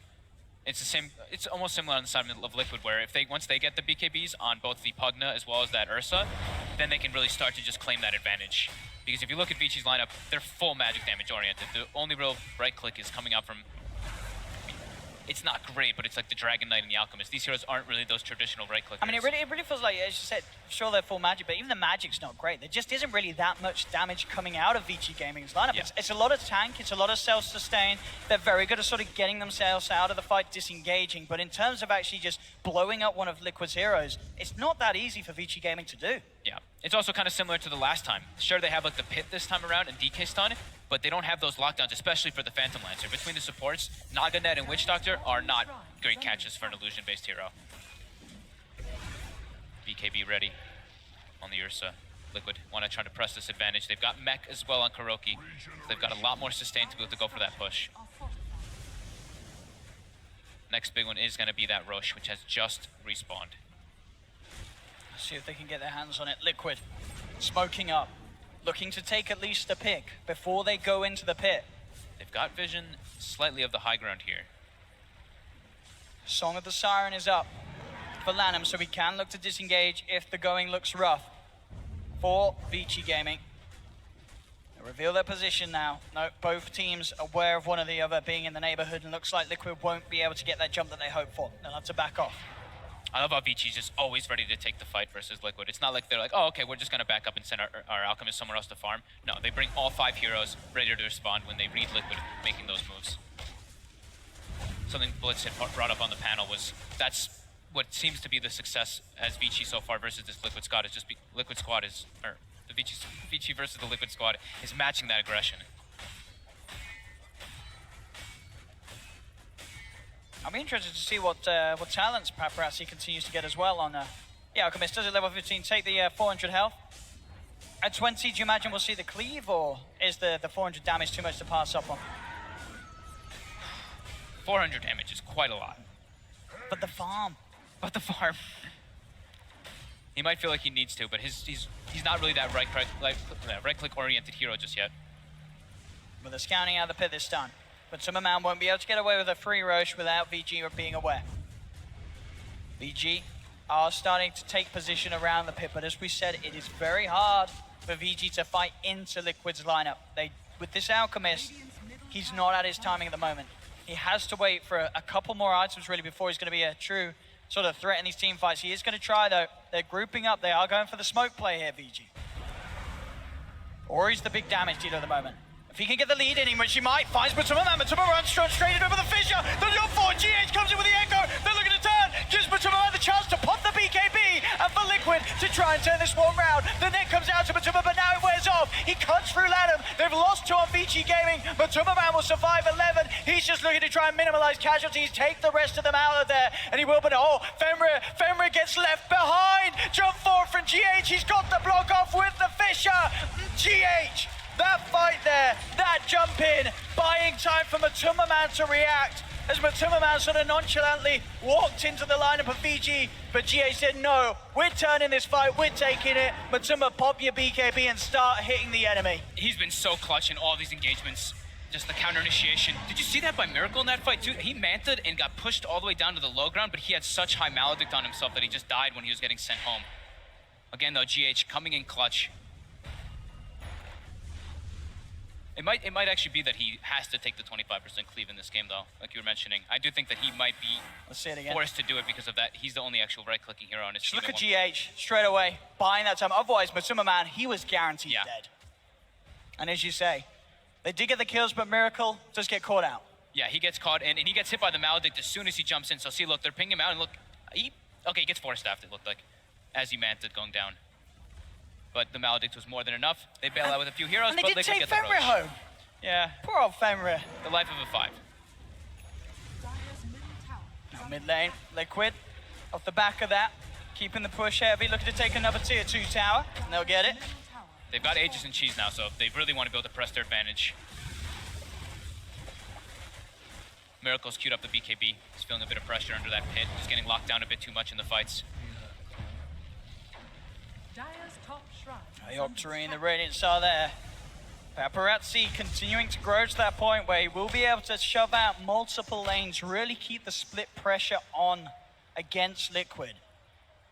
Speaker 26: It's the same. It's almost similar on the side of Liquid, where if once they get the BKBs on both the Pugna as well as that Ursa, then they can really start to just claim that advantage. Because if you look at Vici's lineup, they're full magic damage oriented. The only real right click is coming out from. It's not great, but it's like the Dragon Knight and the Alchemist. These heroes aren't really those traditional right clickers.
Speaker 23: I mean, it really feels like, as you said, sure they're full magic, but even the magic's not great. There just isn't really that much damage coming out of Vici Gaming's lineup. Yeah. It's a lot of tank, it's a lot of self-sustain. They're very good at sort of getting themselves out of the fight, disengaging, but in terms of actually just blowing up one of Liquid's heroes, it's not that easy for Vici Gaming to do.
Speaker 26: Yeah, it's also kind of similar to the last time. Sure, they have like the Pit this time around and DK Stun, but they don't have those lockdowns, especially for the Phantom Lancer. Between the supports, Naganet and Witch Doctor are not great catches for an illusion-based hero. BKB ready on the Ursa. Liquid want to try to press this advantage. They've got Mech as well on Kuroki. So they've got a lot more sustain to be able to go for that push. Next big one is going to be that Roche, which has just respawned.
Speaker 23: See if they can get their hands on it. Liquid smoking up, looking to take at least a pick before they go into the pit.
Speaker 26: They've got vision slightly of the high ground here.
Speaker 23: Song of the Siren is up for Lanham, so we can look to disengage if the going looks rough for Vici Gaming. They reveal their position now. No, both teams aware of one or the other being in the neighborhood, and looks like Liquid won't be able to get that jump that they hope for. They'll have to back off.
Speaker 26: I love how Vici's just always ready to take the fight versus Liquid. It's not like they're like, oh, okay, we're just going to back up and send our Alchemist somewhere else to farm. No, they bring all 5 heroes ready to respond when they read Liquid making those moves. Something Blitz had brought up on the panel was that's what seems to be the success as Vici so far versus this Liquid squad is just Liquid squad is, or the Vici versus the Liquid squad is matching that aggression.
Speaker 23: I'll be interested to see what talents Paparazzi continues to get as well on. Yeah, Alchemist does at level 15 take the 400 health. At 20, do you imagine we'll see the cleave, or is the 400 damage too much to pass up on?
Speaker 26: 400 damage is quite a lot.
Speaker 23: But the farm.
Speaker 26: But the farm. He might feel like he needs to, but he's not really that right click oriented hero just yet.
Speaker 23: But they're scouting out of the pit this time. But Summerman won't be able to get away with a free Roche without VG being aware. VG are starting to take position around the pit, but as we said, it is very hard for VG to fight into Liquid's lineup. With this Alchemist, he's not at his timing at the moment. He has to wait for a couple more items really before he's going to be a true sort of threat in these team fights. He is going to try though. They're grouping up. They are going for the smoke play here, VG. Or he's the big damage dealer at the moment. If he can get the lead in him, which he might, finds Matuma runs straight in over the fissure. The jump for GH comes in with the echo. They're looking to turn. Gives Matuma the chance to pop the BKB. And for Liquid to try and turn this one round. The net comes out to Matuma, but now it wears off. He cuts through Lanham. They've lost 2 on Vici Gaming. Matuma will survive 11. He's just looking to try and minimize casualties, take the rest of them out of there. And he will, but oh, Fenrir gets left behind. Jump forward from GH. He's got the block off with the fissure. GH. That fight there, that jump in, buying time for Matuma to react as Matuma sort of nonchalantly walked into the lineup of VG, but GA said, no, we're turning this fight, we're taking it. Matuma, pop your BKB and start hitting the enemy.
Speaker 26: He's been so clutch in all these engagements. Just the counter initiation. Did you see that by Miracle in that fight too? He manted and got pushed all the way down to the low ground, but he had such high maledict on himself that he just died when he was getting sent home. Again though, GH coming in clutch. It might actually be that he has to take the 25% cleave in this game, though, like you were mentioning. I do think that he might be forced to do it because of that. He's the only actual right-clicking hero on his team.
Speaker 23: Look at GH straight away, buying that time. Otherwise, Matuma, he was guaranteed dead. And as you say, they did get the kills, but Miracle does get caught out.
Speaker 26: Yeah, he gets caught in, and he gets hit by the maledict as soon as he jumps in. So see, look, they're pinging him out, and look, he gets force-staffed, it looked like, as he manted going down. But the maledict was more than enough. They bail out with a few heroes, but they
Speaker 23: take
Speaker 26: get
Speaker 23: Fenrir home.
Speaker 26: Yeah.
Speaker 23: Poor old Fenrir.
Speaker 26: The life of a 5.
Speaker 23: Now mid lane, Liquid, off the back of that, keeping the push heavy, looking to take another tier 2 tower, and they'll get it.
Speaker 26: They've got Aegis and Cheese now, so they really want to be able to press their advantage. Miracle's queued up the BKB. He's feeling a bit of pressure under that pit. Just getting locked down a bit too much in the fights.
Speaker 23: Octarine, the Radiants are there. Paparazzi continuing to grow to that point where he will be able to shove out multiple lanes, really keep the split pressure on against Liquid.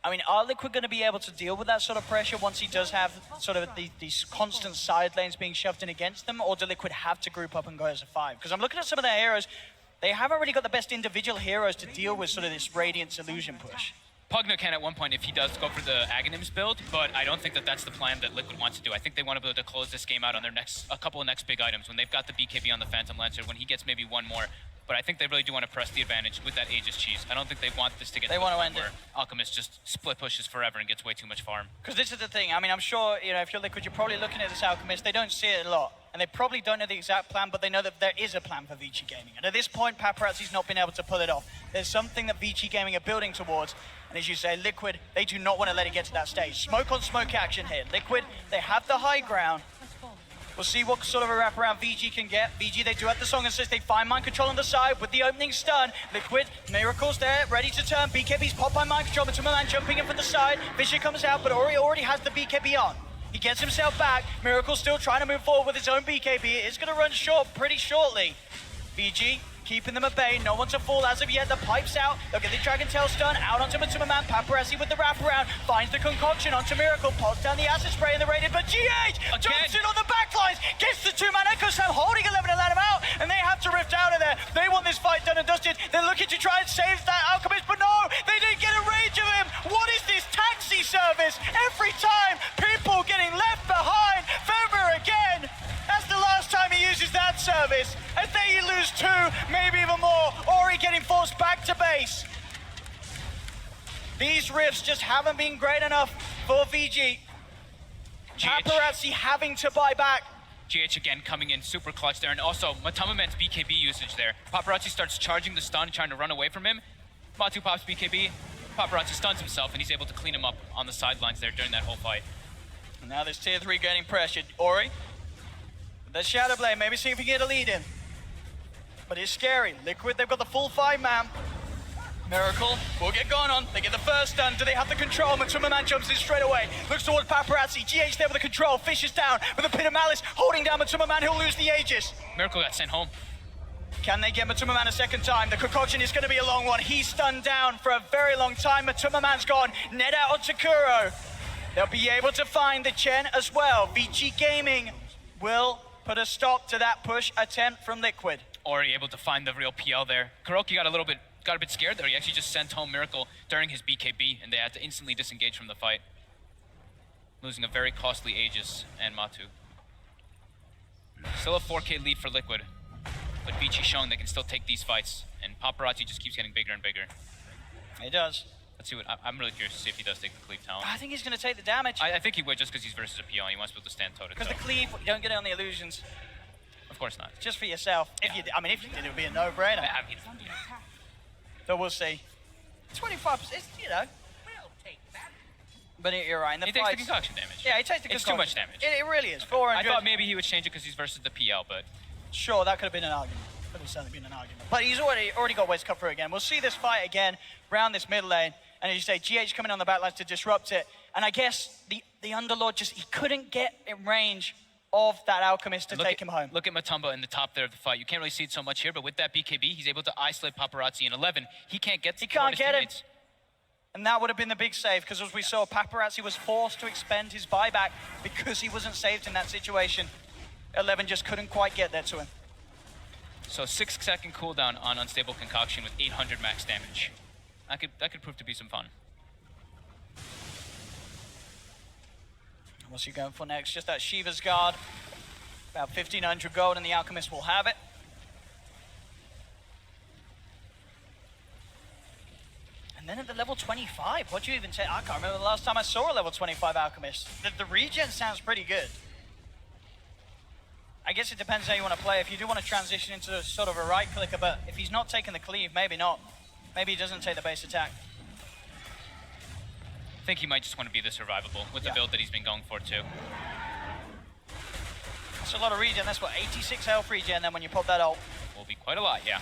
Speaker 23: I mean, are Liquid going to be able to deal with that sort of pressure once he does have sort of these constant side lanes being shoved in against them, or do Liquid have to group up and go as a 5? Because I'm looking at some of their heroes, they haven't really got the best individual heroes to deal with sort of this Radiance illusion push.
Speaker 26: Pugna can at one point if he does go for the Aghanims build, but I don't think that that's the plan that Liquid wants to do. I think they want to be able to close this game out on their a couple of next big items. When they've got the BKB on the Phantom Lancer, when he gets maybe one more. But I think they really do want to press the advantage with that Aegis cheese. I don't think they want this to get to the point where Alchemist just split pushes forever and gets way too much farm.
Speaker 23: Because this is the thing, I mean, I'm sure, you know, if you're Liquid, you're probably looking at this Alchemist, they don't see it a lot. And they probably don't know the exact plan, but they know that there is a plan for Vici Gaming. And at this point, Paparazzi's not been able to pull it off. There's something that Vici Gaming are building towards. And as you say, Liquid, they do not want to let it get to that stage. Smoke on smoke action here. Liquid, they have the high ground. We'll see what sort of a wraparound VG can get. VG, they do have the Song Assist. They find Mind Control on the side with the opening stun. Liquid, Miracle's there, ready to turn. BKB's popped by Mind Control, but man jumping in from the side. Vici comes out, but Ori already has the BKB on. He gets himself back. Miracle's still trying to move forward with his own BKB. It's going to run short pretty shortly. VG keeping them at bay. No one to fall as of yet. The pipe's out. They'll get the Dragon Tail stun out onto Man. Paparazzi with the wraparound. Finds the concoction onto Miracle. Pops down the acid spray in the rated. But GH jumps in on the backlines. Gets the 2-man Echo Slam holding 11 and let him out. And they have to rift out of there. They want this fight done and dusted. They're looking to try and save that Alchemist. But no, they didn't get a range of him. What is this taxi service? Every time people getting left behind. Fember again. That's the last time he uses that service. And then you lose 2, maybe even more. Ori getting forced back to base. These rifts just haven't been great enough for VG. Paparazzi having to buy back.
Speaker 26: GH again coming in super clutch there, and also Matamaman's BKB usage there. Paparazzi starts charging the stun, trying to run away from him. Matu pops BKB. Paparazzi stuns himself, and he's able to clean him up on the sidelines there during that whole fight.
Speaker 23: And now there's tier 3 getting pressured. Ori. The Shadow Blade, maybe see if we can get a lead in. But it's scary. Liquid, they've got the full 5-man. Miracle will get going on. They get the first stun. Do they have the control? Man jumps in straight away. Looks towards Paparazzi. GH there with the control. Fishes down with a Pit of Malice. Holding down Man. He'll lose the Aegis.
Speaker 26: Miracle got sent home.
Speaker 23: Can they get Man a second time? The concoction is going to be a long one. He's stunned down for a very long time. Man's gone. Net out on Takuro. They'll be able to find the Chen as well. Vici Gaming will put a stop to that push attempt from Liquid.
Speaker 26: Ori able to find the real PL there. Kuroki got a bit scared there. He actually just sent home Miracle during his BKB, and they had to instantly disengage from the fight, losing a very costly Aegis and Matu. Still a 4K lead for Liquid, but Vici showing they can still take these fights, and Paparazzi just keeps getting bigger and bigger.
Speaker 23: He does.
Speaker 26: Let's see what I'm really curious to see if he does take the cleave talent.
Speaker 23: I think he's going to take the damage.
Speaker 26: I think he would, just because he's versus a PL and he wants to be able to stand toe to toe.
Speaker 23: Because the cleave, you don't get it on the illusions.
Speaker 26: Of course not.
Speaker 23: Just for yourself. If you did, I mean, if you did, it would be a no-brainer. But we'll see. 25%, you know. But you're right. In the
Speaker 26: he takes the concoction damage.
Speaker 23: Yeah, he takes the concoction.
Speaker 26: It's too much damage.
Speaker 23: It really is. 400.
Speaker 26: I thought maybe he would change it because he's versus the PL, but...
Speaker 23: Sure, that could have been an argument. Could have certainly been an argument. But he's already got ways to cut through again. We'll see this fight again round this mid lane. And as you say, GH coming on the backlines to disrupt it. And I guess the Underlord just, he couldn't get in range of that Alchemist to take him home.
Speaker 26: Look at Matumba in the top there of the fight. You can't really see it so much here, but with that BKB, he's able to isolate Paparazzi in 11. He can't get
Speaker 23: him. And that would have been the big save, because as we saw, Paparazzi was forced to expend his buyback because he wasn't saved in that situation. 11 just couldn't quite get there to him.
Speaker 26: So 6-second cooldown on Unstable Concoction with 800 max damage. That could prove to be some fun.
Speaker 23: What's he going for next? Just that Shiva's Guard. About 1,500 gold and the Alchemist will have it. And then at the level 25, what do you even say? I can't remember the last time I saw a level 25 Alchemist. The regen sounds pretty good. I guess it depends how you want to play. If you do want to transition into sort of a right clicker, but if he's not taking the cleave, maybe not. Maybe he doesn't take the base attack.
Speaker 26: I think he might just want to be the survivable with the build that he's been going for too.
Speaker 23: That's a lot of regen. That's what, 86 health regen then when you pop that ult.
Speaker 26: Will be quite a lot, yeah.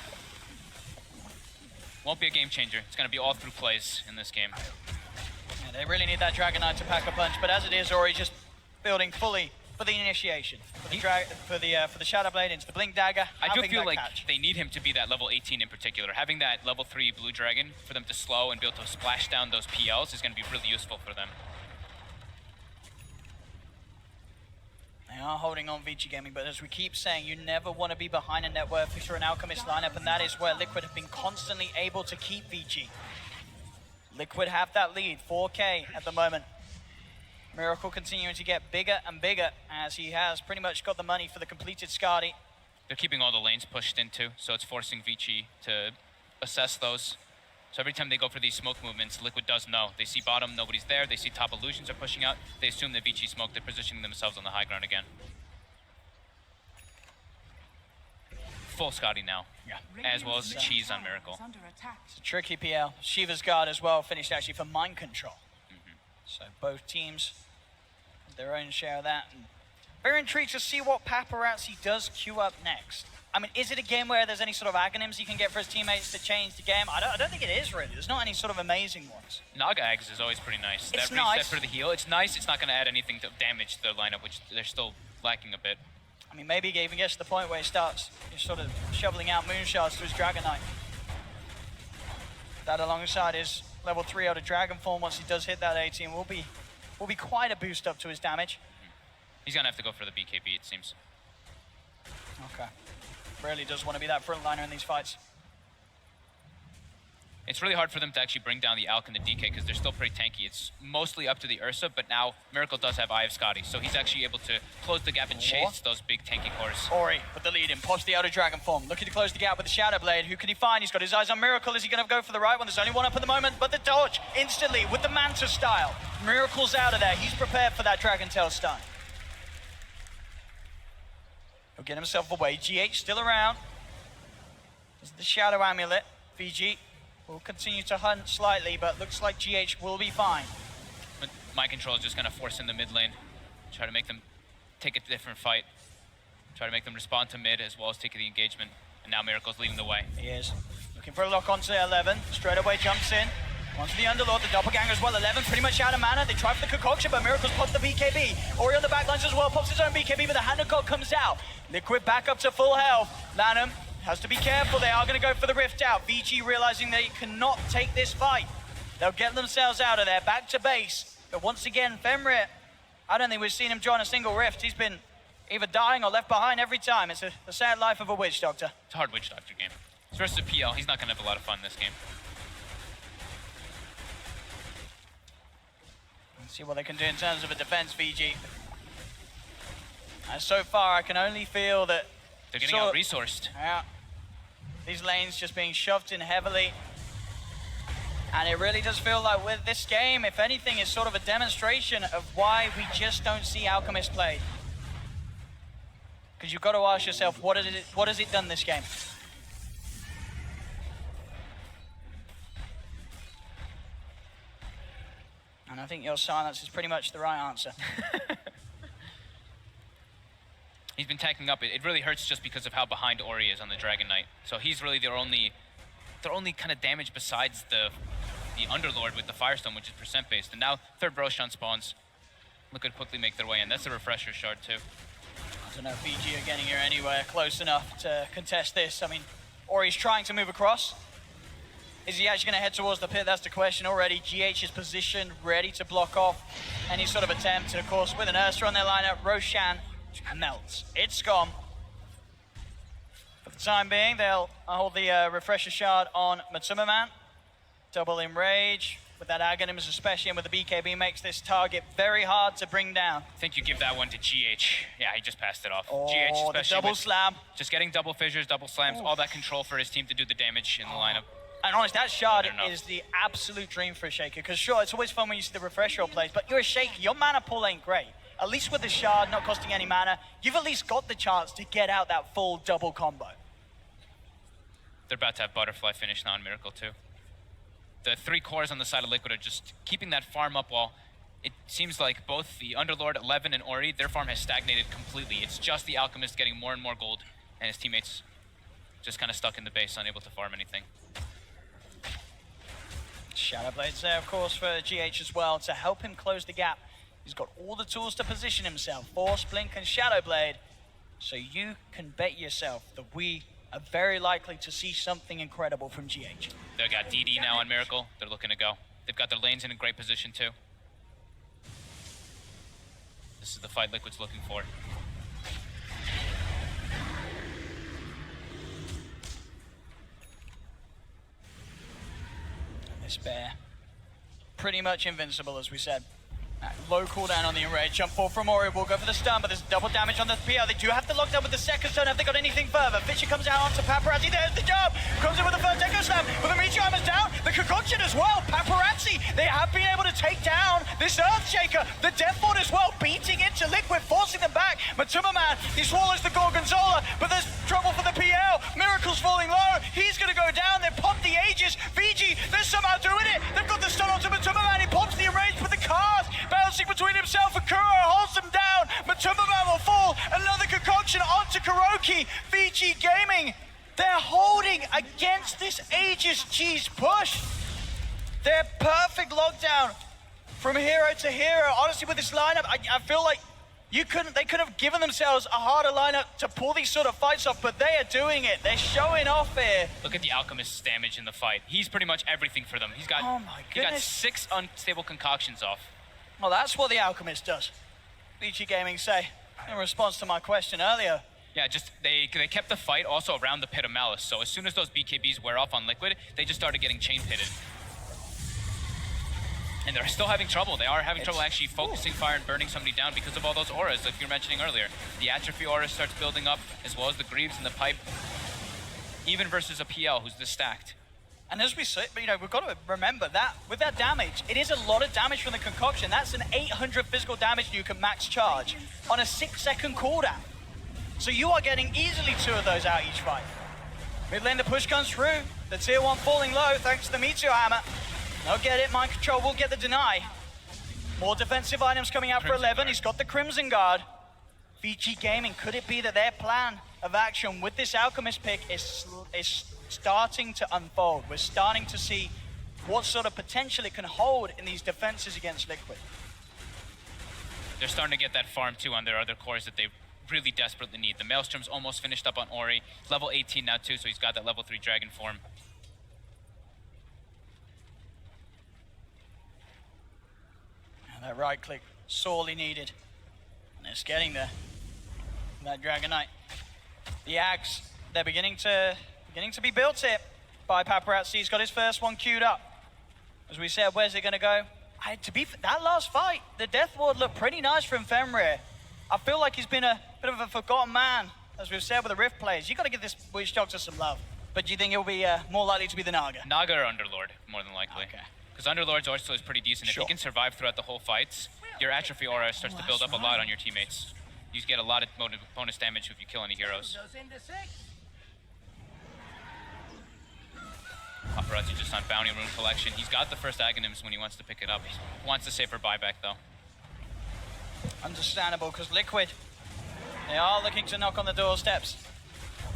Speaker 26: Won't be a game changer. It's going to be all through plays in this game.
Speaker 23: Yeah, they really need that Dragon Knight to pack a punch, but as it is, Ori just building fully for the initiation, for the Shadow Blade into the Blink Dagger.
Speaker 26: I do feel like they need him to be that level 18 in particular. Having that level 3 Blue Dragon for them to slow and be able to splash down those PLs is going to be really useful for them.
Speaker 23: They are holding on Vici Gaming, but as we keep saying, you never want to be behind a net worth if you're an Alchemist lineup, and that is where Liquid have been constantly able to keep Vici. Liquid have that lead, 4K at the moment. Miracle continuing to get bigger and bigger as he has pretty much got the money for the completed Skadi.
Speaker 26: They're keeping all the lanes pushed into, so it's forcing Vici to assess those. So every time they go for these smoke movements, Liquid does know. They see bottom, nobody's there. They see top illusions are pushing out. They assume that Vici smoked. They're positioning themselves on the high ground again. Full Skadi now, as well as the cheese on Miracle.
Speaker 23: It's a tricky PL. Shiva's guard as well finished actually for mind control. So both teams have their own share of that. And very intrigued to see what Paparazzi does queue up next. I mean, is it a game where there's any sort of agonyms you can get for his teammates to change the game? I don't think it is really. There's not any sort of amazing ones.
Speaker 26: Naga Ags is always pretty nice.
Speaker 23: It's
Speaker 26: that
Speaker 23: nice.
Speaker 26: reset for the heal, it's nice. It's not going to add anything to damage their lineup, which they're still lacking a bit.
Speaker 23: I mean, maybe he even gets to the point where he starts sort of shoveling out moonshots to his Dragon Knight. That alongside his level 3 out of Dragon Form, once he does hit that 18, will be quite a boost up to his damage.
Speaker 26: He's going to have to go for the BKB, it seems.
Speaker 23: Okay. Really does want to be that frontliner in these fights.
Speaker 26: It's really hard for them to actually bring down the Alk and the DK because they're still pretty tanky. It's mostly up to the Ursa, but now Miracle does have Eye of Skadi, so he's actually able to close the gap and chase those big tanky cores.
Speaker 23: Ori with the lead in, pops the outer Dragon Form, looking to close the gap with the Shadow Blade. Who can he find? He's got his eyes on Miracle. Is he going to go for the right one? There's only one up at the moment, but the dodge instantly with the Manta style. Miracle's out of there. He's prepared for that Dragon Tail stun. He'll get himself away. GH still around. There's the Shadow Amulet. VG will continue to hunt slightly, but looks like GH will be fine.
Speaker 26: But Mind Control is just going to force in the mid lane. Try to make them take a different fight. Try to make them respond to mid as well as take the engagement. And now Miracle's leading the way.
Speaker 23: He is. Looking for a lock onto 11. Straight away jumps in. Onto the Underlord, the Doppelganger as well. 11 pretty much out of mana. They try for the concoction, but Miracle's popped the BKB. Ori on the backlines as well, pops his own BKB, but the Hand of God comes out. Liquid back up to full health. Lanham has to be careful. They are going to go for the Rift out. Vici realizing they cannot take this fight. They'll get themselves out of there, back to base. But once again, Fenrir, I don't think we've seen him join a single Rift. He's been either dying or left behind every time. It's a sad life of a Witch Doctor.
Speaker 26: It's a hard Witch Doctor game. It's versus a PL. He's not going to have a lot of fun this game.
Speaker 23: Let's see what they can do in terms of a defense, VG. And so far, I can only feel that
Speaker 26: they're getting out-resourced.
Speaker 23: Yeah. These lanes just being shoved in heavily. And it really does feel like with this game, if anything, is sort of a demonstration of why we just don't see Alchemist play. Because you've got to ask yourself, what has it done this game? And I think your silence is pretty much the right answer.
Speaker 26: He's been tanking up. It really hurts just because of how behind Ori is on the Dragon Knight. So he's really their only kind of damage besides the Underlord with the Firestone, which is percent based. And now third Roshan spawns. Look at quickly make their way in. That's a refresher shard too.
Speaker 23: I don't know if VG are getting here anywhere close enough to contest this. I mean, Ori's trying to move across. Is he actually going to head towards the pit? That's the question already. GH is positioned, ready to block off any sort of attempt. And of course, with an Ursa on their lineup, Roshan melts. It's gone. For the time being, they'll hold the refresher shard on Matsumaman. Double Enrage. With that Aghanim's especially, and with the BKB, makes this target very hard to bring down.
Speaker 26: I think you give that one to GH. Yeah, he just passed it off.
Speaker 23: Oh,
Speaker 26: GH especially
Speaker 23: the double slam.
Speaker 26: Just getting double fissures, double slams, all that control for his team to do the damage in the lineup.
Speaker 23: And honestly, that shard is the absolute dream for a Shaker. Because sure, it's always fun when you see the refresher plays, but you're a Shaker, your mana pool ain't great. At least with the shard not costing any mana, you've at least got the chance to get out that full double combo.
Speaker 4: They're about to have Butterfly finish now on Miracle too. The 3 cores on the side of Liquid are just keeping that farm up while it seems like both the Underlord, 11, and Ori, their farm has stagnated completely. It's just the Alchemist getting more and more gold, and his teammates just kind of stuck in the base, unable to farm anything.
Speaker 23: Shadowblade's there, of course, for GH as well to help him close the gap. He's got all the tools to position himself. Force, Blink, and Shadowblade. So you can bet yourself that we are very likely to see something incredible from GH.
Speaker 26: They've got DD now on Miracle. They're looking to go. They've got their lanes in a great position too. This is the fight Liquid's looking for.
Speaker 23: This bear, pretty much invincible, as we said. Low cooldown on the array. Jump forward from Ori. Will go for the stun, but there's double damage on the PL. They do have to lock down with the second stun. Have they got anything further? Vici comes out onto Paparazzi. There's the jump. Comes in with the first Echo Slam. But the Meteor Hammer's down. The Concoction as well. Paparazzi, they have been able to take down this Earthshaker. The Death Ward as well, beating into Liquid, forcing them back. Matuma Man, he swallows the Gorgonzola, but there's trouble for the PL. Miracle's falling low. He's going to go down. They pop the Aegis. Vici, they're somehow doing it. They've got the stun onto Matuma Man. He pops the Enrage with the cars. Bouncing between himself and Kuro, holds him down. Matuma Man will fall. Another Concoction onto Kuroki. Vici Gaming, they're holding against this Aegis Cheese push. They're perfect lockdown from hero to hero. Honestly, with this lineup, I feel like they could have given themselves a harder lineup to pull these sort of fights off, but they are doing it. They're showing off here.
Speaker 26: Look at the Alchemist's damage in the fight. He's pretty much everything for them. He's got,
Speaker 23: oh my
Speaker 26: he got 6 unstable concoctions off.
Speaker 23: Well, that's what the Alchemist does. Vici Gaming say, in response to my question earlier.
Speaker 26: Yeah, just they kept the fight also around the Pit of Malice. So as soon as those BKBs wear off on Liquid, they just started getting chain pitted. And they're still having trouble. They are having trouble actually focusing fire and burning somebody down because of all those auras, like you were mentioning earlier. The Atrophy aura starts building up, as well as the Greaves and the Pipe. Even versus a PL who's this stacked.
Speaker 23: And as we say, you know, we've got to remember that with that damage, it is a lot of damage from the Concoction. That's an 800 physical damage you can max charge on a 6-second cooldown. So you are getting easily 2 of those out each fight. Mid lane, the push comes through. The tier 1 falling low thanks to the Meteor Hammer. They'll get it. Mind Control will get the deny. More defensive items coming out for 11. He's got the Crimson Guard. Vici Gaming, could it be that their plan of action with this Alchemist pick is starting to unfold? We're starting to see what sort of potential it can hold in these defenses against Liquid.
Speaker 26: They're starting to get that farm too on their other cores that they really desperately need. The Maelstrom's almost finished up on Ori. Level 18 now too, so he's got that level 3 dragon form.
Speaker 23: That right click, sorely needed. And it's getting there. That Dragon Knight. The Axe, they're beginning to be built here by Paparazzi. He's got his first one queued up. As we said, where's it going to go? That last fight, the Death Ward looked pretty nice from Fenrir. I feel like he's been a bit of a forgotten man, as we've said with the Rift players. You got to give this Witch Doctor some love. But do you think it'll be more likely to be the Naga?
Speaker 26: Naga or Underlord, more than likely. Okay. Because Underlord's also is pretty decent. Sure. If he can survive throughout the whole fights, your Atrophy aura starts to build up a lot on your teammates. You get a lot of bonus damage if you kill any heroes. Paparazzi just on Bounty Rune Collection. He's got the first Aghanims when he wants to pick it up. He wants to save for buyback though.
Speaker 23: Understandable, because Liquid, they are looking to knock on the doorsteps.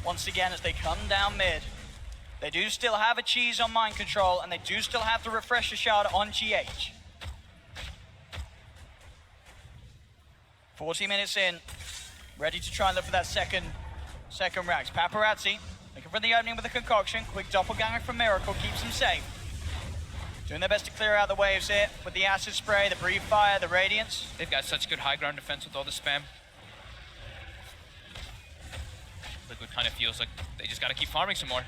Speaker 23: Once again, as they come down mid. They do still have a cheese on Mind Control, and they do still have the Refresher Shard on GH. 40 minutes in, ready to try and look for that second Rax. Paparazzi, looking for the opening with the Concoction. Quick doppelganger from Miracle, keeps him safe. Doing their best to clear out the waves here with the Acid Spray, the Breathe Fire, the Radiance.
Speaker 26: They've got such good high ground defense with all the spam. Liquid kind of feels like they just gotta keep farming some more.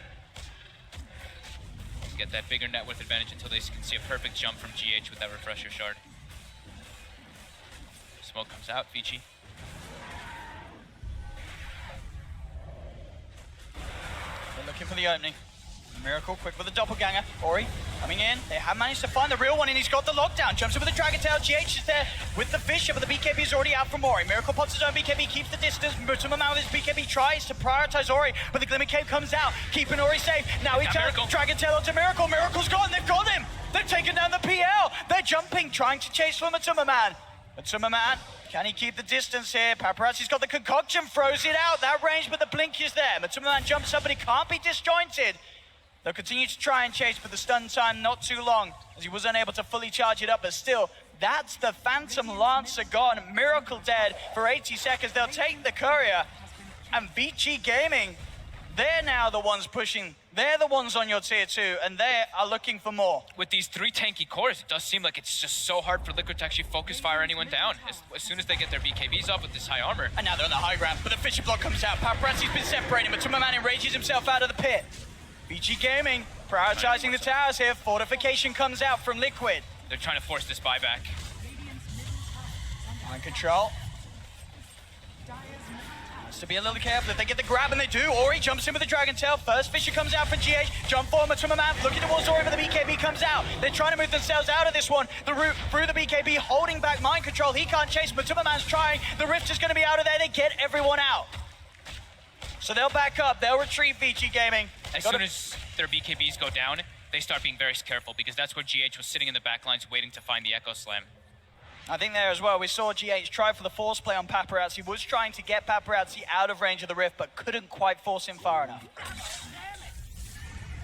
Speaker 26: Get that bigger net worth advantage until they can see a perfect jump from GH with that Refresher Shard. Smoke comes out, Vici.
Speaker 23: They're looking for the opening. Miracle quick with the doppelganger. Ori coming in. They have managed to find the real one, and he's got the lockdown. Jumps in with the Dragon Tail. GH is there with the Fisher, but the BKB is already out from Ori. Miracle pops his own BKB, keeps the distance. Matuma Man with his BKB tries to prioritize Ori, but the Glimmer Cape comes out, keeping Ori safe. Now he turns Dragon Tail onto Miracle. Miracle's gone. They've got him. They've taken down the PL. They're jumping, trying to chase for Matuma Man. Matuma Man, can he keep the distance here? Paparazzi's got the Concoction, throws it out. That range, but the blink is there. Matuma Man jumps up, but he can't be disjointed. They'll continue to try and chase, but the stun time not too long, as he was unable to fully charge it up, but still, that's the Phantom Lancer gone. Miracle dead for 80 seconds. They'll take the courier, and Vici Gaming, they're now the ones pushing. They're the ones on your tier 2, and they are looking for more.
Speaker 26: With these 3 tanky cores, it does seem like it's just so hard for Liquid to actually focus fire anyone down. As soon as they get their BKBs up with this high armor.
Speaker 23: And now they're on the high ground, but the Fisher block comes out. Paparazzi's been separating, but Tumberman enrages himself out of the pit. Vici Gaming prioritizing the towers here. Fortification comes out from Liquid.
Speaker 26: They're trying to force this buyback.
Speaker 23: Mind control. Has to be a little careful if they get the grab, and they do. Ori jumps in with the Dragon Tail. First Fisher comes out for GH. Jump forward from a man. Looking towards Ori, but the BKB comes out. They're trying to move themselves out of this one. The route through the BKB, holding back mind control. He can't chase, but Tumberman's trying. The Rift is going to be out of there. They get everyone out. So they'll back up. They'll retreat Vici Gaming.
Speaker 26: As soon as their BKBs go down, they start being very careful, because that's where GH was sitting in the back lines waiting to find the Echo Slam.
Speaker 23: I think there as well, we saw GH try for the force play on Paparazzi. He was trying to get Paparazzi out of range of the Rift, but couldn't quite force him far enough.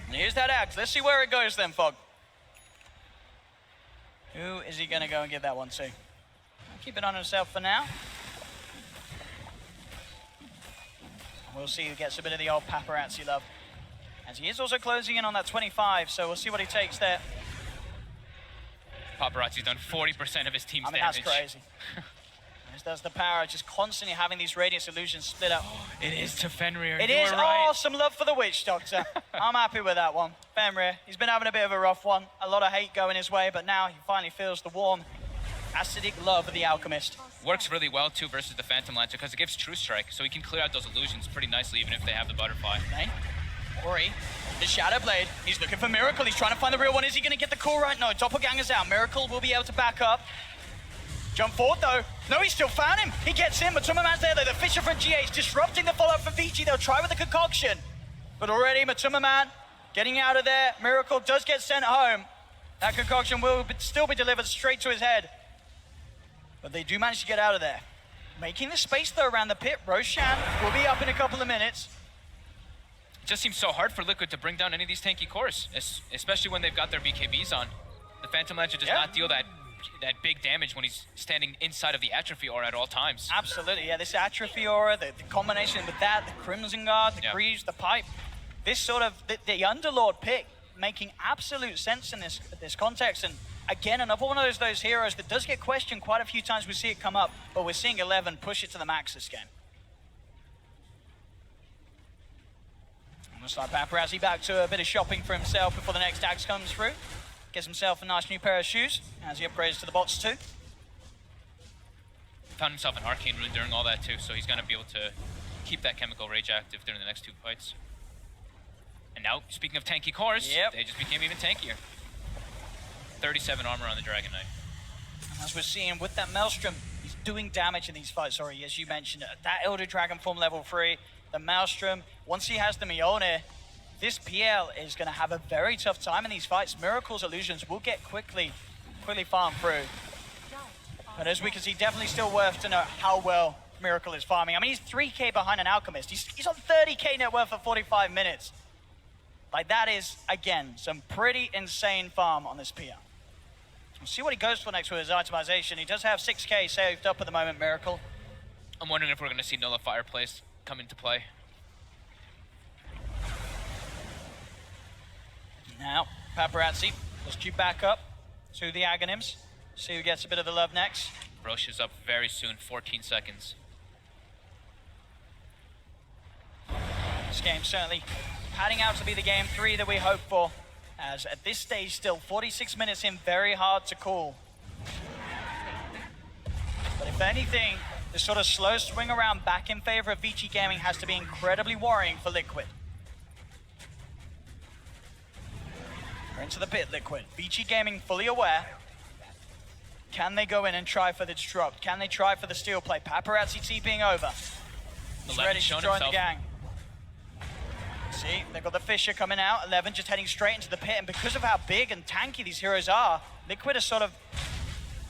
Speaker 23: And here's that axe. Let's see where it goes then, Fog. Who is he going to go and give that one to? Keep it on himself for now. We'll see who gets a bit of the old Paparazzi love. As he is also closing in on that 25, so we'll see what he takes there.
Speaker 26: Paparazzi's done 40% of his team's damage.
Speaker 23: That's crazy. As does the power, just constantly having these Radiance Illusions split up.
Speaker 26: It is to Fenrir.
Speaker 23: It is. Right. Oh, some love for the Witch Doctor. I'm happy with that one. Fenrir, he's been having a bit of a rough one. A lot of hate going his way, but now he finally feels the warm, acidic love of the Alchemist.
Speaker 26: Works really well, too, versus the Phantom Lancer, because it gives True Strike, so he can clear out those illusions pretty nicely, even if they have the Butterfly.
Speaker 23: Okay. Ori, the Shadow Blade, he's looking for Miracle. He's trying to find the real one. Is he going to get the call right? No, Doppelganger's out. Miracle will be able to back up. Jump forward, though. No, he still found him. He gets in, but Tumberman's there, though. The Fisher from GH disrupting the follow-up from Vici. They'll try with the concoction. But already, Tumberman getting out of there. Miracle does get sent home. That concoction will still be delivered straight to his head. But they do manage to get out of there. Making the space, though, around the pit. Roshan will be up in a couple of minutes.
Speaker 26: It just seems so hard for Liquid to bring down any of these tanky cores, especially when they've got their BKBs on. The Phantom Lancer does not deal that big damage when he's standing inside of the Atrophy Aura at all times.
Speaker 23: Absolutely, yeah. This Atrophy Aura, the combination with that, the Crimson Guard, the Greaves, the Pipe, this sort of, the Underlord pick making absolute sense in this context. And again, another one of those heroes that does get questioned quite a few times. We see it come up, but we're seeing 11 push it to the max this game. Looks like Paparazzi back to a bit of shopping for himself before the next axe comes through. Gets himself a nice new pair of shoes as he upgrades to the bots too.
Speaker 26: Found himself an Arcane Rune during all that too, so he's going to be able to keep that Chemical Rage active during the next 2 fights. And now, speaking of tanky cores, they just became even tankier. 37 armor on the Dragon Knight.
Speaker 23: As we're seeing with that Maelstrom, he's doing damage in these fights, sorry, as you mentioned. That Elder Dragon form level 3, the Maelstrom, once he has the Mjolnir, this PL is going to have a very tough time in these fights. Miracle's illusions will get quickly farmed through. But as we can see, definitely still worth to know how well Miracle is farming. I mean, he's 3k behind an Alchemist. He's on 30k net worth for 45 minutes. Like, that is, again, some pretty insane farm on this PL. We'll see what he goes for next with his itemization. He does have 6k saved up at the moment, Miracle.
Speaker 26: I'm wondering if we're going to see Nullifier plays come into play.
Speaker 23: Now, Paparazzi, let's queue back up to the Aghanim's. See who gets a bit of the love next.
Speaker 26: Roche is up very soon, 14 seconds.
Speaker 23: This game certainly padding out to be the game 3 that we hope for, as at this stage still 46 minutes in, very hard to call. But if anything, this sort of slow swing around back in favor of Vici Gaming has to be incredibly worrying for Liquid. We're into the pit, Liquid. Vici Gaming fully aware. Can they go in and try for the disrupt? Can they try for the steel play? Paparazzi TPing over. He's ready to join the gang. See, they've got the Fisher coming out. 11 just heading straight into the pit, and because of how big and tanky these heroes are, Liquid is sort of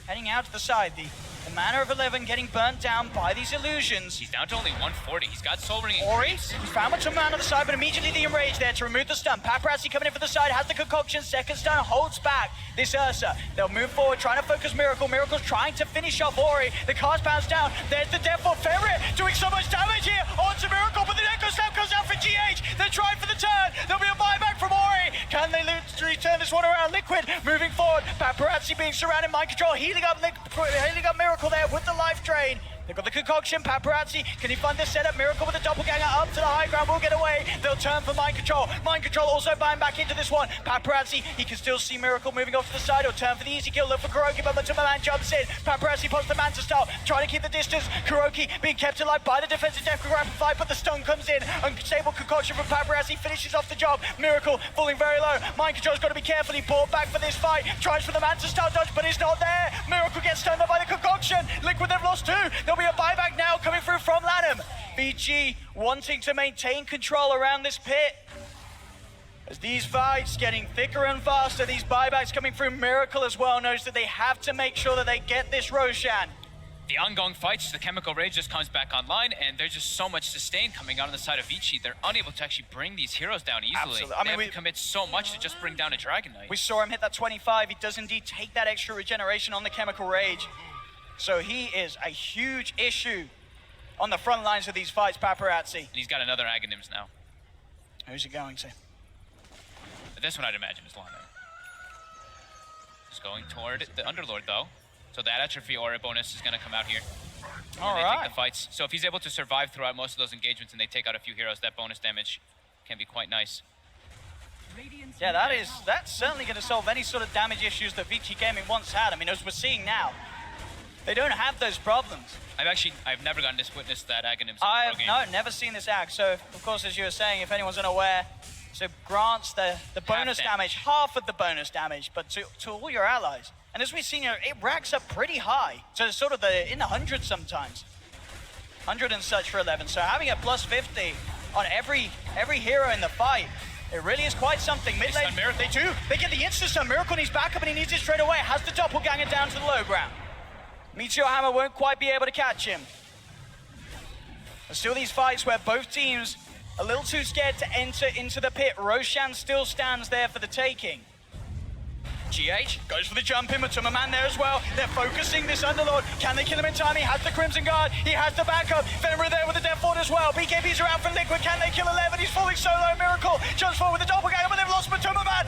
Speaker 23: heading out to the side. The The mana of 11 getting burnt down by these illusions.
Speaker 26: He's down to only 140. He's got Soul Ring.
Speaker 23: Ori, he found much of mana on the side, but immediately the enrage there to remove the stun. Paparazzi coming in for the side, has the concoction, second stun, holds back this Ursa. They'll move forward, trying to focus Miracle. Miracle's trying to finish off Ori. The cast bounce down. There's the death for Fenrir, doing so much damage here onto Miracle, but the Echo Snap goes out for GH. They're trying for the turn. There'll be a buyback from Ori. Can they return this one around? Liquid moving forward. Paparazzi being surrounded, mind control, healing up Miracle there with the life drain. They've got the concoction. Paparazzi, can he find this setup? Miracle with the doppelganger up to the high ground, will get away. They'll turn for mind control. Mind control also buying back into this one. Paparazzi, he can still see Miracle moving off to the side. He'll turn for the easy kill, look for Kuroki, but Matuma Man jumps in. Paparazzi pops the man to start, trying to keep the distance. Kuroki being kept alive by the defensive death grab fight, but the stun comes in. Unstable concoction from Paparazzi finishes off the job. Miracle falling very low. Mind control's got to be careful. He brought back for this fight. Tries for the man to start dodge, but he's not there. Miracle gets stunned up by the concoction. Liquid, they've lost 2. There'll be a buyback now coming through from Lanham. Vici wanting to maintain control around this pit. As these fights getting thicker and faster, these buybacks coming through. Miracle as well knows that they have to make sure that they get this Roshan.
Speaker 26: The ongoing fights, the Chemical Rage just comes back online, and there's just so much sustain coming out on the side of Vici. They're unable to actually bring these heroes down easily.
Speaker 23: Absolutely. I mean,
Speaker 26: they have to commit so much to just bring down a Dragon Knight.
Speaker 23: We saw him hit that 25. He does indeed take that extra regeneration on the Chemical Rage. So he is a huge issue on the front lines of these fights, Paparazzi.
Speaker 26: And he's got another Aghanims now.
Speaker 23: Who's he going to?
Speaker 26: But this one I'd imagine is Lana. Just going toward the Underlord though. So that Atrophy Aura bonus is going to come out here.
Speaker 23: All
Speaker 26: they
Speaker 23: right.
Speaker 26: take the fights. So if he's able to survive throughout most of those engagements and they take out a few heroes, that bonus damage can be quite nice.
Speaker 23: Yeah, that's certainly going to solve any sort of damage issues that Vici Gaming once had. I mean, as we're seeing now, they don't have those problems.
Speaker 26: I've never gotten to witness that Aghanims.
Speaker 23: I've never seen this Ag. So of course, as you were saying, if anyone's unaware, so grants the bonus damage, half of the bonus damage, but to all your allies. And as we've seen here, it racks up pretty high. So sort of in the hundreds sometimes. 100 and such for 11. So having a plus 50 on every hero in the fight, it really is quite something. Mid lane, they do. They get the instant stun. Miracle needs backup and he needs it straight away. Has the doppelganger down to the low ground. Meteor Hammer won't quite be able to catch him. There's still these fights where both teams a little too scared to enter into the pit. Roshan still stands there for the taking. GH goes for the jump in, Matuma Man there as well. They're focusing this Underlord. Can they kill him in time? He has the Crimson Guard. He has the backup. Fenrir there with the Death Fort as well. BKBs are out for Liquid. Can they kill 11? He's falling solo. Miracle jumps forward with the doppelganger, but they've lost Matuma Man.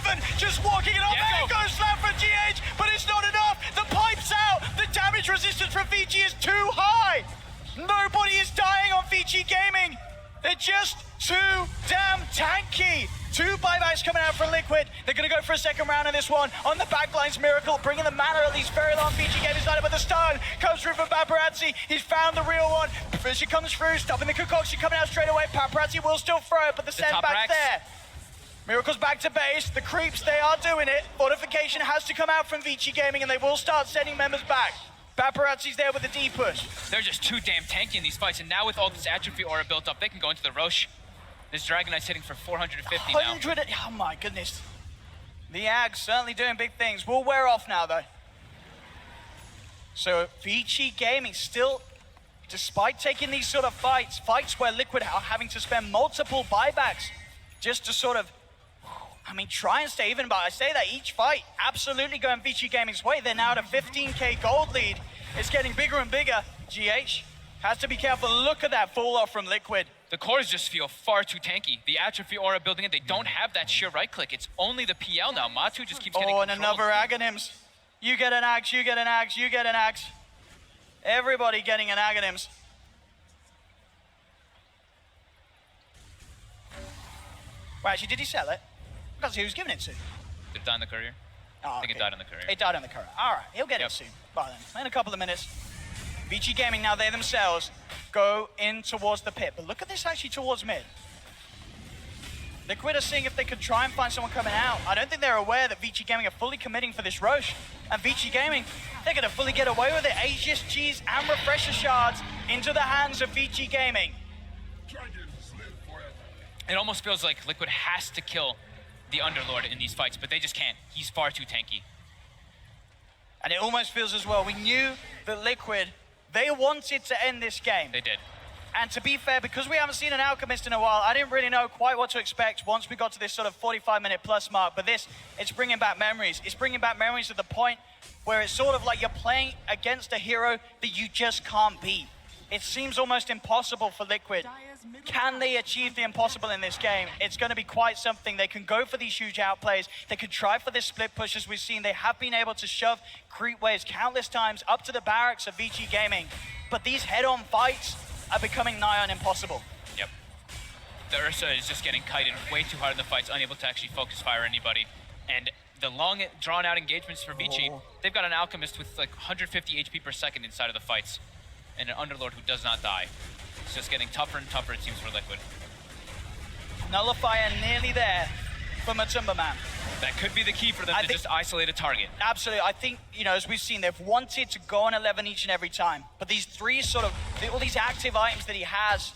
Speaker 23: 11 just walking it off. Echo Slap for GH, but it's not enough. The pipe's out. The damage resistance from Vici is too high. Nobody is dying on Vici Gaming. They're just too damn tanky. 2 buybacks coming out from Liquid. They're going to go for a second round in this one. On the backlines, Miracle bringing the mana at least very long. Vici Gaming started, but the stun comes through from Paparazzi. He's found the real one. Vici comes through, stopping the concoction coming out straight away. Paparazzi will still throw it, but the sandbag's there. Miracle's back to base. The creeps, they are doing it. Fortification has to come out from Vici Gaming, and they will start sending members back. Paparazzi's there with the D push.
Speaker 26: They're just too damn tanky in these fights, and now with all this Atrophy Aura built up, they can go into the Roche. This Dragon Knight's hitting for 450 now.
Speaker 23: Oh my goodness. The Ag certainly doing big things. Will wear off now though. So Vici Gaming still, despite taking these sort of fights where Liquid are having to spend multiple buybacks just to sort of, try and stay even, but I say that each fight absolutely going Vici Gaming's way. They're now at a 15k gold lead. It's getting bigger and bigger. GH has to be careful. Look at that fall off from Liquid.
Speaker 26: The cores just feel far too tanky. The Atrophy Aura building it, they don't have that sheer right click. It's only the PL now. Matu just keeps getting
Speaker 23: and another Aghanims. You get an Axe, you get an Axe, you get an Axe. Everybody getting an Aghanims. Well, actually, did he sell it? Because he was giving it to.
Speaker 26: Did it die in the courier?
Speaker 23: Oh,
Speaker 26: I think it died in the courier.
Speaker 23: It died in the courier. All right, he'll get it soon. By then, in a couple of minutes. Vici Gaming now, they themselves go in towards the pit. But look at this actually towards mid. Liquid are seeing if they could try and find someone coming out. I don't think they're aware that Vici Gaming are fully committing for this Roche. And Vici Gaming, they're going to fully get away with it. Aegis, G's, and Refresher Shards into the hands of Vici Gaming.
Speaker 26: It almost feels like Liquid has to kill the Underlord in these fights, but they just can't. He's far too tanky.
Speaker 23: And it almost feels as well, we knew that Liquid, they wanted to end this game.
Speaker 26: They did.
Speaker 23: And to be fair, because we haven't seen an Alchemist in a while, I didn't really know quite what to expect once we got to this sort of 45-minute plus mark. But this, it's bringing back memories. It's bringing back memories to the point where it's sort of like you're playing against a hero that you just can't beat. It seems almost impossible for Liquid. Can they achieve the impossible in this game? It's going to be quite something. They can go for these huge outplays. They could try for this split push, as we've seen. They have been able to shove creep waves countless times up to the barracks of Vici Gaming. But these head-on fights are becoming nigh on impossible.
Speaker 26: Yep. The Ursa is just getting kited way too hard in the fights, unable to actually focus fire anybody. And the long, drawn-out engagements for Vici, they've got an Alchemist with like 150 HP per second inside of the fights, and an Underlord who does not die. It's just getting tougher and tougher, it seems, for Liquid.
Speaker 23: Nullifier nearly there for Matumba Man.
Speaker 26: That could be the key for them to just isolate a target.
Speaker 23: Absolutely. I think, you know, as we've seen, they've wanted to go on 11 each and every time. But these three sort of, all these active items that he has,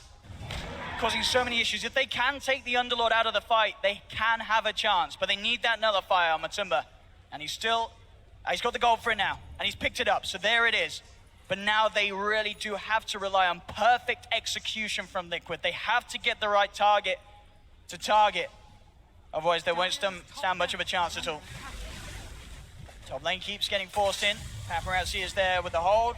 Speaker 23: causing so many issues. If they can take the Underlord out of the fight, they can have a chance. But they need that Nullifier on Matumba. And he's still, he's got the gold for it now. And he's picked it up, so there it is. But now they really do have to rely on perfect execution from Liquid. They have to get the right target to target. Otherwise, they won't stand much of a chance at all. Top lane keeps getting forced in. Paparazzi is there with the hold.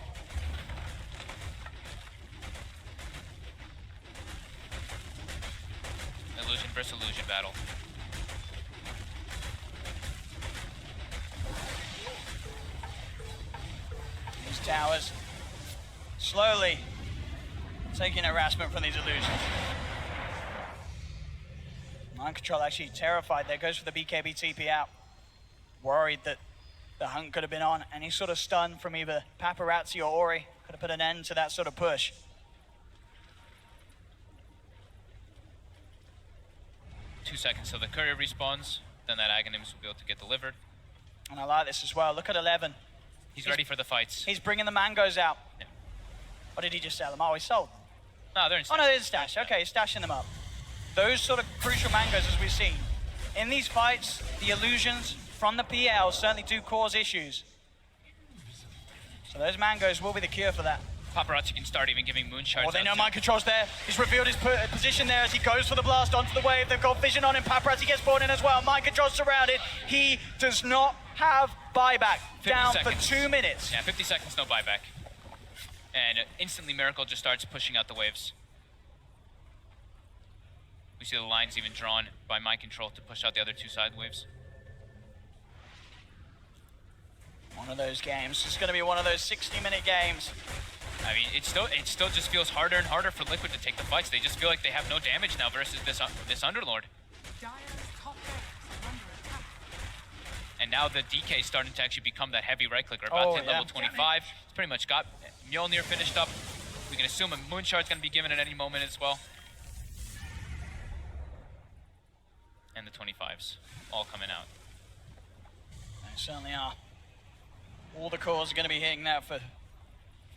Speaker 26: Illusion versus illusion battle.
Speaker 23: These towers slowly taking harassment from these illusions. Mind Control actually terrified there, goes for the BKB TP out. Worried that the hunt could have been on. Any sort of stun from either Paparazzi or Ori could have put an end to that sort of push.
Speaker 26: Two seconds till the courier respawns, then that Aghanim's will be able to get delivered.
Speaker 23: And I like this as well. Look at 11.
Speaker 26: He's ready for the fights.
Speaker 23: He's bringing the mangoes out.
Speaker 26: Yeah.
Speaker 23: What did he just sell them? Oh, he sold them.
Speaker 26: No, they're in stash.
Speaker 23: Oh, no, they're in stash. Okay, he's stashing them up. Those sort of crucial mangoes, as we've seen. In these fights, the illusions from the PL certainly do cause issues. So those mangoes will be the cure for that.
Speaker 26: Paparazzi can start even giving moonshards.
Speaker 23: Oh, they know Mind Control's there. He's revealed his position there as he goes for the blast onto the wave. They've got vision on him. Paparazzi gets brought in as well. Mind Control's surrounded. He does not have buyback. Down seconds. For 2 minutes.
Speaker 26: Yeah, 50 seconds, no buyback. And instantly Miracle just starts pushing out the waves. We see the lines even drawn by Mind Control to push out the other two side waves.
Speaker 23: One of those games. It's going to be one of those 60-minute games.
Speaker 26: I mean, it still just feels harder and harder for Liquid to take the fights. They just feel like they have no damage now versus this Underlord. And now the DK is starting to actually become that heavy right clicker. About to hit level 25. It's pretty much got Mjolnir finished up. We can assume a Moonshard's going to be given at any moment as well. And the 25s all coming out.
Speaker 23: They certainly are. All the cores are going to be hitting that for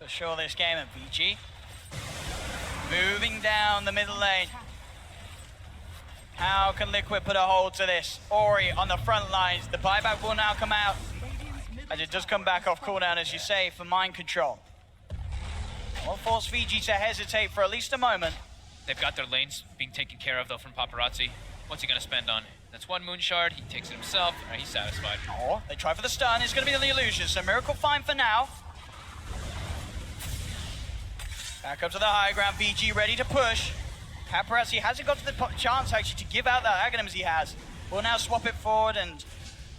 Speaker 23: sure this game. And Vici moving down the middle lane. How can Liquid put a hold to this? Ori on the front lines. The buyback will now come out, as it does come back off cooldown, as you say, for Mind Control. Will force Vici to hesitate for at least a moment.
Speaker 26: They've got their lanes being taken care of, though, from Paparazzi. What's he going to spend on? That's one Moonshard. He takes it himself. All right, he's satisfied.
Speaker 23: Oh, they try for the stun. It's going to be the illusion. So Miracle fine for now. Back up to the high ground. VG ready to push. Paparazzi hasn't got to the chance, actually, to give out that Aghanims he has. We'll now swap it forward, and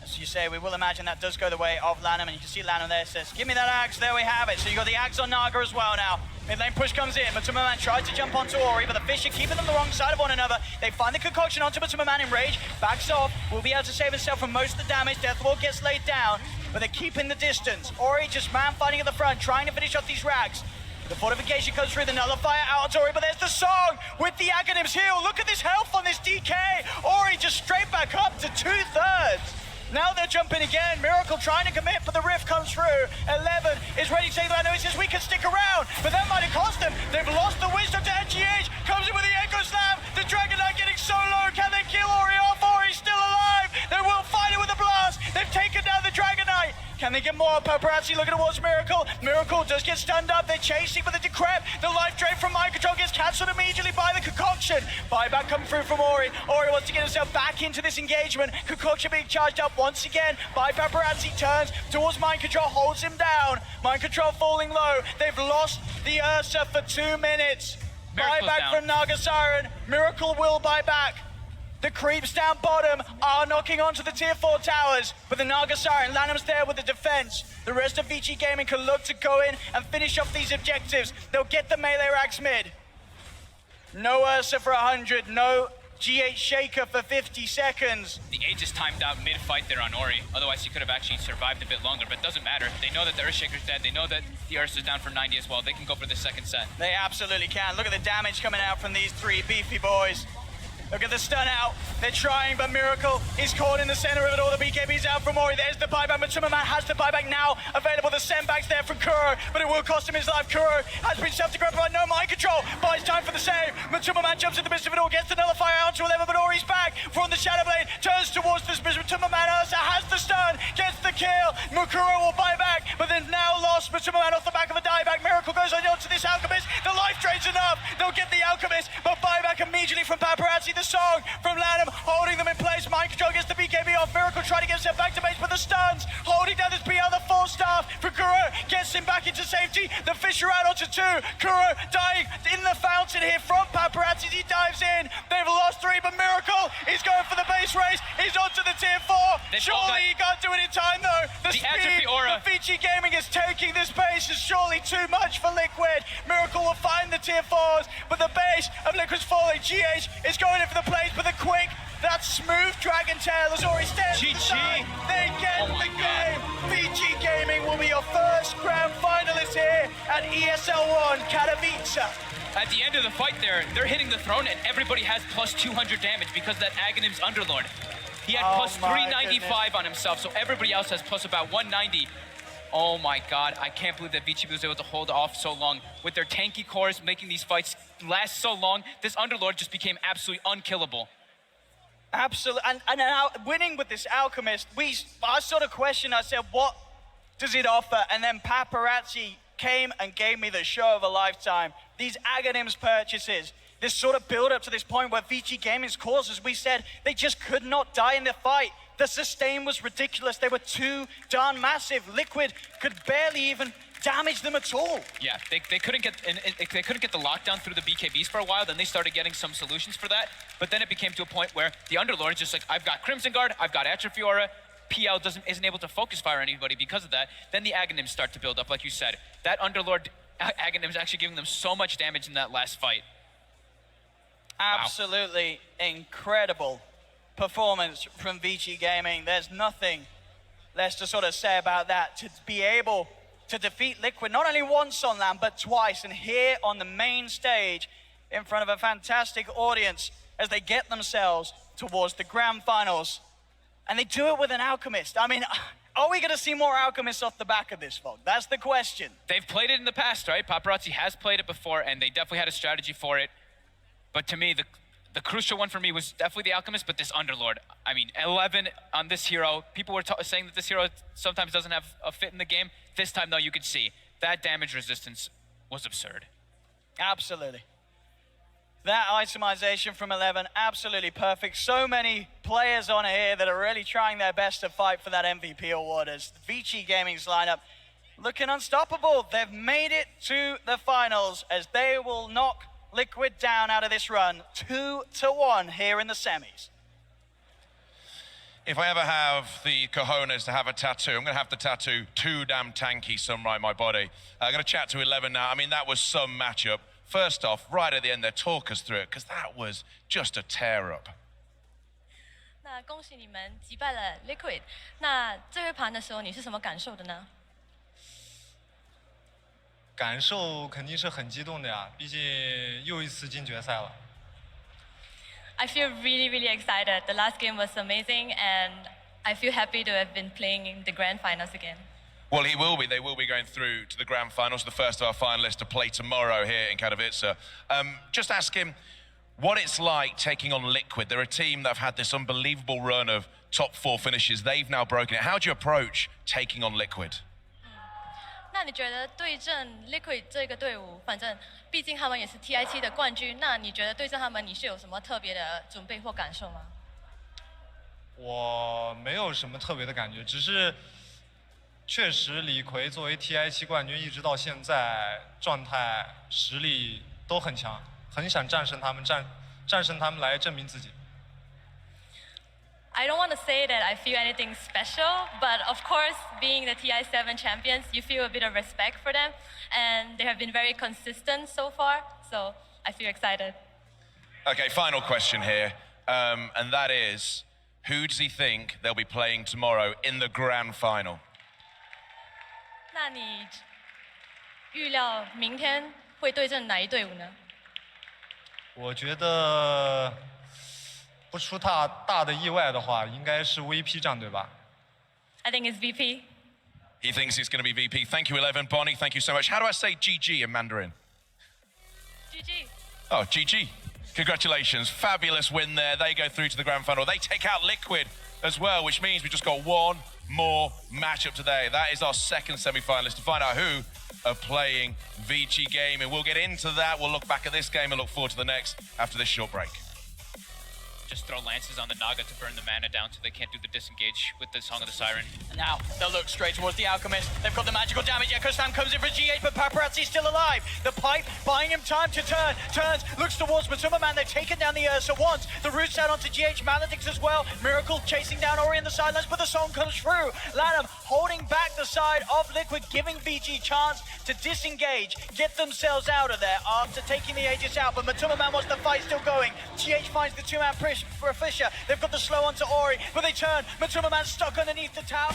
Speaker 23: as you say, we will imagine that does go the way of Lanham, and you can see Lanham there says, give me that axe. There we have it. So you got the axe on Naga as well now. Mid lane push comes in. Matumba Man tries to jump onto Ori, but the fish are keeping them the wrong side of one another. They find the concoction onto Matumba Man in rage. Backs off. Will be able to save himself from most of the damage. Deathwall gets laid down, but they're keeping the distance. Ori just man fighting at the front, trying to finish off these racks. The fortification comes through, the Nullifier out on Ori, but there's the song with the Aghanims heal. Look at this health on this DK. Ori just straight back up to 2/3. Now they're jumping again. Miracle trying to commit, but the rift comes through. 11 is ready to take the land. He says we can stick around, but that might have cost them. They've lost the wisdom to NGH. Comes in with the Echo Slam. The Dragon Knight getting so low. Can they kill Ori off? Ori's still alive. They will fight it with a blast. They've taken down the Dragon Knight. Can they get more? Paparazzi looking towards Miracle. Miracle does get stunned up. They're chasing with the Decrep. The life drain from Mind Control gets cancelled immediately by the Concoction. Buyback coming through from Ori. Ori wants to get himself back into this engagement. Concoction being charged up once again by Paparazzi. Turns towards Mind Control, holds him down. Mind Control falling low. They've lost the Ursa for 2 minutes. Buyback from Naga Siren. Miracle will buy back. The creeps down bottom are knocking onto the tier 4 towers, but the Naga Siren, Lanham's there with the defense. The rest of Vici Gaming can look to go in and finish off these objectives. They'll get the melee racks mid. No Ursa for 100, no GH Shaker for 50 seconds.
Speaker 26: The Aegis timed out mid-fight there on Ori. Otherwise, he could have actually survived a bit longer, but it doesn't matter. They know that the Earthshaker's dead. They know that the Ursa's down for 90 as well. They can go for the second set.
Speaker 23: They absolutely can. Look at the damage coming out from these 3 beefy boys. Look at the stun out. They're trying, but Miracle is caught in the center of it all. The BKB's out from Ori. There's the buyback. Matsuma Man has the buyback now available. The sandbag's there from Kuro, but it will cost him his life. Kuro has been self-degrade by no Mind Control. Buys time for the save. Matsuma Man jumps in the midst of it all, gets the nullifier out to 11, but Ori's back from the Shadow Blade. Turns towards the Matsuma Man. Ursa has the stun, gets the kill. Kuro will buy back, but then now lost. Matsuma Man off the back of a dieback. Miracle goes on to this Alchemist. The life drain's enough. They'll get the Alchemist, but buyback immediately from Paparazzi. The song from Lanham, holding them in place. Mind Control gets the BKB off. Miracle trying to get himself back to base, but the stuns holding down this BL. The 4-star for Kuro gets him back into safety. The Fisher out onto 2. Kuro dying in the fountain here from Paparazzi. He dives in. They've lost 3, but Miracle is going for the base race. He's onto the tier 4. Surely he can't do it in time though. The speed of Vici Gaming is taking this base is surely too much for Liquid. Miracle will find the tier 4s, but the base of Liquid's falling. GH is going in for the plays, but the quick, that smooth Dragon Tail has already stands. GG. They get the game. Vici Gaming will be your first grand finalist here at ESL 1 Katowice.
Speaker 26: At the end of the fight there, they're hitting the throne and everybody has plus 200 damage because that Aghanim's Underlord. He had plus 395 on himself, so everybody else has plus about 190. Oh my god, I can't believe that Vici was able to hold off so long. With their tanky cores making these fights last so long, this Underlord just became absolutely unkillable.
Speaker 23: Absolutely, and now winning with this Alchemist, I sort of questioned, I said, what does it offer? And then Paparazzi came and gave me the show of a lifetime. These Aghanim's purchases, this sort of build up to this point where Vici Gaming's cores, as we said, they just could not die in the fight. The sustain was ridiculous. They were too darn massive. Liquid could barely even damage them at all.
Speaker 26: Yeah, they couldn't get the lockdown through the BKBs for a while. Then they started getting some solutions for that. But then it became to a point where the Underlord is just like, I've got Crimson Guard, I've got Atrophy Aura. PL isn't able to focus fire anybody because of that. Then the Aghanims start to build up, like you said. That Underlord Aghanim is actually giving them so much damage in that last fight.
Speaker 23: Absolutely incredible performance from Vici Gaming. There's nothing less to sort of say about that. To be able to defeat Liquid not only once on LAN, but twice, and here on the main stage in front of a fantastic audience as they get themselves towards the grand finals. And they do it with an Alchemist. I mean, are we going to see more Alchemists off the back of this, Fog? That's the question.
Speaker 26: They've played it in the past, right? Paparazzi has played it before, and they definitely had a strategy for it. But to me, the crucial one for me was definitely the Alchemist, but this Underlord. I mean, 11 on this hero. People were saying that this hero sometimes doesn't have a fit in the game. This time, though, you could see that damage resistance was absurd.
Speaker 23: Absolutely. That itemization from 11, absolutely perfect. So many players on here that are really trying their best to fight for that MVP award as Vici Gaming's lineup looking unstoppable. They've made it to the finals as they will knock Liquid down out of this run 2-1 here in the semis.
Speaker 3: If I ever have the cojones to have a tattoo, I'm going to have the tattoo too damn tanky somewhere in my body. I'm going to chat to 11 now. I mean, that was some matchup. First off, right at the end there, talk us through it, because that was just a tear-up.
Speaker 5: 那恭喜你们击败了 Liquid。那最后盘的时候，你是什么感受的呢？
Speaker 14: 感受肯定是很激动的呀，毕竟又一次进决赛了。
Speaker 5: I feel really, really excited. The last game was amazing, and I feel happy to have been playing in the grand finals again.
Speaker 3: Well, he will be. They will be going through to the grand finals, the first of our finalists to play tomorrow here in Katowice. Just ask him what it's like taking on Liquid. They're a team that have had this unbelievable run of top 4 finishes. They've now broken it. How do you approach taking on Liquid?
Speaker 5: 那你觉得对阵 Liquid 这个队伍，反正毕竟他们也是 TI7 的冠军，那你觉得对阵他们，你是有什么特别的准备或感受吗？
Speaker 1: 我没有什么特别的感觉，只是确实李逵作为 TI7 冠军，一直到现在状态实力都很强，很想战胜他们，战胜他们来证明自己。
Speaker 5: I don't want to say that I feel anything special, but of course, being the TI7 champions, you feel a bit of respect for them, and they have been very consistent so far, so I feel excited.
Speaker 3: Okay, final question here, and that is, who does he think they'll be playing tomorrow in the grand final?
Speaker 5: 那你预料明天会对阵哪一队伍呢？
Speaker 1: 我觉得。 不出大的意外的话，应该是 VP 战队吧。
Speaker 5: I think it's VP.
Speaker 3: He thinks it's going to be VP. Thank you, 11. Bonnie, thank you so much. How do I say GG in Mandarin?
Speaker 5: GG.
Speaker 3: Oh, GG. Congratulations. Fabulous win there. They go through to the grand final. They take out Liquid as well, which means we just got one more matchup today. That is our second semi-finalist to find out who are playing Vici game. And we'll get into that. We'll look back at this game and look forward to the next after this short break.
Speaker 26: Just throw lances on the Naga to burn the mana down so they can't do the disengage with the Song of the Siren.
Speaker 23: And now they'll look straight towards the Alchemist. They've got the magical damage. Echo Slam comes in for GH, but Paparazzi's still alive. The pipe buying him time to turn. Turns, looks towards Matuma Man. They've taken down the Ursa once. The root's out onto GH, Maledix as well. Miracle chasing down Ori in the sidelines, but the Song comes through. Lanham holding back the side of Liquid, giving VG chance to disengage, get themselves out of there after taking the Aegis out. But Matuma Man wants the fight still going. GH finds the 2-man push for a Fisher. They've got the slow onto Ori, but they turn. Matuma Man stuck underneath the tower.